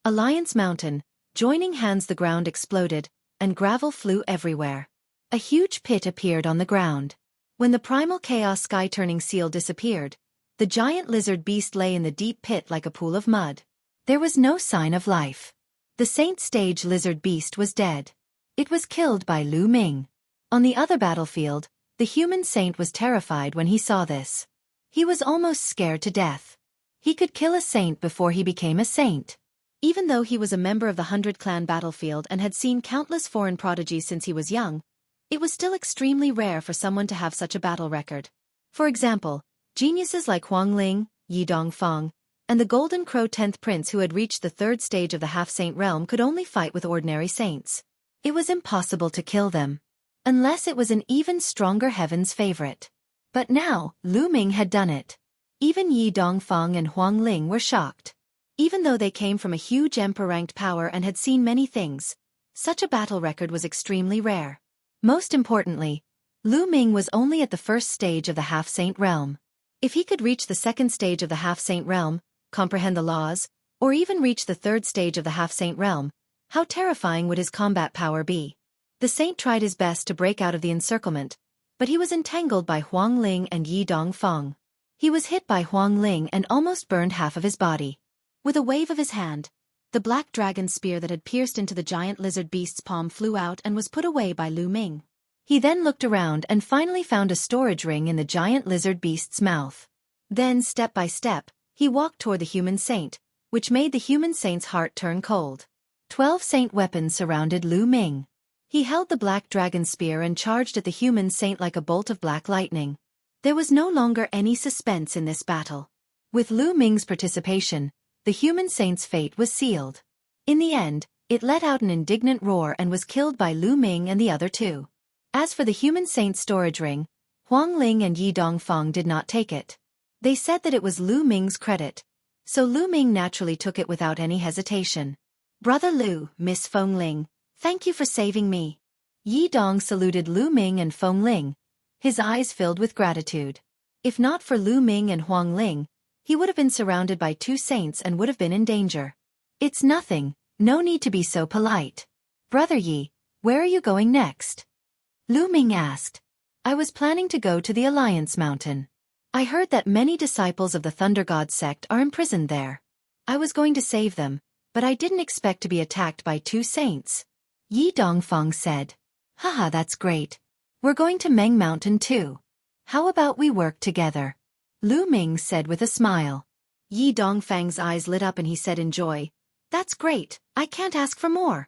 Alliance Mountain, joining hands, the ground exploded, and gravel flew everywhere. A huge pit appeared on the ground. When the primal chaos sky-turning seal disappeared, the giant lizard beast lay in the deep pit like a pool of mud. There was no sign of life. The saint stage lizard beast was dead. It was killed by Lu Ming. On the other battlefield, the human saint was terrified when he saw this. He was almost scared to death. He could kill a saint before he became a saint. Even though he was a member of the 100 Clan battlefield and had seen countless foreign prodigies since he was young, it was still extremely rare for someone to have such a battle record. For example, geniuses like Huang Ling, Yi Dongfang, and the Golden Crow 10th Prince who had reached the 3rd stage of the half-saint realm could only fight with ordinary saints. It was impossible to kill them. Unless it was an even stronger heaven's favorite. But now, Lu Ming had done it. Even Yi Dongfang and Huang Ling were shocked. Even though they came from a huge emperor-ranked power and had seen many things, such a battle record was extremely rare. Most importantly, Lu Ming was only at the 1st stage of the half-saint realm. If he could reach the 2nd stage of the half-saint realm, comprehend the laws, or even reach the 3rd stage of the half-saint realm, how terrifying would his combat power be? The saint tried his best to break out of the encirclement, but he was entangled by Huang Ling and Yi Dongfang. He was hit by Huang Ling and almost burned half of his body. With a wave of his hand, the black dragon spear that had pierced into the giant lizard beast's palm flew out and was put away by Lu Ming. He then looked around and finally found a storage ring in the giant lizard beast's mouth. Then, step by step, he walked toward the human saint, which made the human saint's heart turn cold. 12 saint weapons surrounded Lu Ming. He held the black dragon spear and charged at the human saint like a bolt of black lightning. There was no longer any suspense in this battle. With Lu Ming's participation, the human saint's fate was sealed. In the end, it let out an indignant roar and was killed by Lu Ming and the other 2. As for the human saint's storage ring, Huang Ling and Yi Dongfang did not take it. They said that it was Lu Ming's credit, so Lu Ming naturally took it without any hesitation. "Brother Lu, Miss Feng Ling, thank you for saving me." Yi Dong saluted Lu Ming and Feng Ling, his eyes filled with gratitude. If not for Lu Ming and Huang Ling, he would have been surrounded by 2 saints and would have been in danger. "It's nothing, no need to be so polite. Brother Yi, where are you going next?" Lu Ming asked. "I was planning to go to the Alliance Mountain. I heard that many disciples of the Thunder God sect are imprisoned there. I was going to save them, but I didn't expect to be attacked by 2 saints." Yi Dongfang said. "Haha, that's great. We're going to Meng Mountain too. How about we work together?" Lu Ming said with a smile. Yi Dongfang's eyes lit up and he said in joy, "That's great, I can't ask for more."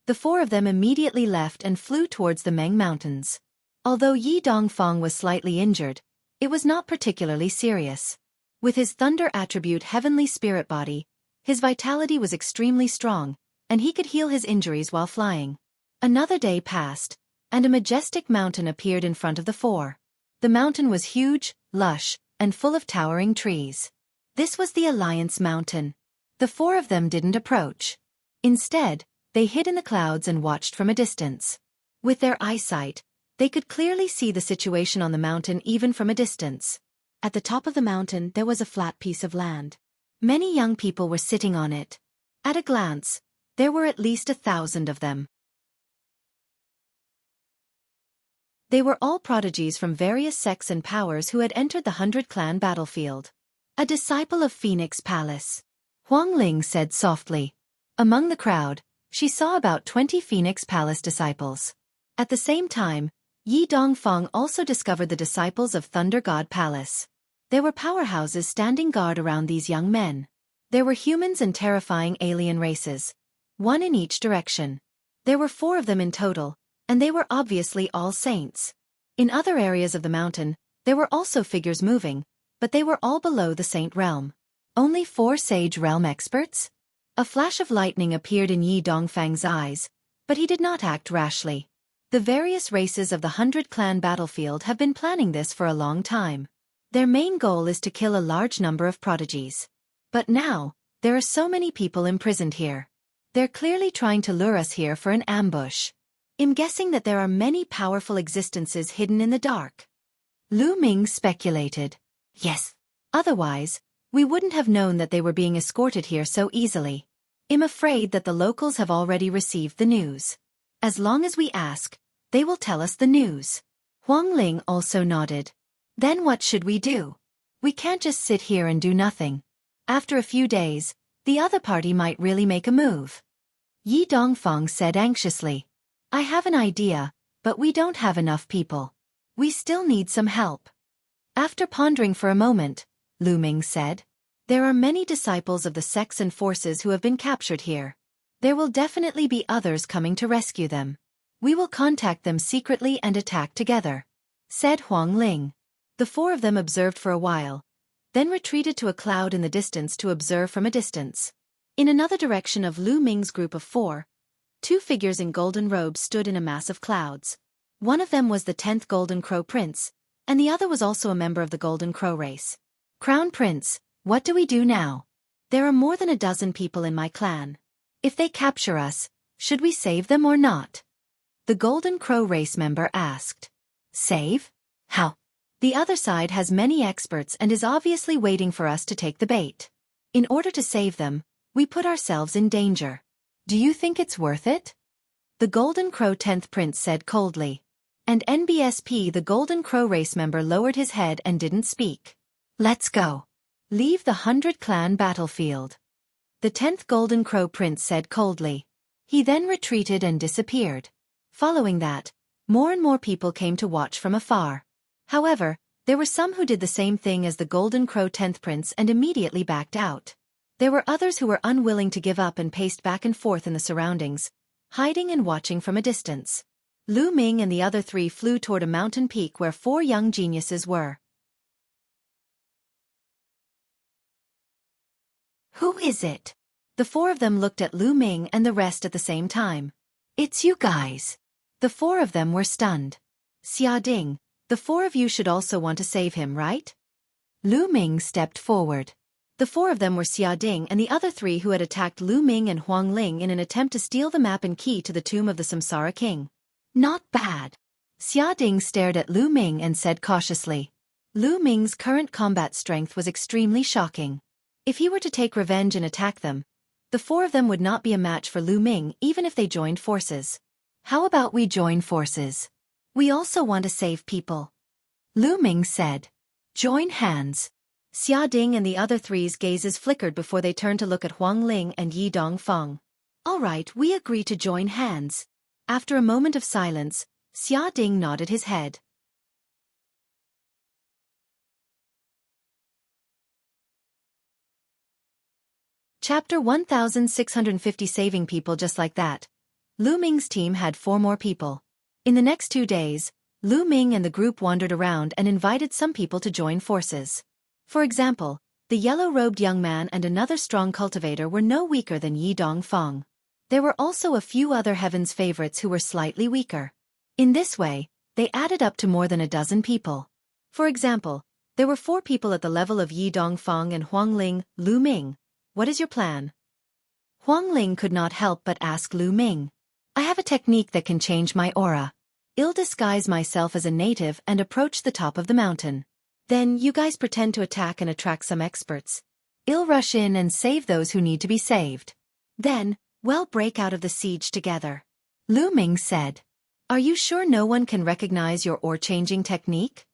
The 4 of them immediately left and flew towards the Meng Mountains. Although Yi Dongfang was slightly injured, it was not particularly serious. With his thunder attribute heavenly spirit body, his vitality was extremely strong, and he could heal his injuries while flying. Another day passed, and a majestic mountain appeared in front of the 4. The mountain was huge, lush, and full of towering trees. This was the Alliance Mountain. The 4 of them didn't approach. Instead, they hid in the clouds and watched from a distance. With their eyesight, they could clearly see the situation on the mountain even from a distance. At the top of the mountain there was a flat piece of land. Many young people were sitting on it. At a glance, there were at least 1,000 of them. They were all prodigies from various sects and powers who had entered the 100-clan battlefield. "A disciple of Phoenix Palace," Huang Ling said softly. Among the crowd, she saw about 20 Phoenix Palace disciples. At the same time, Yi Dongfang also discovered the disciples of Thunder God Palace. There were powerhouses standing guard around these young men. There were humans and terrifying alien races, 1 in each direction. There were 4 of them in total, and they were obviously all saints. In other areas of the mountain, there were also figures moving, but they were all below the saint realm. Only 4 sage realm experts? A flash of lightning appeared in Yi Dongfang's eyes, but he did not act rashly. The various races of the 100-clan battlefield have been planning this for a long time. Their main goal is to kill a large number of prodigies. But now, there are so many people imprisoned here. They're clearly trying to lure us here for an ambush. I'm guessing that there are many powerful existences hidden in the dark. Lu Ming speculated. Yes. Otherwise, we wouldn't have known that they were being escorted here so easily. I'm afraid that the locals have already received the news. As long as we ask, they will tell us the news. Huang Ling also nodded. Then what should we do? We can't just sit here and do nothing. After a few days, the other party might really make a move. Yi Dongfang said anxiously. I have an idea, but we don't have enough people. We still need some help. After pondering for a moment, Lu Ming said, there are many disciples of the sects and forces who have been captured here. There will definitely be others coming to rescue them. We will contact them secretly and attack together, said Huang Ling. The 4 of them observed for a while, then retreated to a cloud in the distance to observe from a distance. In another direction of Lu Ming's group of 4, 2 figures in golden robes stood in a mass of clouds. One of them was the 10th Golden Crow Prince, and the other was also a member of the Golden Crow race. Crown Prince, what do we do now? There are more than a dozen people in my clan. If they capture us, should we save them or not? The Golden Crow race member asked. Save? How? The other side has many experts and is obviously waiting for us to take the bait. In order to save them, we put ourselves in danger. Do you think it's worth it? The Golden Crow 10th Prince said coldly. And NBSP, the Golden Crow race member, lowered his head and didn't speak. Let's go. Leave the 100 clan battlefield. The 10th Golden Crow Prince said coldly. He then retreated and disappeared. Following that, more and more people came to watch from afar. However, there were some who did the same thing as the Golden Crow 10th Prince and immediately backed out. There were others who were unwilling to give up and paced back and forth in the surroundings, hiding and watching from a distance. Lu Ming and the other 3 flew toward a mountain peak where 4 young geniuses were. Who is it? The 4 of them looked at Lu Ming and the rest at the same time. It's you guys. The 4 of them were stunned. Xiaoding, the 4 of you should also want to save him, right? Lu Ming stepped forward. The 4 of them were Xiaoding and the other 3 who had attacked Lu Ming and Huang Ling in an attempt to steal the map and key to the tomb of the Samsara King. Not bad. Xiaoding stared at Lu Ming and said cautiously. Lu Ming's current combat strength was extremely shocking. If he were to take revenge and attack them, the 4 of them would not be a match for Lu Ming even if they joined forces. How about we join forces? We also want to save people. Lu Ming said. Join hands. Xiaoding and the other 3's gazes flickered before they turned to look at Huang Ling and Yi Dongfeng. All right, we agree to join hands. After a moment of silence, Xiaoding nodded his head. Chapter 1650. Saving people. Just like that, Lu Ming's team had 4 more people. In the next 2 days, Lu Ming and the group wandered around and invited some people to join forces. For example, the yellow-robed young man and another strong cultivator were no weaker than Yi Dongfeng. There were also a few other Heaven's favorites who were slightly weaker. In this way, they added up to more than a dozen people. For example, there were 4 people at the level of Yi Dongfeng and Huang Ling. Lu Ming, what is your plan? Huang Ling could not help but ask Lu Ming. I have a technique that can change my aura. I'll disguise myself as a native and approach the top of the mountain. Then you guys pretend to attack and attract some experts. I'll rush in and save those who need to be saved. Then, we'll break out of the siege together. Lu Ming said. Are you sure no one can recognize your aura-changing technique?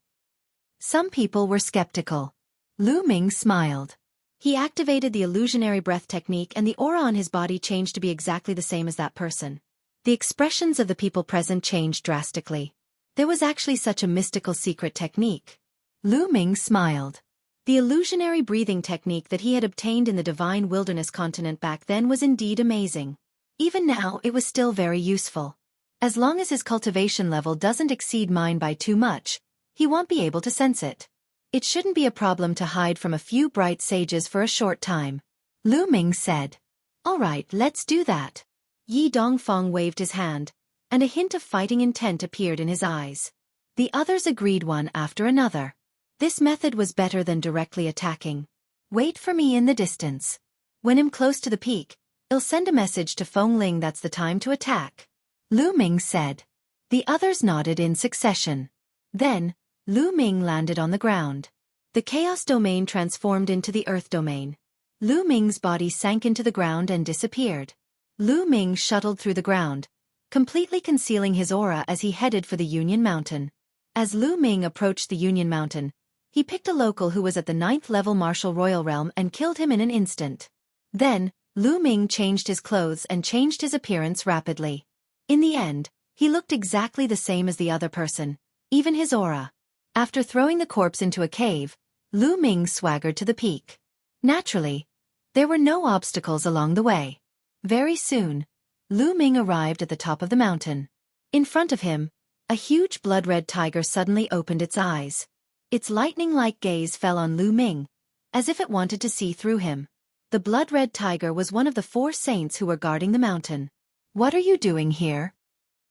Some people were skeptical. Lu Ming smiled. He activated the illusionary breath technique and the aura on his body changed to be exactly the same as that person. The expressions of the people present changed drastically. There was actually such a mystical secret technique. Lu Ming smiled. The illusionary breathing technique that he had obtained in the divine wilderness continent back then was indeed amazing. Even now it was still very useful. As long as his cultivation level doesn't exceed mine by too much, he won't be able to sense it. It shouldn't be a problem to hide from a few bright sages for a short time. Lu Ming said. All right, let's do that. Yi Dongfeng waved his hand, and a hint of fighting intent appeared in his eyes. The others agreed one after another. This method was better than directly attacking. Wait for me in the distance. When I'm close to the peak, I'll send a message to Feng Ling that's the time to attack. Lu Ming said. The others nodded in succession. Then, Lu Ming landed on the ground. The chaos domain transformed into the earth domain. Lu Ming's body sank into the ground and disappeared. Lu Ming shuttled through the ground, completely concealing his aura as he headed for the Union Mountain. As Lu Ming approached the Union Mountain, he picked a local who was at the 9th level martial royal realm and killed him in an instant. Then, Lu Ming changed his clothes and changed his appearance rapidly. In the end, he looked exactly the same as the other person, even his aura. After throwing the corpse into a cave, Lu Ming swaggered to the peak. Naturally, there were no obstacles along the way. Very soon, Lu Ming arrived at the top of the mountain. In front of him, a huge blood-red tiger suddenly opened its eyes. Its lightning-like gaze fell on Lu Ming, as if it wanted to see through him. The blood-red tiger was one of the 4 saints who were guarding the mountain. "What are you doing here?"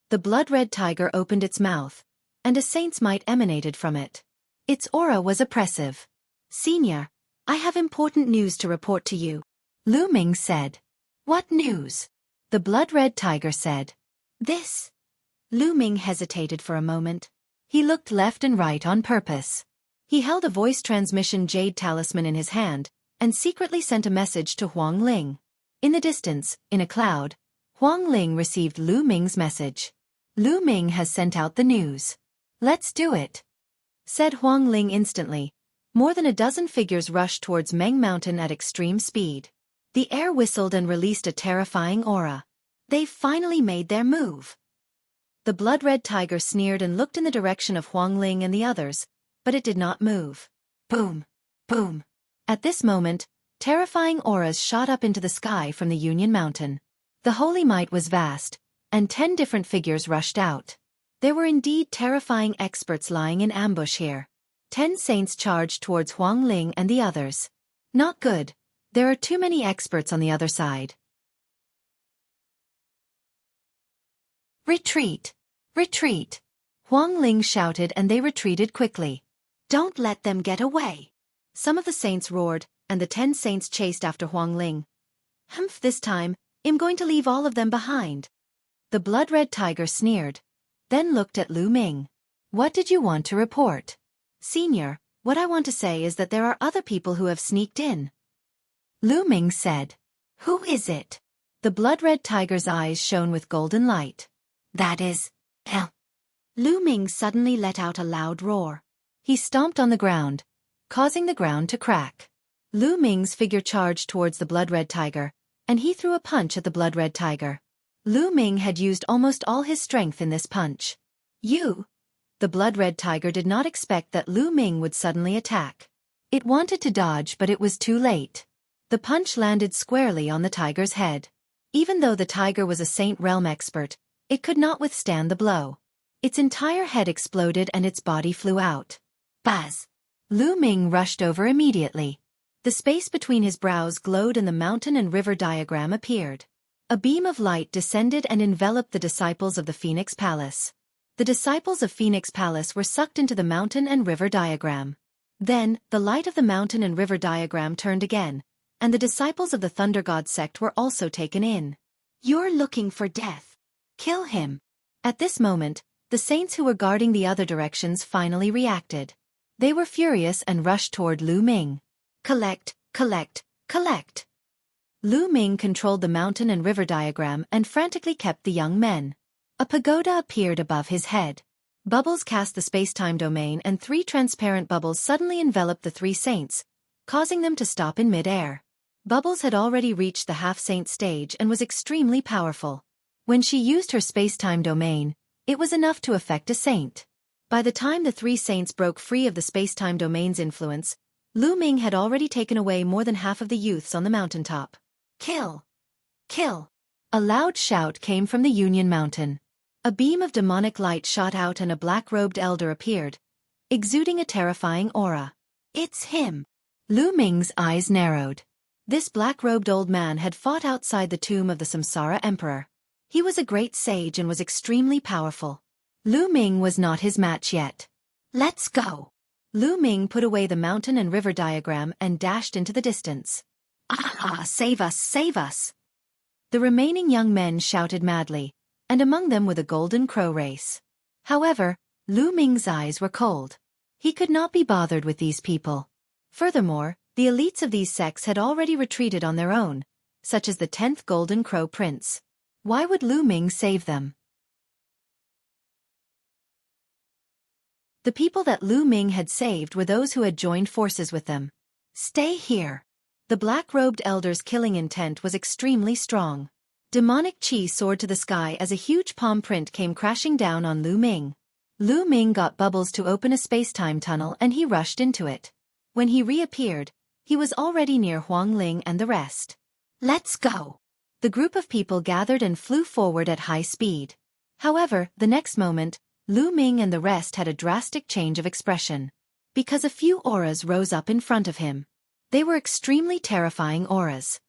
The blood-red tiger opened its mouth, and a saint's might emanated from it. Its aura was oppressive. "Senior, I have important news to report to you," Lu Ming said. "What news?" the blood-red tiger said. "This." Lu Ming hesitated for a moment. He looked left and right on purpose. He held a voice transmission jade talisman in his hand, and secretly sent a message to Huang Ling. In the distance, in a cloud, Huang Ling received Lu Ming's message. "Lu Ming has sent out the news. Let's do it," said Huang Ling instantly. More than a dozen figures rushed towards Meng Mountain at extreme speed. The air whistled and released a terrifying aura. "They've finally made their move." The blood-red tiger sneered and looked in the direction of Huang Ling and the others, but it did not move. Boom! Boom! At this moment, terrifying auras shot up into the sky from the Union Mountain. The holy might was vast, and 10 different figures rushed out. There were indeed terrifying experts lying in ambush here. 10 saints charged towards Huang Ling and the others. Not good. There are too many experts on the other side. "Retreat! Retreat!" Huang Ling shouted and they retreated quickly. "Don't let them get away!" Some of the saints roared, and the 10 saints chased after Huang Ling. "Humph, this time, I'm going to leave all of them behind." The blood-red tiger sneered, then looked at Lu Ming. "What did you want to report?" "Senior, what I want to say is that there are other people who have sneaked in," Lu Ming said. "Who is it?" The blood-red tiger's eyes shone with golden light. "That is, hell." Lu Ming suddenly let out a loud roar. He stomped on the ground, causing the ground to crack. Lu Ming's figure charged towards the blood-red tiger, and he threw a punch at the blood-red tiger. Lu Ming had used almost all his strength in this punch. "You!" The blood-red tiger did not expect that Lu Ming would suddenly attack. It wanted to dodge, but it was too late. The punch landed squarely on the tiger's head. Even though the tiger was a Saint Realm expert, it could not withstand the blow. Its entire head exploded and its body flew out. Buzz! Lu Ming rushed over immediately. The space between his brows glowed and the mountain and river diagram appeared. A beam of light descended and enveloped the disciples of the Phoenix Palace. The disciples of Phoenix Palace were sucked into the mountain and river diagram. Then, the light of the mountain and river diagram turned again, and the disciples of the Thunder God sect were also taken in. "You're looking for death. Kill him." At this moment, the saints who were guarding the other directions finally reacted. They were furious and rushed toward Lu Ming. "Collect, collect, collect." Lu Ming controlled the mountain and river diagram and frantically kept the young men. A pagoda appeared above his head. Bubbles cast the space-time domain and 3 transparent bubbles suddenly enveloped the 3 saints, causing them to stop in mid-air. Bubbles had already reached the half-saint stage and was extremely powerful. When she used her space-time domain, it was enough to affect a saint. By the time the 3 saints broke free of the space-time domain's influence, Lu Ming had already taken away more than half of the youths on the mountaintop. "Kill! Kill!" A loud shout came from the Union Mountain. A beam of demonic light shot out and a black-robed elder appeared, exuding a terrifying aura. "It's him!" Lu Ming's eyes narrowed. This black-robed old man had fought outside the tomb of the Samsara Emperor. He was a great sage and was extremely powerful. Lu Ming was not his match yet. "Let's go!" Lu Ming put away the mountain and river diagram and dashed into the distance. "Ah, save us, save us!" The remaining young men shouted madly, and among them were the Golden Crow race. However, Lu Ming's eyes were cold. He could not be bothered with these people. Furthermore, the elites of these sects had already retreated on their own, such as the 10th Golden Crow Prince. Why would Lu Ming save them? The people that Lu Ming had saved were those who had joined forces with them. "Stay here." The black-robed elder's killing intent was extremely strong. Demonic chi soared to the sky as a huge palm print came crashing down on Lu Ming. Lu Ming got Bubbles to open a space-time tunnel and he rushed into it. When he reappeared, he was already near Huang Ling and the rest. "Let's go." The group of people gathered and flew forward at high speed. However, the next moment, Lu Ming and the rest had a drastic change of expression. Because a few auras rose up in front of him. They were extremely terrifying auras.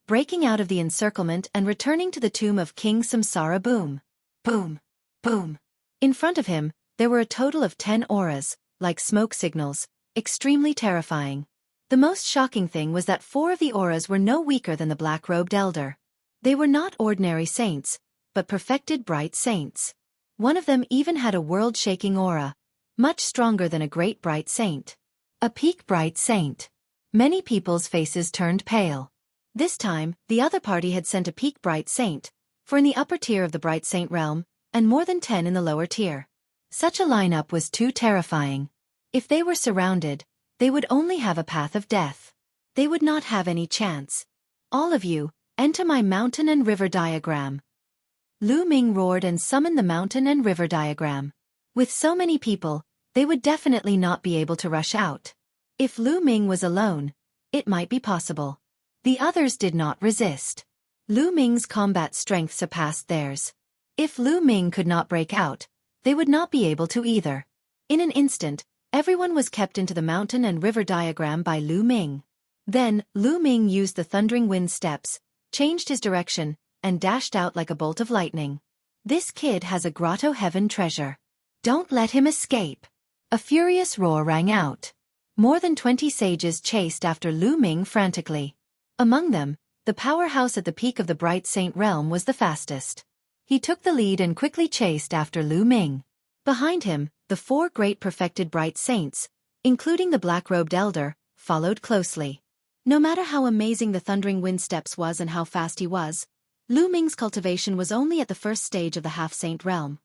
Breaking out of the encirclement and returning to the tomb of King Samsara. Boom. Boom. Boom. In front of him, there were a total of 10 auras, like smoke signals, extremely terrifying. The most shocking thing was that 4 of the auras were no weaker than the black-robed elder. They were not ordinary saints, but perfected bright saints. One of them even had a world-shaking aura, much stronger than a great bright saint. A peak bright saint. Many people's faces turned pale. This time, the other party had sent a peak bright saint, for in the upper tier of the bright saint realm, and more than 10 in the lower tier. Such a lineup was too terrifying. If they were surrounded, they would only have a path of death. They would not have any chance. All of you, enter my mountain and river diagram. Lu Ming roared and summoned the mountain and river diagram. With so many people, they would definitely not be able to rush out. If Lu Ming was alone, it might be possible. The others did not resist. Lu Ming's combat strength surpassed theirs. If Lu Ming could not break out, they would not be able to either. In an instant, everyone was kept into the mountain and river diagram by Lu Ming. Then, Lu Ming used the thundering wind steps, changed his direction, and dashed out like a bolt of lightning. This kid has a grotto heaven treasure. Don't let him escape. A furious roar rang out. More than 20 sages chased after Lu Ming frantically. Among them, the powerhouse at the peak of the Bright Saint realm was the fastest. He took the lead and quickly chased after Lu Ming. Behind him, the 4 great perfected Bright Saints, including the black-robed elder, followed closely. No matter how amazing the thundering wind steps was and how fast he was, Lu Ming's cultivation was only at the first stage of the half-saint realm.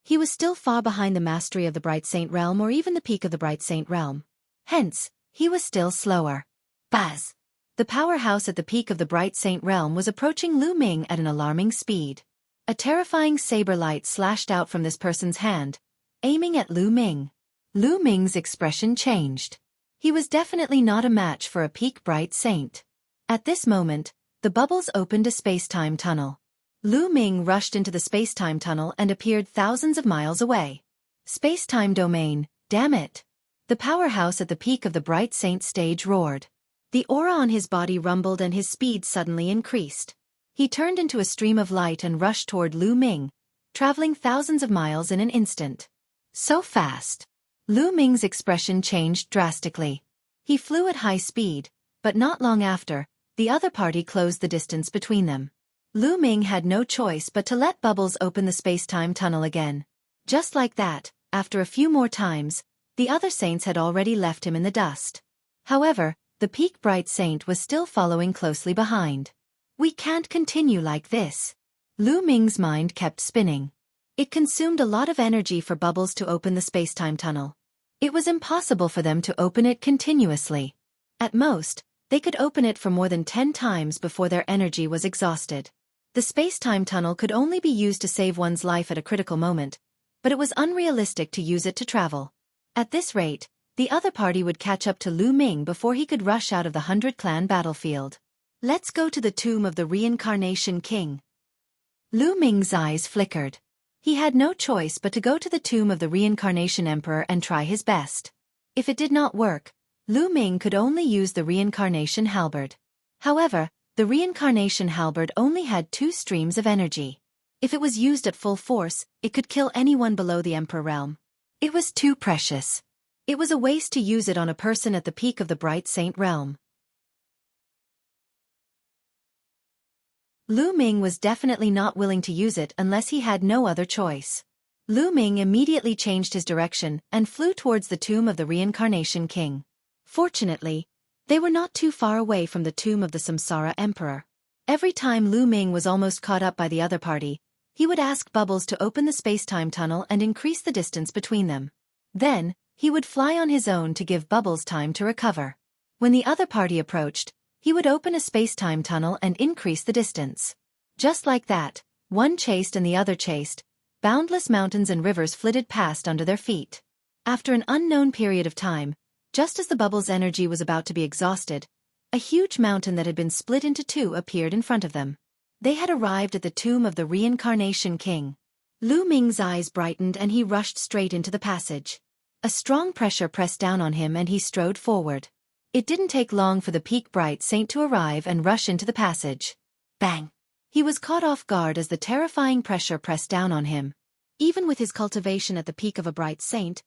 He was still far behind the mastery of the Bright Saint realm or even the peak of the Bright Saint realm. Hence, he was still slower. Buzz! The powerhouse at the peak of the Bright Saint realm was approaching Lu Ming at an alarming speed. A terrifying saber light slashed out from this person's hand, aiming at Lu Ming. Lu Ming's expression changed. He was definitely not a match for a peak Bright Saint. At this moment, the bubbles opened a space-time tunnel. Lu Ming rushed into the space-time tunnel and appeared thousands of miles away. Space-time domain, damn it! The powerhouse at the peak of the Bright Saint stage roared. The aura on his body rumbled and his speed suddenly increased. He turned into a stream of light and rushed toward Lu Ming, traveling thousands of miles in an instant. So fast. Lu Ming's expression changed drastically. He flew at high speed, but not long after, the other party closed the distance between them. Lu Ming had no choice but to let bubbles open the space-time tunnel again. Just like that, after a few more times, the other saints had already left him in the dust. However, the peak bright saint was still following closely behind. We can't continue like this. Lu Ming's mind kept spinning. It consumed a lot of energy for bubbles to open the space-time tunnel. It was impossible for them to open it continuously. At most, they could open it for more than 10 times before their energy was exhausted. The space-time tunnel could only be used to save one's life at a critical moment, but it was unrealistic to use it to travel. At this rate, the other party would catch up to Lu Ming before he could rush out of the 100-clan battlefield. Let's go to the tomb of the Reincarnation King. Lu Ming's eyes flickered. He had no choice but to go to the tomb of the Reincarnation Emperor and try his best. If it did not work, Lu Ming could only use the Reincarnation Halberd. However, the Reincarnation Halberd only had 2 streams of energy. If it was used at full force, it could kill anyone below the Emperor realm. It was too precious. It was a waste to use it on a person at the peak of the Bright Saint realm. Lu Ming was definitely not willing to use it unless he had no other choice. Lu Ming immediately changed his direction and flew towards the tomb of the Reincarnation King. Fortunately, they were not too far away from the tomb of the Samsara Emperor. Every time Lu Ming was almost caught up by the other party, he would ask Bubbles to open the space-time tunnel and increase the distance between them. Then, he would fly on his own to give Bubbles time to recover. When the other party approached, he would open a space-time tunnel and increase the distance. Just like that, one chased and the other chased, boundless mountains and rivers flitted past under their feet. After an unknown period of time, just as the Bubbles' energy was about to be exhausted, a huge mountain that had been split into 2 appeared in front of them. They had arrived at the tomb of the Reincarnation King. Lu Ming's eyes brightened and he rushed straight into the passage. A strong pressure pressed down on him and he strode forward. It didn't take long for the peak bright saint to arrive and rush into the passage. Bang! He was caught off guard as the terrifying pressure pressed down on him. Even with his cultivation at the peak of a bright saint,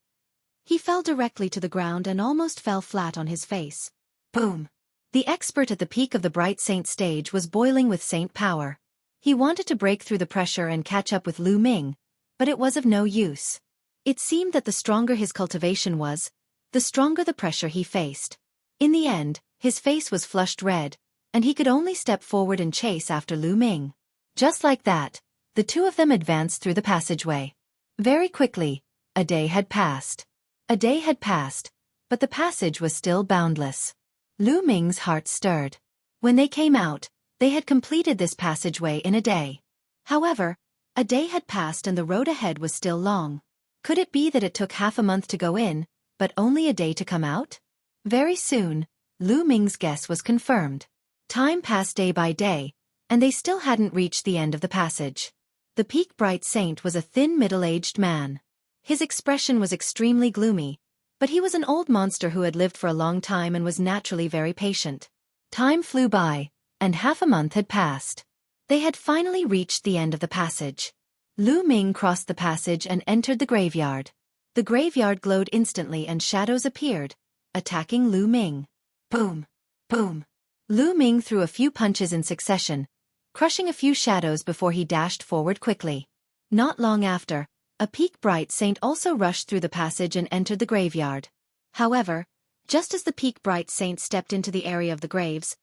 he fell directly to the ground and almost fell flat on his face. Boom! The expert at the peak of the bright saint stage was boiling with saint power. He wanted to break through the pressure and catch up with Lu Ming, but it was of no use. It seemed that the stronger his cultivation was, the stronger the pressure he faced. In the end, his face was flushed red, and he could only step forward and chase after Lu Ming. Just like that, the two of them advanced through the passageway. Very quickly, a day had passed. A day had passed, but the passage was still boundless. Lu Ming's heart stirred. When they came out, they had completed this passageway in a day. However, a day had passed and the road ahead was still long. Could it be that it took half a month to go in, but only a day to come out? Very soon, Lu Ming's guess was confirmed. Time passed day by day, and they still hadn't reached the end of the passage. The peak bright saint was a thin middle-aged man. His expression was extremely gloomy, but he was an old monster who had lived for a long time and was naturally very patient. Time flew by, and half a month had passed. They had finally reached the end of the passage. Lu Ming crossed the passage and entered the graveyard. The graveyard glowed instantly and shadows appeared, attacking Lu Ming. Boom! Boom! Lu Ming threw a few punches in succession, crushing a few shadows before he dashed forward quickly. Not long after, a peak bright saint also rushed through the passage and entered the graveyard. However, just as the peak bright saint stepped into the area of the graves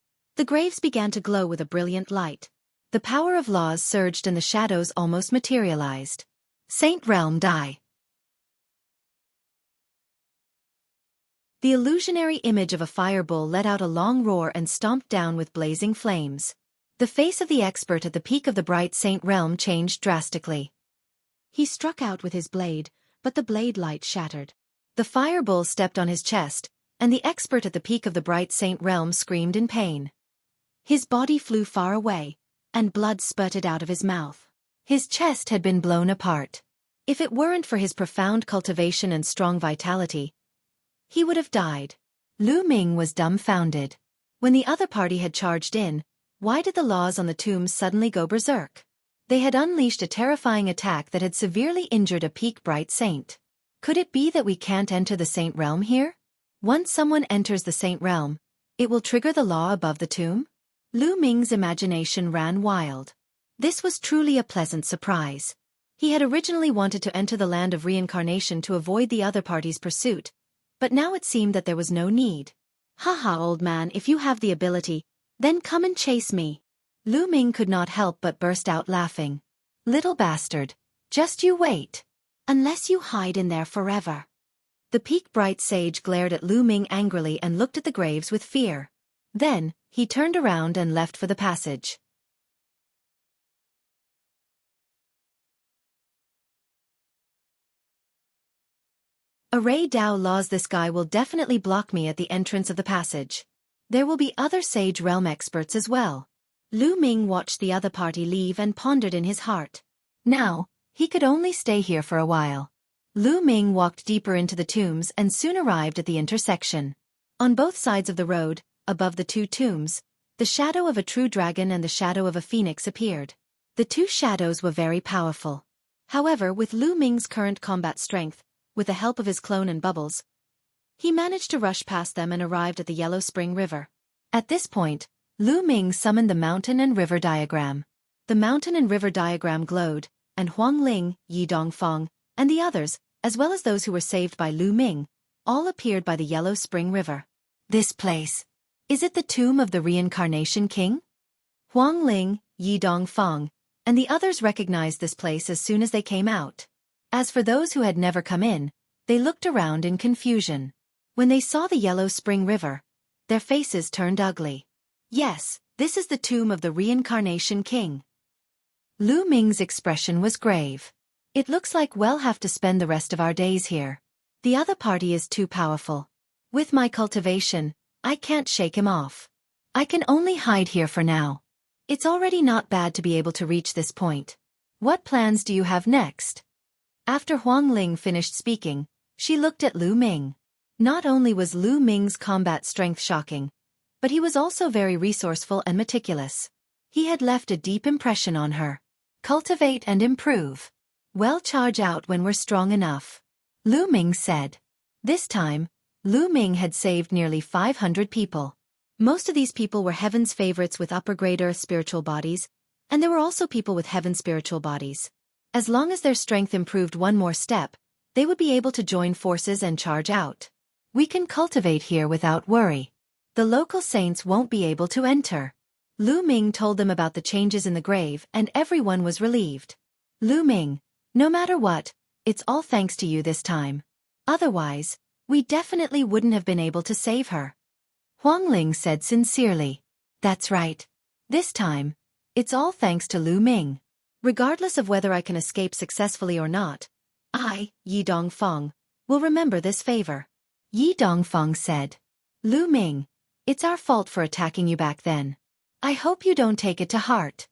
began to glow with a brilliant light. The power of laws surged and the shadows almost materialized. Saint Realm die. The illusionary image of a firebull let out a long roar and stomped down with blazing flames. The face of the expert at the peak of the bright saint realm changed drastically. He struck out with his blade, but the blade light shattered. The firebull stepped on his chest, and the expert at the peak of the bright saint realm screamed in pain. His body flew far away, and blood spurted out of his mouth. His chest had been blown apart. If it weren't for his profound cultivation and strong vitality, he would have died. Lu Ming was dumbfounded. When the other party had charged in, why did the laws on the tombs suddenly go berserk? They had unleashed a terrifying attack that had severely injured a peak bright saint. Could it be that we can't enter the saint realm here? Once someone enters the saint realm, it will trigger the law above the tomb? Lu Ming's imagination ran wild. This was truly a pleasant surprise. He had originally wanted to enter the land of reincarnation to avoid the other party's pursuit, but now it seemed that there was no need. Haha, old man, if you have the ability, then come and chase me. Lu Ming could not help but burst out laughing. Little bastard, just you wait. Unless you hide in there forever. The peak bright sage glared at Lu Ming angrily and looked at the graves with fear. Then, he turned around and left for the passage. Array Dao laws, this guy will definitely block me at the entrance of the passage. There will be other Sage Realm experts as well. Lu Ming watched the other party leave and pondered in his heart. Now, he could only stay here for a while. Lu Ming walked deeper into the tombs and soon arrived at the intersection. On both sides of the road, above the two tombs, the shadow of a true dragon and the shadow of a phoenix appeared. The two shadows were very powerful. However, with Lu Ming's current combat strength, with the help of his clone and Bubbles, he managed to rush past them and arrived at the Yellow Spring River. At this point, Lu Ming summoned the mountain and river diagram. The mountain and river diagram glowed, and Huang Ling, Yi Dongfang, and the others, as well as those who were saved by Lu Ming, all appeared by the Yellow Spring River. This place. Is it the tomb of the Reincarnation King? Huang Ling, Yi Dongfang, and the others recognized this place as soon as they came out. As for those who had never come in, they looked around in confusion. When they saw the Yellow Spring River, their faces turned ugly. Yes, this is the tomb of the Reincarnation King. Lu Ming's expression was grave. It looks like we'll have to spend the rest of our days here. The other party is too powerful. With my cultivation, I can't shake him off. I can only hide here for now. It's already not bad to be able to reach this point. What plans do you have next? After Huang Ling finished speaking, she looked at Lu Ming. Not only was Lu Ming's combat strength shocking, but he was also very resourceful and meticulous. He had left a deep impression on her. Cultivate and improve. We'll charge out when we're strong enough. Lu Ming said. This time, Lu Ming had saved nearly 500 people. Most of these people were heaven's favorites with upper-grade earth spiritual bodies, and there were also people with heaven spiritual bodies. As long as their strength improved one more step, they would be able to join forces and charge out. We can cultivate here without worry. The local saints won't be able to enter. Lu Ming told them about the changes in the grave and everyone was relieved. Lu Ming, no matter what, it's all thanks to you this time. Otherwise, we definitely wouldn't have been able to save her. Huang Ling said sincerely. That's right. This time, it's all thanks to Lu Ming. Regardless of whether I can escape successfully or not, I, Yi Dongfeng, will remember this favor. Yi Dongfeng said. Lu Ming, it's our fault for attacking you back then. I hope you don't take it to heart.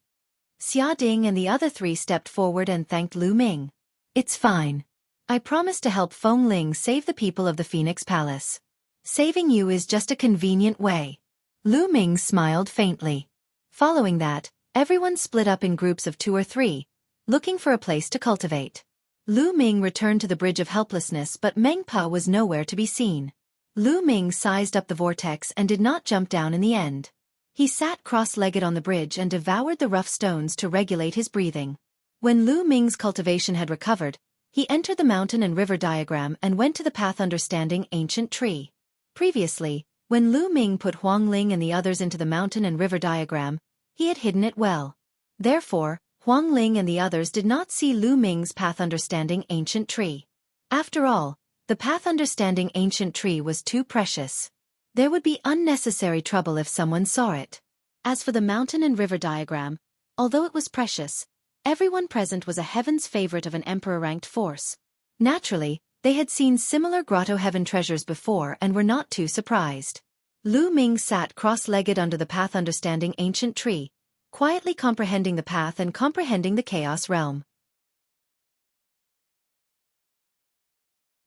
Xia Ding and the other three stepped forward and thanked Lu Ming. It's fine. I promise to help Feng Ling save the people of the Phoenix Palace. Saving you is just a convenient way. Lu Ming smiled faintly. Following that, everyone split up in groups of 2 or 3, looking for a place to cultivate. Lu Ming returned to the Bridge of Helplessness but Meng Pa was nowhere to be seen. Lu Ming sized up the vortex and did not jump down in the end. He sat cross-legged on the bridge and devoured the rough stones to regulate his breathing. When Lu Ming's cultivation had recovered, he entered the mountain and river diagram and went to the path understanding ancient tree. Previously, when Lu Ming put Huang Ling and the others into the mountain and river diagram, he had hidden it well. Therefore, Huang Ling and the others did not see Lu Ming's path understanding ancient tree. After all, the path understanding ancient tree was too precious. There would be unnecessary trouble if someone saw it. As for the mountain and river diagram, although it was precious, everyone present was a heaven's favorite of an emperor-ranked force. Naturally, they had seen similar grotto heaven treasures before and were not too surprised. Lu Ming sat cross-legged under the path understanding ancient tree, quietly comprehending the path and comprehending the chaos realm.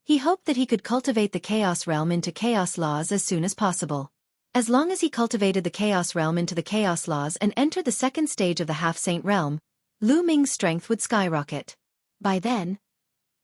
He hoped that he could cultivate the chaos realm into chaos laws as soon as possible. As long as he cultivated the chaos realm into the chaos laws and entered the second stage of the half-saint realm, Lu Ming's strength would skyrocket. By then,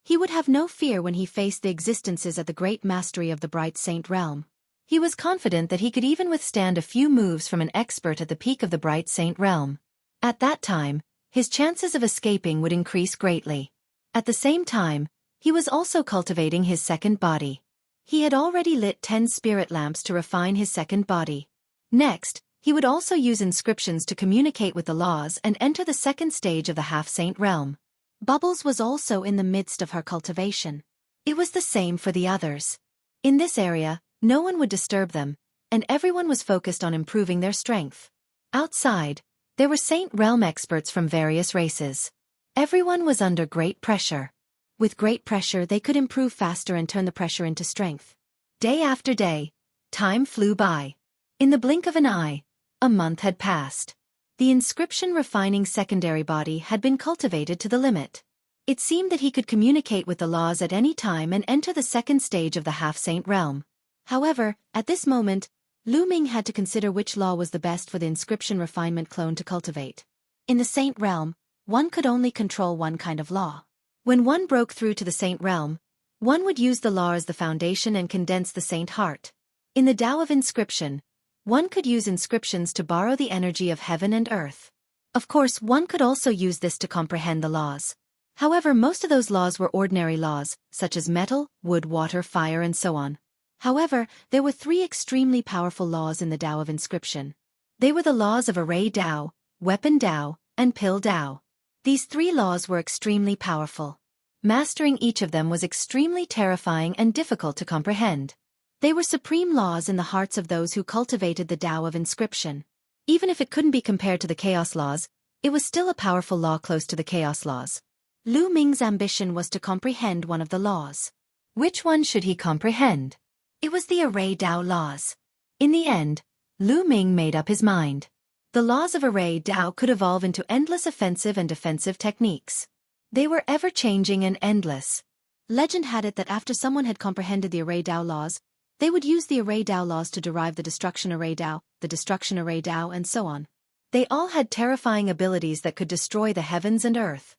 he would have no fear when he faced the existences at the great mastery of the bright saint realm. He was confident that he could even withstand a few moves from an expert at the peak of the bright saint realm. At that time, his chances of escaping would increase greatly. At the same time, he was also cultivating his second body. He had already lit 10 spirit lamps to refine his second body. Next, he would also use inscriptions to communicate with the laws and enter the second stage of the half-saint realm. Bubbles was also in the midst of her cultivation. It was the same for the others. In this area, no one would disturb them, and everyone was focused on improving their strength. Outside, there were Saint Realm experts from various races. Everyone was under great pressure. With great pressure they could improve faster and turn the pressure into strength. Day after day, time flew by. In the blink of an eye, a month had passed. The inscription refining secondary body had been cultivated to the limit. It seemed that he could communicate with the laws at any time and enter the second stage of the half-saint realm. However, at this moment, Lu Ming had to consider which law was the best for the inscription refinement clone to cultivate. In the saint realm, one could only control one kind of law. When one broke through to the saint realm, one would use the law as the foundation and condense the saint heart. In the Tao of inscription, one could use inscriptions to borrow the energy of heaven and earth. Of course, one could also use this to comprehend the laws. However, most of those laws were ordinary laws, such as metal, wood, water, fire, and so on. However, there were 3 extremely powerful laws in the Tao of inscription. They were the laws of array Tao, weapon Tao, and pill Tao. These 3 laws were extremely powerful. Mastering each of them was extremely terrifying and difficult to comprehend. They were supreme laws in the hearts of those who cultivated the Tao of inscription. Even if it couldn't be compared to the chaos laws, it was still a powerful law close to the chaos laws. Lu Ming's ambition was to comprehend one of the laws. Which one should he comprehend? It was the array Tao laws. In the end, Lu Ming made up his mind. The The laws of array Dao could evolve into endless offensive and defensive techniques. They were ever-changing and endless. Legend had it that after someone had comprehended the array Dao laws, they would use the array Dao laws to derive the destruction array Dao, and so on. They all had terrifying abilities that could destroy the heavens and earth.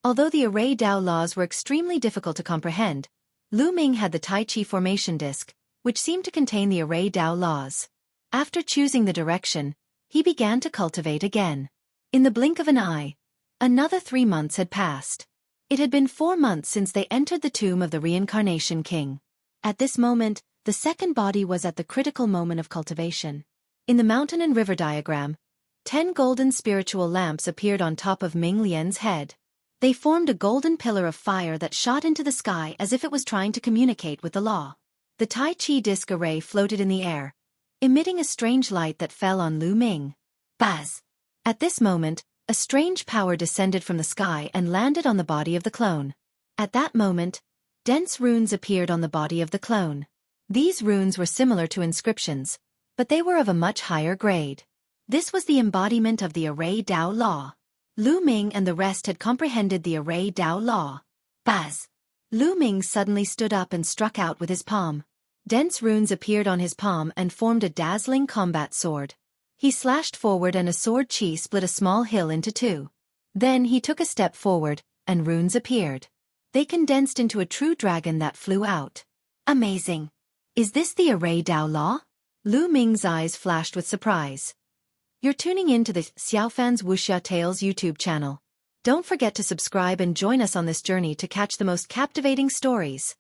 Although the array Dao laws were extremely difficult to comprehend, Lu Ming had the Tai Chi formation disc, which seemed to contain the array Dao laws. After choosing the direction, he began to cultivate again. In the blink of an eye, another 3 months had passed. It had been 4 months since they entered the tomb of the Reincarnation King. At this moment, the second body was at the critical moment of cultivation. In the mountain and river diagram, 10 golden spiritual lamps appeared on top of Ming Lian's head. They formed a golden pillar of fire that shot into the sky as if it was trying to communicate with the law. The Tai Chi disc array floated in the air, emitting a strange light that fell on Lu Ming. Buzz! At this moment, a strange power descended from the sky and landed on the body of the clone. At that moment, dense runes appeared on the body of the clone. These runes were similar to inscriptions, but they were of a much higher grade. This was the embodiment of the array Dao law. Lu Ming and the rest had comprehended the array Dao law. Buzz! Lu Ming suddenly stood up and struck out with his palm. Dense runes appeared on his palm and formed a dazzling combat sword. He slashed forward and a sword chi split a small hill into 2. Then he took a step forward, and runes appeared. They condensed into a true dragon that flew out. Amazing! Is this the array Dao law? Lu Ming's eyes flashed with surprise. You're tuning in to the Xiaofan's Wuxia Tales YouTube channel. Don't forget to subscribe and join us on this journey to catch the most captivating stories.